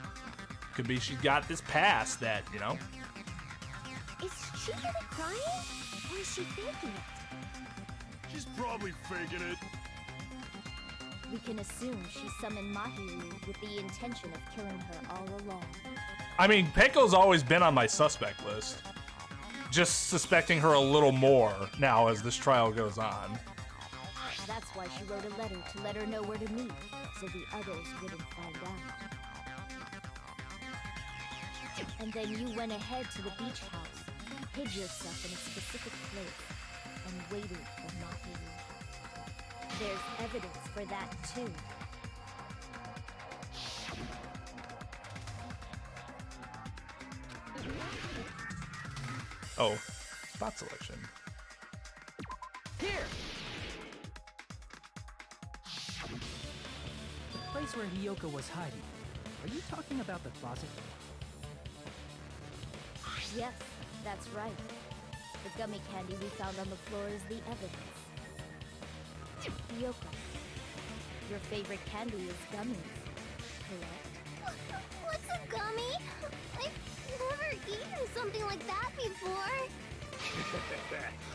Speaker 1: could be she's got this past that, you know.
Speaker 12: Is she really crying? Or is she faking it?
Speaker 11: She's probably faking it.
Speaker 12: We can assume she summoned Mahiru with the intention of killing her all along.
Speaker 1: I mean, Peiko's always been on my suspect list. Just suspecting her a little more now as this trial goes on.
Speaker 12: That's why she wrote a letter to let her know where to meet, so the others wouldn't find out. And then you went ahead to the beach house, hid yourself in a specific place, and waited for Mahiru. There's evidence for that too.
Speaker 1: Oh, spot selection.
Speaker 9: Here!
Speaker 4: The place where Hiyoko was hiding. Are you talking about the closet?
Speaker 12: Yes, that's right. The gummy candy we found on the floor is the evidence. Hiyoko, your favorite candy is gummies, correct?
Speaker 2: What's a gummy? I've never eaten something like that before.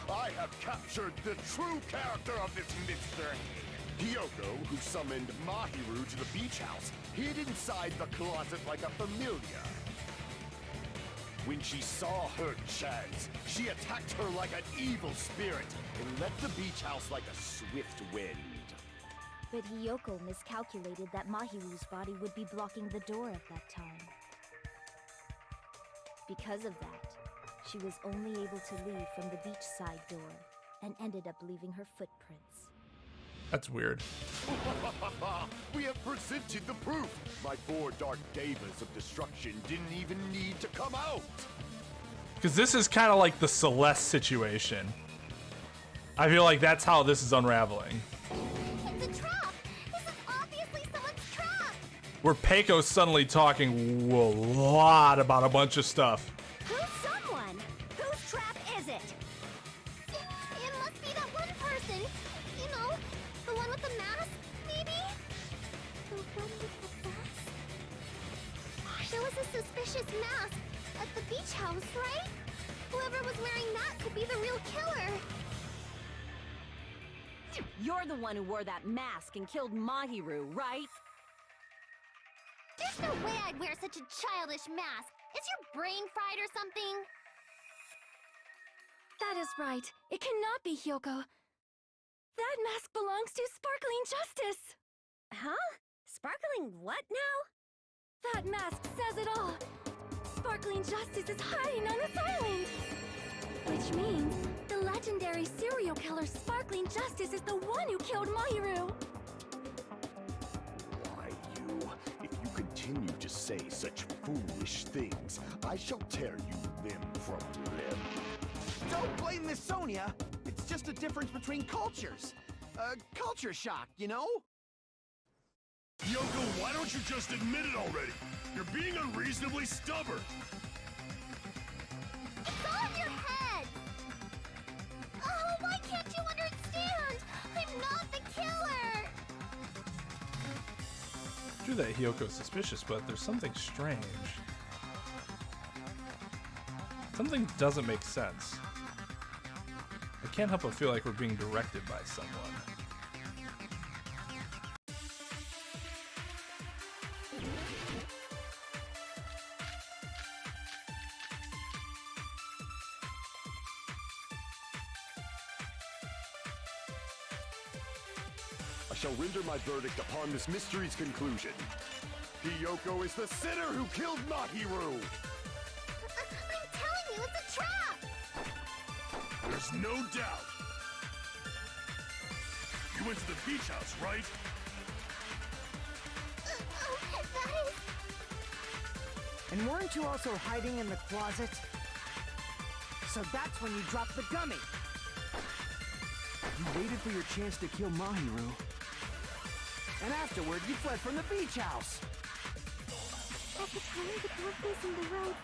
Speaker 7: I have captured the true character of this mystery. Hiyoko, who summoned Mahiru to the beach house, hid inside the closet like a familiar. When she saw her chance, she attacked her like an evil spirit and left the beach house like a swift wind.
Speaker 12: But Hiyoko miscalculated that Mahiru's body would be blocking the door at that time. Because of that, she was only able to leave from the beachside door and ended up leaving her footprints.
Speaker 1: That's weird.
Speaker 7: We have presented the proof. My 4 dark devas of destruction didn't even need to come out.
Speaker 1: Because this is kind of like the Celeste situation. I feel like that's how this is unraveling.
Speaker 2: It's a trap. This is obviously someone's trap.
Speaker 1: Where Peiko's suddenly talking a lot about a bunch of stuff.
Speaker 12: Who's someone? Whose trap is it?
Speaker 2: It must be that one person. You know, the one with the mask, maybe? The one with the mask? There was a suspicious mask at the beach house, right? Whoever was wearing that could be the real killer.
Speaker 8: You're the one who wore that mask and killed Mahiru, right?
Speaker 2: There's no way I'd wear such a childish mask. Is your brain fried or something?
Speaker 12: That is right. It cannot be Hiyoko. That mask belongs to Sparkling Justice.
Speaker 2: Huh? Sparkling what now?
Speaker 12: That mask says it all. Sparkling Justice is hiding on this island. Which means the legendary serial killer Sparkling Justice is the one who killed Mahiru.
Speaker 7: Why, you? If you continue to say such foolish things, I shall tear you limb from limb.
Speaker 10: Don't blame Miss Sonia. It's just a difference between cultures. Culture shock, you know?
Speaker 11: Yoko, why don't you just admit it already? You're being unreasonably stubborn.
Speaker 2: It's all in your head! Oh, why can't you understand? I'm not the killer!
Speaker 1: True that Hiyoko's suspicious, but there's something strange. Something doesn't make sense. I can't help but feel like we're being directed by someone.
Speaker 7: shall render my verdict upon this mystery's conclusion. Hiyoko is the sinner who killed Mahiru!
Speaker 12: I'm telling you, it's a trap!
Speaker 11: There's no doubt. You went to the beach house, right?
Speaker 12: That is...
Speaker 9: And weren't you also hiding in the closet? So that's when you dropped the gummy. You waited for your chance to kill Mahiru. And afterward, you fled from the beach house.
Speaker 12: At the time, the door facing the road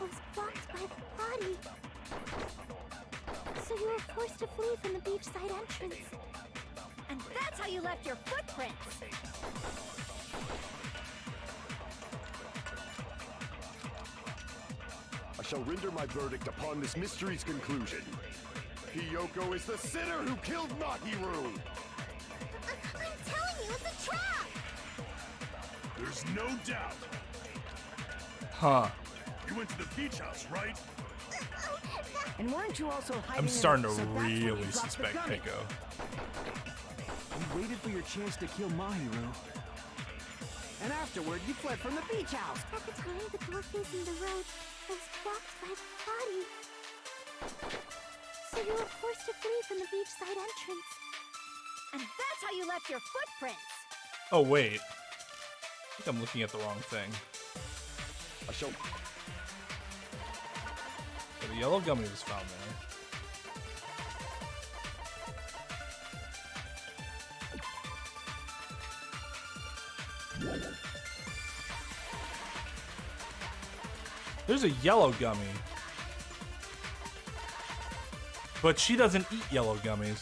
Speaker 12: was blocked by the body. So you were forced to flee from the beachside entrance.
Speaker 8: And that's how you left your footprints.
Speaker 7: I shall render my verdict upon this mystery's conclusion. Hiyoko is the sinner who killed Mahiru!
Speaker 12: I'm telling you, it's a trap!
Speaker 11: There's no doubt.
Speaker 1: Huh.
Speaker 11: You went to the beach house, right?
Speaker 9: And weren't you also hiding
Speaker 1: I'm starting to
Speaker 9: so that's when you
Speaker 1: really
Speaker 9: dropped the
Speaker 1: suspect
Speaker 9: gummy.
Speaker 1: Pico.
Speaker 9: You waited for your chance to kill Mahiru. And afterward, you fled from the beach house.
Speaker 12: At the time, the door facing the road was blocked by the body. So you were forced to flee from the beachside entrance.
Speaker 8: And that's how you left your footprints.
Speaker 1: Oh, wait. I think I'm looking at the wrong thing.
Speaker 7: I shall...
Speaker 1: So the yellow gummy was found there. There's a yellow gummy. But she doesn't eat yellow gummies.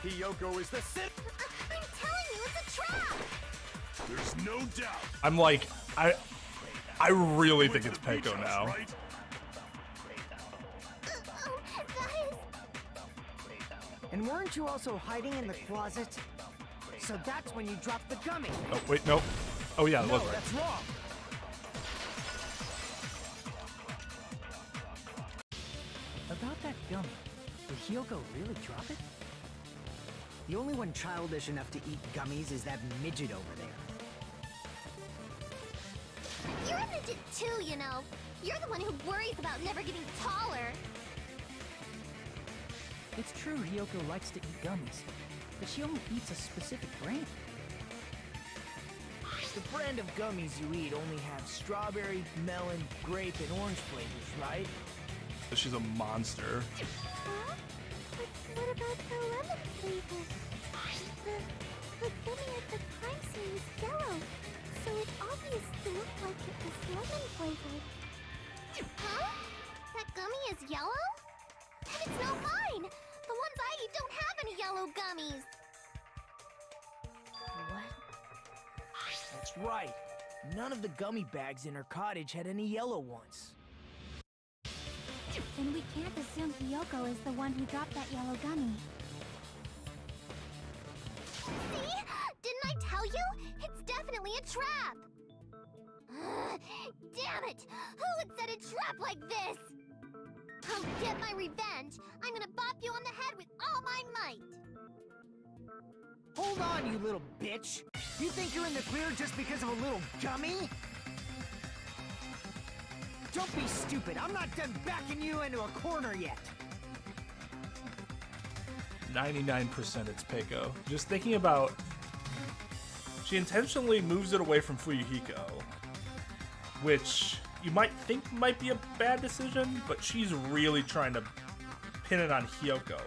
Speaker 7: Hiyoko is the sinner!
Speaker 12: I'm telling you, it's a trap!
Speaker 11: There's no doubt.
Speaker 1: I'm like, I really think it's Pico now.
Speaker 11: Right?
Speaker 12: That is...
Speaker 9: And weren't you also hiding in the closet? So that's when you dropped the gummy.
Speaker 1: Oh, wait, nope. Oh, yeah, it
Speaker 9: No,
Speaker 1: was right.
Speaker 9: that's wrong.
Speaker 4: About that gummy, did Hiyoko really drop it?
Speaker 9: The only one childish enough to eat gummies is that midget over there.
Speaker 12: You're a midget too, you know. You're the one who worries about never getting taller.
Speaker 4: It's true Hiyoko likes to eat gummies, but she only eats a specific brand.
Speaker 9: The brand of gummies you eat only have strawberry, melon, grape, and orange flavors, right?
Speaker 1: But she's a monster.
Speaker 12: Huh? But what about the lemon flavor? The gummy at the crime scene is yellow, so it obviously looked like it was lemon flavored. Huh? That gummy is yellow? And it's not mine! The ones I eat don't have any yellow gummies!
Speaker 9: What? That's right. None of the gummy bags in her cottage had any yellow ones.
Speaker 12: Then we can't assume Hiyoko is the one who dropped that yellow gummy. See? Didn't I tell you? It's definitely a trap! Damn it! Who would set a trap like this? I'll get my revenge! I'm gonna bop you on the head with all my might!
Speaker 9: Hold on, you little bitch! You think you're in the clear just because of a little gummy? Don't be stupid. I'm not done backing you into a corner yet.
Speaker 1: 99% it's Pico. Just thinking about... She intentionally moves it away from Fuyuhiko, which you might think might be a bad decision, but she's really trying to pin it on Hiyoko.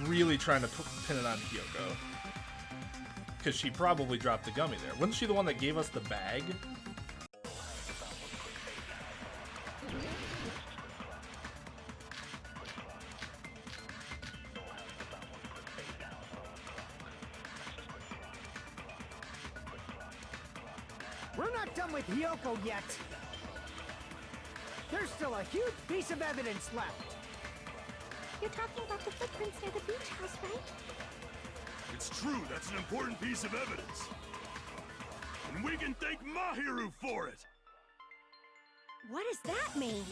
Speaker 1: Really trying to pin it on Hiyoko. Because she probably dropped the gummy there. Wasn't she the one that gave us the bag?
Speaker 9: We're not done with Hiyoko yet. There's still a huge piece of evidence left.
Speaker 12: You're talking about the footprints near the beach house, right?
Speaker 11: It's true, that's an important piece of evidence. And we can thank Mahiru for it!
Speaker 12: What does that mean?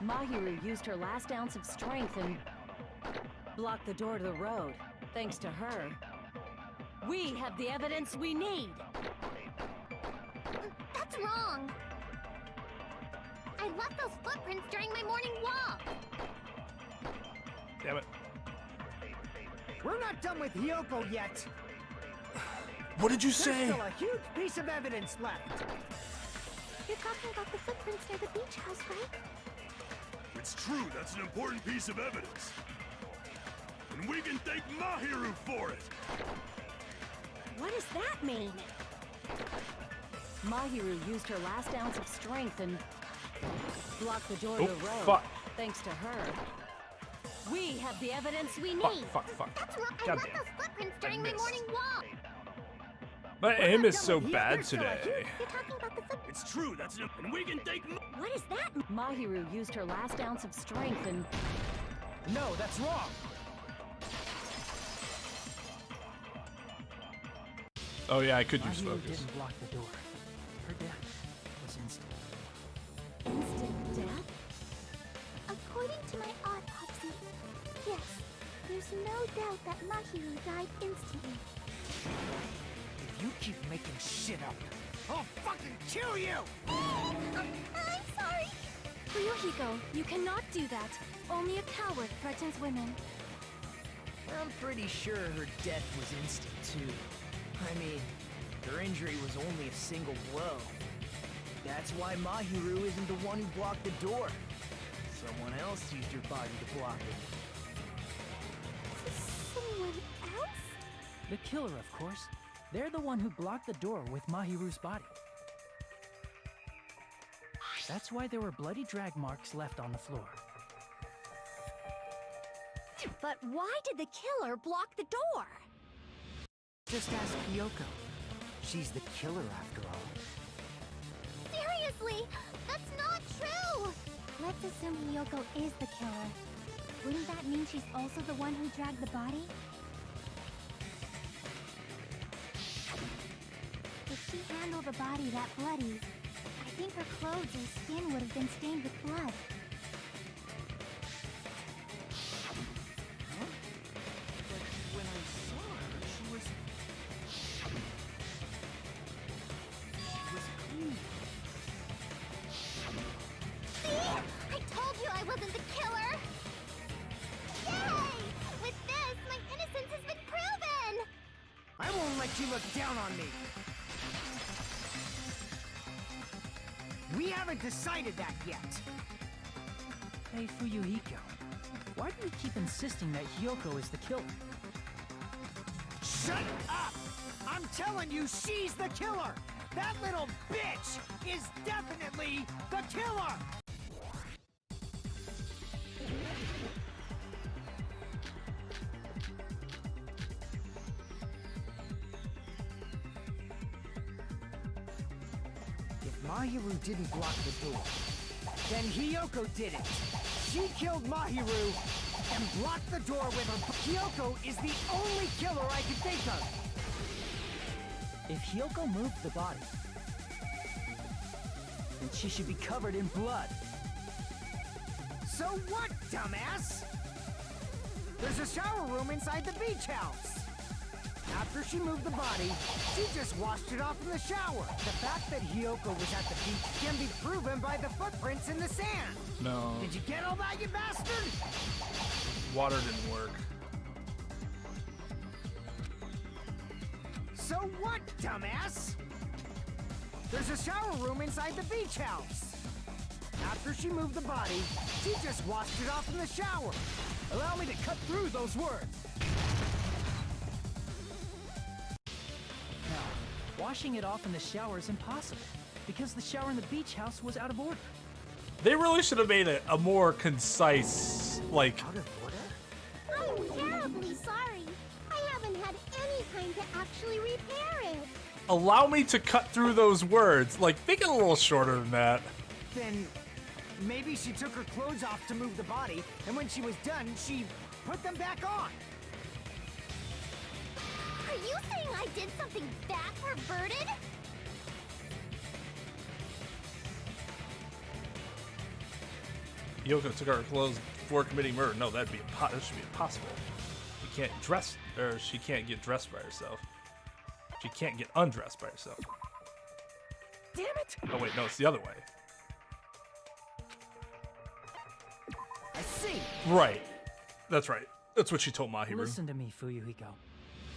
Speaker 13: Mahiru used her last ounce of strength and blocked the door to the road. Thanks to her, we have the evidence we need.
Speaker 12: That's wrong. I left those footprints during my morning walk.
Speaker 1: Damn it.
Speaker 9: We're not done with Hiyoko yet.
Speaker 1: What did you
Speaker 9: There's
Speaker 1: say?
Speaker 9: still a huge piece of evidence left.
Speaker 12: You're talking about the footprints near the beach house, right?
Speaker 11: It's true, that's an important piece of evidence. And we can thank Mahiru for it!
Speaker 12: What does that mean?
Speaker 13: Mahiru used her last ounce of strength and blocked the door
Speaker 1: Oh,
Speaker 13: to the road.
Speaker 1: fuck.
Speaker 13: Thanks to her, we have the evidence we
Speaker 1: Fuck,
Speaker 13: need.
Speaker 1: fuck.
Speaker 12: That's wrong. I
Speaker 1: God
Speaker 12: left
Speaker 1: damn.
Speaker 12: those footprints during my
Speaker 1: missed.
Speaker 12: morning walk.
Speaker 1: My aim is so
Speaker 9: done with
Speaker 1: bad
Speaker 9: There's still a
Speaker 1: today.
Speaker 12: You're talking about the footprints.
Speaker 11: It's true, that's an... And we can thank...
Speaker 12: What is that?
Speaker 13: Mahiru used her last ounce of strength and
Speaker 4: No, that's wrong.
Speaker 1: Oh yeah, I could use
Speaker 4: Mahiru
Speaker 1: focus.
Speaker 4: didn't block the door. Her death was instant.
Speaker 12: Instant death? According to my autopsy, yes, there's no doubt that Mahiru died instantly.
Speaker 9: If you keep making shit up, I'll fucking kill you!
Speaker 12: I'm sorry. Fuyuhiko, you cannot do that. Only a coward threatens women.
Speaker 9: I'm pretty sure her death was instant, too. I mean, her injury was only a single blow. That's why Mahiru isn't the one who blocked the door. Someone else used her body to block it.
Speaker 12: Someone else?
Speaker 4: The killer, of course. They're the one who blocked the door with Mahiru's body. That's why there were bloody drag marks left on the floor.
Speaker 12: But why did the killer block the door?
Speaker 9: Just ask Hiyoko. She's the killer after all.
Speaker 12: Seriously, that's not true! Let's assume Hiyoko is the killer. Wouldn't that mean she's also the one who dragged the body? If she handled the body that bloody, I think her clothes or skin would have been stained with blood.
Speaker 10: When I saw her, she was clean.
Speaker 12: See? I told you I wasn't the killer! Yay! With this, my innocence has been proven!
Speaker 9: I won't let you look down on me! We haven't decided that yet!
Speaker 4: Hey, Fuyuhiko. Why do you keep insisting that Hiyoko is the killer?
Speaker 9: Shut up! I'm telling you, she's the killer! That little bitch is definitely the killer! If Mahiru didn't block the door, then Hiyoko did it! She killed Mahiru and blocked the door with her. Hiyoko is the only killer I can think of!
Speaker 4: If Hiyoko moved the body, then she should be covered in blood.
Speaker 9: So what, dumbass? There's a shower room inside the beach house. After she moved the body, she just washed it off in the shower. The fact that Hiyoko was at the beach can be proven by the footprints in the sand.
Speaker 1: No.
Speaker 9: Did you get all that, you bastard?
Speaker 1: Water didn't work.
Speaker 9: So what, dumbass? There's a shower room inside the beach house. After she moved the body, she just washed it off in the shower.
Speaker 4: Allow me to cut through those words. Now, washing it off in the shower is impossible, because the shower in the beach house was out of order.
Speaker 1: They really should have made a more concise, like...
Speaker 9: Out of order?
Speaker 12: I'm terribly sorry. I haven't had any time to actually repair it.
Speaker 1: Allow me to cut through those words. Like, make it a little shorter than that.
Speaker 9: Then maybe she took her clothes off to move the body, and when she was done, she put them back on.
Speaker 12: Are you saying I did something that perverted?
Speaker 1: Hiyoko took her clothes before committing murder. No, that should be impossible. She can't dress, or she can't get dressed by herself. She can't get undressed by herself.
Speaker 9: Damn it!
Speaker 1: Oh wait, no, it's the other way.
Speaker 9: I see.
Speaker 1: Right. That's right. That's what she told Mahiru.
Speaker 4: Listen to me, Fuyuhiko.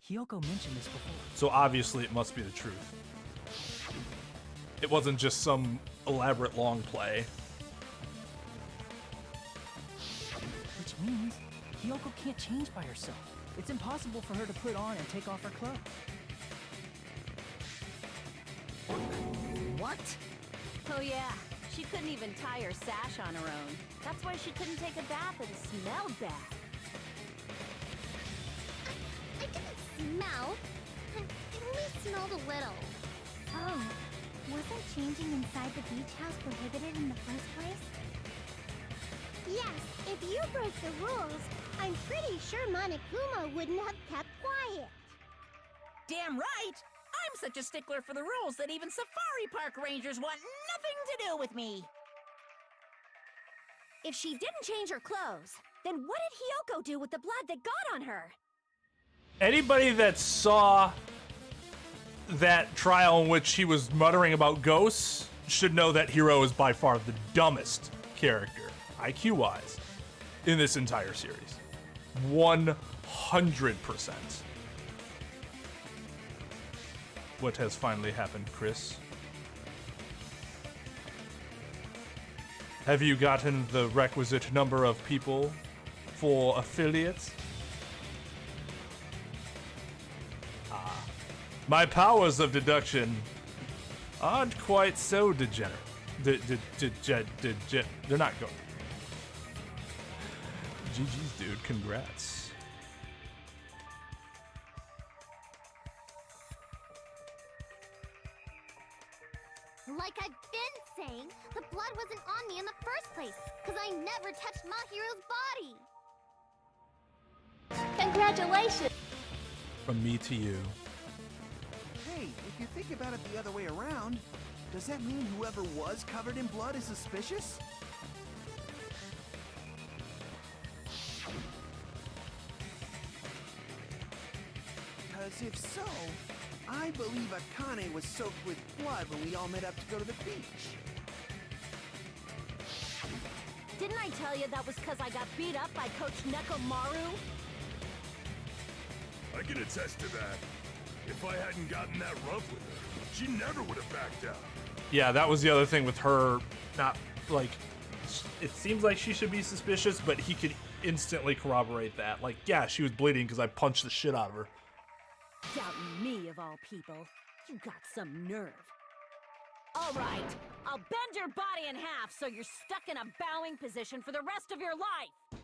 Speaker 4: Hiyoko mentioned this before.
Speaker 1: So obviously it must be the truth. It wasn't just some elaborate long play.
Speaker 4: Which means Hiyoko can't change by herself. It's impossible for her to put on and take off her clothes.
Speaker 9: What?
Speaker 13: Oh yeah, she couldn't even tie her sash on her own. That's why she couldn't take a bath and smelled bad.
Speaker 12: I didn't smell. I only smelled a little. Oh, wasn't changing inside the beach house prohibited in the first place? Yes, if you broke the rules, I'm pretty sure Monokuma wouldn't have kept quiet.
Speaker 8: Damn right! I'm such a stickler for the rules that even safari park rangers want nothing to do with me.
Speaker 12: If she didn't change her clothes, then what did Hiyoko do with the blood that got on her?
Speaker 1: Anybody that saw that trial in which he was muttering about ghosts should know that Hiro is by far the dumbest character, IQ-wise, in this entire series. 100%. What has finally happened, Chris? Have you gotten the requisite number of people for affiliates? Ah. My powers of deduction aren't quite so degenerate. They're not going. GG's, dude. Congrats.
Speaker 12: Like I've been saying, the blood wasn't on me in the first place, because I never touched Mahiru's body. Congratulations!
Speaker 1: From me to you.
Speaker 10: Hey, if you think about it the other way around, does that mean whoever was covered in blood is suspicious? Because if so, I believe Akane was soaked with blood when we all met up to go to the beach.
Speaker 13: Didn't I tell you that was because I got beat up by Coach Nekomaru?
Speaker 11: I can attest to that. If I hadn't gotten that rough with her, she never would have backed out.
Speaker 1: Yeah, that was the other thing with her. Not like it seems like she should be suspicious, but he could instantly corroborate that. Like, yeah, she was bleeding because I punched the shit out of her.
Speaker 13: Doubting me, of all people. You got some nerve. All right, I'll bend your body in half so you're stuck in a bowing position for the rest of your life.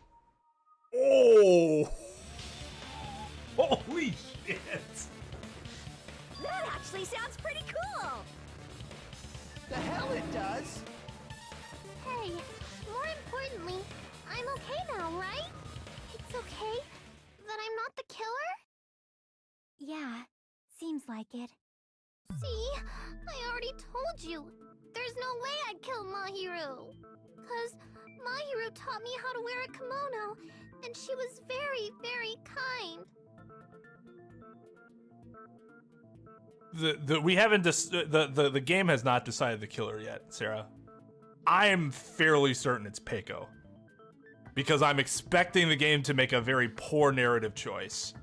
Speaker 1: Oh! Holy shit!
Speaker 12: That actually sounds pretty cool!
Speaker 10: The hell it does!
Speaker 12: Hey, more importantly, I'm okay now, right? It's okay that I'm not the killer? Yeah, seems like it. See? I already told you. There's no way I'd kill Mahiru. 'Cause Mahiru taught me how to wear a kimono, and she was very, very kind.
Speaker 1: We haven't the game has not decided the killer yet, Sarah. I am fairly certain it's Peiko. Because I'm expecting the game to make a very poor narrative choice.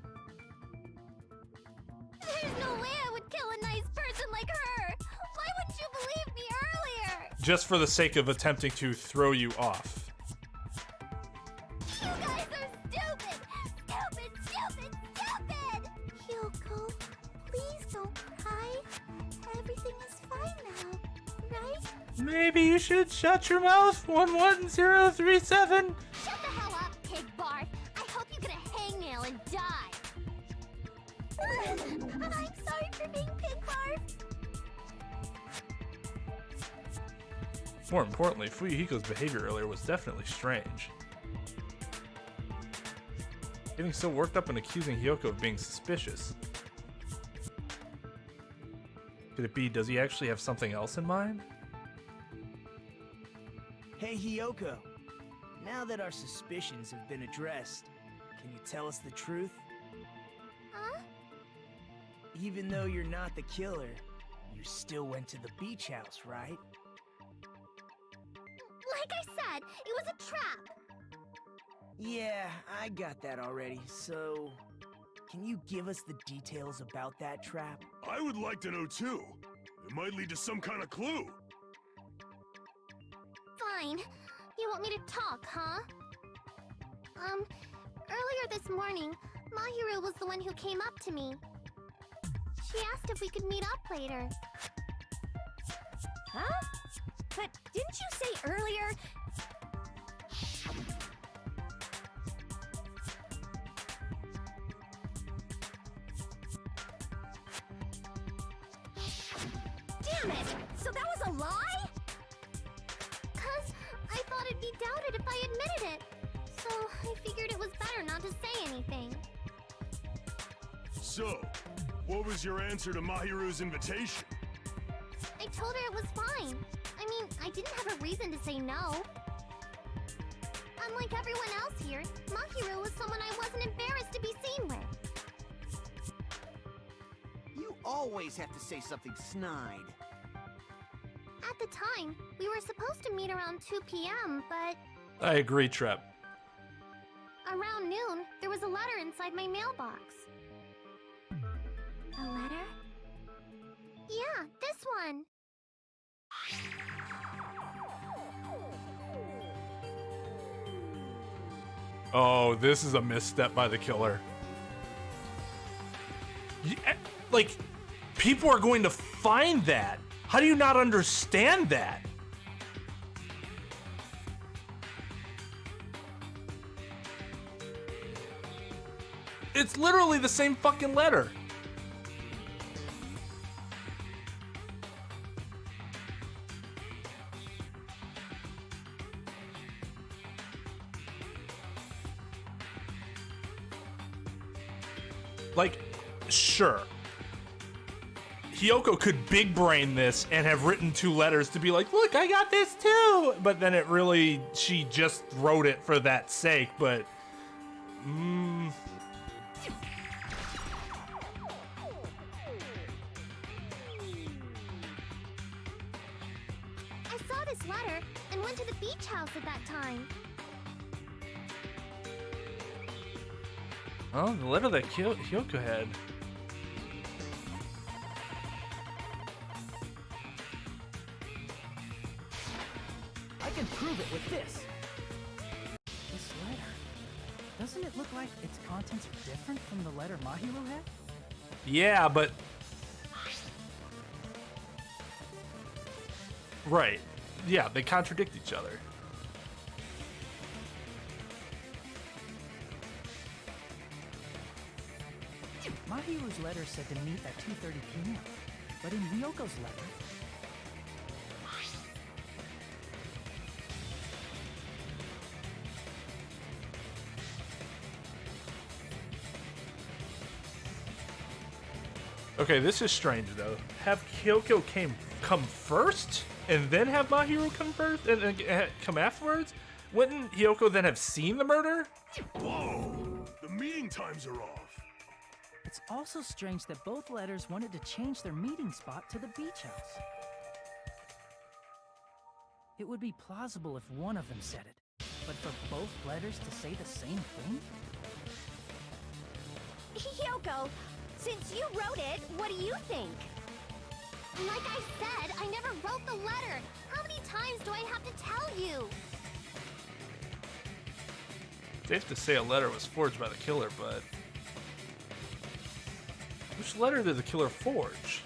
Speaker 12: There's no way I would kill a nice person like her! Why wouldn't you believe me earlier?
Speaker 1: Just for the sake of attempting to throw you off.
Speaker 12: You guys are stupid! Stupid, stupid, stupid! Hyoko, please don't cry. Everything is fine now, right?
Speaker 5: Maybe you should shut your mouth, 11037.
Speaker 12: Shut the hell up, Pig Barf. I hope you get a hangnail and die. I'm sorry for being Pig Barf.
Speaker 1: More importantly, Fuyuhiko's behavior earlier was definitely strange. Getting so worked up and accusing Hiyoko of being suspicious. Could it be, does he actually have something else in mind?
Speaker 10: Hey, Hiyoko.
Speaker 9: Now that our suspicions have been addressed, can you tell us the truth?
Speaker 12: Huh?
Speaker 9: Even though you're not the killer, you still went to the beach house, right?
Speaker 12: Like I said, it was a trap.
Speaker 9: Yeah, I got that already, so... Can you give us the details about that trap?
Speaker 11: I would like to know too. It might lead to some kind of clue.
Speaker 12: Fine. You want me to talk, huh? Earlier this morning, Mahiru was the one who came up to me. She asked if we could meet up later.
Speaker 13: Huh? But didn't you say earlier? Damn it! So that was a lie?
Speaker 12: 'Cause I thought it'd be doubted if I admitted it. So I figured it was better not to say anything.
Speaker 11: So, what was your answer to Mahiru's invitation?
Speaker 12: I told her it was fine. I mean, I didn't have a reason to say no. Unlike everyone else here, Mahiru was someone I wasn't embarrassed to be seen with.
Speaker 10: You always have to say something snide.
Speaker 12: At the time, we were supposed to meet around 2 p.m., but
Speaker 1: I agree, Trep.
Speaker 12: around noon, there was a letter inside my mailbox. A letter? Yeah, this one.
Speaker 1: Oh, this is a misstep by the killer. Like, people are going to find that. How do you not understand that? It's literally the same fucking letter. Like, sure. Hiyoko could big brain this and have written 2 letters to be like, look, I got this too. But then it really, she just wrote it for that sake. But,
Speaker 12: I saw this letter and went to the beach house at that time.
Speaker 1: oh, the letter that Hiyoko had.
Speaker 4: I can prove it with this. This letter. Doesn't it look like its contents are different from the letter Mahiru had?
Speaker 1: Yeah, but... Right. Yeah, they contradict each other.
Speaker 4: Mahiru's letter said to meet at 2:30 p.m., but in Ryoko's letter...
Speaker 1: Okay, this is strange though. Have Hiyoko come first, and then have Mahiru come first, and then come afterwards? Wouldn't Hiyoko then have seen the murder?
Speaker 11: Whoa! The meeting times are off.
Speaker 4: It's also strange that both letters wanted to change their meeting spot to the beach house. It would be plausible if one of them said it, but for both letters to say the same thing?
Speaker 12: Hiyoko, since you wrote it, what do you think? Like I said, I never wrote the letter. How many times do I have to tell you?
Speaker 1: Safe to say a letter was forged by the killer, but... Which letter did the killer forge?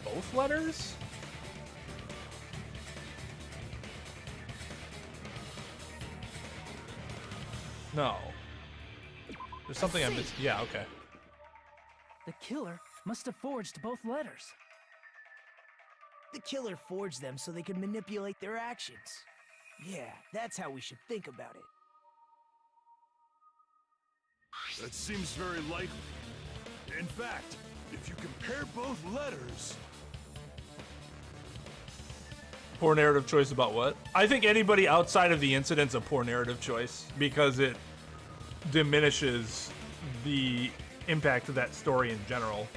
Speaker 1: Both letters? No. There's something I missed. Yeah, okay.
Speaker 4: The killer must have forged both letters.
Speaker 9: The killer forged them so they could manipulate their actions. Yeah, that's how we should think about it.
Speaker 11: That seems very likely. In fact, if you compare both letters...
Speaker 1: Poor narrative choice about what? I think anybody outside of the incident's a poor narrative choice because it diminishes the impact of that story in general.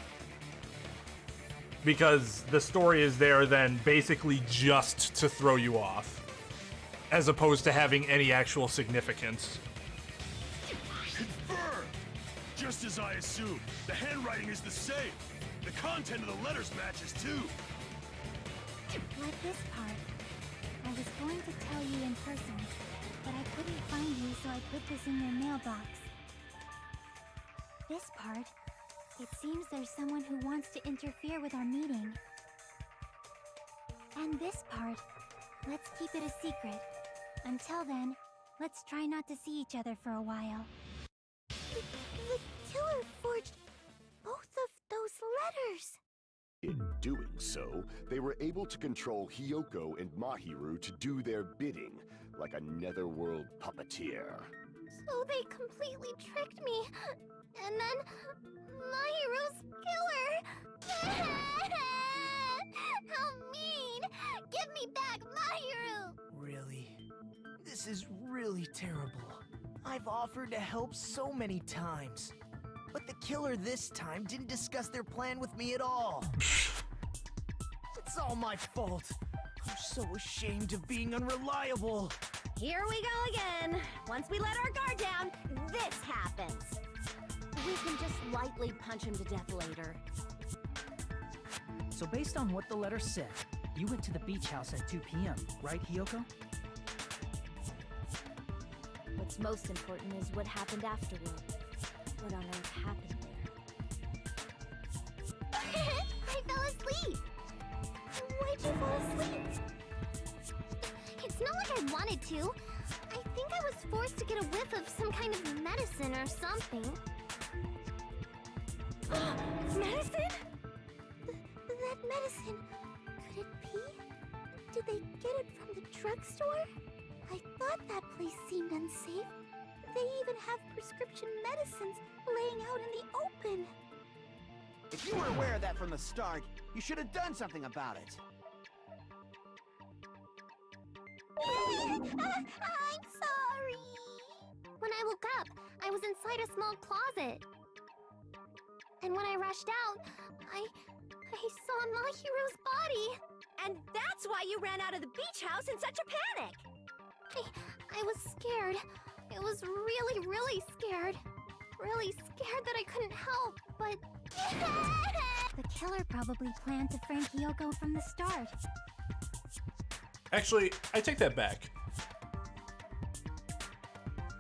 Speaker 1: Because the story is there then basically just to throw you off, as opposed to having any actual significance.
Speaker 11: Confirmed! Just as I assumed, the handwriting is the same. The content of the letters matches too.
Speaker 2: Like this part. I was going to tell you in person, but I couldn't find you, so I put this in your mailbox. This part. It seems there's someone who wants to interfere with our meeting. And this part. Let's keep it a secret. Until then, let's try not to see each other for a while. The killer forged both of those letters!
Speaker 7: In doing so, they were able to control Hiyoko and Mahiru to do their bidding, like a netherworld puppeteer.
Speaker 2: So they completely tricked me. And then... Mahiru's killer! How mean! Give me back Mahiru!
Speaker 9: Really? This is really terrible. I've offered to help so many times. But the killer this time didn't discuss their plan with me at all. It's all my fault. I'm so ashamed of being unreliable.
Speaker 13: Here we go again. Once we let our guard down, this happens. We can just lightly punch him to death later.
Speaker 4: So based on what the letter said, you went to the beach house at 2 p.m., right, Hiyoko?
Speaker 12: What's most important is what happened afterward. What on earth happened there?
Speaker 2: I fell asleep! Why'd you fall asleep? It's not like I wanted to. I think I was forced to get a whiff of some kind of medicine or something. Medicine? That medicine, could it be? Did they get it from the drugstore? I thought that place seemed unsafe. They even have prescription medicines laying out in the open.
Speaker 10: If you were aware of that from the start, you should have done something about it.
Speaker 2: I'm sorry. When I woke up, I was inside a small closet. And when I rushed out, I saw Mahiru's body.
Speaker 13: And that's why you ran out of the beach house in such a panic!
Speaker 2: I was scared. It was really, really scared. Really scared that I couldn't help, but... The killer probably planned to frame Hiyoko from the start.
Speaker 1: Actually, I take that back.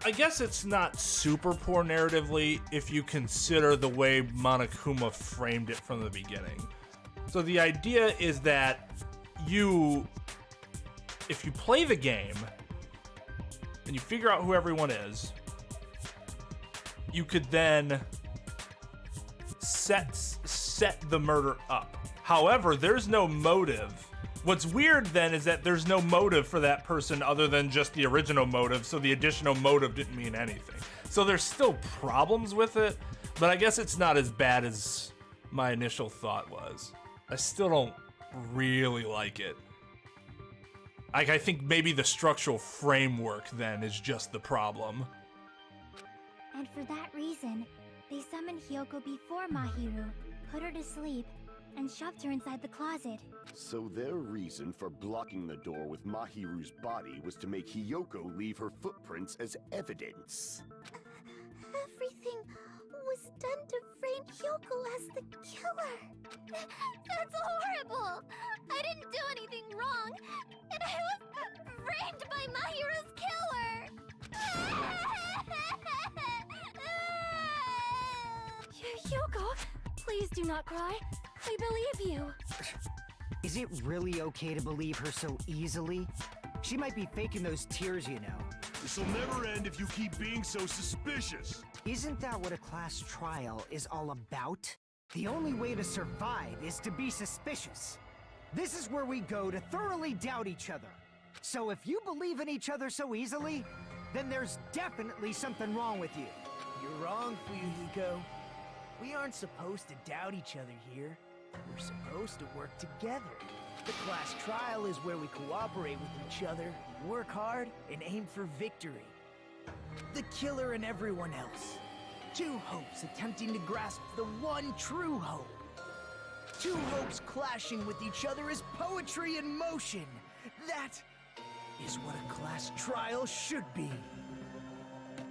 Speaker 1: I guess it's not super poor narratively if you consider the way Monokuma framed it from the beginning. So the idea is that if you play the game and you figure out who everyone is, you could then set the murder up. However, there's no motive. What's weird then is that there's no motive for that person other than just the original motive, so the additional motive didn't mean anything. So there's still problems with it, but I guess it's not as bad as my initial thought was. I still don't really like it. Like, I think maybe the structural framework then is just the problem.
Speaker 2: And for that reason, they summoned Hiyoko before Mahiru, put her to sleep, and shoved her inside the closet.
Speaker 7: So their reason for blocking the door with Mahiru's body was to make Hiyoko leave her footprints as evidence.
Speaker 2: Everything was done to frame Hiyoko as the killer. That's horrible! I didn't do anything wrong, and I was framed by Mahiru's killer! Hiyoko, please do not cry. I believe you.
Speaker 9: Is it really okay to believe her so easily? She might be faking those tears, you know.
Speaker 11: This'll never end if you keep being so suspicious.
Speaker 9: Isn't that what a class trial is all about? The only way to survive is to be suspicious. This is where we go to thoroughly doubt each other. So if you believe in each other so easily, then there's definitely something wrong with you.
Speaker 10: You're wrong, Fuyuhiko.
Speaker 9: We aren't supposed to doubt each other here. We're supposed to work together. The class trial is where we cooperate with each other, work hard, and aim for victory. The killer and everyone else. Two hopes attempting to grasp the one true hope. Two hopes clashing with each other is poetry in motion. That is what a class trial should be.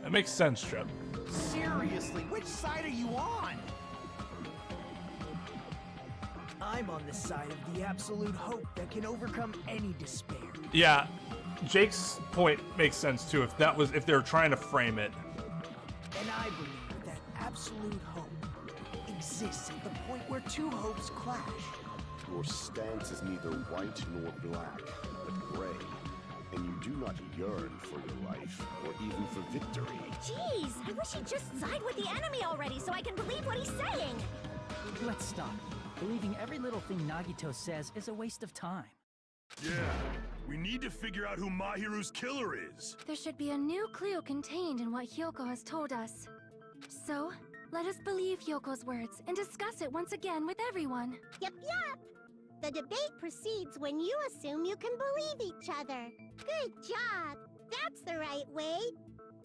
Speaker 1: That makes sense, Trip.
Speaker 9: Seriously, which side are you on? I'm on the side of the absolute hope that can overcome any despair.
Speaker 1: Yeah, Jake's point makes sense too. If they're trying to frame it.
Speaker 9: And I believe that absolute hope exists at the point where two hopes clash.
Speaker 7: Your stance is neither white nor black, but gray. And you do not yearn for your life, or even for victory.
Speaker 12: Jeez, I wish he'd just side with the enemy already so I can believe what he's saying.
Speaker 4: Let's stop. Believing every little thing Nagito says is a waste of time.
Speaker 11: Yeah, we need to figure out who Mahiru's killer is.
Speaker 2: There should be a new clue contained in what Hyoko has told us. So, let us believe Hyoko's words and discuss it once again with everyone.
Speaker 12: Yep. The debate proceeds when you assume you can believe each other. Good job. That's the right way.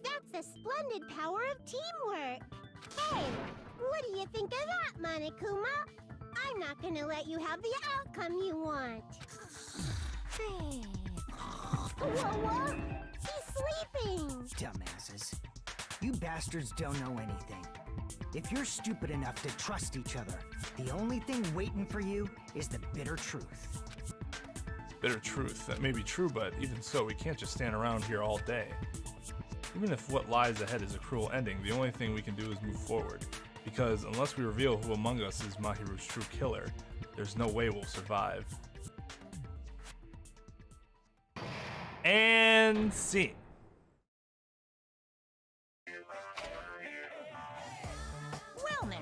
Speaker 12: That's the splendid power of teamwork. Hey, what do you think of that, Monokuma? I'm not gonna let you have the outcome you want. Whoa? He's sleeping!
Speaker 9: Dumbasses. You bastards don't know anything. If you're stupid enough to trust each other, the only thing waiting for you is the bitter truth.
Speaker 1: Bitter truth. That may be true, but even so, we can't just stand around here all day. Even if what lies ahead is a cruel ending, the only thing we can do is move forward. Because unless we reveal who among us is Mahiru's true killer, there's no way we'll survive. And scene.
Speaker 8: Well now.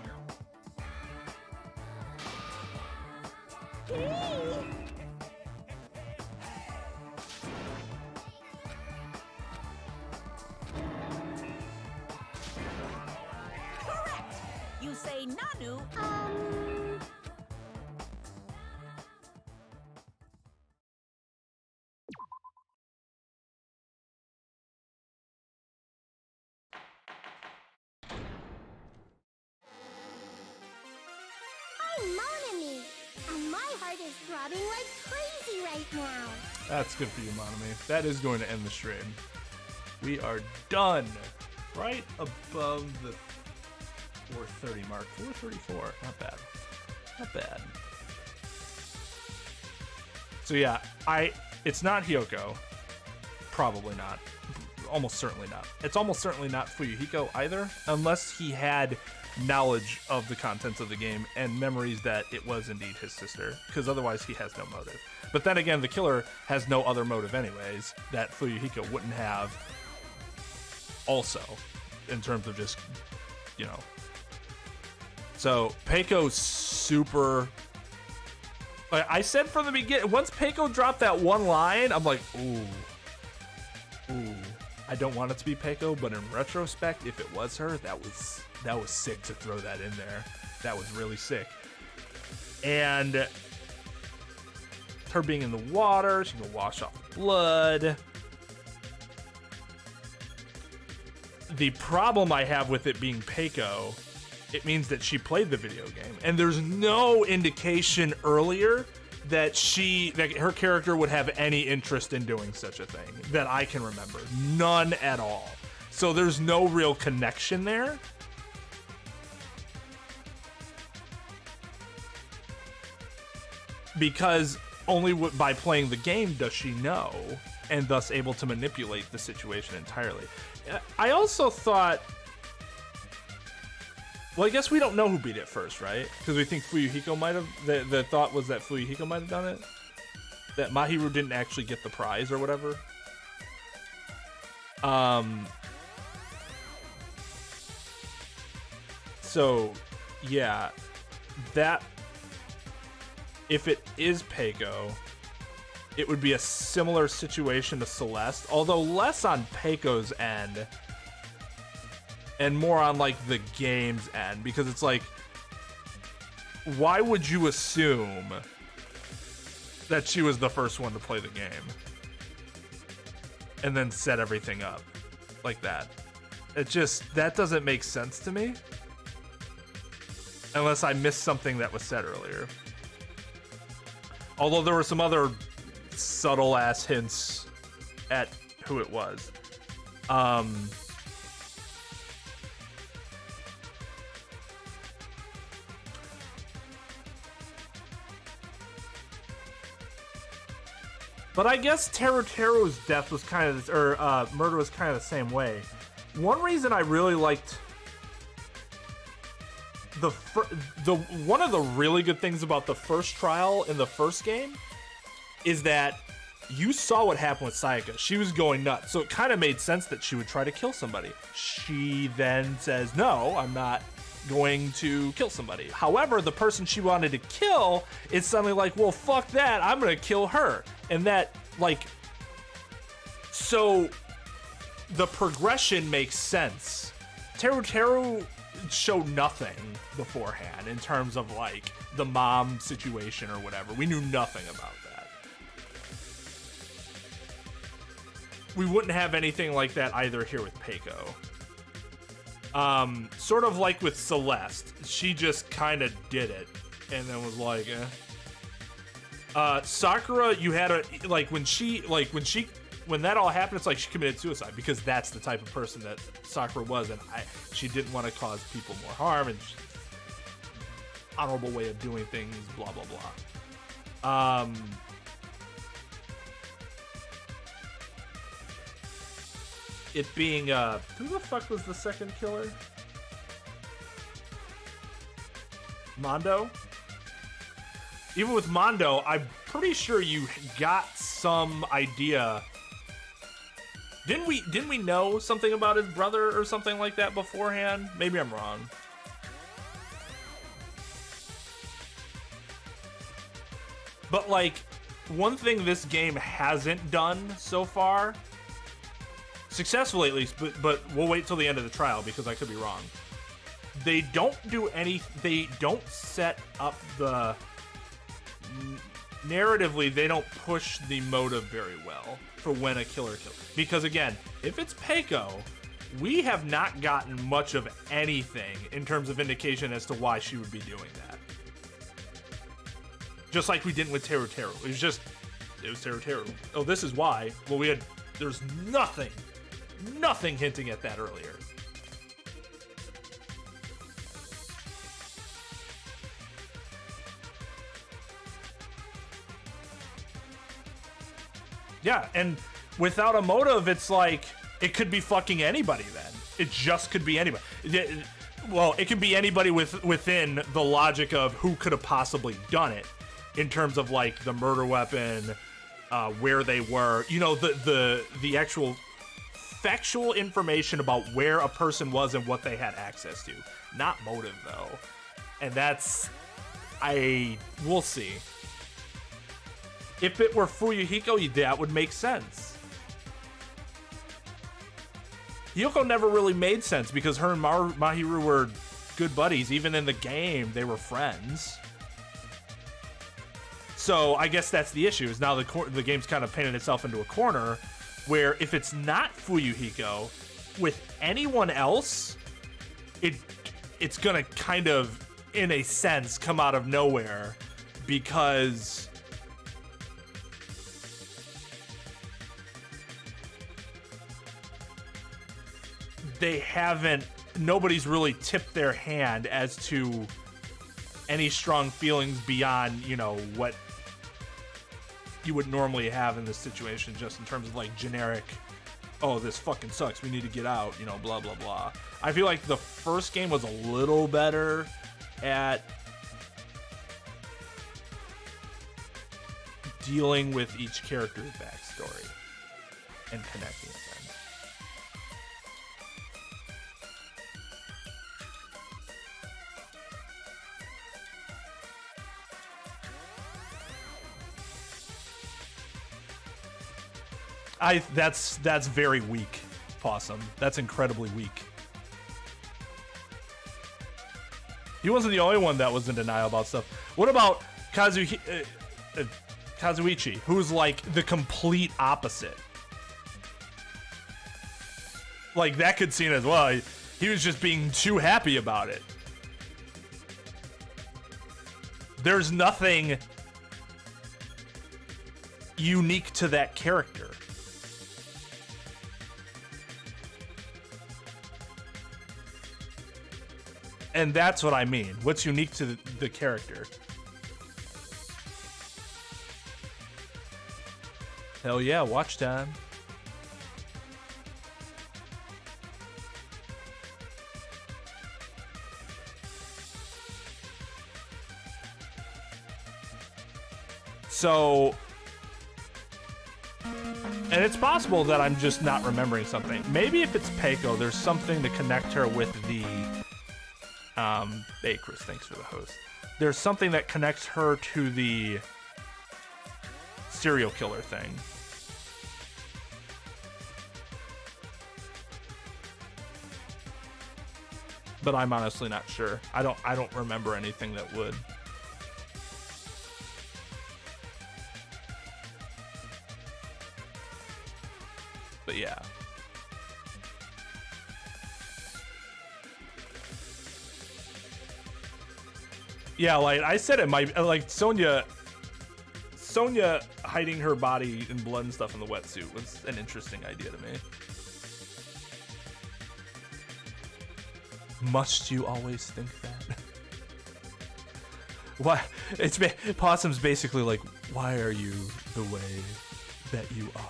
Speaker 8: Correct! You say Nanu.
Speaker 12: I'm Monami, and my heart is throbbing like crazy right now.
Speaker 1: That's good for you, Monami. That is going to end the stream. We are done. Right above the 4:30 mark. 4:34. Not bad. Not bad. So yeah, it's not Hyoko. Probably not. Almost certainly not. It's almost certainly not Fuyuhiko either, unless he had knowledge of the contents of the game and memories that it was indeed his sister, because otherwise he has no motive. But then again, the killer has no other motive anyways that Fuyuhiko wouldn't have also, in terms of just, you know. So Peiko's super... Like I said from the beginning, once Peiko dropped that one line, I'm like, ooh. I don't want it to be Peiko, but in retrospect, if it was her, that was sick to throw that in there. That was really sick. And her being in the water, she can wash off blood. The problem I have with it being Peiko, it means that she played the video game, and there's no indication earlier that her character would have any interest in doing such a thing that I can remember. None at all. So there's no real connection there. Because only by playing the game does she know, and thus able to manipulate the situation entirely. I also thought... Well, I guess we don't know who beat it first, right? Because we think Fuyuhiko might have... The thought was that Fuyuhiko might have done it? That Mahiru didn't actually get the prize or whatever? So, yeah. That... If it is Peiko, it would be a similar situation to Celeste, although less on Peiko's end. and more on like the game's end, because it's like, why would you assume that she was the first one to play the game and then set everything up like that? That doesn't make sense to me, unless I missed something that was said earlier. Although there were some other subtle ass hints at who it was. But I guess Teru's death was kind of, murder was kind of the same way. One reason I really liked one of the really good things about the first trial in the first game is that you saw what happened with Sayaka. She was going nuts, so it kind of made sense that she would try to kill somebody. She then says, no, I'm not going to kill somebody. However, the person she wanted to kill is suddenly like, well, fuck that, I'm gonna kill her. And that, like, so the progression makes sense. Teru showed nothing beforehand in terms of like the mom situation or whatever. We knew nothing about that. We wouldn't have anything like that either here with Peiko. Sort of like with Celeste, she just kind of did it and then was like, Sakura, you had a, when that all happened, it's like she committed suicide, because that's the type of person that Sakura was, and she didn't want to cause people more harm, and honorable way of doing things, blah blah blah. It being who the fuck was the second killer? Mondo? Even with Mondo, I'm pretty sure you got some idea. Didn't we know something about his brother or something like that beforehand? Maybe I'm wrong. But like, one thing this game hasn't done so far, successfully at least, but we'll wait till the end of the trial because I could be wrong. They don't do they don't set up the narratively, they don't push the motive very well for when a killer kills. Because again, if it's Peiko, we have not gotten much of anything in terms of indication as to why she would be doing that. Just like we didn't with Teru. It was Teru. Oh, this is why. Well, there's nothing hinting at that earlier. Yeah, and without a motive, it's like, it could be fucking anybody then. It just could be anybody. Well, it can be anybody within the logic of who could have possibly done it, in terms of like the murder weapon, where they were, you know, the actual factual information about where a person was and what they had access to. Not motive though. And we'll see. If it were Fuyuhiko, that would make sense. Yoko never really made sense because her and Mahiru were good buddies. Even in the game, they were friends. So I guess that's the issue, is now the game's kind of painted itself into a corner where if it's not Fuyuhiko, with anyone else, it's gonna kind of, in a sense, come out of nowhere, because nobody's really tipped their hand as to any strong feelings beyond, you know, what you would normally have in this situation, just in terms of like generic, oh, this fucking sucks, we need to get out, you know, blah blah blah. I feel like the first game was a little better at dealing with each character's backstory and connecting with them. That's very weak, Possum. That's incredibly weak. He wasn't the only one that was in denial about stuff. What about Kazuichi, who's like the complete opposite? Like, that could seem as well. He was just being too happy about it. There's nothing unique to that character. And that's what I mean. What's unique to the character? Hell yeah, watch time. So, and it's possible that I'm just not remembering something. Maybe if it's Peiko, there's something to connect her with the, hey Chris, thanks for the host. There's something that connects her to the serial killer thing. But I'm honestly not sure. I don't remember anything that would. But yeah. Yeah, like I said, it might like Sonya hiding her body in blood and stuff in the wetsuit was an interesting idea to me. Must you always think that? Why? Possum's basically like, why are you the way that you are?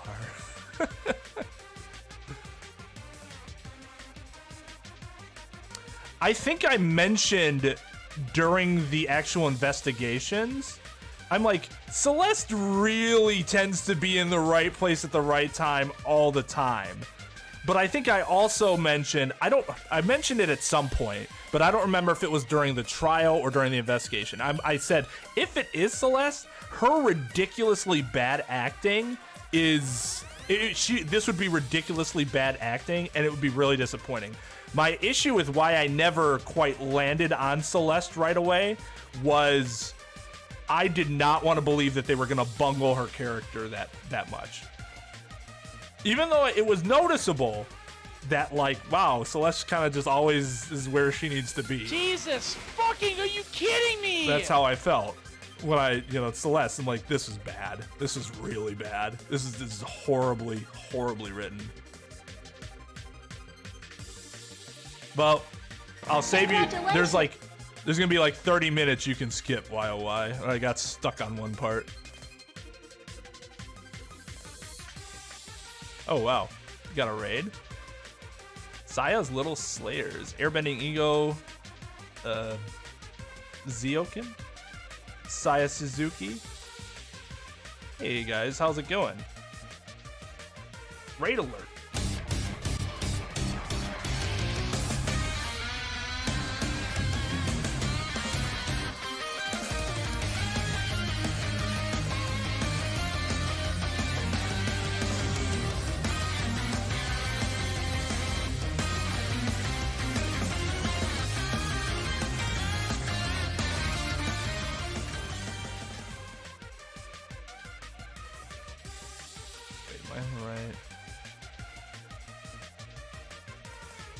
Speaker 1: I think I mentioned during the actual investigations, I'm like, Celeste really tends to be in the right place at the right time all the time. But I think I also mentioned, I mentioned it at some point, but I don't remember if it was during the trial or during the investigation. I said, if it is Celeste, her ridiculously bad acting is, this would be ridiculously bad acting, and it would be really disappointing. My issue with why I never quite landed on Celeste right away was I did not want to believe that they were going to bungle her character that much. Even though it was noticeable that, like, wow, Celeste kind of just always is where she needs to be.
Speaker 3: Jesus fucking, are you kidding me?
Speaker 1: That's how I felt when Celeste, I'm like, this is bad. This is really bad. This is horribly, horribly written. Well, I'll save you. There's gonna be like 30 minutes you can skip YOY. I got stuck on one part. Oh wow, you got a raid. Saya's Little Slayers, Airbending Ego, Ziokin, Saya Suzuki. Hey guys, how's it going? Raid alert.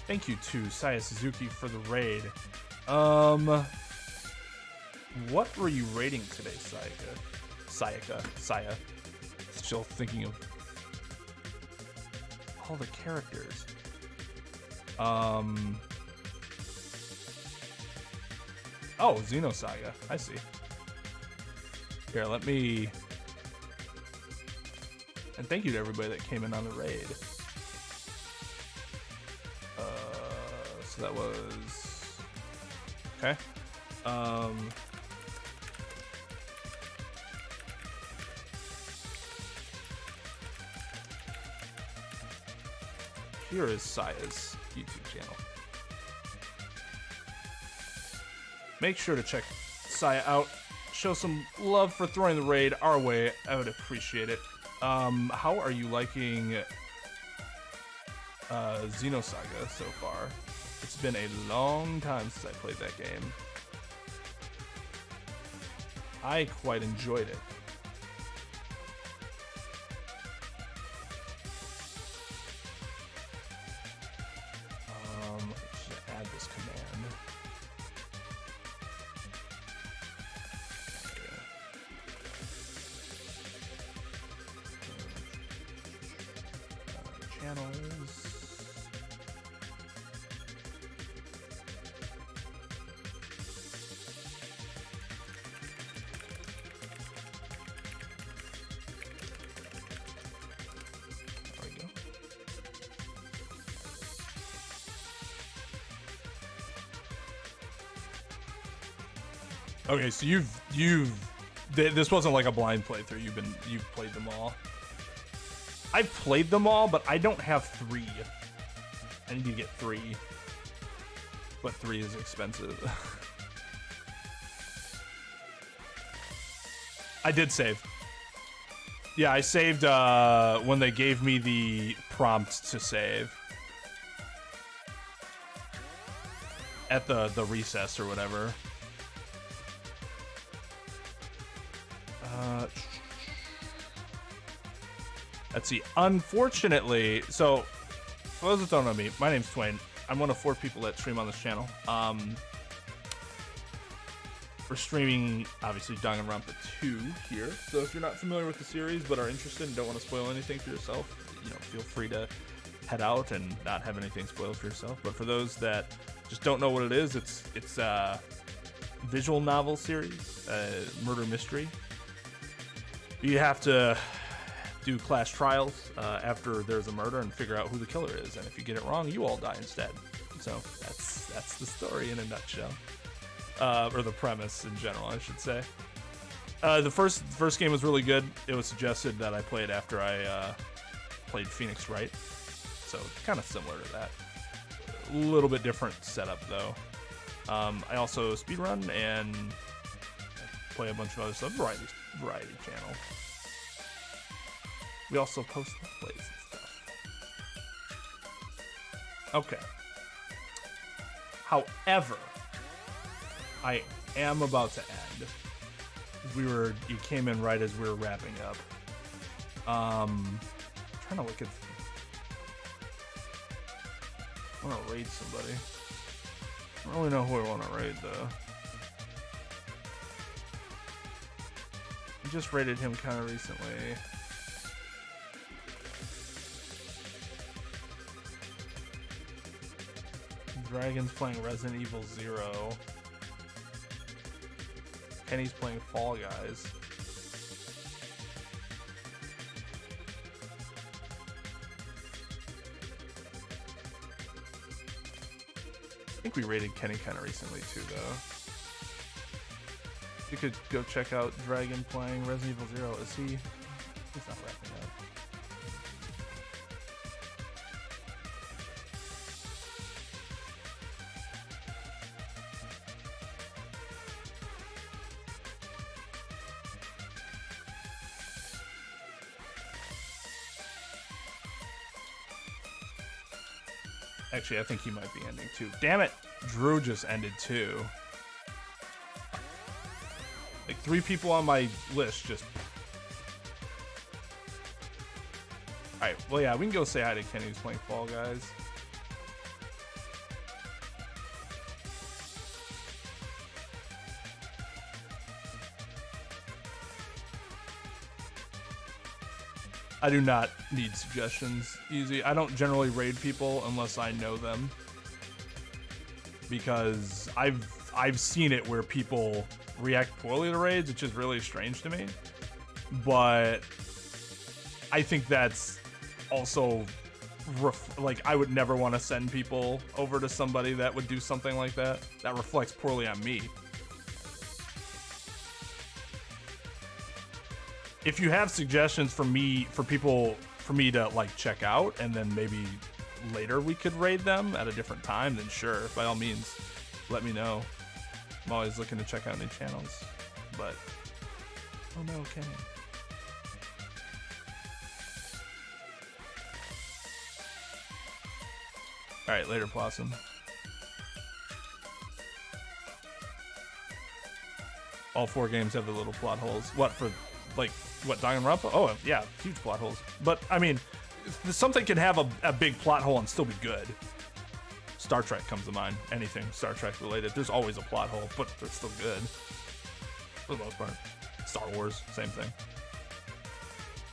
Speaker 1: Thank you to Saya Suzuki for the raid. What were you raiding today, Saya? Still thinking of all the characters. Oh, Xenosaga. I see. Here, let me. And thank you to everybody that came in on the raid. So that was okay. Here is Saya's YouTube channel. Make sure to check Saya out. Show some love for throwing the raid our way. I would appreciate it. How are you liking Xenosaga so far? It's been a long time since I played that game. I quite enjoyed it. Let's just add this command. Channels. There we go. Okay, so this wasn't like a blind playthrough. You've played them all. I've played them all, but I don't have 3. I need to get 3. But 3 is expensive. I did save. Yeah, I saved when they gave me the prompt to save. At the recess or whatever. Let's see. Unfortunately, so for those that don't know me, my name's Twain. I'm one of 4 people that stream on this channel. We're streaming, obviously, Danganronpa 2 here. So if you're not familiar with the series but are interested and don't want to spoil anything for yourself, feel free to head out and not have anything spoiled for yourself. But for those that just don't know what it is, it's a visual novel series, murder mystery. You have to do class trials after there's a murder and figure out who the killer is, and if you get it wrong, you all die instead. So that's the story in a nutshell, or the premise in general, I should say. The first game was really good. It was suggested that I play it after I played Phoenix Wright, so kind of similar to that. A little bit different setup though. I also speedrun and play a bunch of other stuff. Variety channel. We also post plays and stuff. Okay. However, I am about to end. You came in right as we were wrapping up. Trying to look at. I want to raid somebody. I don't really know who I want to raid though. I just raided him kind of recently. Dragon's playing Resident Evil 0. Kenny's playing Fall Guys. I think we raided Kenny kind of recently too, though. You could go check out Dragon playing Resident Evil 0. Is he? He's not wrapping up. Actually, I think he might be ending too. Damn it! Drew just ended too. Like 3 people on my list just. Alright, well, yeah, we can go say hi to Kenny who's playing Fall Guys. I do not need suggestions. Easy. I don't generally raid people unless I know them, because I've seen it where people react poorly to raids, which is really strange to me. But I think that's also like I would never want to send people over to somebody that would do something like that. That reflects poorly on me. If you have suggestions for me to like check out, and then maybe later we could raid them at a different time, then sure, by all means, let me know. I'm always looking to check out new channels, but oh no, Kenny. All right, later, Blossom. All 4 games have the little plot holes. What, for, like, what, Danganronpa? Oh, yeah, huge plot holes. But, I mean, something can have a big plot hole and still be good. Star Trek comes to mind. Anything Star Trek related. There's always a plot hole, but they're still good. For the most part. Star Wars, same thing.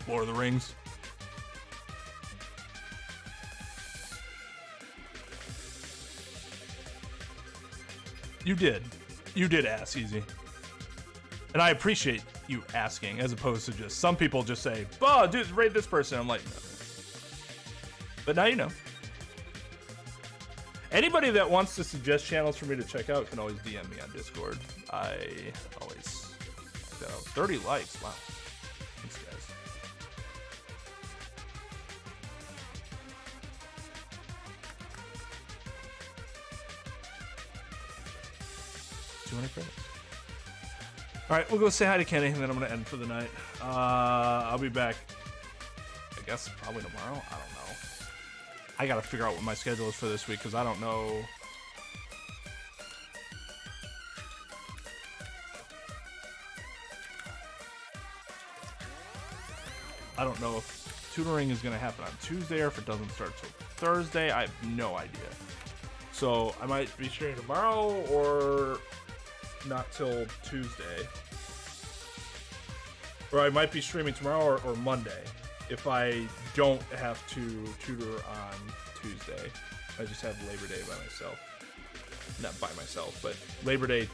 Speaker 1: Lord of the Rings. You did. You did ask, Easy. And I appreciate you asking, as opposed to just, some people just say, oh, dude, rate this person. I'm like, no. But now you know. Anybody that wants to suggest channels for me to check out can always DM me on Discord. I always check that out. 30 likes, wow. Thanks, guys. $200 credits. All right, we'll go say hi to Kenny, and then I'm gonna end for the night. I'll be back, I guess, probably tomorrow. I don't know. I gotta figure out what my schedule is for this week, because I don't know. I don't know if tutoring is gonna happen on Tuesday or if it doesn't start till Thursday. I have no idea. So I might be streaming tomorrow or not till Tuesday. Or I might be streaming tomorrow or Monday if I don't have to tutor on Tuesday. I just have Labor Day by myself. Not by myself, but Labor Day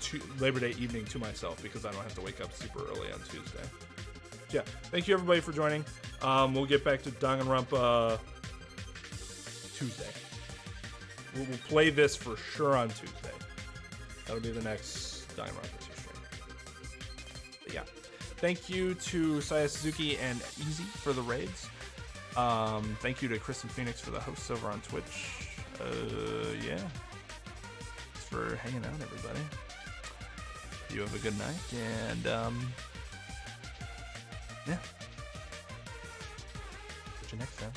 Speaker 1: evening to myself, because I don't have to wake up super early on Tuesday. Yeah, thank you everybody for joining. We'll get back to Danganronpa Tuesday. We'll play this for sure on Tuesday. That'll be the next Danganronpa 2 stream. But yeah, thank you to Saya Suzuki and Easy for the raids. Thank you to Kristen Phoenix for the hosts over on Twitch. Yeah. Thanks for hanging out, everybody. You have a good night, and yeah. Catch you next time.